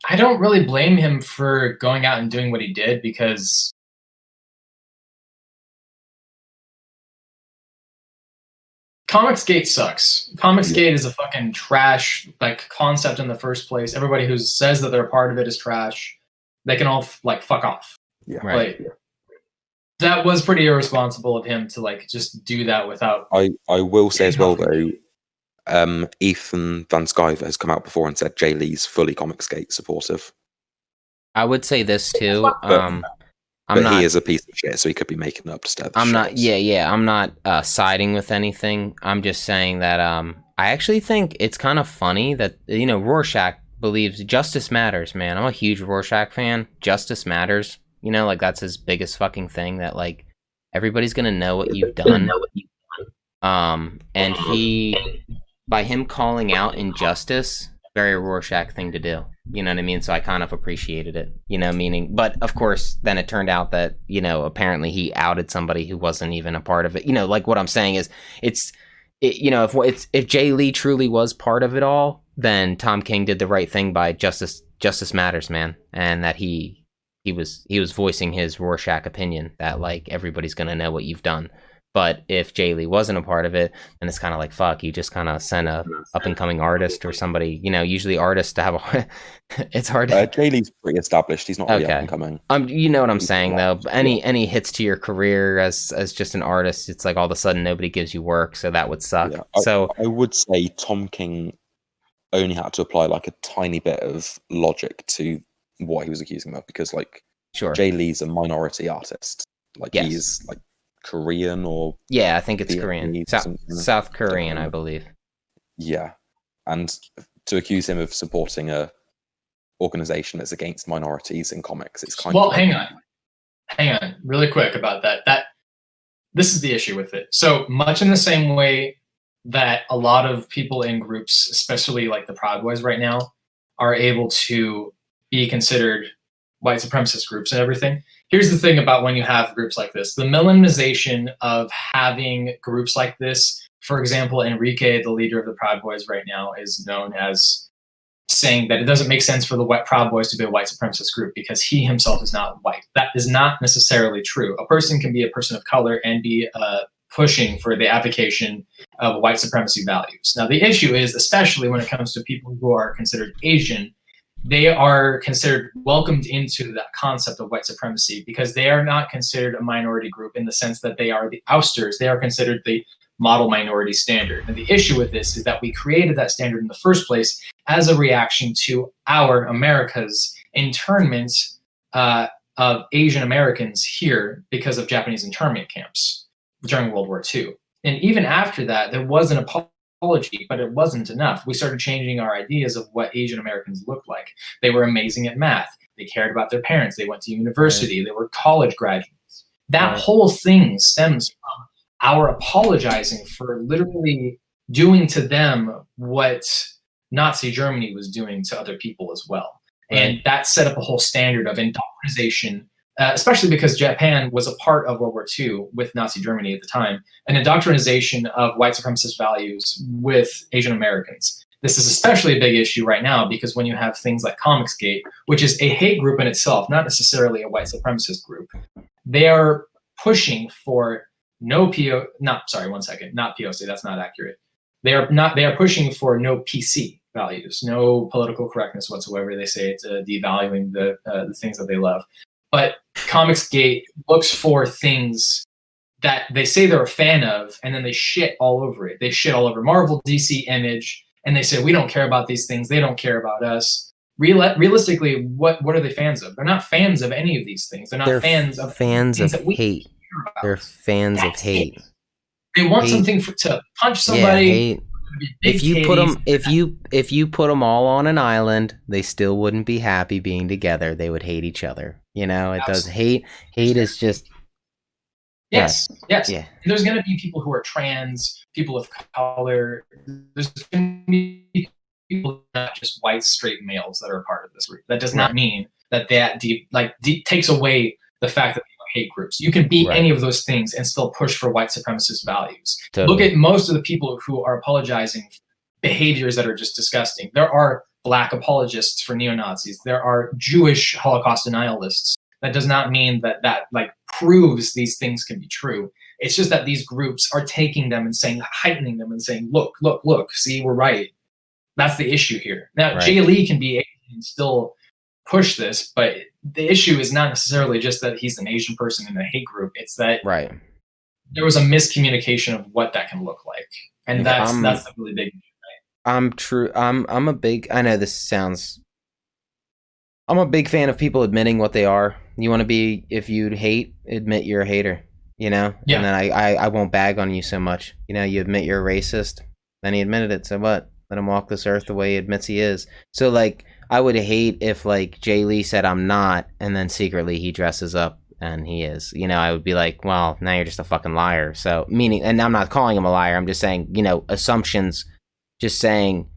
I don't really blame him for going out and doing what he did, because Comicsgate sucks. Comicsgate is a fucking trash concept in the first place. Everybody who says that they're a part of it is trash. They can all fuck off. Yeah, right. That was pretty irresponsible of him to just do that without. I will say as well though, Ethan Van Sciver has come out before and said Jay Lee's fully Comicsgate supportive. I would say this too. He is a piece of shit, so he could be making up stuff. I'm not siding with anything. I'm just saying that I actually think it's kind of funny that Rorschach believes justice matters, man. I'm a huge Rorschach fan. Justice matters. That's his biggest fucking thing, that everybody's gonna know what you've done. And by him calling out injustice, very Rorschach thing to do. You know what I mean? So I kind of appreciated it, meaning, but of course, then it turned out that, apparently he outed somebody who wasn't even a part of it. What I'm saying is if Jay Lee truly was part of it all, then Tom King did the right thing by justice matters, man. And that he was voicing his Rorschach opinion that everybody's going to know what you've done. But if Jay Lee wasn't a part of it, then it's kind of like, fuck, you just kind of sent a up and coming artist or somebody, usually artists to have a, it's hard. Jay Lee's pretty established. He's not really up and coming. You know what I'm saying though. Any hits to your career as just an artist, it's like all of a sudden nobody gives you work, so that would suck. Yeah, I would say Tom King only had to apply like a tiny bit of logic to what he was accusing him of, because like Jay Lee's a minority artist. Like he's like Korean or I think it's Korean, South Korean, I believe. Yeah, and to accuse him of supporting a organization that's against minorities in comics, it's kind of hang on really quick about that this is the issue with it. So much in the same way that a lot of people in groups, especially like the Proud Boys right now, are able to be considered white supremacist groups and everything. Here's the thing about when you have groups like this, the minimization of having groups like this. For example, Enrique, the leader of the Proud Boys right now, is known as saying that it doesn't make sense for the Proud Boys to be a white supremacist group because he himself is not white. That is not necessarily true. A person can be a person of color and be pushing for the advocation of white supremacy values. Now, the issue is, especially when it comes to people who are considered Asian, they are considered welcomed into that concept of white supremacy because they are not considered a minority group in the sense that they are the ousters. They are considered the model minority standard. And the issue with this is that we created that standard in the first place as a reaction to America's internment of Asian Americans here because of Japanese internment camps during World War II. And even after that, there was an apology, but it wasn't enough. We started changing our ideas of what Asian Americans looked like. They were amazing at math. They cared about their parents. They went to university. Right. They were college graduates. That whole thing stems from our apologizing for literally doing to them what Nazi Germany was doing to other people as well. Right. And that set up a whole standard of indoctrination, especially because Japan was a part of World War II with Nazi Germany at the time, an indoctrination of white supremacist values with Asian Americans. This is especially a big issue right now because when you have things like Comicsgate, which is a hate group in itself, not necessarily a white supremacist group, they are pushing for not POC, that's not accurate. They are pushing for no PC values, no political correctness whatsoever. They say it's devaluing the things that they love. But Comicsgate looks for things that they say they're a fan of, and then they shit all over it. They shit all over Marvel, DC, Image, and they say, we don't care about these things. They don't care about us. Realistically, what are they fans of? They're not fans of any of these things. They're fans of hate. They're fans of hate. They want something to punch somebody. Yeah, hate. If you put them all on an island, they still wouldn't be happy being together. They would hate each other. It does hate. Hate is just yes. Yeah. There's going to be people who are trans, people of color. There's going to be people not just white straight males that are a part of this group. That does not mean that takes away the fact that people hate groups. You can be any of those things and still push for white supremacist values. Totally. Look at most of the people who are apologizing for behaviors that are just disgusting. There are Black apologists for neo-Nazis. There are Jewish Holocaust denialists. That does not mean that proves these things can be true. It's just that these groups are taking them and heightening them and saying, look, see, we're right. That's the issue here. Now, Jay Lee can be Asian and still push this, but the issue is not necessarily just that he's an Asian person in a hate group. It's that there was a miscommunication of what that can look like. And that's the really big issue. I'm a big fan of people admitting what they are. You want to be, if you hate, admit you're a hater, Yeah. And then I won't bag on you so much. You admit you're a racist, then he admitted it, so what? Let him walk this earth the way he admits he is. So I would hate if Jay Lee said I'm not, and then secretly he dresses up and he is. I would be like, well, now you're just a fucking liar. So and I'm not calling him a liar. I'm just saying, assumptions. Just saying,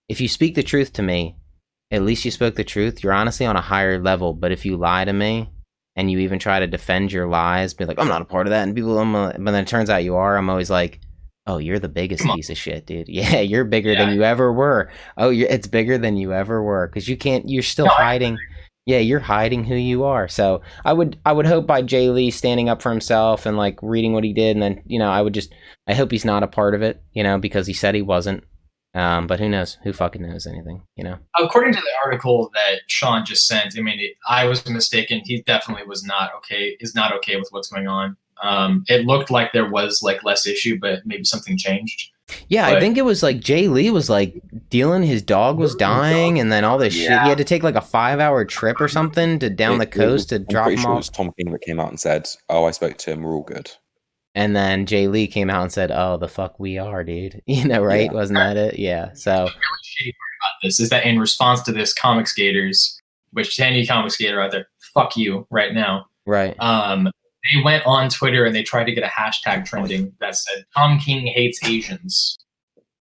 if you speak the truth to me, at least you spoke the truth. You're honestly on a higher level. But if you lie to me and you even try to defend your lies, be like, I'm not a part of that, and but then it turns out you are. I'm always like, oh, you're the biggest piece of shit, dude. Yeah, you're bigger than you ever were. Oh, it's bigger than you ever were because you're still hiding. Yeah, you're hiding who you are. So I would hope by Jay Lee standing up for himself and like reading what he did, and then I hope he's not a part of it, because he said he wasn't. But who knows? Who fucking knows anything? According to the article that Sean just sent, I mean, I was mistaken. He definitely was not okay. Is not okay with what's going on. It looked like there was like less issue, but maybe something changed. Yeah, I think it was like Jay Lee was like dealing. His dog was dying, and then all this shit. He had to take like a 5-hour trip or something to down the coast to drop him off. It was Tom King that came out and said, "Oh, I spoke to him. We're all good." And then Jay Lee came out and said, "Oh, the fuck we are, dude." Right? Yeah. Wasn't that it? Yeah. So the really shitty part about this is that in response to this, Comic Skaters, which any comic skater out there, fuck you right now. Right. They went on Twitter and they tried to get a hashtag trending that said Tom King hates Asians.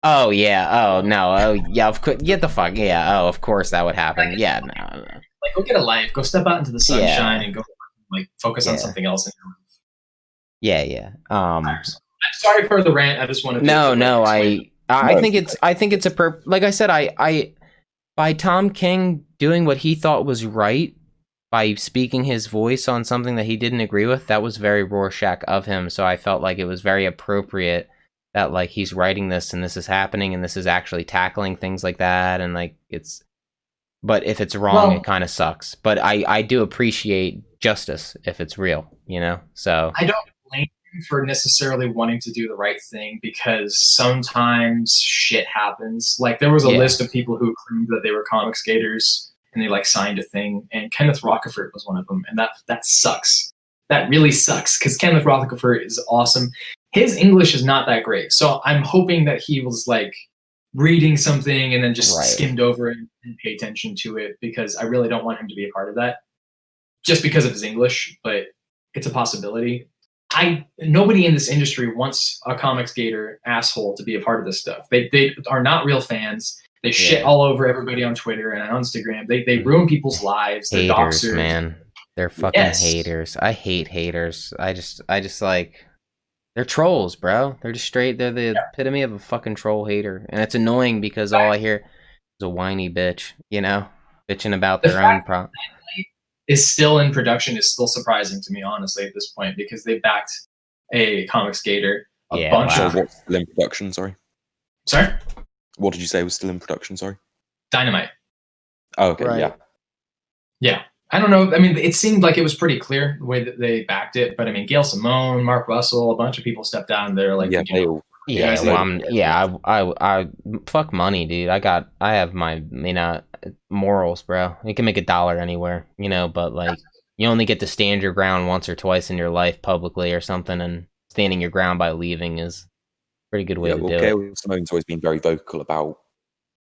Oh yeah. Oh no. Oh yeah. Of course. Get the fuck. Yeah. Oh, of course that would happen. Like, yeah. No. Like, go get a life. Go step out into the sunshine and go like focus on something else in your life. Yeah. I'm sorry for the rant. I just wanted to. No. I think it's like I said. I by Tom King doing what he thought was right. By speaking his voice on something that he didn't agree with, that was very Rorschach of him. So I felt like it was very appropriate that like he's writing this and this is happening and this is actually tackling things like that. And like but if it's wrong, it kind of sucks. But I do appreciate justice if it's real, So I don't blame him for necessarily wanting to do the right thing because sometimes shit happens. Like there was a list of people who claimed that they were comic skaters. And they like signed a thing, and Kenneth Rocafort was one of them, and that sucks. That really sucks because Kenneth Rocafort is awesome. His English is not that great, so I'm hoping that he was like reading something and then just skimmed over it and pay attention to it because I really don't want him to be a part of that, just because of his English. But it's a possibility. Nobody in this industry wants a comic skater asshole to be a part of this stuff. They are not real fans. They shit all over everybody on Twitter and on Instagram. They ruin people's lives. They're haters, doxers. Man. They're fucking haters. I hate haters. I just like they're trolls, bro. They're just straight. They're the epitome of a fucking troll hater, and it's annoying because all I hear is a whiny bitch. Bitching about their own problem. Is still in production is still surprising to me, honestly, at this point because they backed a comic skater. A bunch of what's still in production? Sorry. What did you say was still in production? Sorry. Dynamite. Oh, okay. Right. Yeah. I don't know. I mean, it seemed like it was pretty clear the way that they backed it, but I mean, Gail Simone, Mark Russell, a bunch of people stepped down. And they're like, I fuck money, dude. I have my morals, bro. You can make $1 anywhere, but like you only get to stand your ground once or twice in your life publicly or something, and standing your ground by leaving is pretty good way to do Gail Simone's always been very vocal about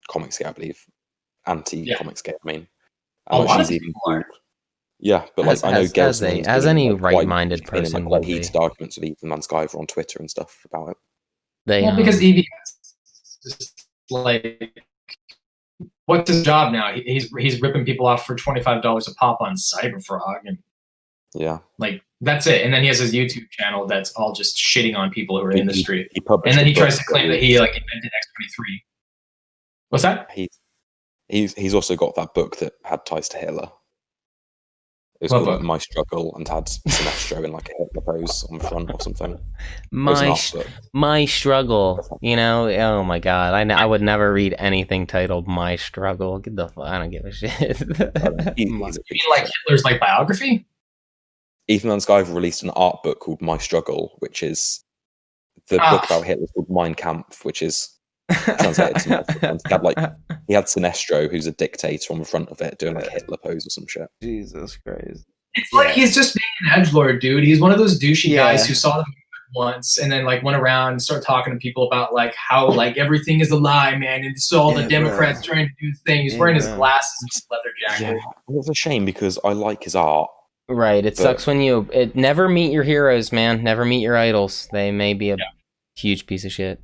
Comicsgate, I believe. Anti-Comicsgate, I mean. She's even but like I know Gail Simone's as any right-minded person will be. Heated arguments with Ethan Van Sciver on Twitter and stuff about it. Because Evie is like, what's his job now? He's ripping people off for $25 a pop on Cyberfrog, and like that's it. And then he has his YouTube channel that's all just shitting on people who are in the street. And then he tries to claim that he like invented X-23. What's that? He's also got that book that had ties to Hitler. It was called like, My Struggle and had Sinestro in like a Hitler pose on the front or something. My Struggle. Oh my god. I would never read anything titled My Struggle. Get the fuck. I don't give a shit. You mean like Hitler's like biography? Ethan Van Sciver released an art book called My Struggle, which is the book about Hitler called Mein Kampf, which is translated to he had Sinestro, who's a dictator, on the front of it doing like a Hitler pose or some shit. Jesus Christ. It's like he's just being an edgelord, dude. He's one of those douchey guys who saw them once and then like went around and started talking to people about like how like everything is a lie, man, and it's all the Democrats trying to do things. He's wearing his glasses and his leather jacket. Yeah. It's a shame because I like his art. Right. It sucks when never meet your heroes, man. Never meet your idols. They may be a huge piece of shit.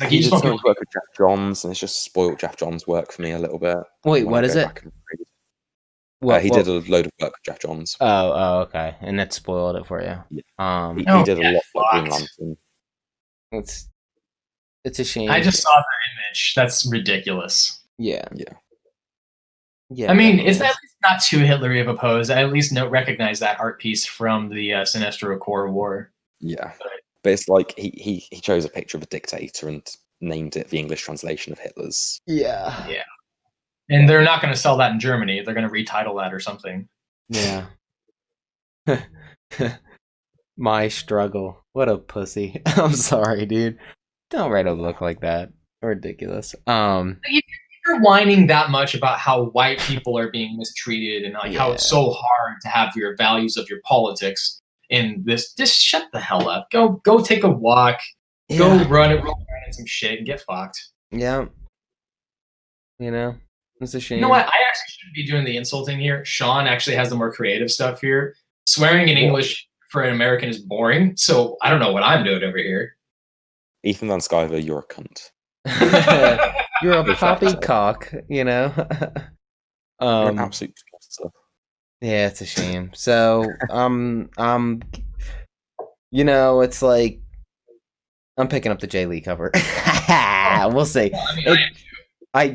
He just doesn't work with Jeff Johns, and it's just spoiled Jeff Johns' work for me a little bit. Wait, what is it? He did a load of work with Jeff Johns. Oh, okay, and that spoiled it for you. Yeah. He did a lot with Green Lantern. It's a shame. I just saw their image. That's ridiculous. Yeah. Yeah, I mean, it's at least not too Hitlery of a pose. I at least recognize that art piece from the Sinestro Corps War. Yeah, but it's like he chose a picture of a dictator and named it the English translation of Hitler's. Yeah. And they're not going to sell that in Germany. They're going to retitle that or something. Yeah. My struggle. What a pussy. I'm sorry, dude. Don't write a book like that. Ridiculous. If you're whining that much about how white people are being mistreated and like how it's so hard to have your values of your politics in this, just shut the hell up. Go take a walk. Go run around in some shit and get fucked. Yeah. You know, it's a shame. You know what? I actually shouldn't be doing the insulting here. Sean actually has the more creative stuff here. Swearing in English for an American is boring, so I don't know what I'm doing over here. Ethan Van Sciver, you're a cunt. You're a poppycock, you know. You're an absolute monster. Yeah, it's a shame. So, you know, it's like I'm picking up the Jay Lee cover. We'll see. I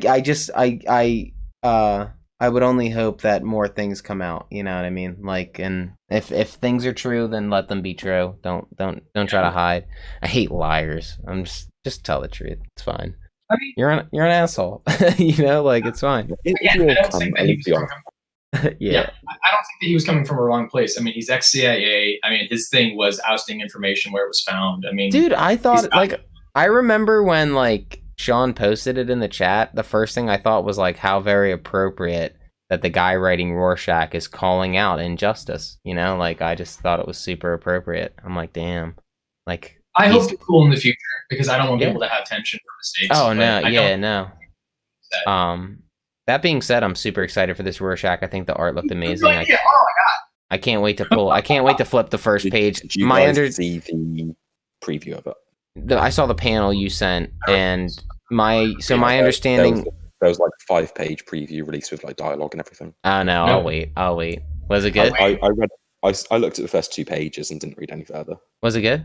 would only hope that more things come out. You know what I mean? Like, and if things are true, then let them be true. Don't try to hide. I hate liars. I'm just tell the truth. It's fine. I mean, you're an asshole. You know, like it's fine. I don't think that he was I don't think that he was coming from a wrong place. I mean, he's ex-CIA. I mean, his thing was ousting information where it was found. I mean, dude, I thought I remember when like Sean posted it in the chat, the first thing I thought was like how very appropriate that the guy writing Rorschach is calling out injustice, you know, like I just thought it was super appropriate. I'm like, damn, like I hope to cool in the future because I don't want people to have tension for mistakes. Oh no, no. That being said, I'm super excited for this Rorschach. I think the art looked amazing. Oh my god! I can't wait to flip the first page. Did you guys see the preview of it? I saw the panel you sent, and my understanding. There was like a 5-page preview release with like dialogue and everything. Oh no, I'll wait. Was it good? I looked at the first 2 pages and didn't read any further. Was it good?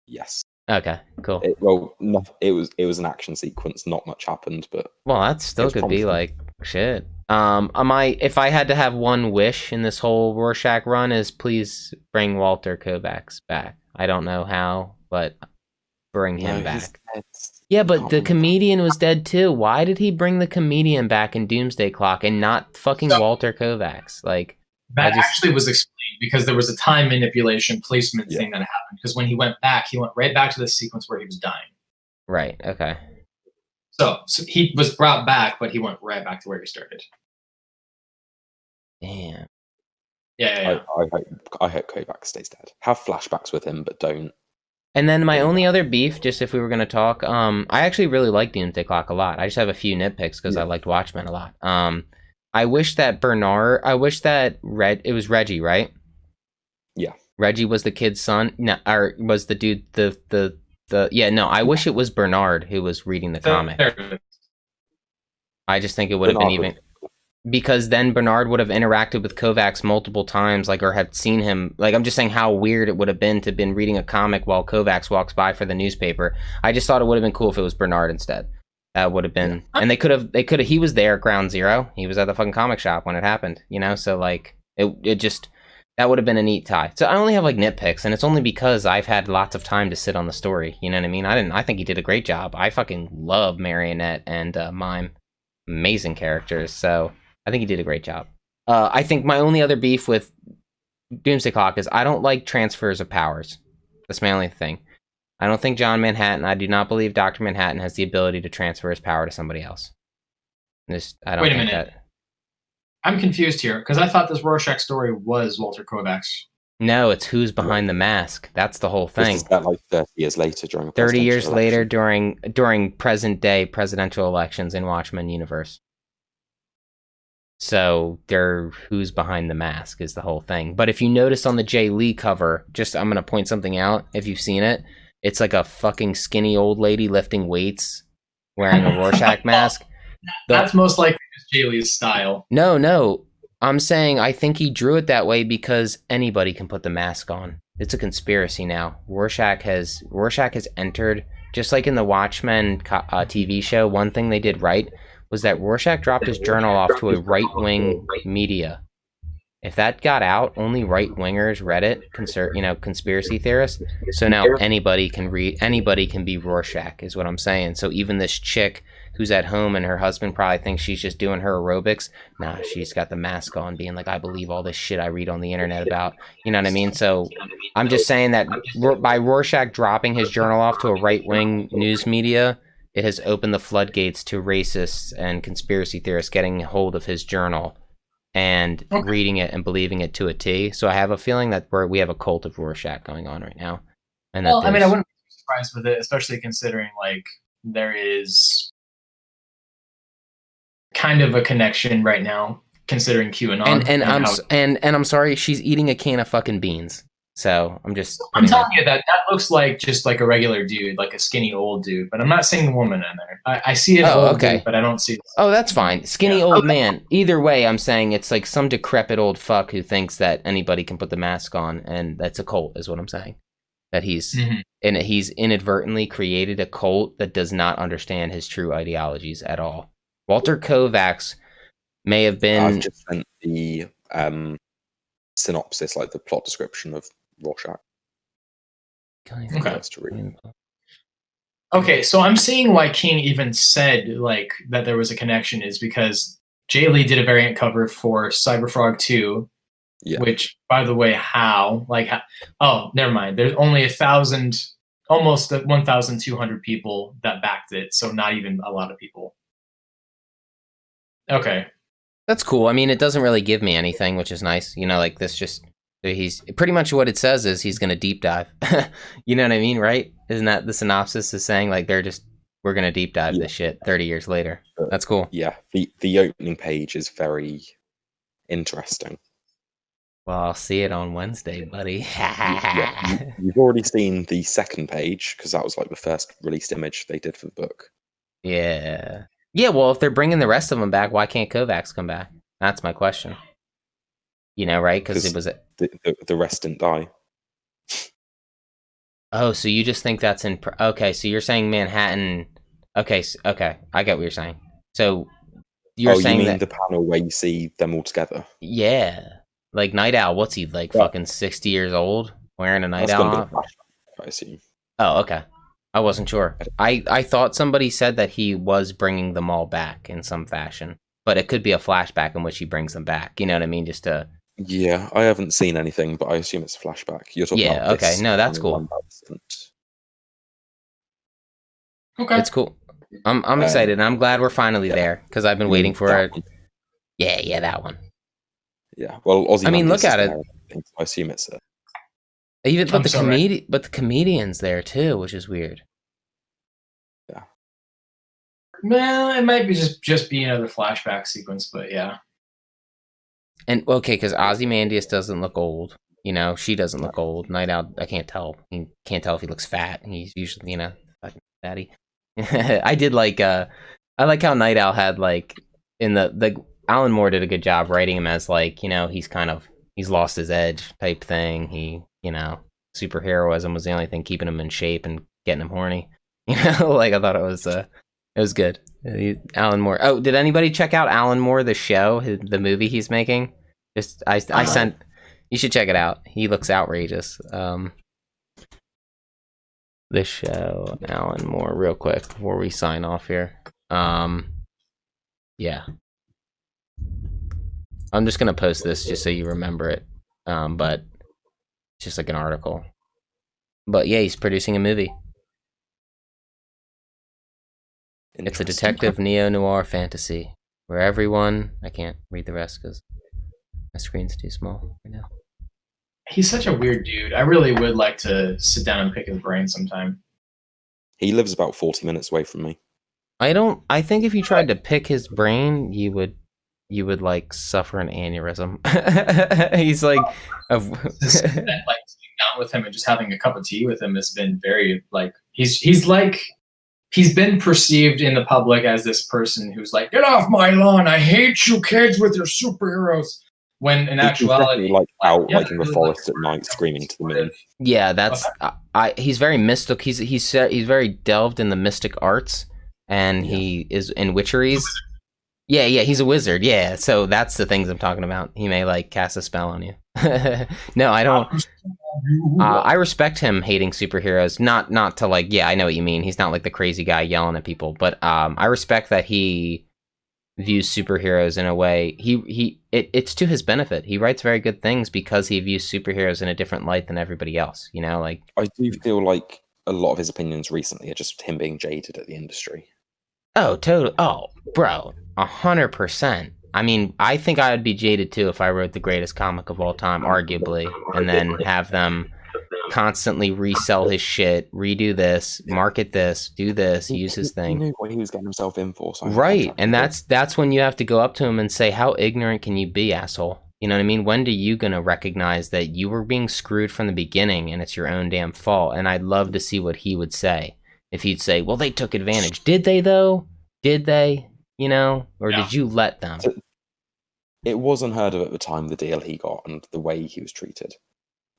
Yes. Okay, cool. It was an action sequence. Not much happened, but that still could be like shit. If I had to have one wish in this whole Rorschach run, is please bring Walter Kovacs back. I don't know how, but bring him back. Yeah, but the comedian was dead too. Why did he bring the comedian back in Doomsday Clock and not fucking Walter Kovacs? Like that actually was explained because there was a time manipulation placement thing that happened. Because when he went right back to the sequence where he was dying. Right. Okay. So he was brought back, but he went right back to where he started. Damn. Yeah. I hope Kovacs stays dead. Have flashbacks with him, but don't. And then my only other beef, just if we were going to talk, I actually really like Doomsday Clock a lot. I just have a few nitpicks because I liked Watchmen a lot. I wish that it was Reggie, right? Yeah. Reggie was the kid's son? No, or was the dude I wish it was Bernard who was reading the comic. I just think it would have been even... Because then Bernard would have interacted with Kovacs multiple times, like, or have seen him. Like, I'm just saying how weird it would have been to have been reading a comic while Kovacs walks by for the newspaper. I just thought it would have been cool if it was Bernard instead. That would have been, and they could have. He was there at Ground Zero. He was at the fucking comic shop when it happened. You know, so like, it just that would have been a neat tie. So I only have like nitpicks, and it's only because I've had lots of time to sit on the story. You know what I mean? I think he did a great job. I fucking love Marionette and Mime, amazing characters. So. I think he did a great job. I think my only other beef with Doomsday Clock is I don't like transfers of powers. That's my only thing. I don't think John Manhattan, I do not believe Dr. Manhattan has the ability to transfer his power to somebody else. Wait a minute. I'm confused here, because I thought this Rorschach story was Walter Kovacs. No, it's who's behind the mask. That's the whole thing. This is that like 30 years later during 30 years later during present day presidential elections in Watchmen universe. So they're who's behind the mask is the whole thing. But if you notice on the Jay Lee cover, I'm going to point something out. If you've seen it, it's like a fucking skinny old lady lifting weights wearing a Rorschach mask. That's most likely just Jay Lee's style. No. I'm saying I think he drew it that way because anybody can put the mask on. It's a conspiracy now. Rorschach has entered, just like in the Watchmen TV show, one thing they did right was that Rorschach dropped his journal off to a right-wing media. If that got out, only right-wingers read it, conspiracy theorists. So now anybody can be Rorschach, is what I'm saying. So even this chick who's at home and her husband probably thinks she's just doing her aerobics, nah, she's got the mask on, being like, I believe all this shit I read on the internet about. You know what I mean? So I'm just saying that by Rorschach dropping his journal off to a right-wing news media, it has opened the floodgates to racists and conspiracy theorists getting hold of his journal and reading it and believing it to a T. So I have a feeling that we have a cult of Rorschach going on right now. And I mean, I wouldn't be surprised with it, especially considering like there is kind of a connection right now, considering QAnon. And I'm sorry, she's eating a can of fucking beans. So I'm telling you that looks like just like a regular dude, like a skinny old dude. But I'm not seeing the woman in there. I see it old dude, but I don't see. Oh, that's fine. Skinny old man. Either way, I'm saying it's like some decrepit old fuck who thinks that anybody can put the mask on, and that's a cult, is what I'm saying. That he's inadvertently created a cult that does not understand his true ideologies at all. Walter Kovacs may have been. I've just sent the synopsis, like the plot description of Rorschach. Okay, so I'm seeing why King even said like that there was a connection is because Jay Lee did a variant cover for Cyberfrog 2, which, by the way, how? Oh, never mind. There's only 1,000, almost 1,200 people that backed it, so not even a lot of people. Okay. That's cool. I mean, it doesn't really give me anything, which is nice. Like this he's pretty much what it says is he's going to deep dive. You know what I mean, right? Isn't that the synopsis is saying like we're going to deep dive this shit 30 years later. That's cool. Yeah. The opening page is very interesting. Well, I'll see it on Wednesday, buddy. You've already seen the second page because that was like the first released image they did for the book. Yeah. Yeah, well, if they're bringing the rest of them back, why can't Kovacs come back? That's my question. Right? Because it was the rest didn't die. Oh, so you just think that's in? Okay, so you're saying Manhattan? Okay, I get what you're saying. So you're saying you mean the panel where you see them all together? Yeah, like Night Owl. What's he like? Fucking 60 years old, wearing a Night Owl? I see. Oh, okay. I wasn't sure. I thought somebody said that he was bringing them all back in some fashion, but it could be a flashback in which he brings them back. You know what I mean? Just to. Yeah, I haven't seen anything, but I assume it's a flashback. You're talking about okay. No, that's cool. Okay. It's cool. I'm excited, and I'm glad we're finally there, because I've been waiting for it. Yeah, that one. Yeah, well, Ozzy. I mean, look at it. I assume it's a. But the comedian's there too, which is weird. Yeah. Well, it might be just be another flashback sequence, but yeah. And okay, because Ozymandias doesn't look old. She doesn't look old. Night Owl, I can't tell. You can't tell if he looks fat. He's usually, fucking fatty. I like how Night Owl had like in the Alan Moore did a good job writing him as like, he's lost his edge type thing. He, superheroism was the only thing keeping him in shape and getting him horny. Like I thought it was good. Alan Moore. Oh, did anybody check out Alan Moore, the show, the movie he's making? I sent. You should check it out. He looks outrageous. This show, Alan Moore, real quick before we sign off here. Yeah. I'm just gonna post this just so you remember it. But it's just like an article. But yeah, he's producing a movie. It's a detective neo-noir fantasy where everyone... I can't read the rest because my screen's too small right now. He's such a weird dude. I really would like to sit down and pick his brain sometime. He lives about 40 minutes away from me. I think if you tried to pick his brain, you would like suffer an aneurysm. He's like... sitting down with him and just having a cup of tea with him has been very like... He's been perceived in the public as this person who's like, get off my lawn, I hate you kids with your superheroes. When in actuality, like out like in the forest at night, screaming to the moon. Yeah, that's he's very mystic. He's very delved in the mystic arts, and he is in witcheries. Yeah, he's a wizard. Yeah, so that's the things I'm talking about. He may like cast a spell on you. No, I don't. I respect him hating superheroes. Not to like. Yeah, I know what you mean. He's not like the crazy guy yelling at people, but I respect that he views superheroes in a way. It's to his benefit. He writes very good things because he views superheroes in a different light than everybody else. You know, like I do feel like a lot of his opinions recently are just him being jaded at the industry. Oh, totally. Oh, bro, 100%. I mean, I think I would be jaded too if I wrote the greatest comic of all time, arguably, and then have them constantly resell his shit, redo this, market this, do this, use his thing. He knew what he was getting himself in for. So right, and that's when you have to go up to him and say, how ignorant can you be, asshole? You know what I mean? When are you going to recognize that you were being screwed from the beginning and it's your own damn fault? And I'd love to see what he would say. If he'd say, well, they took advantage. Did they, though? Did they? You know? Or did you let them? It was unheard of at the time, the deal he got and the way he was treated.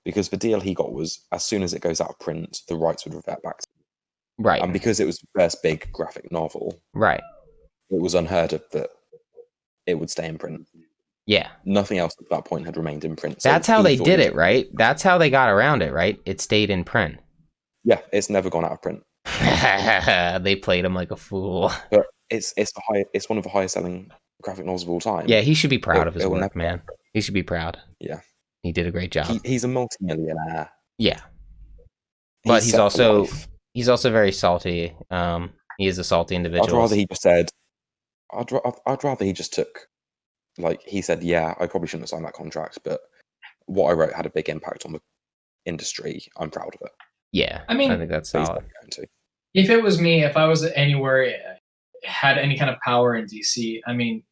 Because the deal he got was, as soon as it goes out of print, the rights would revert back to him. Right. And because it was the first big graphic novel, right, it was unheard of that it would stay in print. Yeah. Nothing else at that point had remained in print. So that's how they did it, right? That's how they got around it, right? It stayed in print. Yeah, it's never gone out of print. They played him like a fool. But it's one of the highest selling graphic novels of all time. Yeah, he should be proud of his work, man. He should be proud. Yeah. He did a great job. He's a multi-millionaire. Yeah. But he's also very salty. He is a salty individual. I'd rather he just said, I'd rather he just took, like, he said, yeah, I probably shouldn't have signed that contract, but what I wrote had a big impact on the industry. I'm proud of it. Yeah, I mean, I think that's solid. If it was me, if I was anywhere, had any kind of power in DC, I mean,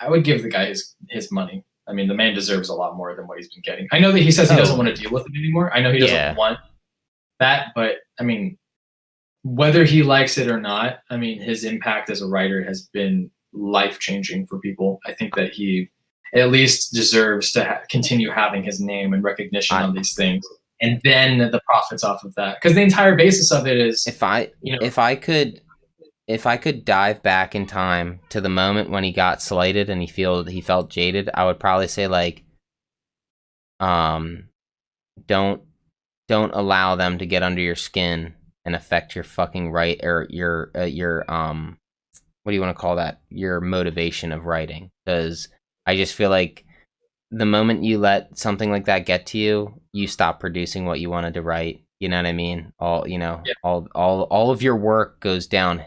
I would give the guy his money. I mean, the man deserves a lot more than what he's been getting. I know that he says he doesn't want to deal with it anymore. I know he doesn't want that, but I mean, whether he likes it or not, I mean, his impact as a writer has been life-changing for people. I think that he at least deserves to continue having his name and recognition on these things. And then the profits off of that, because the entire basis of it is if I could dive back in time to the moment when he got slighted and he felt jaded, I would probably say like, don't allow them to get under your skin and affect your fucking right or your what do you want to call that? Your motivation of writing, because I just feel like the moment you let something like that get to you, you stop producing what you wanted to write. You know what I mean? All of your work goes down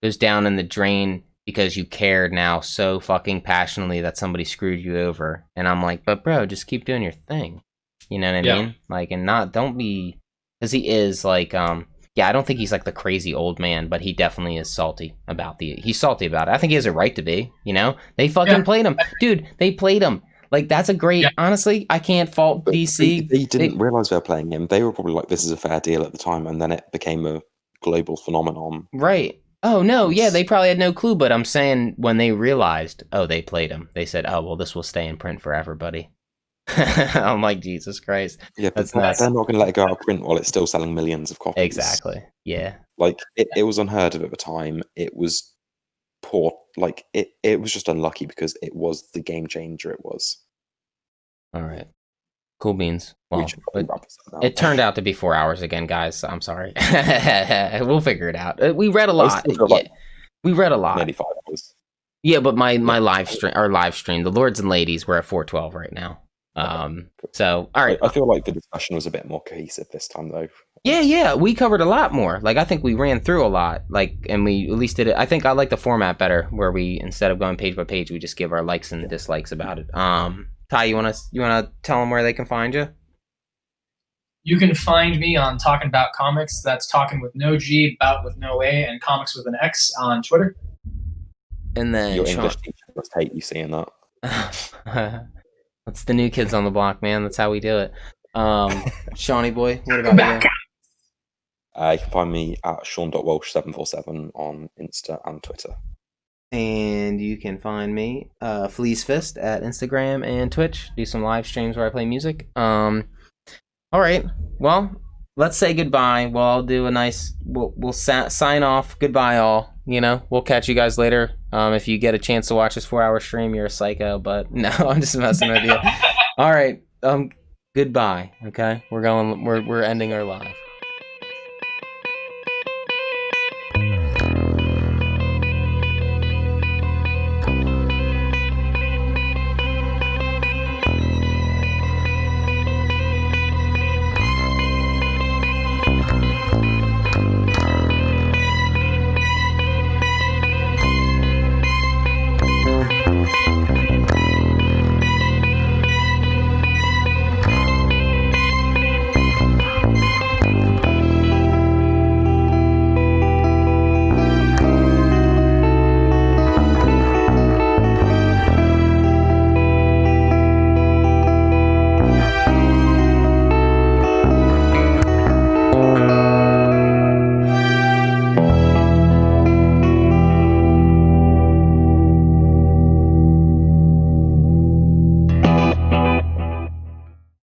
in the drain because you cared now so fucking passionately that somebody screwed you over. And I'm like, but bro, just keep doing your thing. You know what I mean? Like, and don't be, because he is like, I don't think he's like the crazy old man, but he definitely is salty about he's salty about it. I think he has a right to be, you know? They fucking played him. Dude, they played him. Like, that's a great, honestly, I can't fault DC. They didn't realize they were playing him. They were probably like, this is a fair deal at the time, and then it became a global phenomenon. Right. Oh, no, yeah, they probably had no clue, but I'm saying when they realized, they played him, they said, oh, well, this will stay in print forever, buddy. I'm like, Jesus Christ. Yeah, but they're not going to let it go out of print while it's still selling millions of copies. Exactly, yeah. Like, it was unheard of at the time. It was poor. Like, it was just unlucky because it was the game changer it was. All right. Cool beans. Well, it turned out to be 4 hours again, guys. So I'm sorry. We'll figure it out. We read a lot. We read a lot. Maybe 5 hours. Yeah, but my live stream, the Lords and Ladies, we're at 4:12 right now. So all right. I feel like the discussion was a bit more cohesive this time, though. Yeah, we covered a lot more. Like, I think we ran through a lot. Like, and we at least did it. I think I like the format better, where we, instead of going page by page, we just give our likes and dislikes about it. Ty, you wanna tell them where they can find you? You can find me on Talking About Comics. That's talking with no G, about with no A, and comics with an X on Twitter. And then your English teacher must hate you seeing that. That's the new kids on the block, man. That's how we do it. Shawnee boy, what about you? You can find me at Sean.Walsh747 on Insta and Twitter. And you can find me, Flea's Fist, at Instagram and Twitch. Do some live streams where I play music. All right. Well, let's say goodbye. Well, I'll do a nice. We'll sign off. Goodbye, all. You know, we'll catch you guys later. If you get a chance to watch this 4-hour stream, you're a psycho. But no, I'm just messing with you. All right. Goodbye. Okay, we're ending our live.